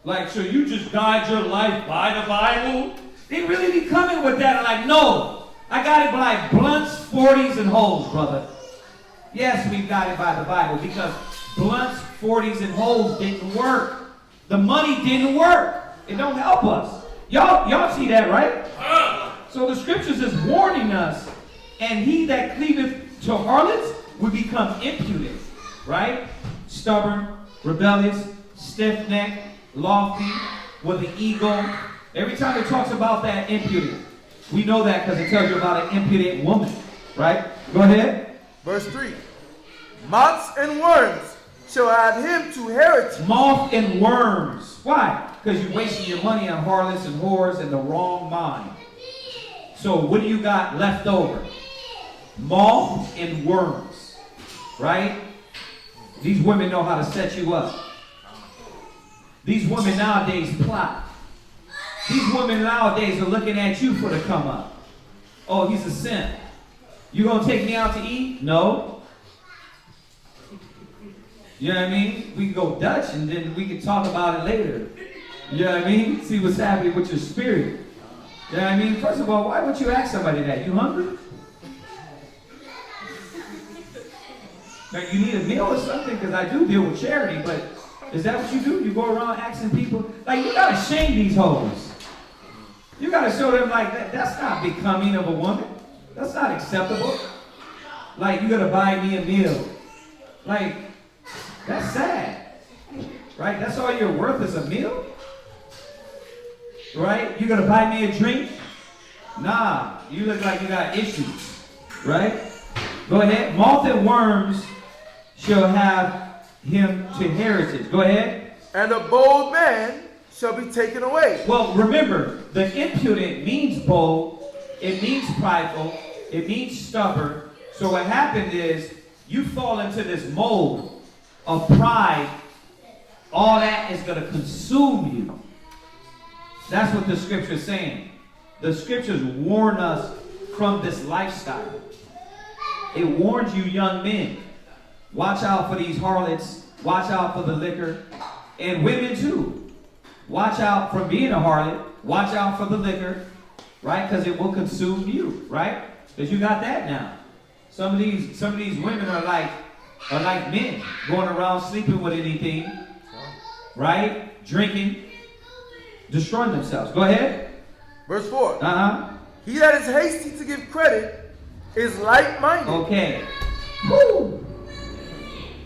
Like, so you just guide your life by the Bible? They really be coming with that. Like, no. I got it by blunts, 40s, and holes, brother. Yes, we got it by the Bible because blunts, 40s, and holes didn't work. The money didn't work. It don't help us. Y'all see that, right? So the scriptures is warning us, and he that cleaveth to harlots will become impudent, right? Stubborn, rebellious, stiff-necked, lofty, with an ego. Every time it talks about that impudent, we know that because it tells you about an impudent woman, right? Go ahead. Verse 3. Moths and worms shall add him to heritage. Moth and worms. Why? Because you're wasting your money on harlots and whores in the wrong mind. So what do you got left over? Moth and worms. Right? These women know how to set you up. These women nowadays plot. These women nowadays are looking at you for the come up. Oh, he's a simp. You gonna take me out to eat? No. You know what I mean? We can go Dutch and then we can talk about it later. You know what I mean? See what's happening with your spirit. You know what I mean? First of all, why would you ask somebody that? You hungry? Now you need a meal or something? Because I do deal with charity, but is that what you do? You go around asking people? Like, you gotta shame these hoes. You gotta show them like that's not becoming of a woman. That's not acceptable. Like, you gotta buy me a meal. Like, that's sad. Right? That's all you're worth is a meal? Right? You gotta buy me a drink? Nah, you look like you got issues. Right? Go ahead. Moth and worms shall have him to heritage. Go ahead. And a bold man shall be taken away. Well, remember, the impudent means bold, it means prideful, it means stubborn. So what happened is, you fall into this mold of pride, all that is going to consume you. That's what the scripture is saying. The scriptures warn us from this lifestyle. It warns you young men. Watch out for these harlots. Watch out for the liquor. And women too. Watch out for being a harlot. Watch out for the liquor. Right? Because it will consume you. Right? Because you got that now. Some of these women are like men. Going around sleeping with anything. Right? Drinking. Destroying themselves. Go ahead. Verse 4. He that is hasty to give credit is light-minded. Okay. Woo.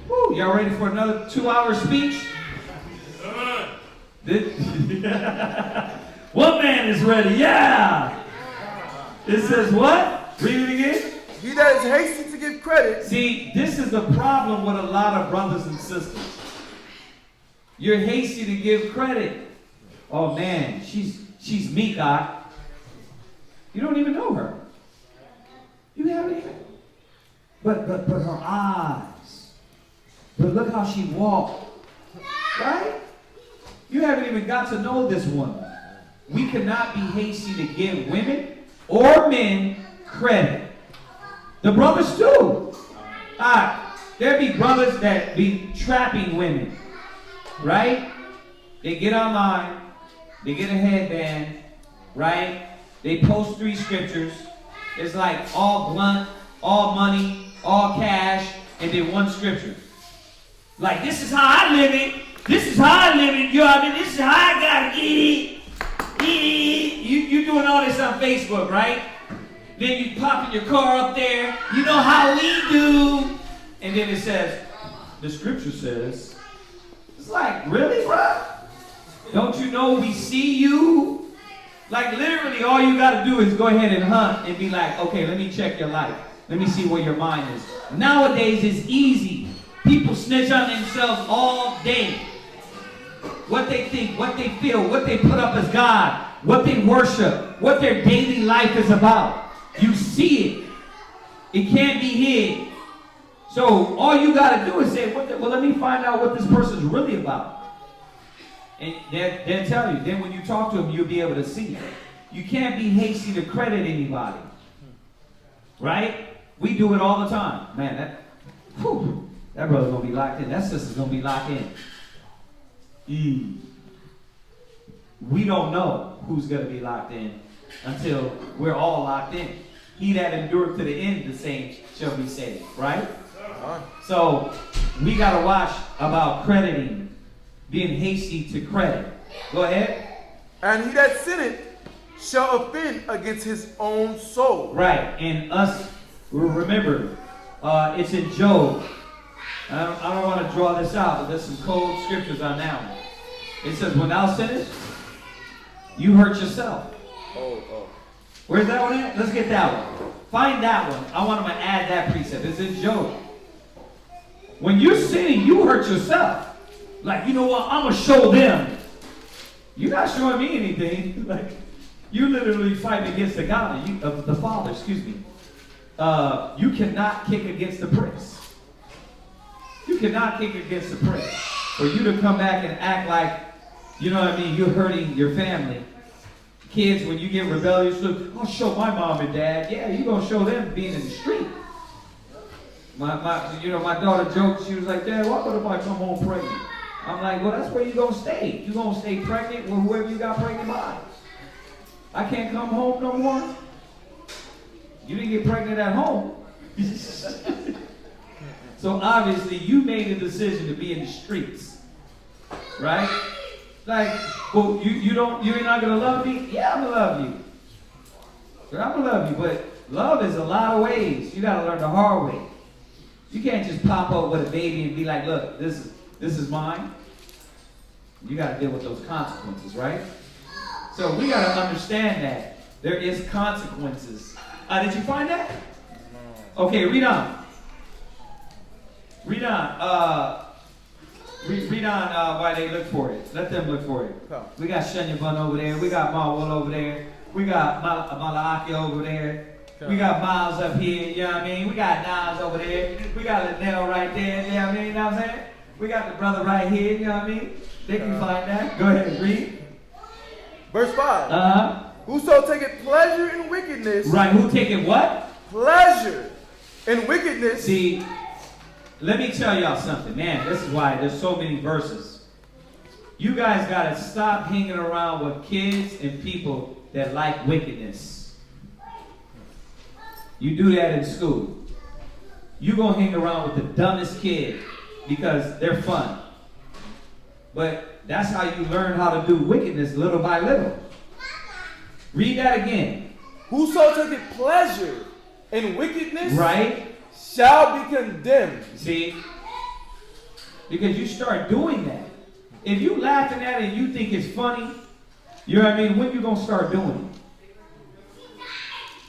Woo. Y'all ready for another 2-hour speech? One man is ready. Yeah. It says what? Read it again. He that is hasty to give credit. See, this is the problem with a lot of brothers and sisters. You're hasty to give credit. Oh man, she's me, God. You don't even know her. You haven't even. But her eyes. But look how she walked. Right? You haven't even got to know this woman. We cannot be hasty to give women or men credit. The brothers too. There be brothers that be trapping women. Right? They get online. They get a headband. Right? They post 3 scriptures. It's like all blunt, all money, all cash, and then 1 scripture. Like, this is how I live it. This is how I live it. You know what I mean? This is how I got it. You doing all this on Facebook, right? Then you popping your car up there. You know how we do. And then it says, the scripture says. It's like, really, bro? Don't you know we see you? Like, literally, all you got to do is go ahead and hunt and be like, okay, let me check your life. Let me see where your mind is. Nowadays, it's easy. People snitch on themselves all day. What they think, what they feel, what they put up as God, what they worship, what their daily life is about. You see it. It can't be hid. So all you got to do is say, well, let me find out what this person's really about. And they'll tell you. Then when you talk to them, you'll be able to see. You can't be hasty to credit anybody. Right? We do it all the time. Man, that brother's going to be locked in. That sister's going to be locked in. We don't know who's going to be locked in until we're all locked in. He that endured to the end, the same shall be saved. Right? So we got to watch about crediting, being hasty to credit. Go ahead. And he that sinneth shall offend against his own soul. Right. And us, remember, it's in Job. I don't want to draw this out, but there's some cold scriptures on that one. It says, when thou sinnest, you hurt yourself. Where's that one at? Let's get that one. Find that one. I want to add that precept. It's in Job. When you're sinning, you hurt yourself. Like, you know what? I'm going to show them. You're not showing me anything. Like, you're literally fighting against the God, the Father, excuse me. You cannot kick against the pricks. You cannot kick against the pricks. For you to come back and act like, you know what I mean, you're hurting your family. Kids, when you get rebellious, look, I'll show my mom and dad. Yeah, you're going to show them being in the street. My daughter joked, she was like, Dad, why would I come home pregnant? I'm like, well, that's where you're going to stay. You're going to stay pregnant with whoever you got pregnant by. I can't come home no more. You didn't get pregnant at home. So obviously you made a decision to be in the streets. Right? Like, well, you're not gonna love me? Yeah, I'm gonna love you. I'm gonna love you, but love is a lot of ways. You gotta learn the hard way. You can't just pop up with a baby and be like, look, this is mine. You gotta deal with those consequences, right? So we gotta understand that there is consequences. Did you find that? Okay, read on. Read on. Read on why they look for it. Let them look for it. We got Shenya Bun over there. We got Marwell over there. We got Malaaki over there. We got Miles up here. You know what I mean? We got Nas over there. We got Linnell right there. You know what I mean? You know what I'm saying? We got the brother right here. You know what I mean? They can find that. Go ahead, read. Verse 5. Whoso taketh pleasure in wickedness. Right, who taketh what? Pleasure in wickedness. See, let me tell y'all something. Man, this is why there's so many verses. You guys got to stop hanging around with kids and people that like wickedness. You do that in school. You're going to hang around with the dumbest kid because they're fun. But that's how you learn how to do wickedness little by little. Read that again. Whoso taketh pleasure in wickedness, right, shall be condemned. See? Because you start doing that. If you laughing at it and you think it's funny, you know what I mean? When you going to start doing it?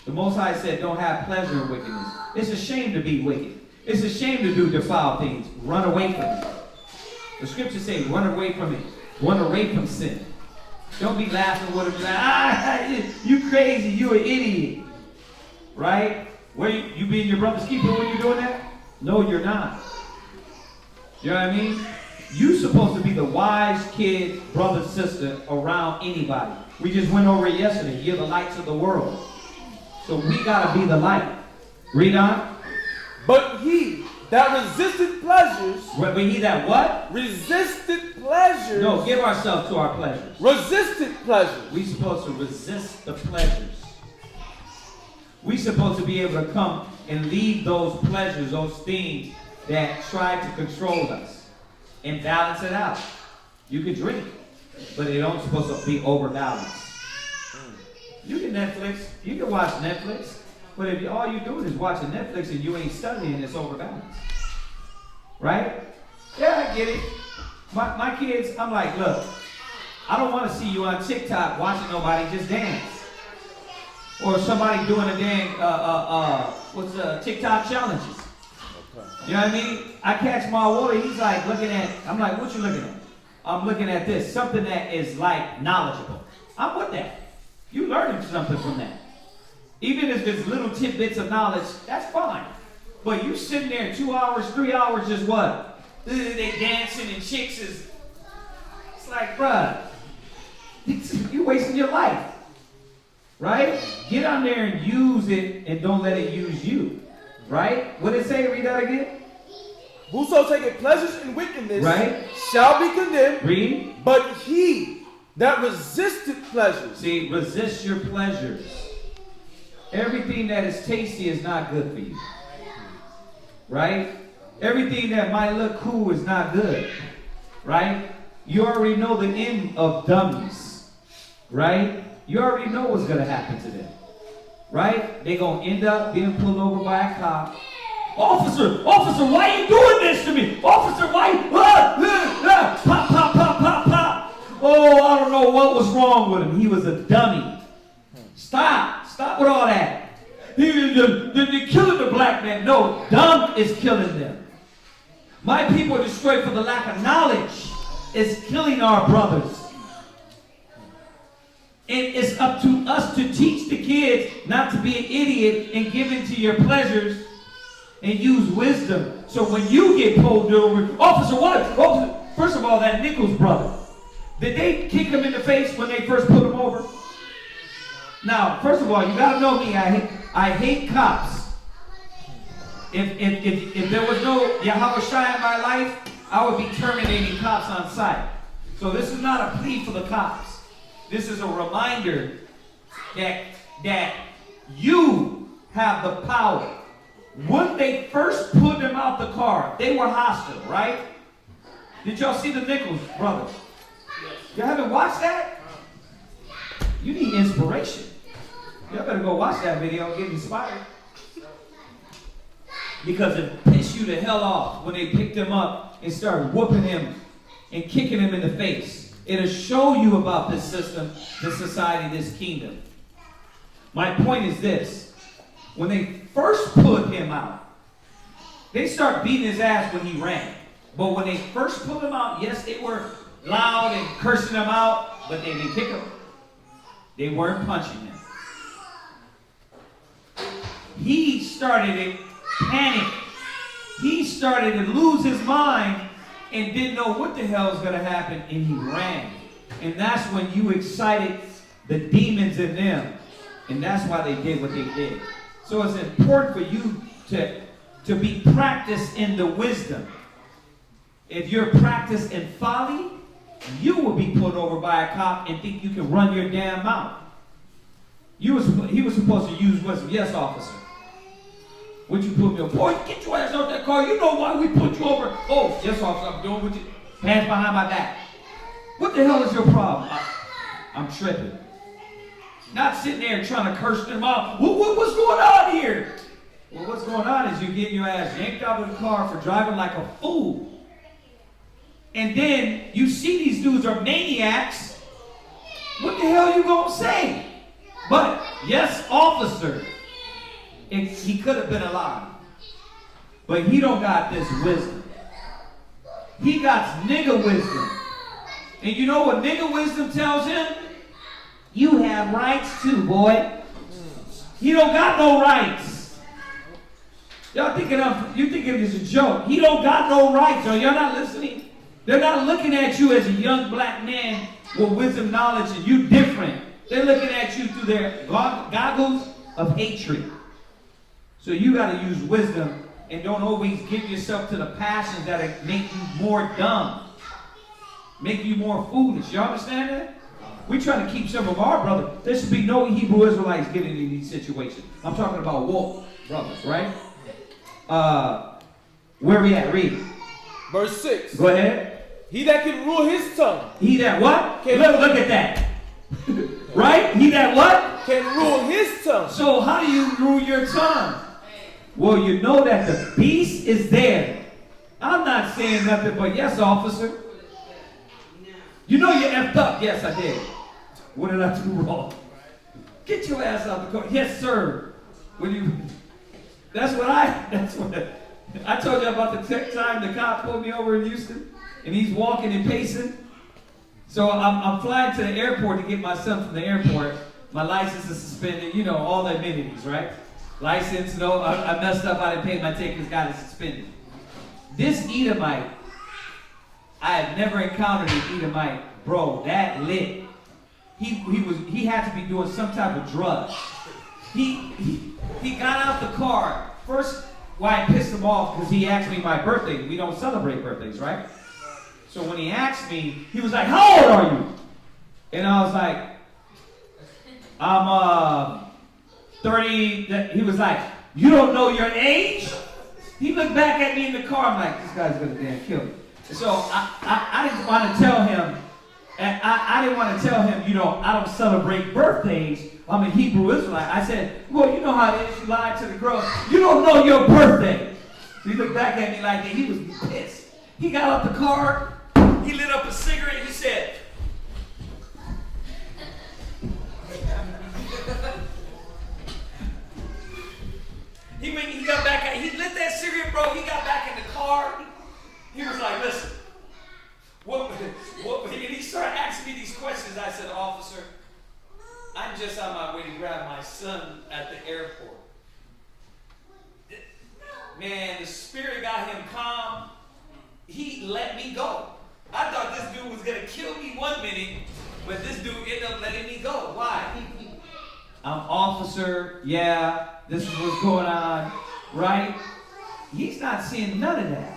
The Most High said, don't have pleasure in wickedness. It's a shame to be wicked. It's a shame to do defiled things. Run away from it. The scriptures say, run away from it. Run away from sin. Don't be laughing with them like, you crazy, you an idiot. Right? Where you being your brother's keeper when you're doing that? No, you're not. You know what I mean? You're supposed to be the wise kid, brother, sister around anybody. We just went over it yesterday. You're the lights of the world. So we got to be the light. Read on. But he that resisted pleasures. But he that what? Resisted pleasures. No, give ourselves to our pleasures. Resisted pleasures. We're supposed to resist the pleasures. We're supposed to be able to come and leave those pleasures, those things that try to control us, and balance it out. You can drink, but it don't supposed to be overbalanced. You can Netflix, you can watch Netflix, but if all you're doing is watching Netflix and you ain't studying, it's overbalanced. Right? Yeah, I get it. My kids, I'm like, look, I don't want to see you on TikTok watching nobody just dance. Or somebody doing a dang, TikTok challenges. You know what I mean? I catch my water, he's like looking at, I'm like, what you looking at? I'm looking at this, something that is like knowledgeable. I'm with that. You learning something from that. Even if it's little tidbits of knowledge, that's fine. But you sitting there 2 hours, 3 hours, just what? They dancing and chicks is It's like, bruh, you're wasting your life. Right? Get on there and use it and don't let it use you. Right? What did it say? Read that again. Whoso taketh pleasures in wickedness, right, shall be condemned. Read. But he that resisteth pleasures. See, resist your pleasures. Everything that is tasty is not good for you. Right? Everything that might look cool is not good. Right? You already know the end of dummies. Right? You already know what's going to happen to them. Right? They're going to end up being pulled over by a cop. Officer, why are you doing this to me? Officer, why? Pop, pop, pop, pop, pop. Oh, I don't know what was wrong with him. He was a dummy. Stop with all that. They're killing the black man. No, dumb is killing them. My people are destroyed for the lack of knowledge. It's killing our brothers. And it's up to us to teach the kids not to be an idiot and give in to your pleasures and use wisdom. So when you get pulled over, officer, what? Officer, first of all, that Nichols brother, did they kick him in the face when they first put him over? Now, first of all, you gotta know me. I hate cops. If there was no Yahweh Shai in my life, I would be terminating cops on sight. So this is not a plea for the cops. This is a reminder that you have the power. When they first put them out the car, they were hostile, right? Did y'all see the Nichols brothers? Y'all haven't watched that? You need inspiration. Y'all better go watch that video and get inspired. Because it pissed you the hell off when they picked him up and started whooping him and kicking him in the face. It'll show you about this system, this society, this kingdom. My point is this. When they first put him out, they start beating his ass when he ran. But when they first put him out, yes, they were loud and cursing him out, but they didn't kick him. They weren't punching him. He started to panic. He started to lose his mind and didn't know what the hell was going to happen, and he ran. And that's when you excited the demons in them, and that's why they did what they did. So it's important for you to be practiced in the wisdom. If you're practiced in folly, you will be pulled over by a cop and think you can run your damn mouth. He was supposed to use wisdom. Yes, officer. Would you put me over? Boy, get your ass out that car. You know why we put you over. Oh, yes, officer, I'm doing what you... Hands behind my back. What the hell is your problem? I'm tripping. Not sitting there trying to curse them out. What's going on here? Well, what's going on is you're getting your ass yanked out of the car for driving like a fool. And then you see these dudes are maniacs. What the hell are you going to say? But, yes, officer, he could have been alive. But he don't got this wisdom. He got nigga wisdom. And you know what nigga wisdom tells him? You have rights too, boy. He don't got no rights. Y'all thinking it's a joke. He don't got no rights. Are y'all not listening? They're not looking at you as a young black man with wisdom, knowledge, and you different. They're looking at you through their goggles of hatred. So you got to use wisdom and don't always give yourself to the passions that make you more dumb, make you more foolish. Y'all understand that? We're trying to keep some of our brothers. There should be no Hebrew Israelites getting in these situations. I'm talking about woke brothers, right? Where we at? Read. Verse 6. Go ahead. He that can rule his tongue. He that what? Look at that. Right? He that what? Can rule his tongue. So how do you rule your tongue? Well, you know that the beast is there. I'm not saying nothing but yes, officer. You know you effed up. Yes, I did. What did I do wrong? Get your ass out the car. Yes, sir. That's what I told you about the time the cop pulled me over in Houston, and he's walking and pacing. So I'm flying to the airport to get my son from the airport. My license is suspended. You know, all the amenities, right? License, no, I messed up. I didn't pay my tickets, got it suspended. This Edomite, I had never encountered an Edomite bro, that lit. He had to be doing some type of drug. He got out the car. First, why it pissed him off, because he asked me my birthday. We don't celebrate birthdays, right? So when he asked me, he was like, how old are you? And I was like, I'm 30. He was like, you don't know your age? He looked back at me in the car. I'm like, this guy's gonna damn kill me. So I didn't want to tell him, and I didn't want to tell him, you know, I don't celebrate birthdays. I'm a Hebrew Israelite. I said, well, you know how it is. You lied to the girl. You don't know your birthday. So he looked back at me like that. He was pissed. He got out the car. He lit up a cigarette. He said, he got back. He lit that cigarette, bro. He got back in the car. He was like, listen, what? And he started asking me these questions. I said, officer, I'm just on my way to grab my son at the airport. Man, the spirit got him calm. He let me go. I thought this dude was going to kill me one minute, but this dude ended up letting me go. Why? I'm officer. Yeah, this is what's going on, right? He's not seeing none of that.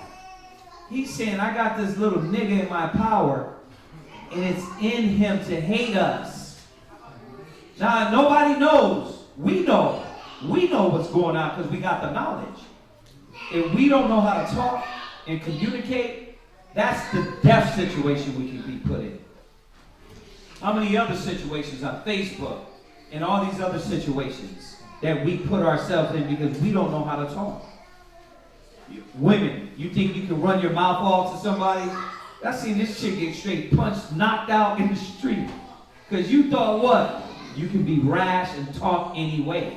He's saying, I got this little nigga in my power, and it's in him to hate us. Now, nobody knows. We know. We know what's going on because we got the knowledge. If we don't know how to talk and communicate, that's the death situation we can be put in. How many other situations on Facebook and all these other situations that we put ourselves in because we don't know how to talk? Women, you think you can run your mouth off to somebody? I seen this chick get straight punched, knocked out in the street. Because you thought what? You can be rash and talk anyway.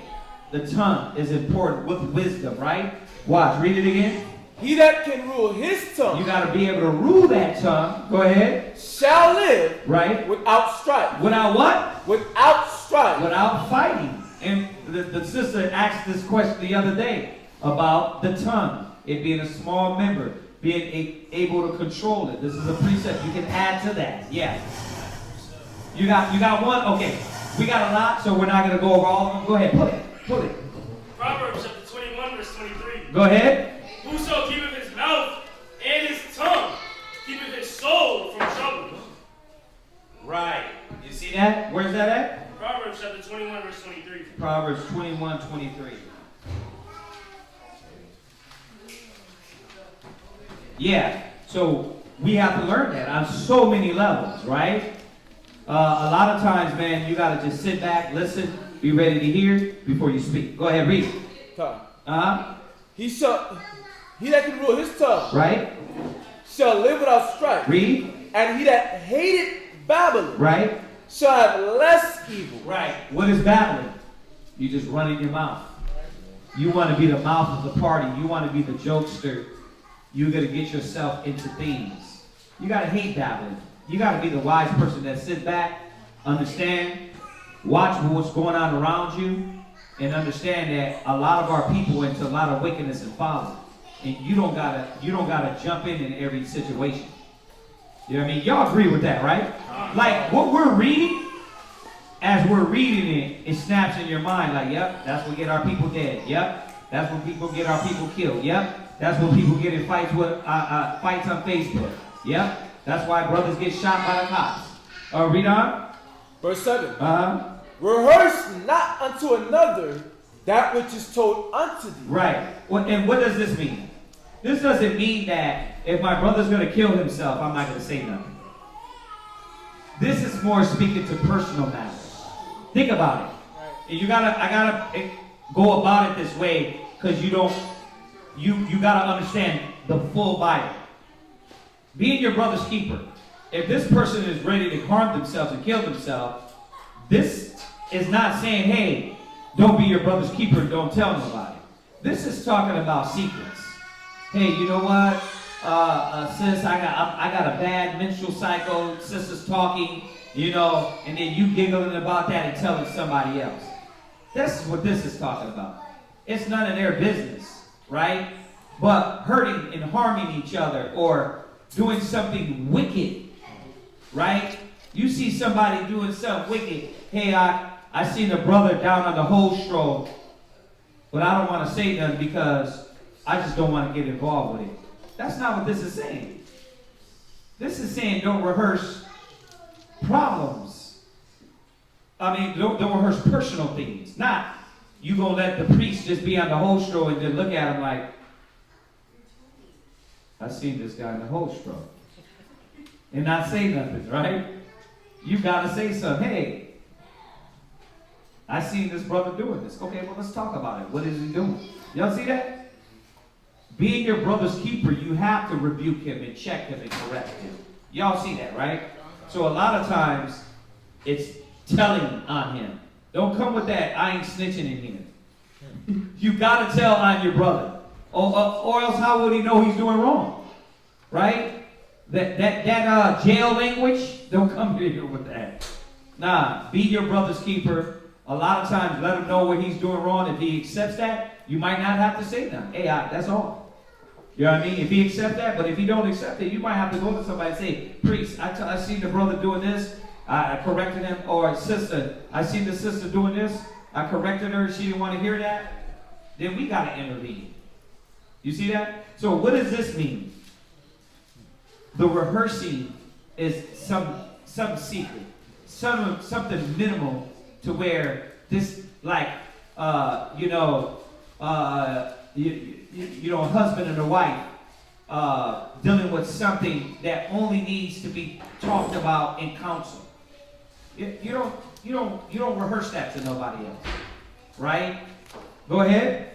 The tongue is important with wisdom, right? Watch, read it again. He that can rule his tongue. You got to be able to rule that tongue. Go ahead. Shall live. Right. Without strife. Without what? Without strife. Without fighting. And the sister asked this question the other day about the tongue. It being a small member, being able to control it. This is a precept. You can add to that. Yeah. You got one? Okay. We got a lot, so we're not going to go over all of them. Go ahead. Pull it. Proverbs chapter 21, verse 23. Go ahead. Whoso keepeth his mouth and his tongue keepeth his soul from trouble. Right. You see that? Where's that at? Proverbs chapter 21, verse 23. Proverbs 21, 23. Yeah, so we have to learn that on so many levels, right? A lot of times, man, you got to just sit back, listen, be ready to hear before you speak. Go ahead, read. He that can rule his tongue, right, shall live without strife. Read. And he that hated babbling, right, shall have less evil. Right. What is babbling? You just running your mouth. You want to be the mouth of the party. You want to be the jokester. You're going to get yourself into things. You got to hate babbling. You got to be the wise person that sit back, understand, watch what's going on around you, and understand that a lot of our people into a lot of wickedness and folly. And you don't gotta jump in every situation. You know what I mean? Y'all agree with that, right? Like what we're reading, as we're reading it, it snaps in your mind like, yep, that's what get our people dead. Yep, that's when people get our people killed. Yep, that's when people get in fights on Facebook. Yep, that's why brothers get shot by the cops. Read on. Verse 7. Rehearse not unto another that which is told unto thee. Right. And what does this mean? This doesn't mean that if my brother's going to kill himself, I'm not going to say nothing. This is more speaking to personal matters. Think about it. And I gotta go about it this way because you gotta understand the full Bible. Being your brother's keeper. If this person is ready to harm themselves and kill themselves, this is not saying, hey, don't be your brother's keeper and don't tell nobody. This is talking about secrets. Hey, you know what? Sis, I got a bad menstrual cycle. Sister's talking, and then you giggling about that and telling somebody else. This is what this is talking about. It's none of their business, right? But hurting and harming each other or doing something wicked, right? You see somebody doing something wicked. Hey, I seen a brother down on the whole stroll, but I don't want to say nothing because I just don't want to get involved with it. That's not what this is saying. This is saying don't rehearse problems. I mean, don't rehearse personal things. Not you gonna let the priest just be on the whole stroll and then look at him like, I seen this guy in the whole stroll. And not say nothing, right? You gotta say something. Hey, I seen this brother doing this. Okay, well, let's talk about it. What is he doing? Y'all see that? Being your brother's keeper, you have to rebuke him and check him and correct him. Y'all see that, right? So a lot of times, it's telling on him. Don't come with that, I ain't snitching in here. You gotta tell on your brother. Or else how would he know he's doing wrong? Right? That jail language, don't come here with that. Nah, be your brother's keeper. A lot of times, let him know what he's doing wrong. If he accepts that, you might not have to say that. Hey, that's all. You know what I mean? If he accepts that, but if he don't accept it, you might have to go to somebody and say, priest, I seen the brother doing this. I corrected him. Or sister, I seen the sister doing this. I corrected her. She didn't want to hear that. Then we got to intervene. You see that? So what does this mean? The rehearsing is some secret, something minimal to where this, like, husband and a wife dealing with something that only needs to be talked about in counsel. You don't rehearse that to nobody else, right? Go ahead.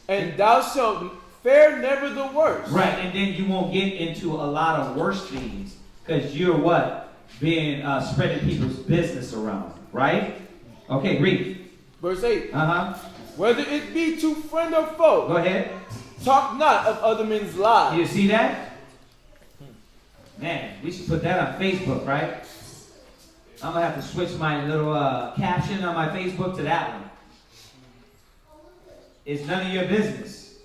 And thou shalt fare never the worse. Right, and then you won't get into a lot of worse things because you're what? Being spreading people's business around, right? Okay, read. Verse 8. Whether it be to friend or foe. Go ahead. Talk not of other men's lives. You see that? Man, we should put that on Facebook, right? I'm going to have to switch my little caption on my Facebook to that one. It's none of your business.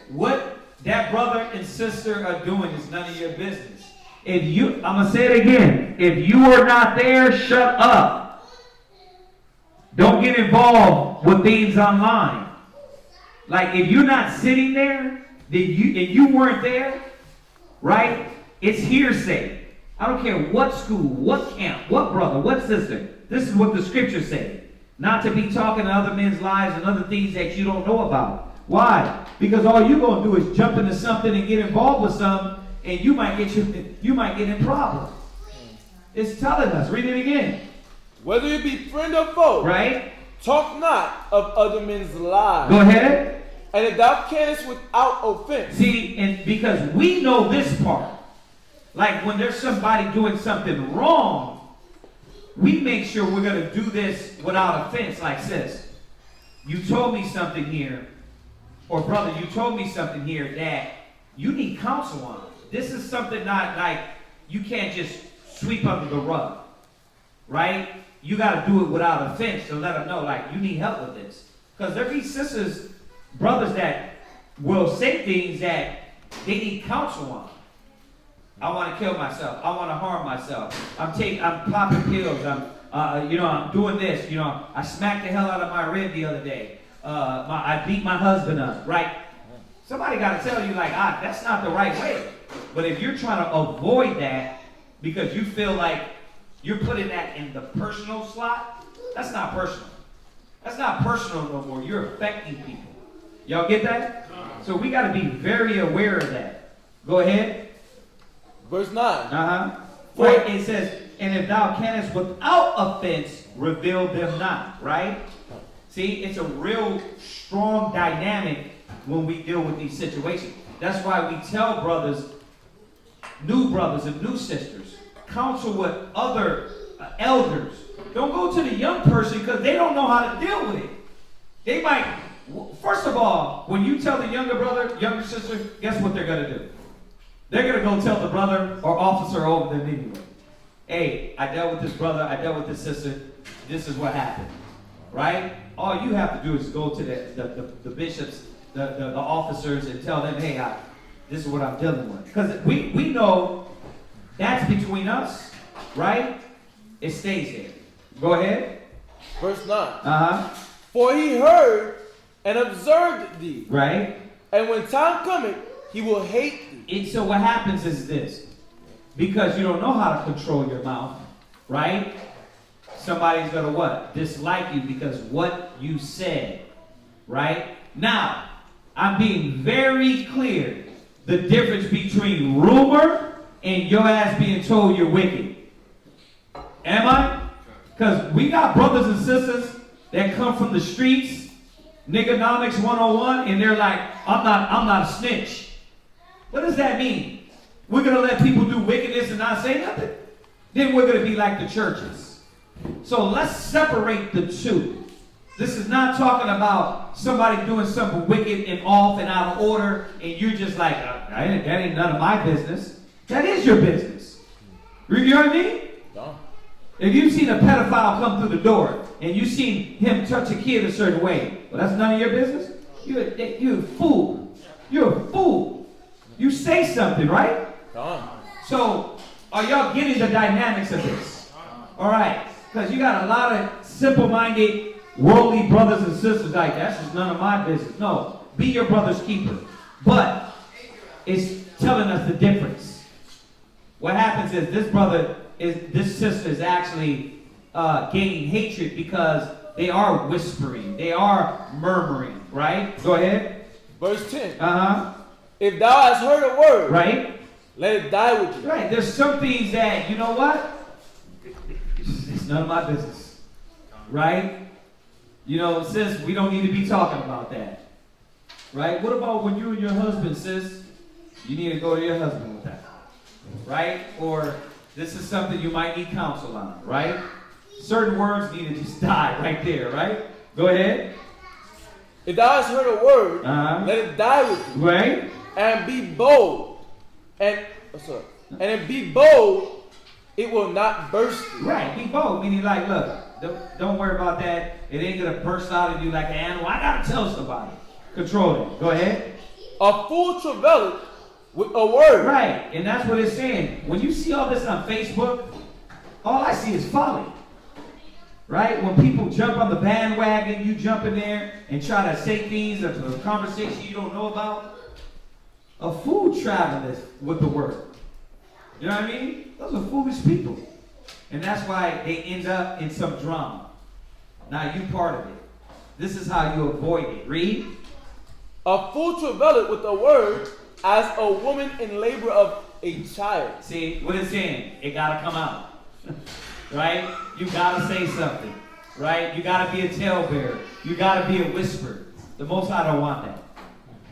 What that brother and sister are doing is none of your business. I'm going to say it again. If you are not there, shut up. Don't get involved with things online. Like if you're not sitting there, and you weren't there, right? It's hearsay. I don't care what school, what camp, what brother, what sister. This is what the scriptures say. Not to be talking to other men's lives and other things that you don't know about. Why? Because all you're going to do is jump into something and get involved with something, and you might get in problems. It's telling us. Read it again. Whether it be friend or foe. Right? Talk not of other men's lives. Go ahead. And if thou canst without offense. See, and because we know this part. Like when there's somebody doing something wrong, we make sure we're going to do this without offense. Like, sis, you told me something here. Or brother, you told me something here that you need counsel on. This is something not like you can't just sweep under the rug. Right? You got to do it without offense to let them know, like, you need help with this. Because there be sisters, brothers that will say things that they need counsel on. I want to kill myself. I want to harm myself. I'm popping pills. I'm doing this. I smacked the hell out of my rib the other day. I beat my husband up, right? Somebody got to tell you, like, that's not the right way. But if you're trying to avoid that because you feel like you're putting that in the personal slot, that's not personal. That's not personal no more. You're affecting people. Y'all get that? So we got to be very aware of that. Go ahead. Verse 9. Right, it says, and if thou canst without offense, reveal them not. Right? See, it's a real strong dynamic when we deal with these situations. That's why we tell brothers and new sisters, counsel with other elders. Don't go to the young person because they don't know how to deal with it. They might, first of all, when you tell the younger brother, younger sister, guess what they're going to do? They're going to go tell the brother or officer over them anyway. Hey, I dealt with this brother, I dealt with this sister, this is what happened. Right? All you have to do is go to the bishops, the officers, and tell them, hey, this is what I'm dealing with. Because we know That's between us, right? It stays there. Go ahead. Verse 9. Uh-huh. For he heard and observed thee. Right. And when time cometh, he will hate thee. And so what happens is this. Because you don't know how to control your mouth, right? Somebody's going to what? Dislike you because what you said, right? Now, I'm being very clear. The difference between rumor and your ass being told you're wicked. Am I? Because we got brothers and sisters that come from the streets, Niggonomics 101, and they're like, I'm not a snitch. What does that mean? We're going to let people do wickedness and not say nothing? Then we're going to be like the churches. So let's separate the two. This is not talking about somebody doing something wicked and off and out of order, and you're just like, that ain't none of my business. That is your business. You know what I mean? No. If you've seen a pedophile come through the door, and you've seen him touch a kid a certain way, well, that's none of your business. You're a fool. You're a fool. You say something, right? So, are y'all getting the dynamics of this? All right. Because you got a lot of simple-minded, worldly brothers and sisters like, that's just none of my business. No, be your brother's keeper. But it's telling us the difference. What happens is this sister is actually gaining hatred because they are whispering. They are murmuring, right? Go ahead. Verse 10. Uh-huh. If thou hast heard a word, right, let it die with you. Right. There's some things that, you know what? It's none of my business. Right? You know, sis, we don't need to be talking about that. Right? What about when you and your husband, sis? You need to go to your husband with that. Right? Or this is something you might need counsel on. Right? Certain words need to just die right there. Right? Go ahead. If thou hast heard a word, let it die with you. Right? And be bold. And be bold, it will not burst you. Right, be bold. Meaning like, look, don't worry about that. It ain't going to burst out of you like an animal. I got to tell somebody. Control it. Go ahead. A fool travaileth with a word. Right, and that's what it's saying. When you see all this on Facebook, all I see is folly. Right? When people jump on the bandwagon, you jump in there and try to say things of a conversation you don't know about. A fool traveleth with the word. You know what I mean? Those are foolish people. And that's why they end up in some drama. Now you part of it. This is how you avoid it. Read. A fool travaileth with a word as a woman in labor of a child. See, what it's saying? It got to come out. Right? You got to say something. Right? You got to be a talebearer. You got to be a whisperer. The Most High don't want that.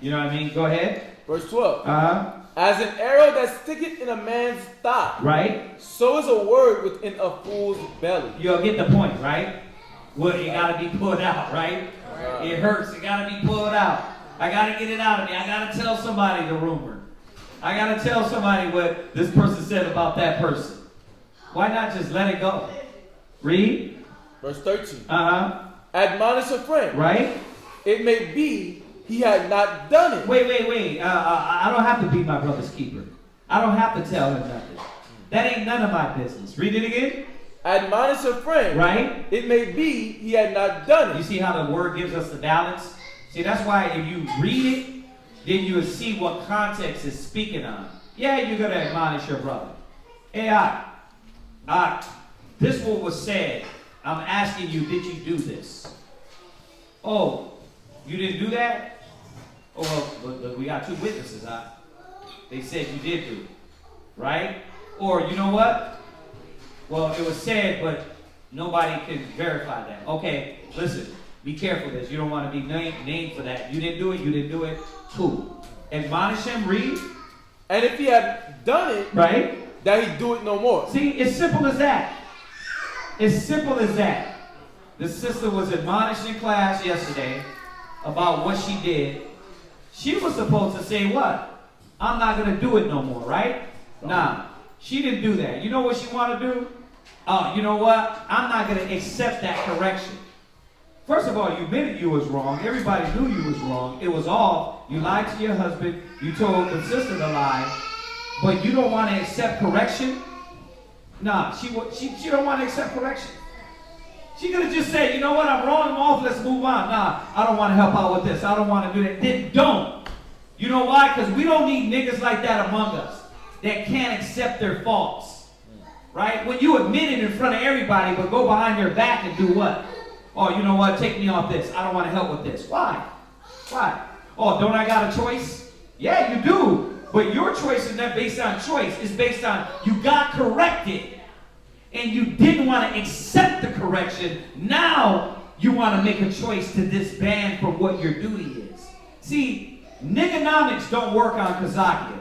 You know what I mean? Go ahead. Verse 12. Uh-huh. As an arrow that sticketh in a man's thigh. Right. So is a word within a fool's belly. You'll get the point, right? Well, it got to be pulled out, right? It hurts. It got to be pulled out. I got to get it out of me. I got to tell somebody the rumor. I got to tell somebody what this person said about that person. Why not just let it go? Read. Verse 13. Uh-huh. Admonish a friend. Right. It may be he had not done it. Wait. I don't have to be my brother's keeper. I don't have to tell him nothing. That ain't none of my business. Read it again. Admonish a friend. Right. It may be he had not done it. You see how the word gives us the balance? See, that's why if you read it, then you will see what context it's speaking on. Yeah, you're going to admonish your brother. Hey, this one was said. I'm asking you, did you do this? Oh, you didn't do that? Oh, well, we got two witnesses, They said you did do it, right? Or, you know what? Well, it was said, but nobody can verify that. Okay, listen, be careful of this. You don't want to be named for that. You didn't do it. Cool. Admonish him, read. And if he had done it, right, that he do it no more. See, it's simple as that. As simple as that. The sister was admonished in class yesterday about what she did. She was supposed to say what? I'm not going to do it no more, right? Nah, she didn't do that. You know what she want to do? Oh, you know what? I'm not going to accept that correction. First of all, you admitted you was wrong. Everybody knew you was wrong. It was off. You lied to your husband. You told the sister to lie. but you don't want to accept correction? Nah, she don't want to accept correction. She could have just said, you know what, I'm wrong, I'm off, let's move on. Nah, I don't want to help out with this. I don't want to do that. Then don't. You know why? Because we don't need niggas like that among us that can't accept their faults. Right? When you admit it in front of everybody, but go behind their back and do what? Oh, you know what, take me off this. I don't want to help with this. Why? Why? Oh, don't I got a choice? Yeah, you do. But your choice is not based on choice. It's based on you got corrected. And you didn't want to accept the correction. Now you want to make a choice to disband from what your duty is. See, niggonomics don't work on Kazakia.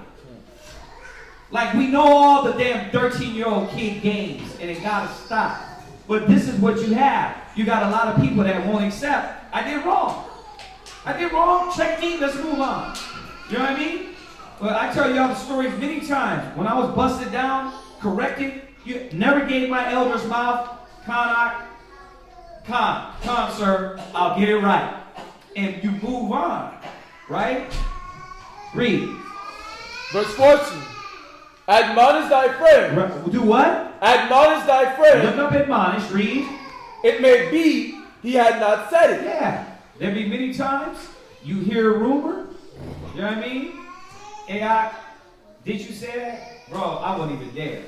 Like, we know all the damn 13-year-old kid games, and it gotta stop. But this is what you have. You got a lot of people that won't accept. I did wrong. I did wrong. Check me. Let's move on. You know what I mean? Well, I tell y'all the stories many times. When I was busted down, corrected, you never gave my elder's mouth. Come, sir. I'll get it right. And you move on. Right? Read. Verse 14. Admonish thy friend. Do what? Admonish thy friend. Look up admonish. Read. It may be he had not said it. Yeah. There be many times you hear a rumor. You know what I mean? Hey, did you say that? Bro, I wouldn't even dare.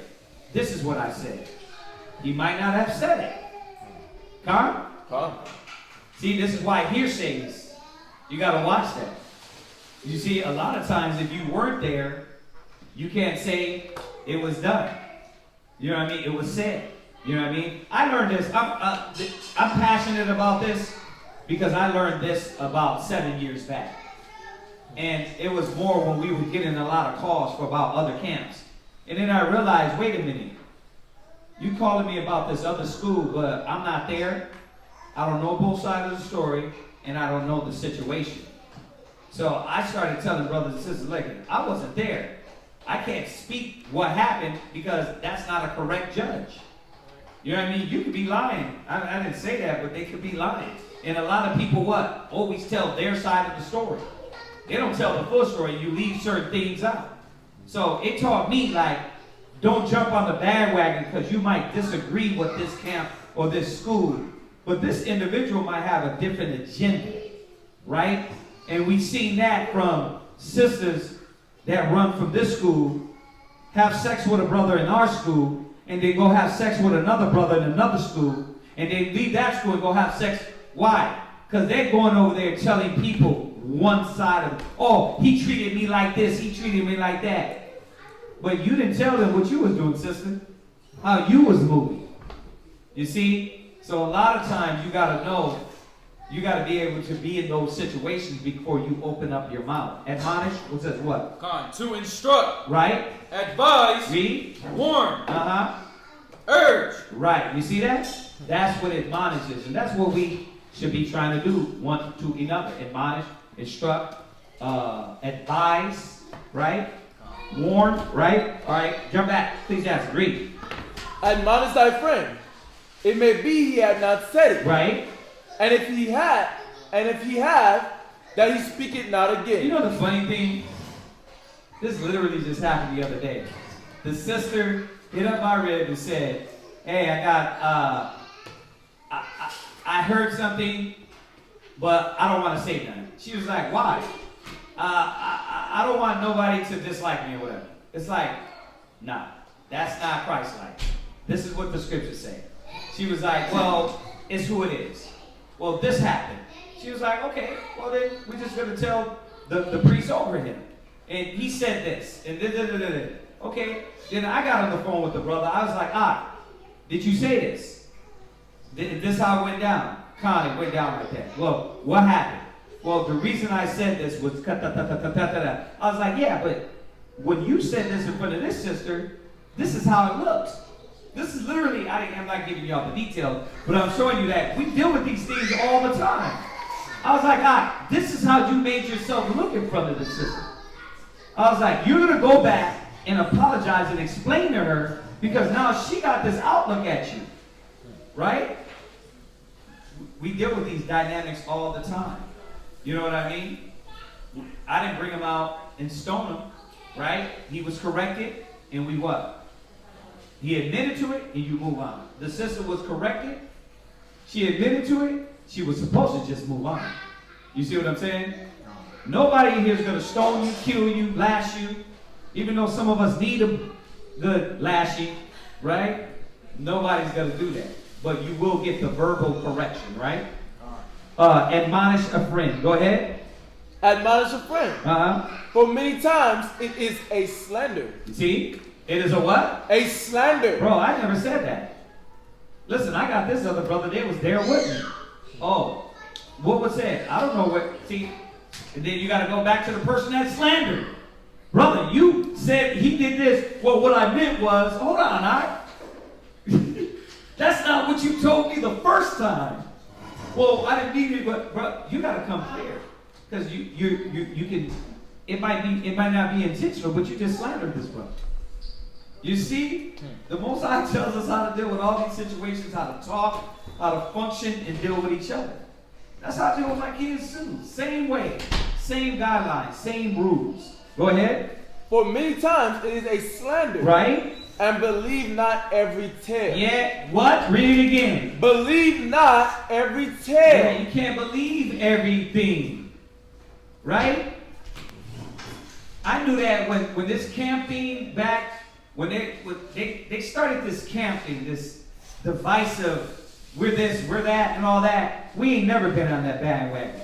This is what I said. He might not have said it. Come. See, this is why hearsays, you got to watch that. You see, a lot of times if you weren't there, you can't say it was done. You know what I mean? It was said. You know what I mean? I learned this. I'm passionate about this because I learned this about 7 years back. And it was more when we were getting a lot of calls for about other camps. And then I realized, wait a minute. You calling me about this other school, but I'm not there. I don't know both sides of the story, and I don't know the situation. So I started telling brothers and sisters, look, I wasn't there. I can't speak what happened because that's not a correct judge. You know what I mean? You could be lying. I didn't say that, but they could be lying. And a lot of people, what? Always tell their side of the story. They don't tell the full story. You leave certain things out. So it taught me, like, don't jump on the bandwagon because you might disagree with this camp or this school. But this individual might have a different agenda, right? And we've seen that from sisters that run from this school, have sex with a brother in our school, and they go have sex with another brother in another school, and they leave that school and go have sex. Why? Because they're going over there telling people one side of, oh, he treated me like this, he treated me like that. But you didn't tell them what you was doing, sister. How you was moving. You see? So a lot of times you got to know, you got to be able to be in those situations before you open up your mouth. Admonish, what says what? To instruct. Right. Advise. Read. Warn. Urge. Right. You see that? That's what admonish is. And that's what we should be trying to do. One to another. Admonish, instruct, advise, right? Warn, right? All right. Jump back. Ecclesiasticus. Read. Admonish thy friend. It may be he had not said it. Right. And if he had, that he speak it not again. You know the funny thing? This literally just happened the other day. The sister hit up my rib and said, hey, I heard something, but I don't want to say nothing. She was like, why? I don't want nobody to dislike me or whatever. It's like, nah, that's not Christ-like. This is what the scriptures say. She was like, well, it's who it is. Well, this happened. She was like, okay, well then we're just going to tell the priest over him. And he said this. And okay. Then I got on the phone with the brother. I was like, did you say this? This how it went down? It went down like that. Well, what happened? Well, the reason I said this was I was like, yeah, but when you said this in front of this sister, this is how it looks. This is literally, I'm not giving y'all the details, but I'm showing you that we deal with these things all the time. I was like, this is how you made yourself look in front of the sister. I was like, you're going to go back and apologize and explain to her because now she got this outlook at you. Right? We deal with these dynamics all the time. You know what I mean? I didn't bring them out and stone them. right? He was corrected, and we what? He admitted to it, and you move on. The sister was corrected. She admitted to it. She was supposed to just move on. You see what I'm saying? Nobody in here is going to stone you, kill you, lash you. Even though some of us need a good lashing, right? Nobody's going to do that. But you will get the verbal correction, right? Admonish a friend. Go ahead. Admonish a friend. For many times it is a slander. See? It is a what? A slander. Bro, I never said that. Listen, I got this other brother. They was there with me. Oh, what was said? I don't know what. See, and then you got to go back to the person that slandered. Brother, you said he did this. Well, what I meant was, hold on, that's not what you told me the first time. Well, I didn't mean it, but bro, you got to come clear, because you can. It might not be intentional, but you just slandered this brother. You see, the Most High tells us how to deal with all these situations, how to talk, how to function, and deal with each other. That's how I deal with my kids too. Same way, same guidelines, same rules. Go ahead. For many times it is a slander. Right? And believe not every tale. Yeah, what? Read it again. Believe not every tale. Yeah, you can't believe everything. Right? I knew that when this camp thing back, when they started this camp thing, this divisive, we're this, we're that, and all that. We ain't never been on that bandwagon.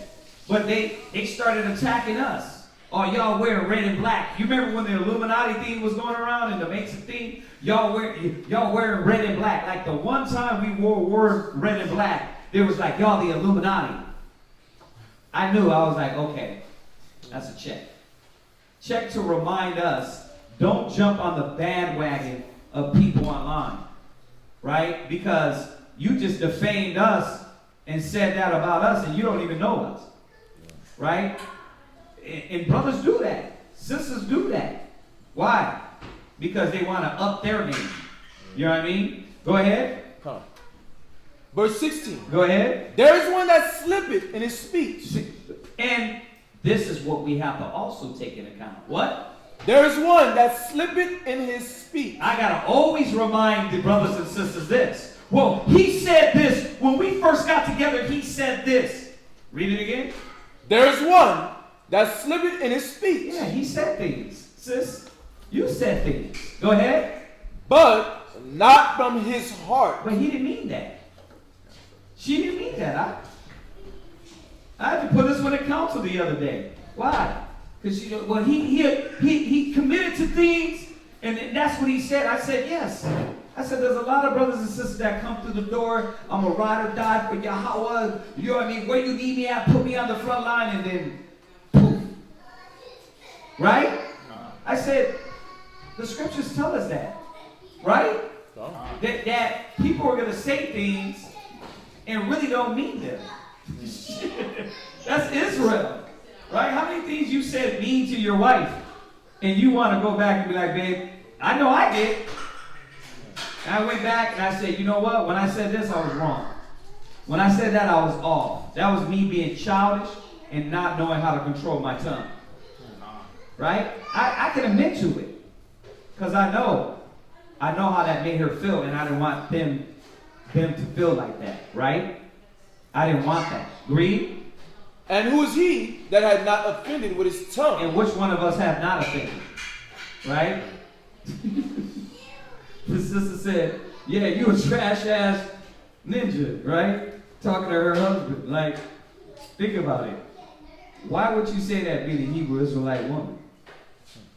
But they started attacking us. Oh, y'all wearing red and black. You remember when the Illuminati thing was going around and the Mason thing? Y'all wearing red and black. Like the one time we wore red and black, there was like, y'all the Illuminati. I knew. I was like, okay, that's a check. Check to remind us, don't jump on the bandwagon of people online, right? Because you just defamed us and said that about us, and you don't even know us, right? And brothers do that. Sisters do that. Why? Because they want to up their name. You know what I mean? Go ahead. Verse 16. Go ahead. There is one that slippeth in his speech. And this is what we have to also take into account. What? There is one that slippeth in his speech. I got to always remind the brothers and sisters this. Well, he said this. When we first got together, he said this. Read it again. There is one that slippeth in his speech. Yeah, he said things. Sis, you said things. Go ahead. But not from his heart. But he didn't mean that. She didn't mean that. I had to put this with a counsel the other day. Why? Because he committed to things, and that's what he said. I said, yes. I said, there's a lot of brothers and sisters that come through the door. I'm a ride or die for Yahweh. You know what I mean? Where you need me at, put me on the front line, and then poof. Right? I said, the scriptures tell us that. Right? That people are going to say things and really don't mean them. That's Israel. Right? How many things you said mean to your wife, and you want to go back and be like, babe, I know I did. And I went back and I said, you know what? When I said this, I was wrong. When I said that, I was off. That was me being childish and not knowing how to control my tongue. Right? I can admit to it. Because I know how that made her feel, and I didn't want them to feel like that. Right? I didn't want that. Agreed? And who is he that had not offended with his tongue? And which one of us have not offended? Right? The sister said, yeah, you a trash ass ninja, right? Talking to her husband. Like, think about it. Why would you say that being a Hebrew Israelite woman?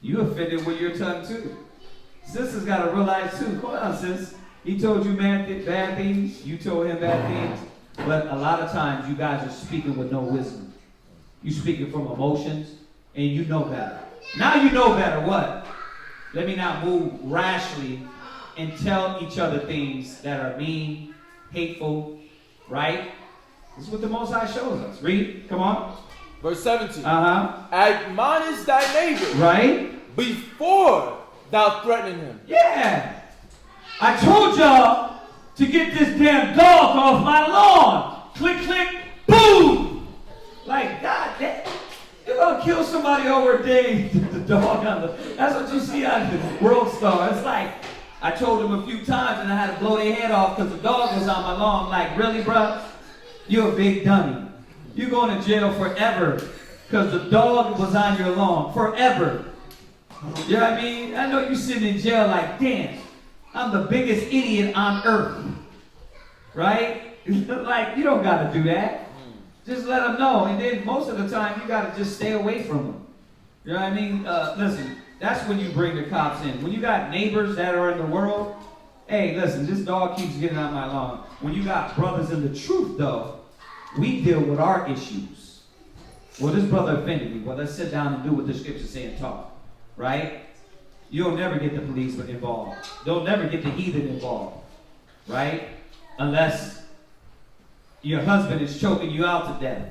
You offended with your tongue too. Sisters got to realize too. Come on, sis. He told you bad things. You told him bad things. But a lot of times you guys are speaking with no wisdom. You speaking from emotions, and you know better. Now you know better. What? Let me not move rashly and tell each other things that are mean, hateful, right? This is what the Most High shows us. Read. Come on. Verse 17. Admonish thy neighbor. Right? Before thou threatening him. Yeah. I told y'all to get this damn dog off my lawn. Click, click, boom. Like, God, You're gonna kill somebody over a day. The dog on the. That's what you see on the World Star. It's like I told them a few times, and I had to blow their head off because the dog was on my lawn. I'm like, really, bro? You're a big dummy. You're going to jail forever because the dog was on your lawn forever. You know what I mean? I know you sitting in jail like, damn, I'm the biggest idiot on earth, right? Like, you don't got to do that. Just let them know, and then most of the time you got to just stay away from them. You know what I mean? Listen, that's when you bring the cops in. When you got neighbors that are in the world, hey, listen, this dog keeps getting on my lawn. When you got brothers in the truth, though, we deal with our issues. Well, this brother offended me. Well, let's sit down and do what the scriptures say and talk, right? You'll never get the police involved. They'll never get the heathen involved, right? Unless your husband is choking you out to death,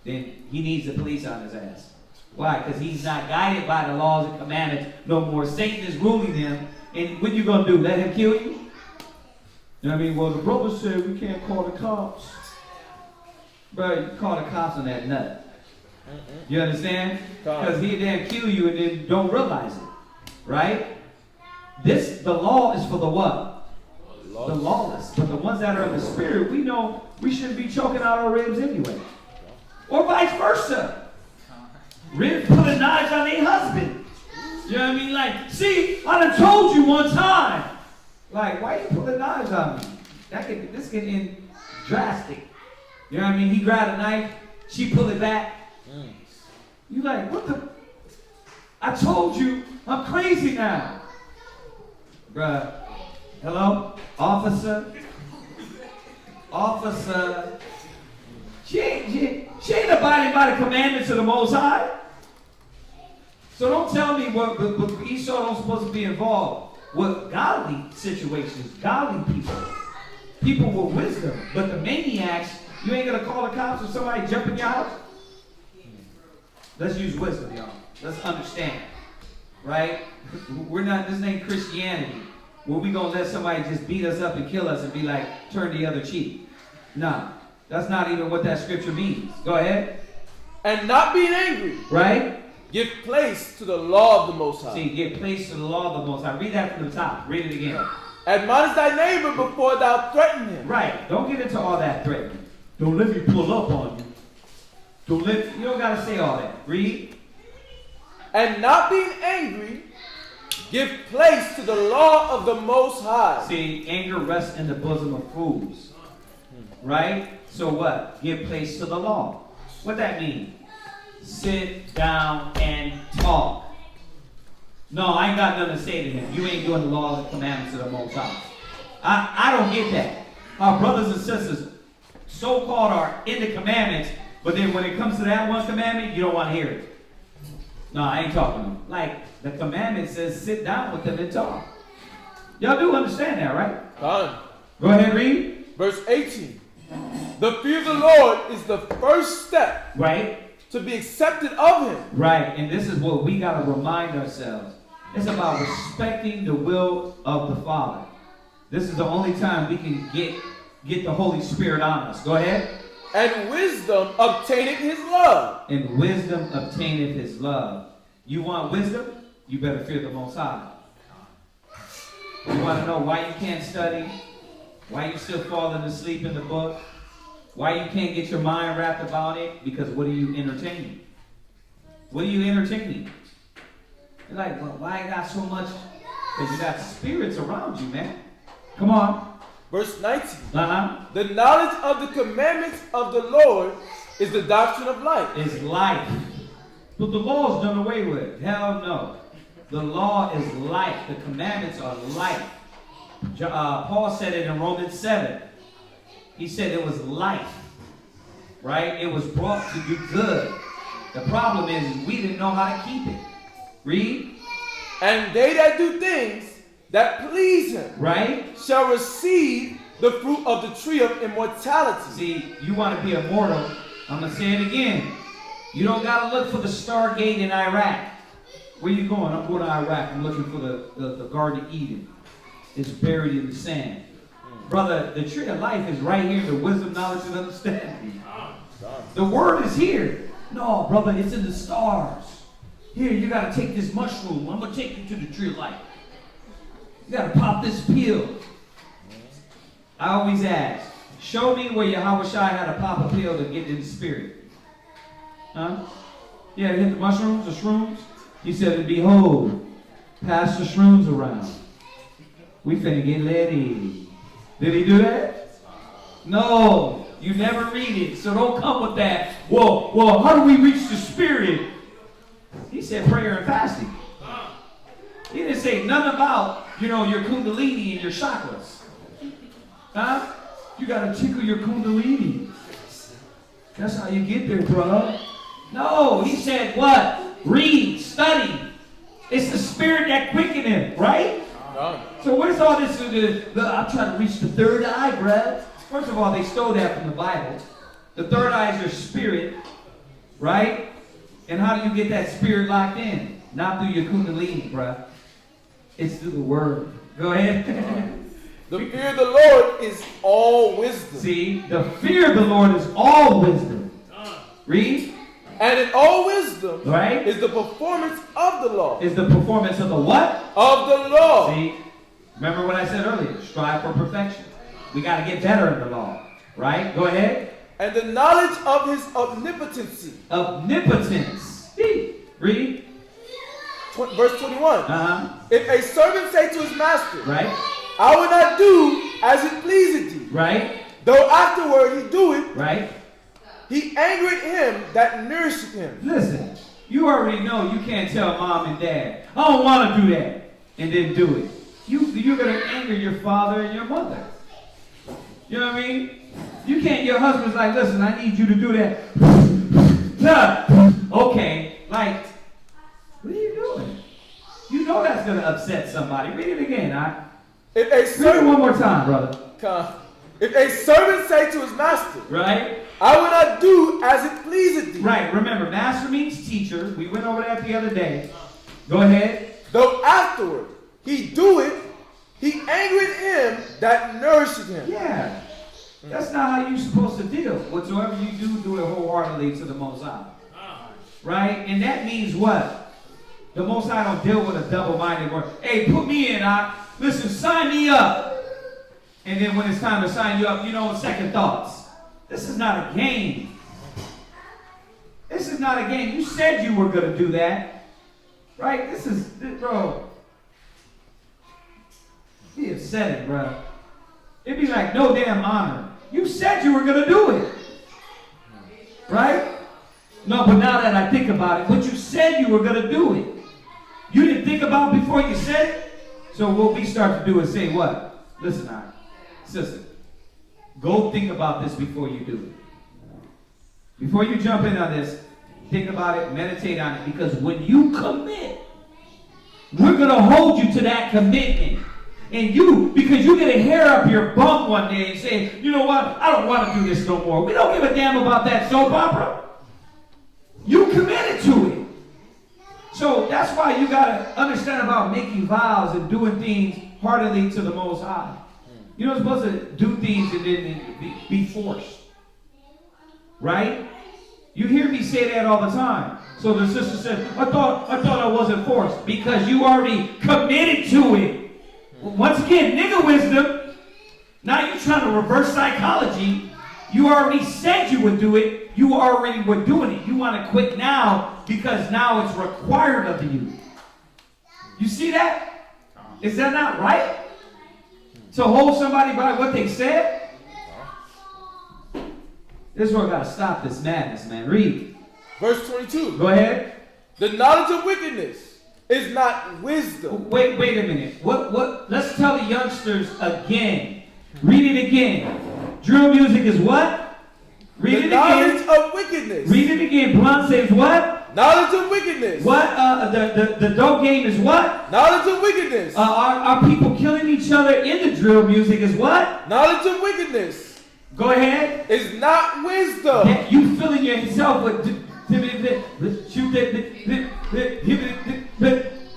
then he needs the police on his ass. Why? Because he's not guided by the laws and commandments no more. Satan is ruling him. And what you going to do? Let him kill you? You know what I mean? Well, the brother said we can't call the cops. Bro, you call the cops on that nut. You understand? Because he then kill you and then don't realize it. Right? The law is for the what? The lawless. But the ones that are in the spirit, we know we shouldn't be choking out our ribs anyway. Or vice versa. Ribs pulling knives on their husband. You know what I mean? Like, see, I done told you one time. Like, why you pulling knives on me? This can end drastic. You know what I mean? He grabbed a knife, she pulled it back. You like, what the? I told you, I'm crazy now. Bruh, hello? Officer? She ain't abiding by the commandments of the Most High. So don't tell me what Esau don't supposed to be involved with godly situations, godly people. People with wisdom. But the maniacs, you ain't gonna call the cops if somebody jumping your house? Let's use wisdom, y'all. Let's understand. Right? This ain't Christianity. Where we gonna let somebody just beat us up and kill us and be like, turn the other cheek. Nah. That's not even what that scripture means. Go ahead. And not being angry. Right? Give place to the law of the Most High. See, give place to the law of the Most High. Read that from the top. Read it again. Admonish thy neighbor before thou threaten him. Right. Don't get into all that threatening. Don't let me pull up on you. You don't got to say all that. Read. And not being angry, give place to the law of the Most High. See, anger rests in the bosom of fools. Right? So what? Give place to the law. What that mean? Sit down and talk. No, I ain't got nothing to say to him. You ain't doing the laws and commandments of the Most High. I don't get that. Our brothers and sisters so-called are in the commandments, but then when it comes to that one commandment, you don't want to hear it. No, I ain't talking to them. Like, the commandment says sit down with them and talk. Y'all do understand that, right? Done. Go ahead and read. Verse 18. The fear of the Lord is the first step. Right. To be accepted of him. Right. And this is what we got to remind ourselves. It's about respecting the will of the Father. This is the only time we can get the Holy Spirit on us. Go ahead. And wisdom obtaineth his love. And wisdom obtaineth his love. You want wisdom? You better fear the Most High. You want to know why you can't study? Why you still falling asleep in the book? Why you can't get your mind wrapped about it? Because what are you entertaining? What are you entertaining? You're like, well, why I got so much? Because you got spirits around you, man. Come on. Verse 19. The knowledge of the commandments of the Lord is the doctrine of life. Is life. But the law is done away with. Hell no. The law is life. The commandments are life. Paul said it in Romans 7. He said it was life. Right? It was brought to do good. The problem is we didn't know how to keep it. Read. And they that do things that please him, right, shall receive the fruit of the tree of immortality. See, you want to be immortal. I'm going to say it again. You don't got to look for the Stargate in Iraq. Where you going? I'm going to Iraq. I'm looking for the Garden of Eden. It's buried in the sand. Brother, the tree of life is right here. The wisdom, knowledge, and understanding. The word is here. No, brother, it's in the stars. Here, you gotta take this mushroom. I'm gonna take you to the tree of life. You gotta pop this pill. I always ask, show me where Yahweh Shai had to pop a pill to get in the spirit. Huh? He had to hit the mushrooms, the shrooms. He said, behold, pass the shrooms around. We finna get ready. Did he do that? No, you never read it, so don't come with that. Well, how do we reach the spirit? He said prayer and fasting. He didn't say nothing about, your kundalini and your chakras. Huh? You gotta tickle your kundalini. That's how you get there, bro. No, he said what? Read, study. It's the spirit that quickened him, right? So where's all this? I'm trying to reach the third eye, bruh. First of all, they stole that from the Bible. The third eye is your spirit, right? And how do you get that spirit locked in? Not through your kundalini, bruh. It's through the word. Go ahead. The fear of the Lord is all wisdom. See, the fear of the Lord is all wisdom. Read. And in all wisdom, right, is the performance of the law. Is the performance of the what? Of the law. See, remember what I said earlier. Strive for perfection. We got to get better in the law. Right? Go ahead. And the knowledge of his omnipotency. Omnipotence. Read. Verse 21. If a servant say to his master, right, I will not do as it pleaseth thee. Right. Though afterward he do it. Right. He angered him that nourished him. Listen, you already know you can't tell mom and dad, I don't want to do that, and then do it. You're going to anger your father and your mother. You know what I mean? You can't, your husband's like, listen, I need you to do that. Okay, like, what are you doing? You know that's going to upset somebody. Read it again, huh? Read it one more time, brother. If a servant say to his master, right, I will not do as it pleaseth thee. Right, remember, master means teacher. We went over that the other day. Go ahead. Though afterward he do it, he angered him that nourished him. Yeah. That's not how you're supposed to deal. Whatsoever you do, do it wholeheartedly to the Most High. Right? And that means what? The Most High don't deal with a double-minded word. Hey, put me in, listen, sign me up. And then when it's time to sign you up, second thoughts. This is not a game. This is not a game. You said you were going to do that. Right? Bro. Be upsetting, bro. It'd be like no damn honor. You said you were going to do it. Right? No, but now that I think about it, but you said you were going to do it. You didn't think about it before you said it? So what we start to do is say what? Listen, sister, go think about this before you do it. Before you jump in on this, think about it, meditate on it, because when you commit, we're going to hold you to that commitment. And because you get a hair up your bum one day and say, you know what, I don't want to do this no more. We don't give a damn about that soap opera. You committed to it. So that's why you got to understand about making vows and doing things heartily to the Most High. You're not supposed to do things and then be forced. Right? You hear me say that all the time. So the sister said, I thought I wasn't forced. Because you already committed to it. Once again, nigga wisdom. Now you're trying to reverse psychology. You already said you would do it. You already were doing it. You want to quit now because now it's required of you. You see that? Is that not right? To hold somebody by what they said? This is where I got to stop this madness, man. Read. Verse 22. Go ahead. The knowledge of wickedness is not wisdom. Wait a minute. What? Let's tell the youngsters again. Read it again. Drill music is what? Read it again. Knowledge of wickedness. Read it again. Blonde says what? Knowledge of wickedness. What? The dope game is what? Knowledge of wickedness. Are people killing each other in the drill music is what? Knowledge of wickedness. Go ahead. Is not wisdom. Yeah, you filling yourself with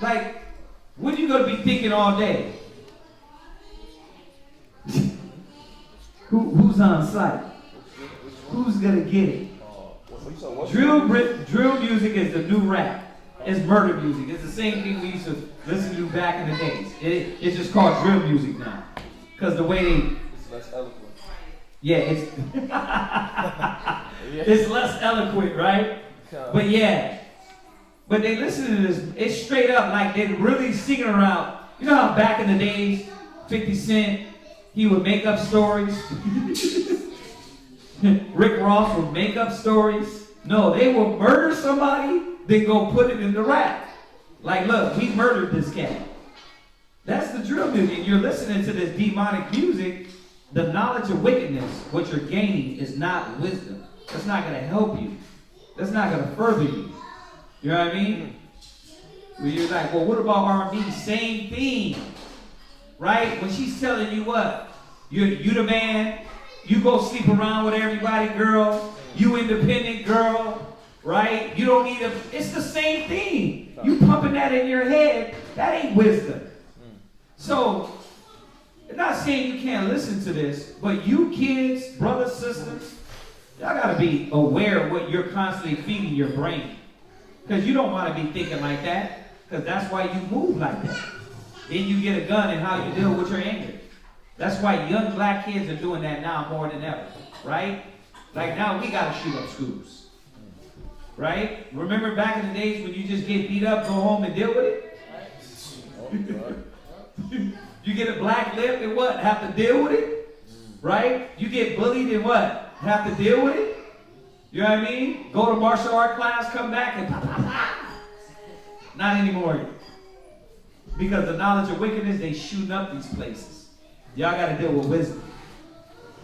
like, what are you going to be thinking all day? Who's on site? Who's going to get it? Drill music is the new rap. It's murder music. It's the same thing we used to listen to back in the days. It's just called drill music now. Because the way they... It's less eloquent. Yeah, it's... It's less eloquent, right? But yeah. But they listen to this. It's straight up like they're really singing around. You know how back in the days, 50 Cent, he would make up stories? Rick Ross would make up stories. No, they will murder somebody, then go put it in the rap. Like, look, we murdered this cat. That's the drill music. And you're listening to this demonic music. The knowledge of wickedness, what you're gaining, is not wisdom. That's not going to help you. That's not going to further you. You know what I mean? Well, you're like, well, what about R&B? Same thing. Right? When she's telling you what? You the man. You go sleep around with everybody, girl. You independent, girl. Right? You don't need a... It's the same thing. You pumping that in your head. That ain't wisdom. So, I'm not saying you can't listen to this, but you kids, brothers, sisters, y'all got to be aware of what you're constantly feeding your brain. Because you don't want to be thinking like that, because that's why you move like that. Then you get a gun and how you deal with your anger. That's why young black kids are doing that now more than ever, right? Like now we got to shoot up schools, right? Remember back in the days when you just get beat up, go home and deal with it? You get a black lip and what? Have to deal with it? Right? You get bullied and what? Have to deal with it? You know what I mean? Go to martial art class, come back and not anymore. Because the knowledge of wickedness, they shooting up these places. Y'all got to deal with wisdom.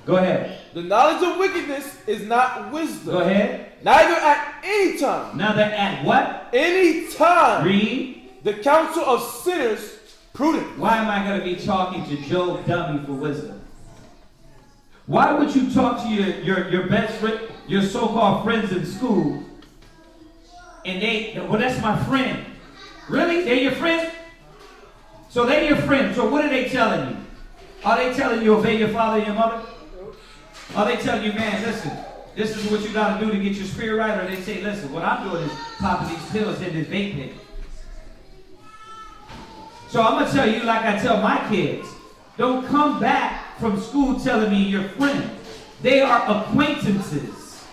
Go ahead. The knowledge of wickedness is not wisdom. Go ahead. Neither at any time. Neither at what? Any time. Read. The counsel of sinners prudent. Why am I going to be talking to Joe Dummy for wisdom? Why would you talk to your best friend, your so-called friends in school, and well, that's my friend. Really? They're your friend? So they're your friend. So what are they telling you? Are they telling you obey your father and your mother? Are they telling you, man, listen, this is what you got to do to get your spirit right? Or they say, listen, what I'm doing is popping these pills in this vape pen. So I'm going to tell you like I tell my kids, don't come back from school telling me you're friends. They are acquaintances.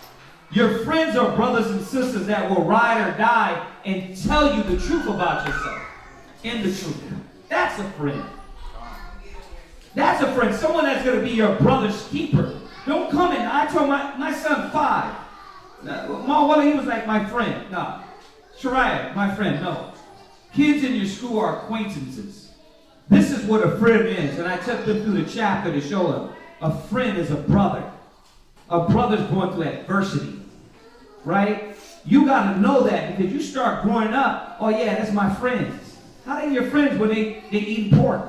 Your friends are brothers and sisters that will ride or die and tell you the truth about yourself. And the truth. That's a friend. That's a friend. Someone that's going to be your brother's keeper. Don't come in. I told my son 5. Well, he was like my friend. No. Shariah, my friend. No. Kids in your school are acquaintances. This is what a friend is. And I took them through the chapter to show them. A friend is a brother. A brother's going through adversity. Right? You got to know that because you start growing up. Oh, yeah, that's my friends. How they your friends when they eat pork?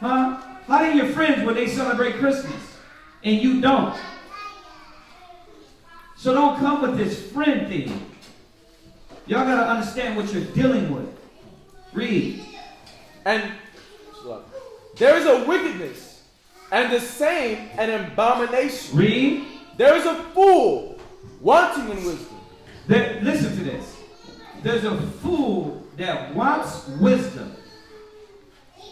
Huh? How they your friends when they celebrate Christmas? And you don't. So don't come with this friend thing. Y'all got to understand what you're dealing with. Read. And there is a wickedness, and the same an abomination. Read. There is a fool wanting in wisdom. Listen to this. There's a fool that wants wisdom.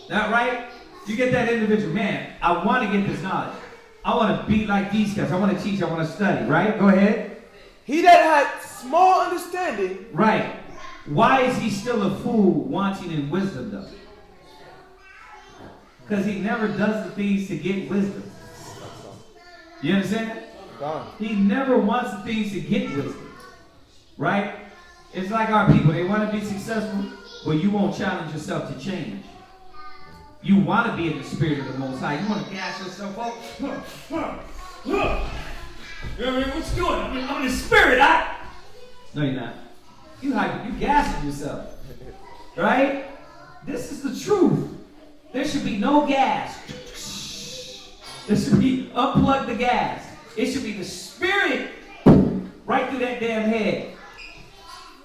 That right? You get that individual, man, I want to get this knowledge. I want to be like these guys. I want to teach. I want to study. Right? Go ahead. He that had small understanding. Right. Why is he still a fool wanting in wisdom though? Because he never does the things to get wisdom. You understand? He never wants the things to get wisdom. Right? It's like our people. They want to be successful, but you won't challenge yourself to change. You want to be in the spirit of the Most High. You want to gas yourself up. You know what I mean? What you doing? I'm in the spirit. No, you're not. You gassing yourself. Right? This is the truth. There should be no gas. There should be unplug the gas. It should be the spirit right through that damn head.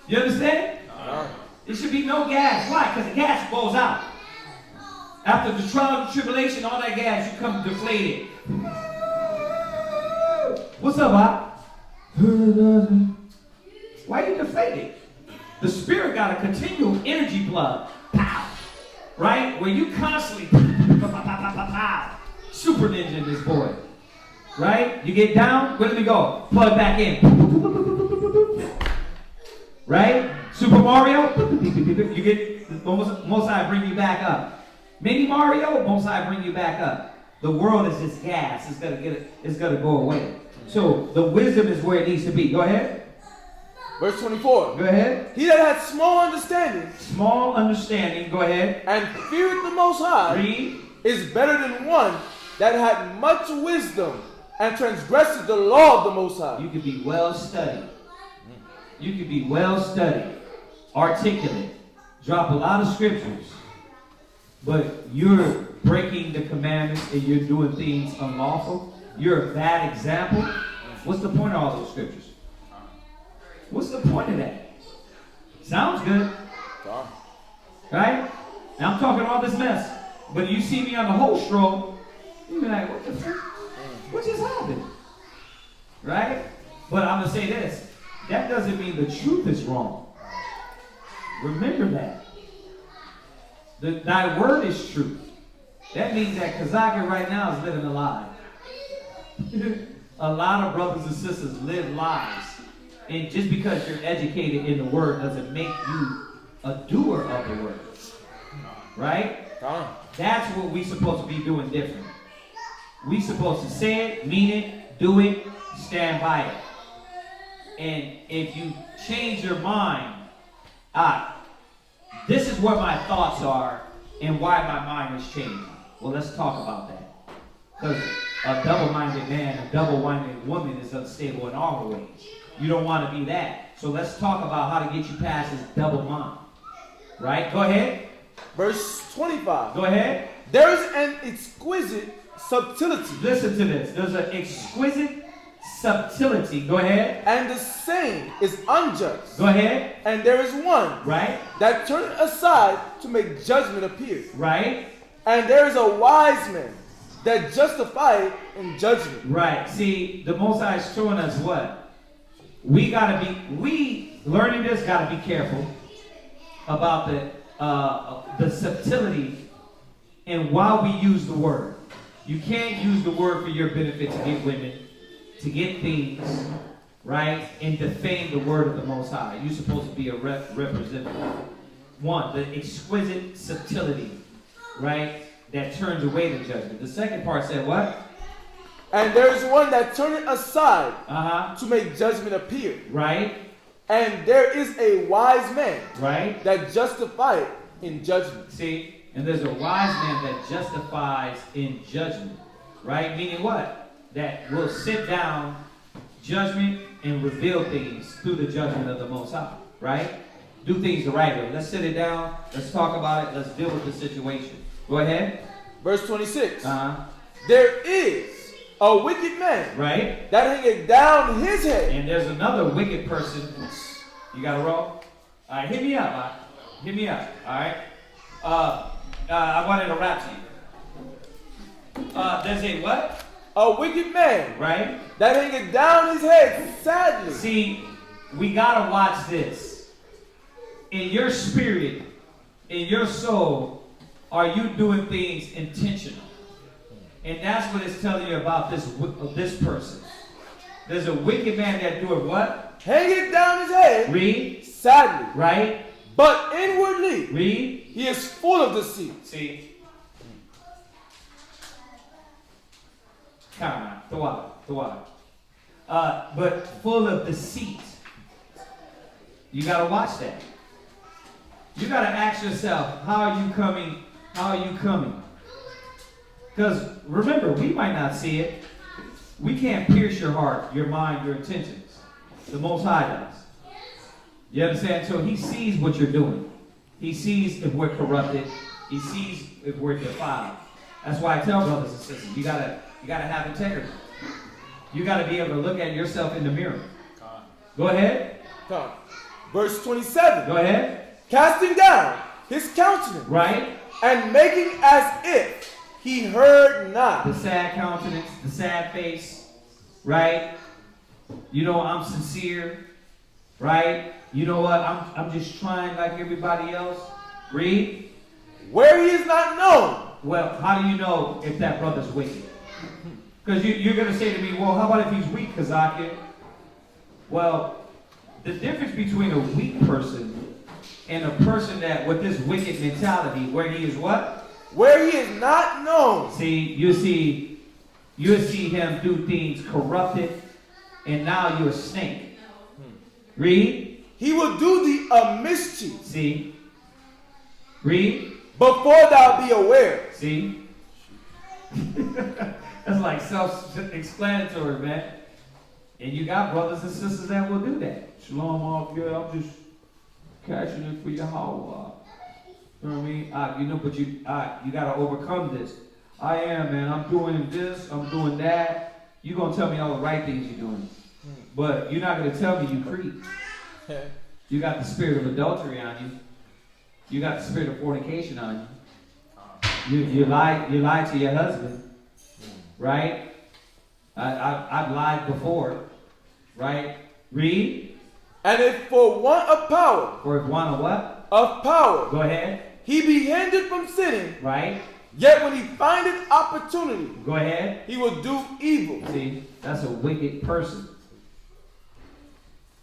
You understand? There should be no gas. Why? Because the gas goes out. After the trial and tribulation, all that gas, you come deflated. What's up, Bob? Why are you deflated? The spirit got a continual energy plug. Pow. Right? Where you constantly super ninja this boy. Right? You get down, where do we go? Plug back in. Right? Super Mario, you get Most High bring you back up. Mini Mario, Most High bring you back up. The world is just gas. It's gonna go away. So the wisdom is where it needs to be. Go ahead. Verse 24. Go ahead. He that had small understanding. Small understanding. Go ahead. And feared the Most High. Read. Is better than one that had much wisdom and transgressed the law of the Most High. You could be well studied. You could be well studied, articulate, drop a lot of scriptures, but you're breaking the commandments and you're doing things unlawful. You're a bad example. What's the point of all those scriptures? What's the point of that? Sounds good. Right? Now I'm talking all this mess. But you see me on the whole stroll, you be like, what the fuck? What just happened? Right? But I'm going to say this. That doesn't mean the truth is wrong. Remember that. Thy word is truth. That means that Kazaka right now is living a lie. A lot of brothers and sisters live lies. And just because you're educated in the word doesn't make you a doer of the word. Right? That's what we're supposed to be doing different. We're supposed to say it, mean it, do it, stand by it. And if you change your mind, this is what my thoughts are and why my mind is changing. Well, let's talk about that. Because a double-minded man, a double-minded woman is unstable in all her ways. You don't want to be that. So let's talk about how to get you past this double mind. Right? Go ahead. Verse 25. Go ahead. There is an exquisite subtlety. Listen to this. There's an exquisite subtlety. Go ahead. And the same is unjust. Go ahead. And there is one. Right. That turneth aside to make judgment appear. Right. And there is a wise man that justifieth in judgment. Right. See, the Most High is showing us what? We learning this gotta be careful about the subtlety and why we use the word. You can't use the word for your benefit to get women, to get things, right? And defame the word of the Most High. You're supposed to be a representative. One, the exquisite subtlety, right? That turns away the judgment. The second part said what? And there is one that turneth aside to make judgment appear. Right. And there is a wise man. Right. That justifieth in judgment. See? And there's a wise man that justifies in judgment. Right? Meaning what? That will sit down, judgment, and reveal things through the judgment of the Most High. Right? Do things the right way. Let's sit it down. Let's talk about it. Let's deal with the situation. Go ahead. Verse 26. There is a wicked man. Right. That hangeth down his head. And there's another wicked person. You got to roll? All right, hit me up. Hit me up. All right. I wanted to rap to you. There's a what? A wicked man. Right. That hangeth down his head sadly. See, we got to watch this. In your spirit, in your soul, are you doing things intentional? And that's what it's telling you about this person. There's a wicked man that doeth what? Hangeth down his head. Read. Sadly. Right. But inwardly. Read. He is full of deceit. See. Come on. The water. But full of deceit. You got to watch that. You got to ask yourself, how are you coming? How are you coming? Because remember, we might not see it. We can't pierce your heart, your mind, your intentions. The Most High does. You understand? So he sees what you're doing. He sees if we're corrupted. He sees if we're defiled. That's why I tell brothers and sisters, you gotta have integrity. You gotta be able to look at yourself in the mirror. Go ahead. Verse 27. Go ahead. Casting down his countenance. Right. And making as if he heard not. The sad countenance, the sad face, right? You know, I'm sincere, right? You know what? I'm just trying like everybody else. Read. Where he is not known. Well, how do you know if that brother's wicked? Because you're going to say to me, well, how about if he's weak, Kazaki? Well, the difference between a weak person and a person that with this wicked mentality, where he is what? Where he is not known. See, you see him do things corrupted, and now you're a snake. Read. He will do thee a mischief. See. Read. Before thou be aware. See. That's like self-explanatory, man. And you got brothers and sisters that will do that. Shalom, yeah, I'm just catching it for Yahweh. You know what I mean? But you got to overcome this. I am, man. I'm doing this. I'm doing that. You're going to tell me all the right things you're doing. But you're not going to tell me you creep. You got the spirit of adultery on you. You got the spirit of fornication on you. You lied to your husband. Right? I've lied before. Right? Read. And if for want of power. For if want of what? Of power. Go ahead. He be hindered from sinning. Right. Yet when he findeth opportunity. Go ahead. He will do evil. See, that's a wicked person.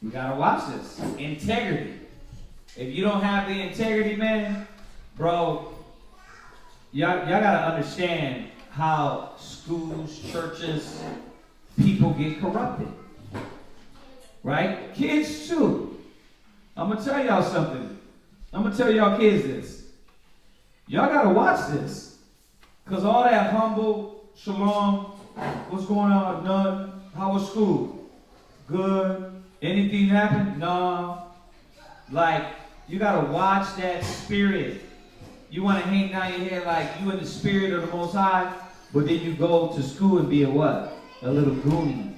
You gotta watch this. Integrity. If you don't have the integrity, man, bro, y'all gotta understand how schools, churches, people get corrupted. Right? Kids too. I'm gonna tell y'all something. I'm gonna tell y'all kids this. Y'all gotta watch this. Because all that humble, shalom, what's going on? None. How was school? Good. Anything happen? No. Like, you gotta watch that spirit. You wanna hang down your head like you in the spirit of the Most High, but then you go to school and be a what? A little goonie,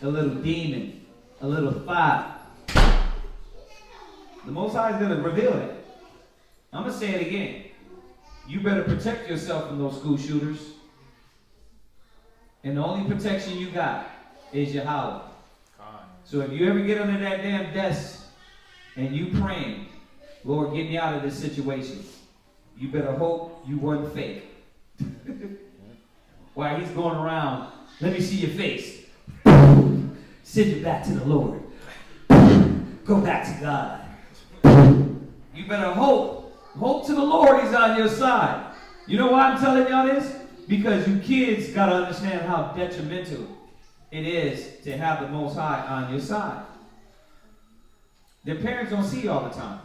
a little demon, a little thought. The Most High is gonna reveal that. I'm gonna say it again. You better protect yourself from those school shooters. And the only protection you got is Yahweh. So if you ever get under that damn desk and you praying, Lord, get me out of this situation, you better hope you weren't fake. While he's going around, let me see your face. Send it back to the Lord. Go back to God. You better hope. Hope to the Lord he's on your side. You know why I'm telling y'all this? Because you kids got to understand how detrimental it is to have the Most High on your side. Their parents don't see all the time.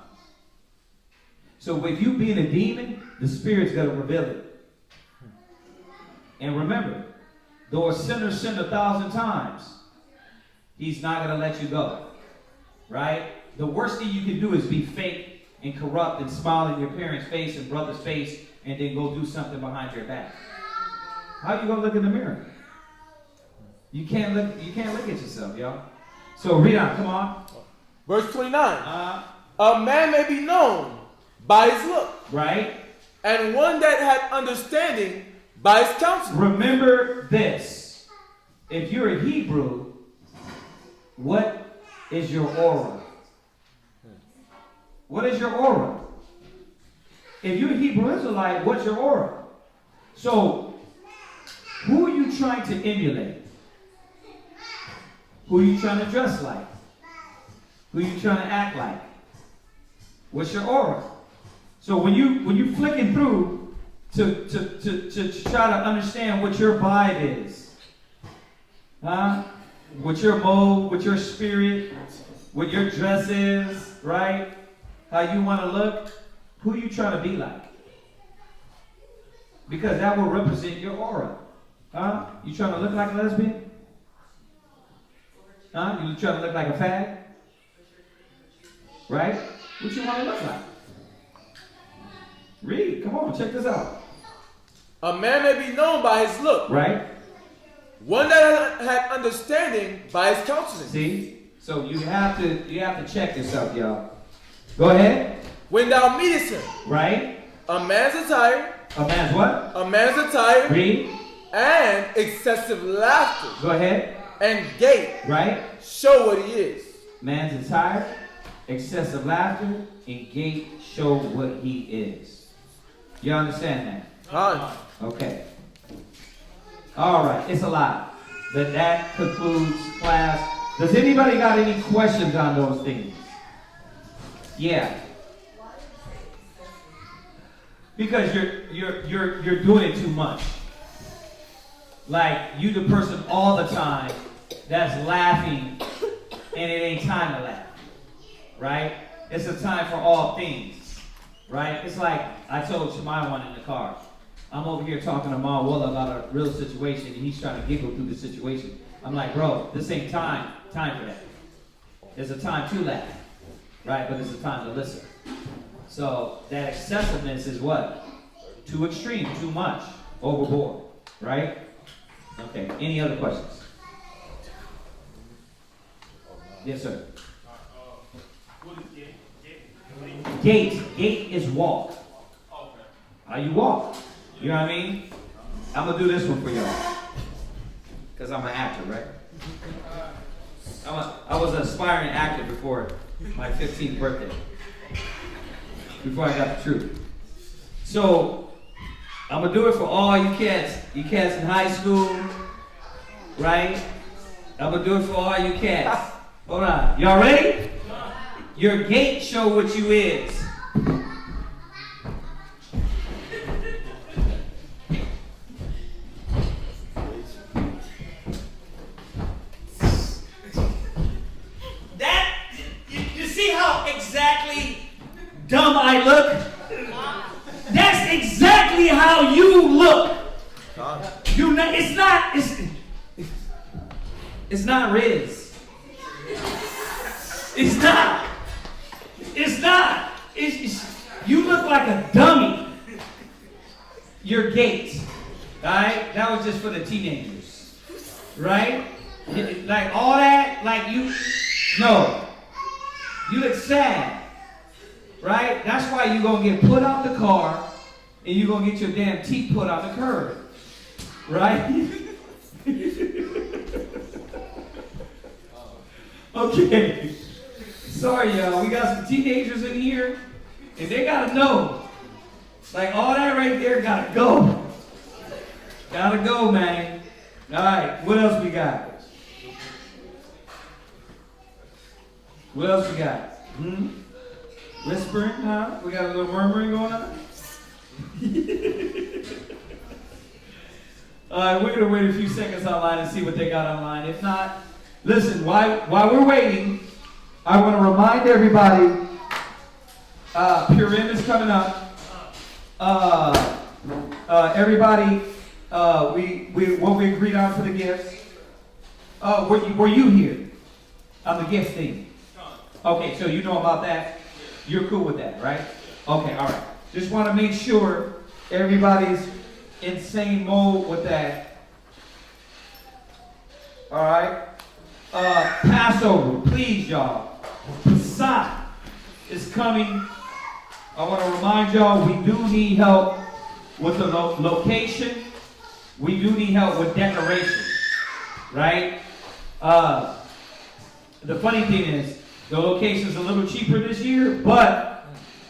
So with you being a demon, the Spirit's going to reveal it. And remember, though a sinner sinned 1,000 times, he's not going to let you go. Right? The worst thing you can do is be fake and corrupt and smile in your parents' face and brother's face and then go do something behind your back. How are you going to look in the mirror? You can't look at yourself, y'all. So read on, come on. Verse 29. A man may be known by his look. Right. And one that had understanding by his counsel. Remember this. If you're a Hebrew, what is your aura? What is your aura? If you're a Hebrew Israelite, what's your aura? So, who are you trying to emulate? Who are you trying to dress like? Who are you trying to act like? What's your aura? So when you flicking through to try to understand what your vibe is, what your mode, what your spirit, what your dress is, right? How you want to look, who you trying to be like? Because that will represent your aura. You trying to look like a lesbian? You trying to look like a fag? Right? What you want to look like? Read. Come on, check this out. A man may be known by his look. Right. One that had understanding by his countenance. See? So you have to check this out, y'all. Go ahead. When thou meetest him. Right. A man's attire. A man's what? A man's attire. Read. And excessive laughter. Go ahead. And gait. Right? Show what he is. Man's attire, excessive laughter, and gait show what he is. You understand that? Okay. All right. It's a lot. But that concludes class. Does anybody got any questions on those things? Yeah. Because you're doing it too much. Like you the person all the time that's laughing and it ain't time to laugh. Right? It's a time for all things. Right? It's like I told Shemai one in the car. I'm over here talking to Ma Walla about a real situation and he's trying to giggle through the situation. I'm like, bro, this ain't time for that. There's a time to laugh. Right? But it's a time to listen. So that excessiveness is what? Too extreme, too much, overboard, right? Okay, any other questions? Yes, sir. What is gait? Gait is walk. How you walk. You know what I mean? I'm going to do this one for y'all. Because I'm an actor, right? I was an aspiring actor before my 15th birthday. Before I got the truth. So, I'm going to do it for all you cats. You cats in high school, right? I'm going to do it for all you cats. Hold on. Y'all ready? Your gait show what you is. You see how exactly dumb I look? That's exactly how you look. It's not Riz. It's not. You look like a dummy. Your gait. Alright? That was just for the teenagers. Right? Like all that, like you. No. You look sad. Right? That's why you're going to get put out the car and you're going to get your damn teeth put on the curb. Right? Okay. Sorry, y'all. We got some teenagers in here and they got to know. Like all that right there got to go. Got to go, man. All right. What else we got? What else we got? Whispering, huh? We got a little murmuring going on? Alright, we're going to wait a few seconds online and see what they got online. If not, listen, while we're waiting, I want to remind everybody, Purim is coming up. Everybody, what we agreed on for the gifts. Were you here on the gift thing? Okay, so you know about that. You're cool with that, right? Okay, all right. Just want to make sure everybody's in same mode with that. All right. Passover, please, y'all. Passat is coming. I want to remind y'all we do need help with the location. We do need help with decoration, right? The funny thing is, the location's a little cheaper this year, but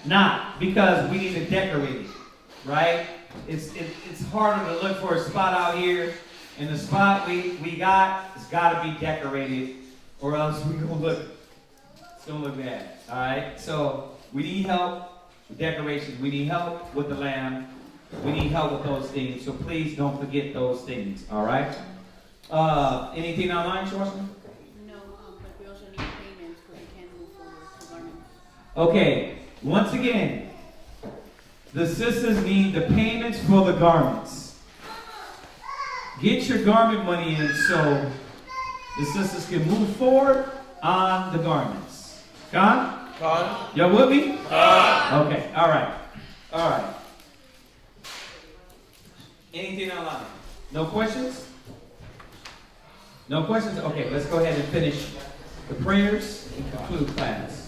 not because we need to decorate it, right? It's harder to look for a spot out here, and the spot we got has got to be decorated, or else it's gonna look bad. All right. So we need help with decorations. We need help with the lamb. We need help with those things. So please don't forget those things. All right. Anything online, Schwarzman? Okay, once again, the sisters need the payments for the garments. Get your garment money in so the sisters can move forward on the garments. Con? Y'all with me? Okay, all right. Anything online? No questions? No questions? Okay, let's go ahead and finish the prayers and conclude class.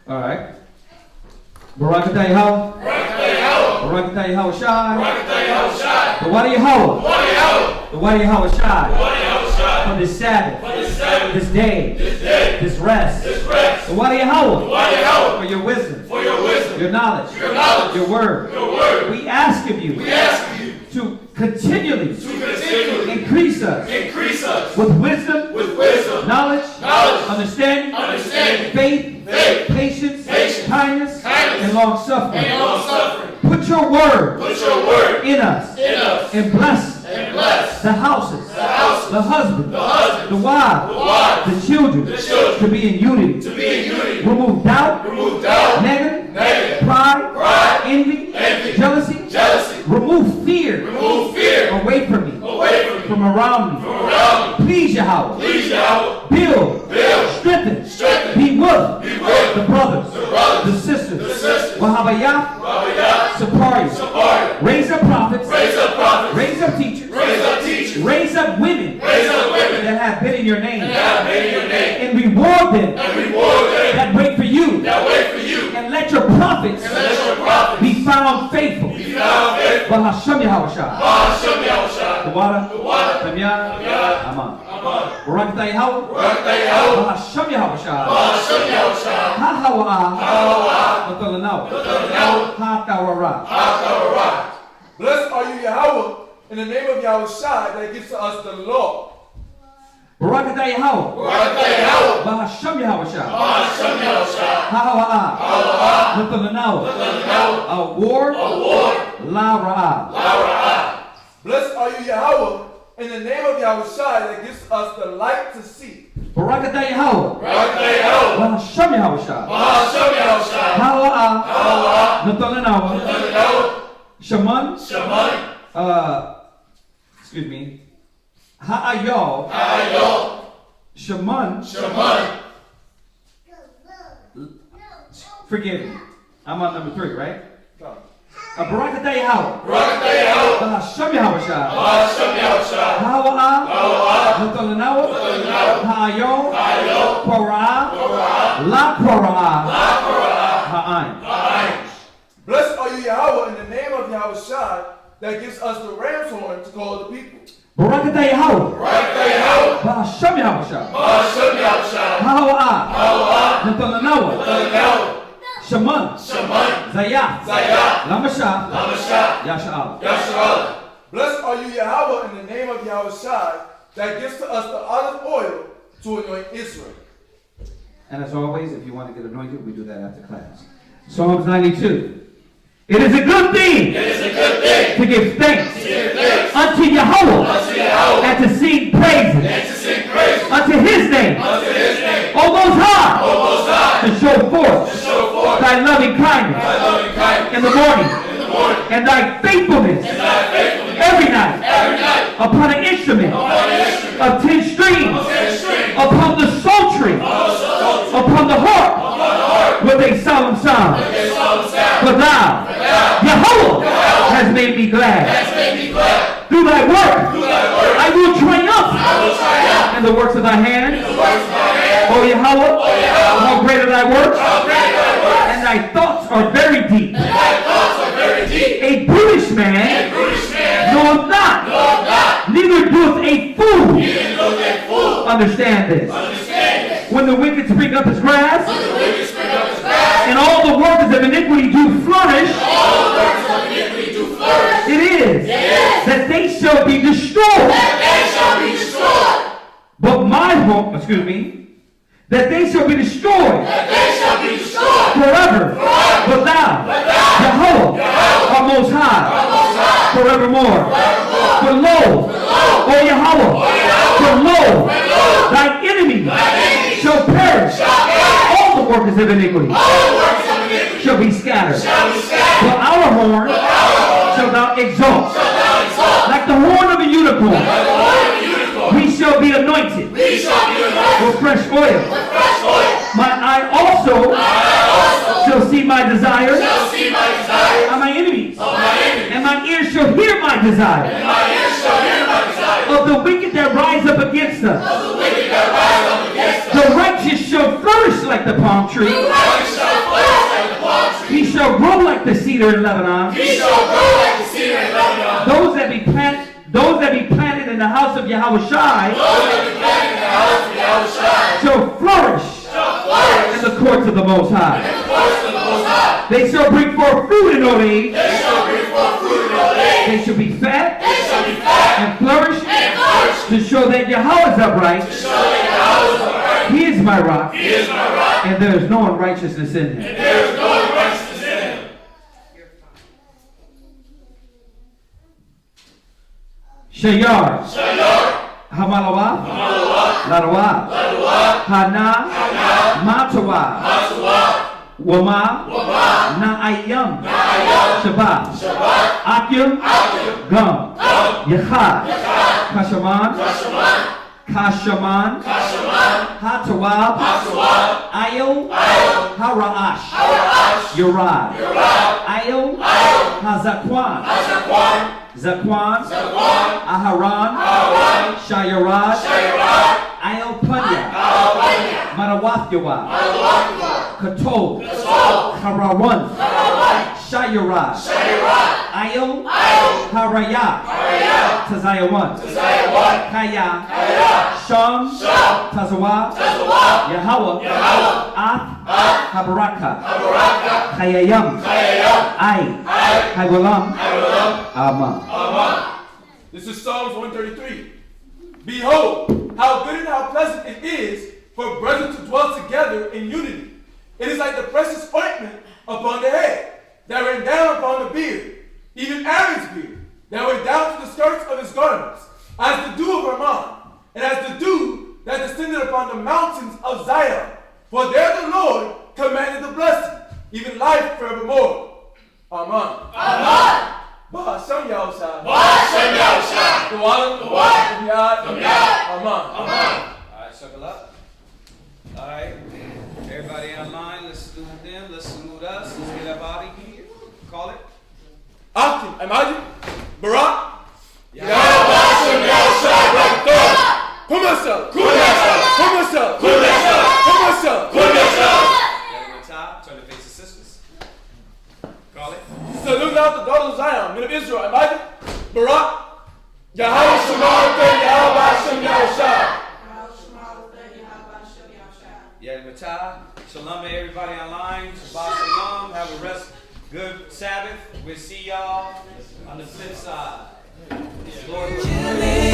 All right. Baruch atah Yahweh. Baruch atah Yahweh Shai. The Wadi Yahweh. The Wadi Yahweh Shai. For this Sabbath. This day. This rest. The Wadi Yahweh. For your wisdom. Your knowledge. Your word. We ask of you. To continually increase us with wisdom, knowledge, understanding, faith, patience, kindness, and long suffering. Put your word in us and bless the houses, the husband, the wife, the children to be in unity. Remove doubt, negative, pride, envy, jealousy. Remove fear away from me, from around me. Please Yahweh, build, strengthen, be with the brothers, the sisters, Wahabayah, Sapari. Raise up prophets, raise up teachers, raise up women that have been in your name, and reward them that wait for you, and let your prophets be found faithful. Bahashem Yahweh Shai. The water, Aman. Baruch atah Yahweh. Bahashem Yahweh Shai. Blessed are you, Yahweh, in the name of Yahweh Shai that gives to us the law. Baruch atah Yahweh. Bahashem Yahweh Shai. A war, la ra'ah. Blessed are you, Yahweh, in the name of Yahweh Shai that gives us the light to see. Baruch atah Yahweh. Bahashem Yahweh Shai. Shaman. Excuse me. Ha'ayol. Shaman. Forgive me. I'm on number 3, right? Baruch atah Yahweh. Bahashem Yahweh Shai. Ha'ayol. Korah. La Korah. Ha'ayin. Blessed are you, Yahweh, in the name of Yahweh Shai that gives us the ram's horn to call the people. Baruch atah Yahweh. Bahashem Yahweh Shai. Shaman. Zayah. Lamashah. Yasha'al. Blessed are you, Yahweh, in the name of Yahweh Shai that gives to us the olive oil to anoint Israel. And as always, if you want to get anointed, we do that after class. Psalms 92. It is a good thing to give thanks unto Yahweh and to sing praises unto his name. O Most High, to show forth thy loving kindness in the morning and thy faithfulness every night upon an instrument of 10 strings, upon the psaltery, upon the harp with a solemn sound. For thou, Yahweh, has made me glad. Through thy work, I will triumph in the works of thy hands. O Yahweh, how great are thy works, and thy thoughts are very deep. A brutish man knoweth not, neither doeth a fool understand this. When the wicked spring up as grass, and all the workers of iniquity do flourish, it is that they shall be destroyed. But my hope, that they shall be destroyed forever. But thou, Jehovah, art most high, forevermore. For lo, O Yahweh, for lo, thy enemies shall perish. All the workers of iniquity shall be scattered. For our horn shall thou exalt, like the horn of a unicorn. We shall be anointed with fresh oil. My eye also shall see my desire on my enemies, and my ears shall hear my desire of the wicked that rise up against us. The righteous shall flourish like the palm tree. He shall grow like the cedar in Lebanon. He shall grow like the cedar in Lebanon. Those that be planted in the house of Yahweh Shai shall flourish in the courts of the Most High. They shall bring forth fruit in old age. They shall be fat and flourish to show that Yahweh is upright. He is my rock, and there is no unrighteousness in him. Shayar, Hamalawa, Larawa, Hana, Matawa, Wama, Na'ayam, Shabbat, Akyam, Gum, Yachad, Kashaman, Hatawab, Ayo, Haraash, Yerad, Ayo, Hazakwan, Zakwan, Aharan, Shayarad, Ayo Panya, Marawathyawa, Katol, Harawan, Shayarad, Ayo, Haraya, Tazayawan, Kaya, Sham, Tazawa, Yahweh, Ath, Habaraka, Chayayam, Ay, Hagwalam, Amen. This is Psalms 133. Behold, how good and how pleasant it is for brethren to dwell together in unity. It is like the precious ointment upon the head, that ran down upon the beard, even Aaron's beard, that went down to the skirts of his garments, as the dew of Hermon, and as the dew that descended upon the mountains of Zion. For there the Lord commanded the blessing, even life forevermore. Amen. Amen. Ba'ashem Yahushua. Ba'ashem Yahushua. The water. Amen. Alright, circle up. Alright. Everybody online, let's salute them, let's salute us, let's get up out of here. Call it. Akim, imagine. Baruch. Ba'ashem Yahushua. Turn to face the sisters. Call it. Salute out the daughters of Zion, men of Israel. Imagine. Baruch. Yahweh Shema Yahweh Hashem Yahushua. Shalom to everybody online. Shabbat shalom. Have a good Sabbath. We'll see y'all on the flip side. Lord willing.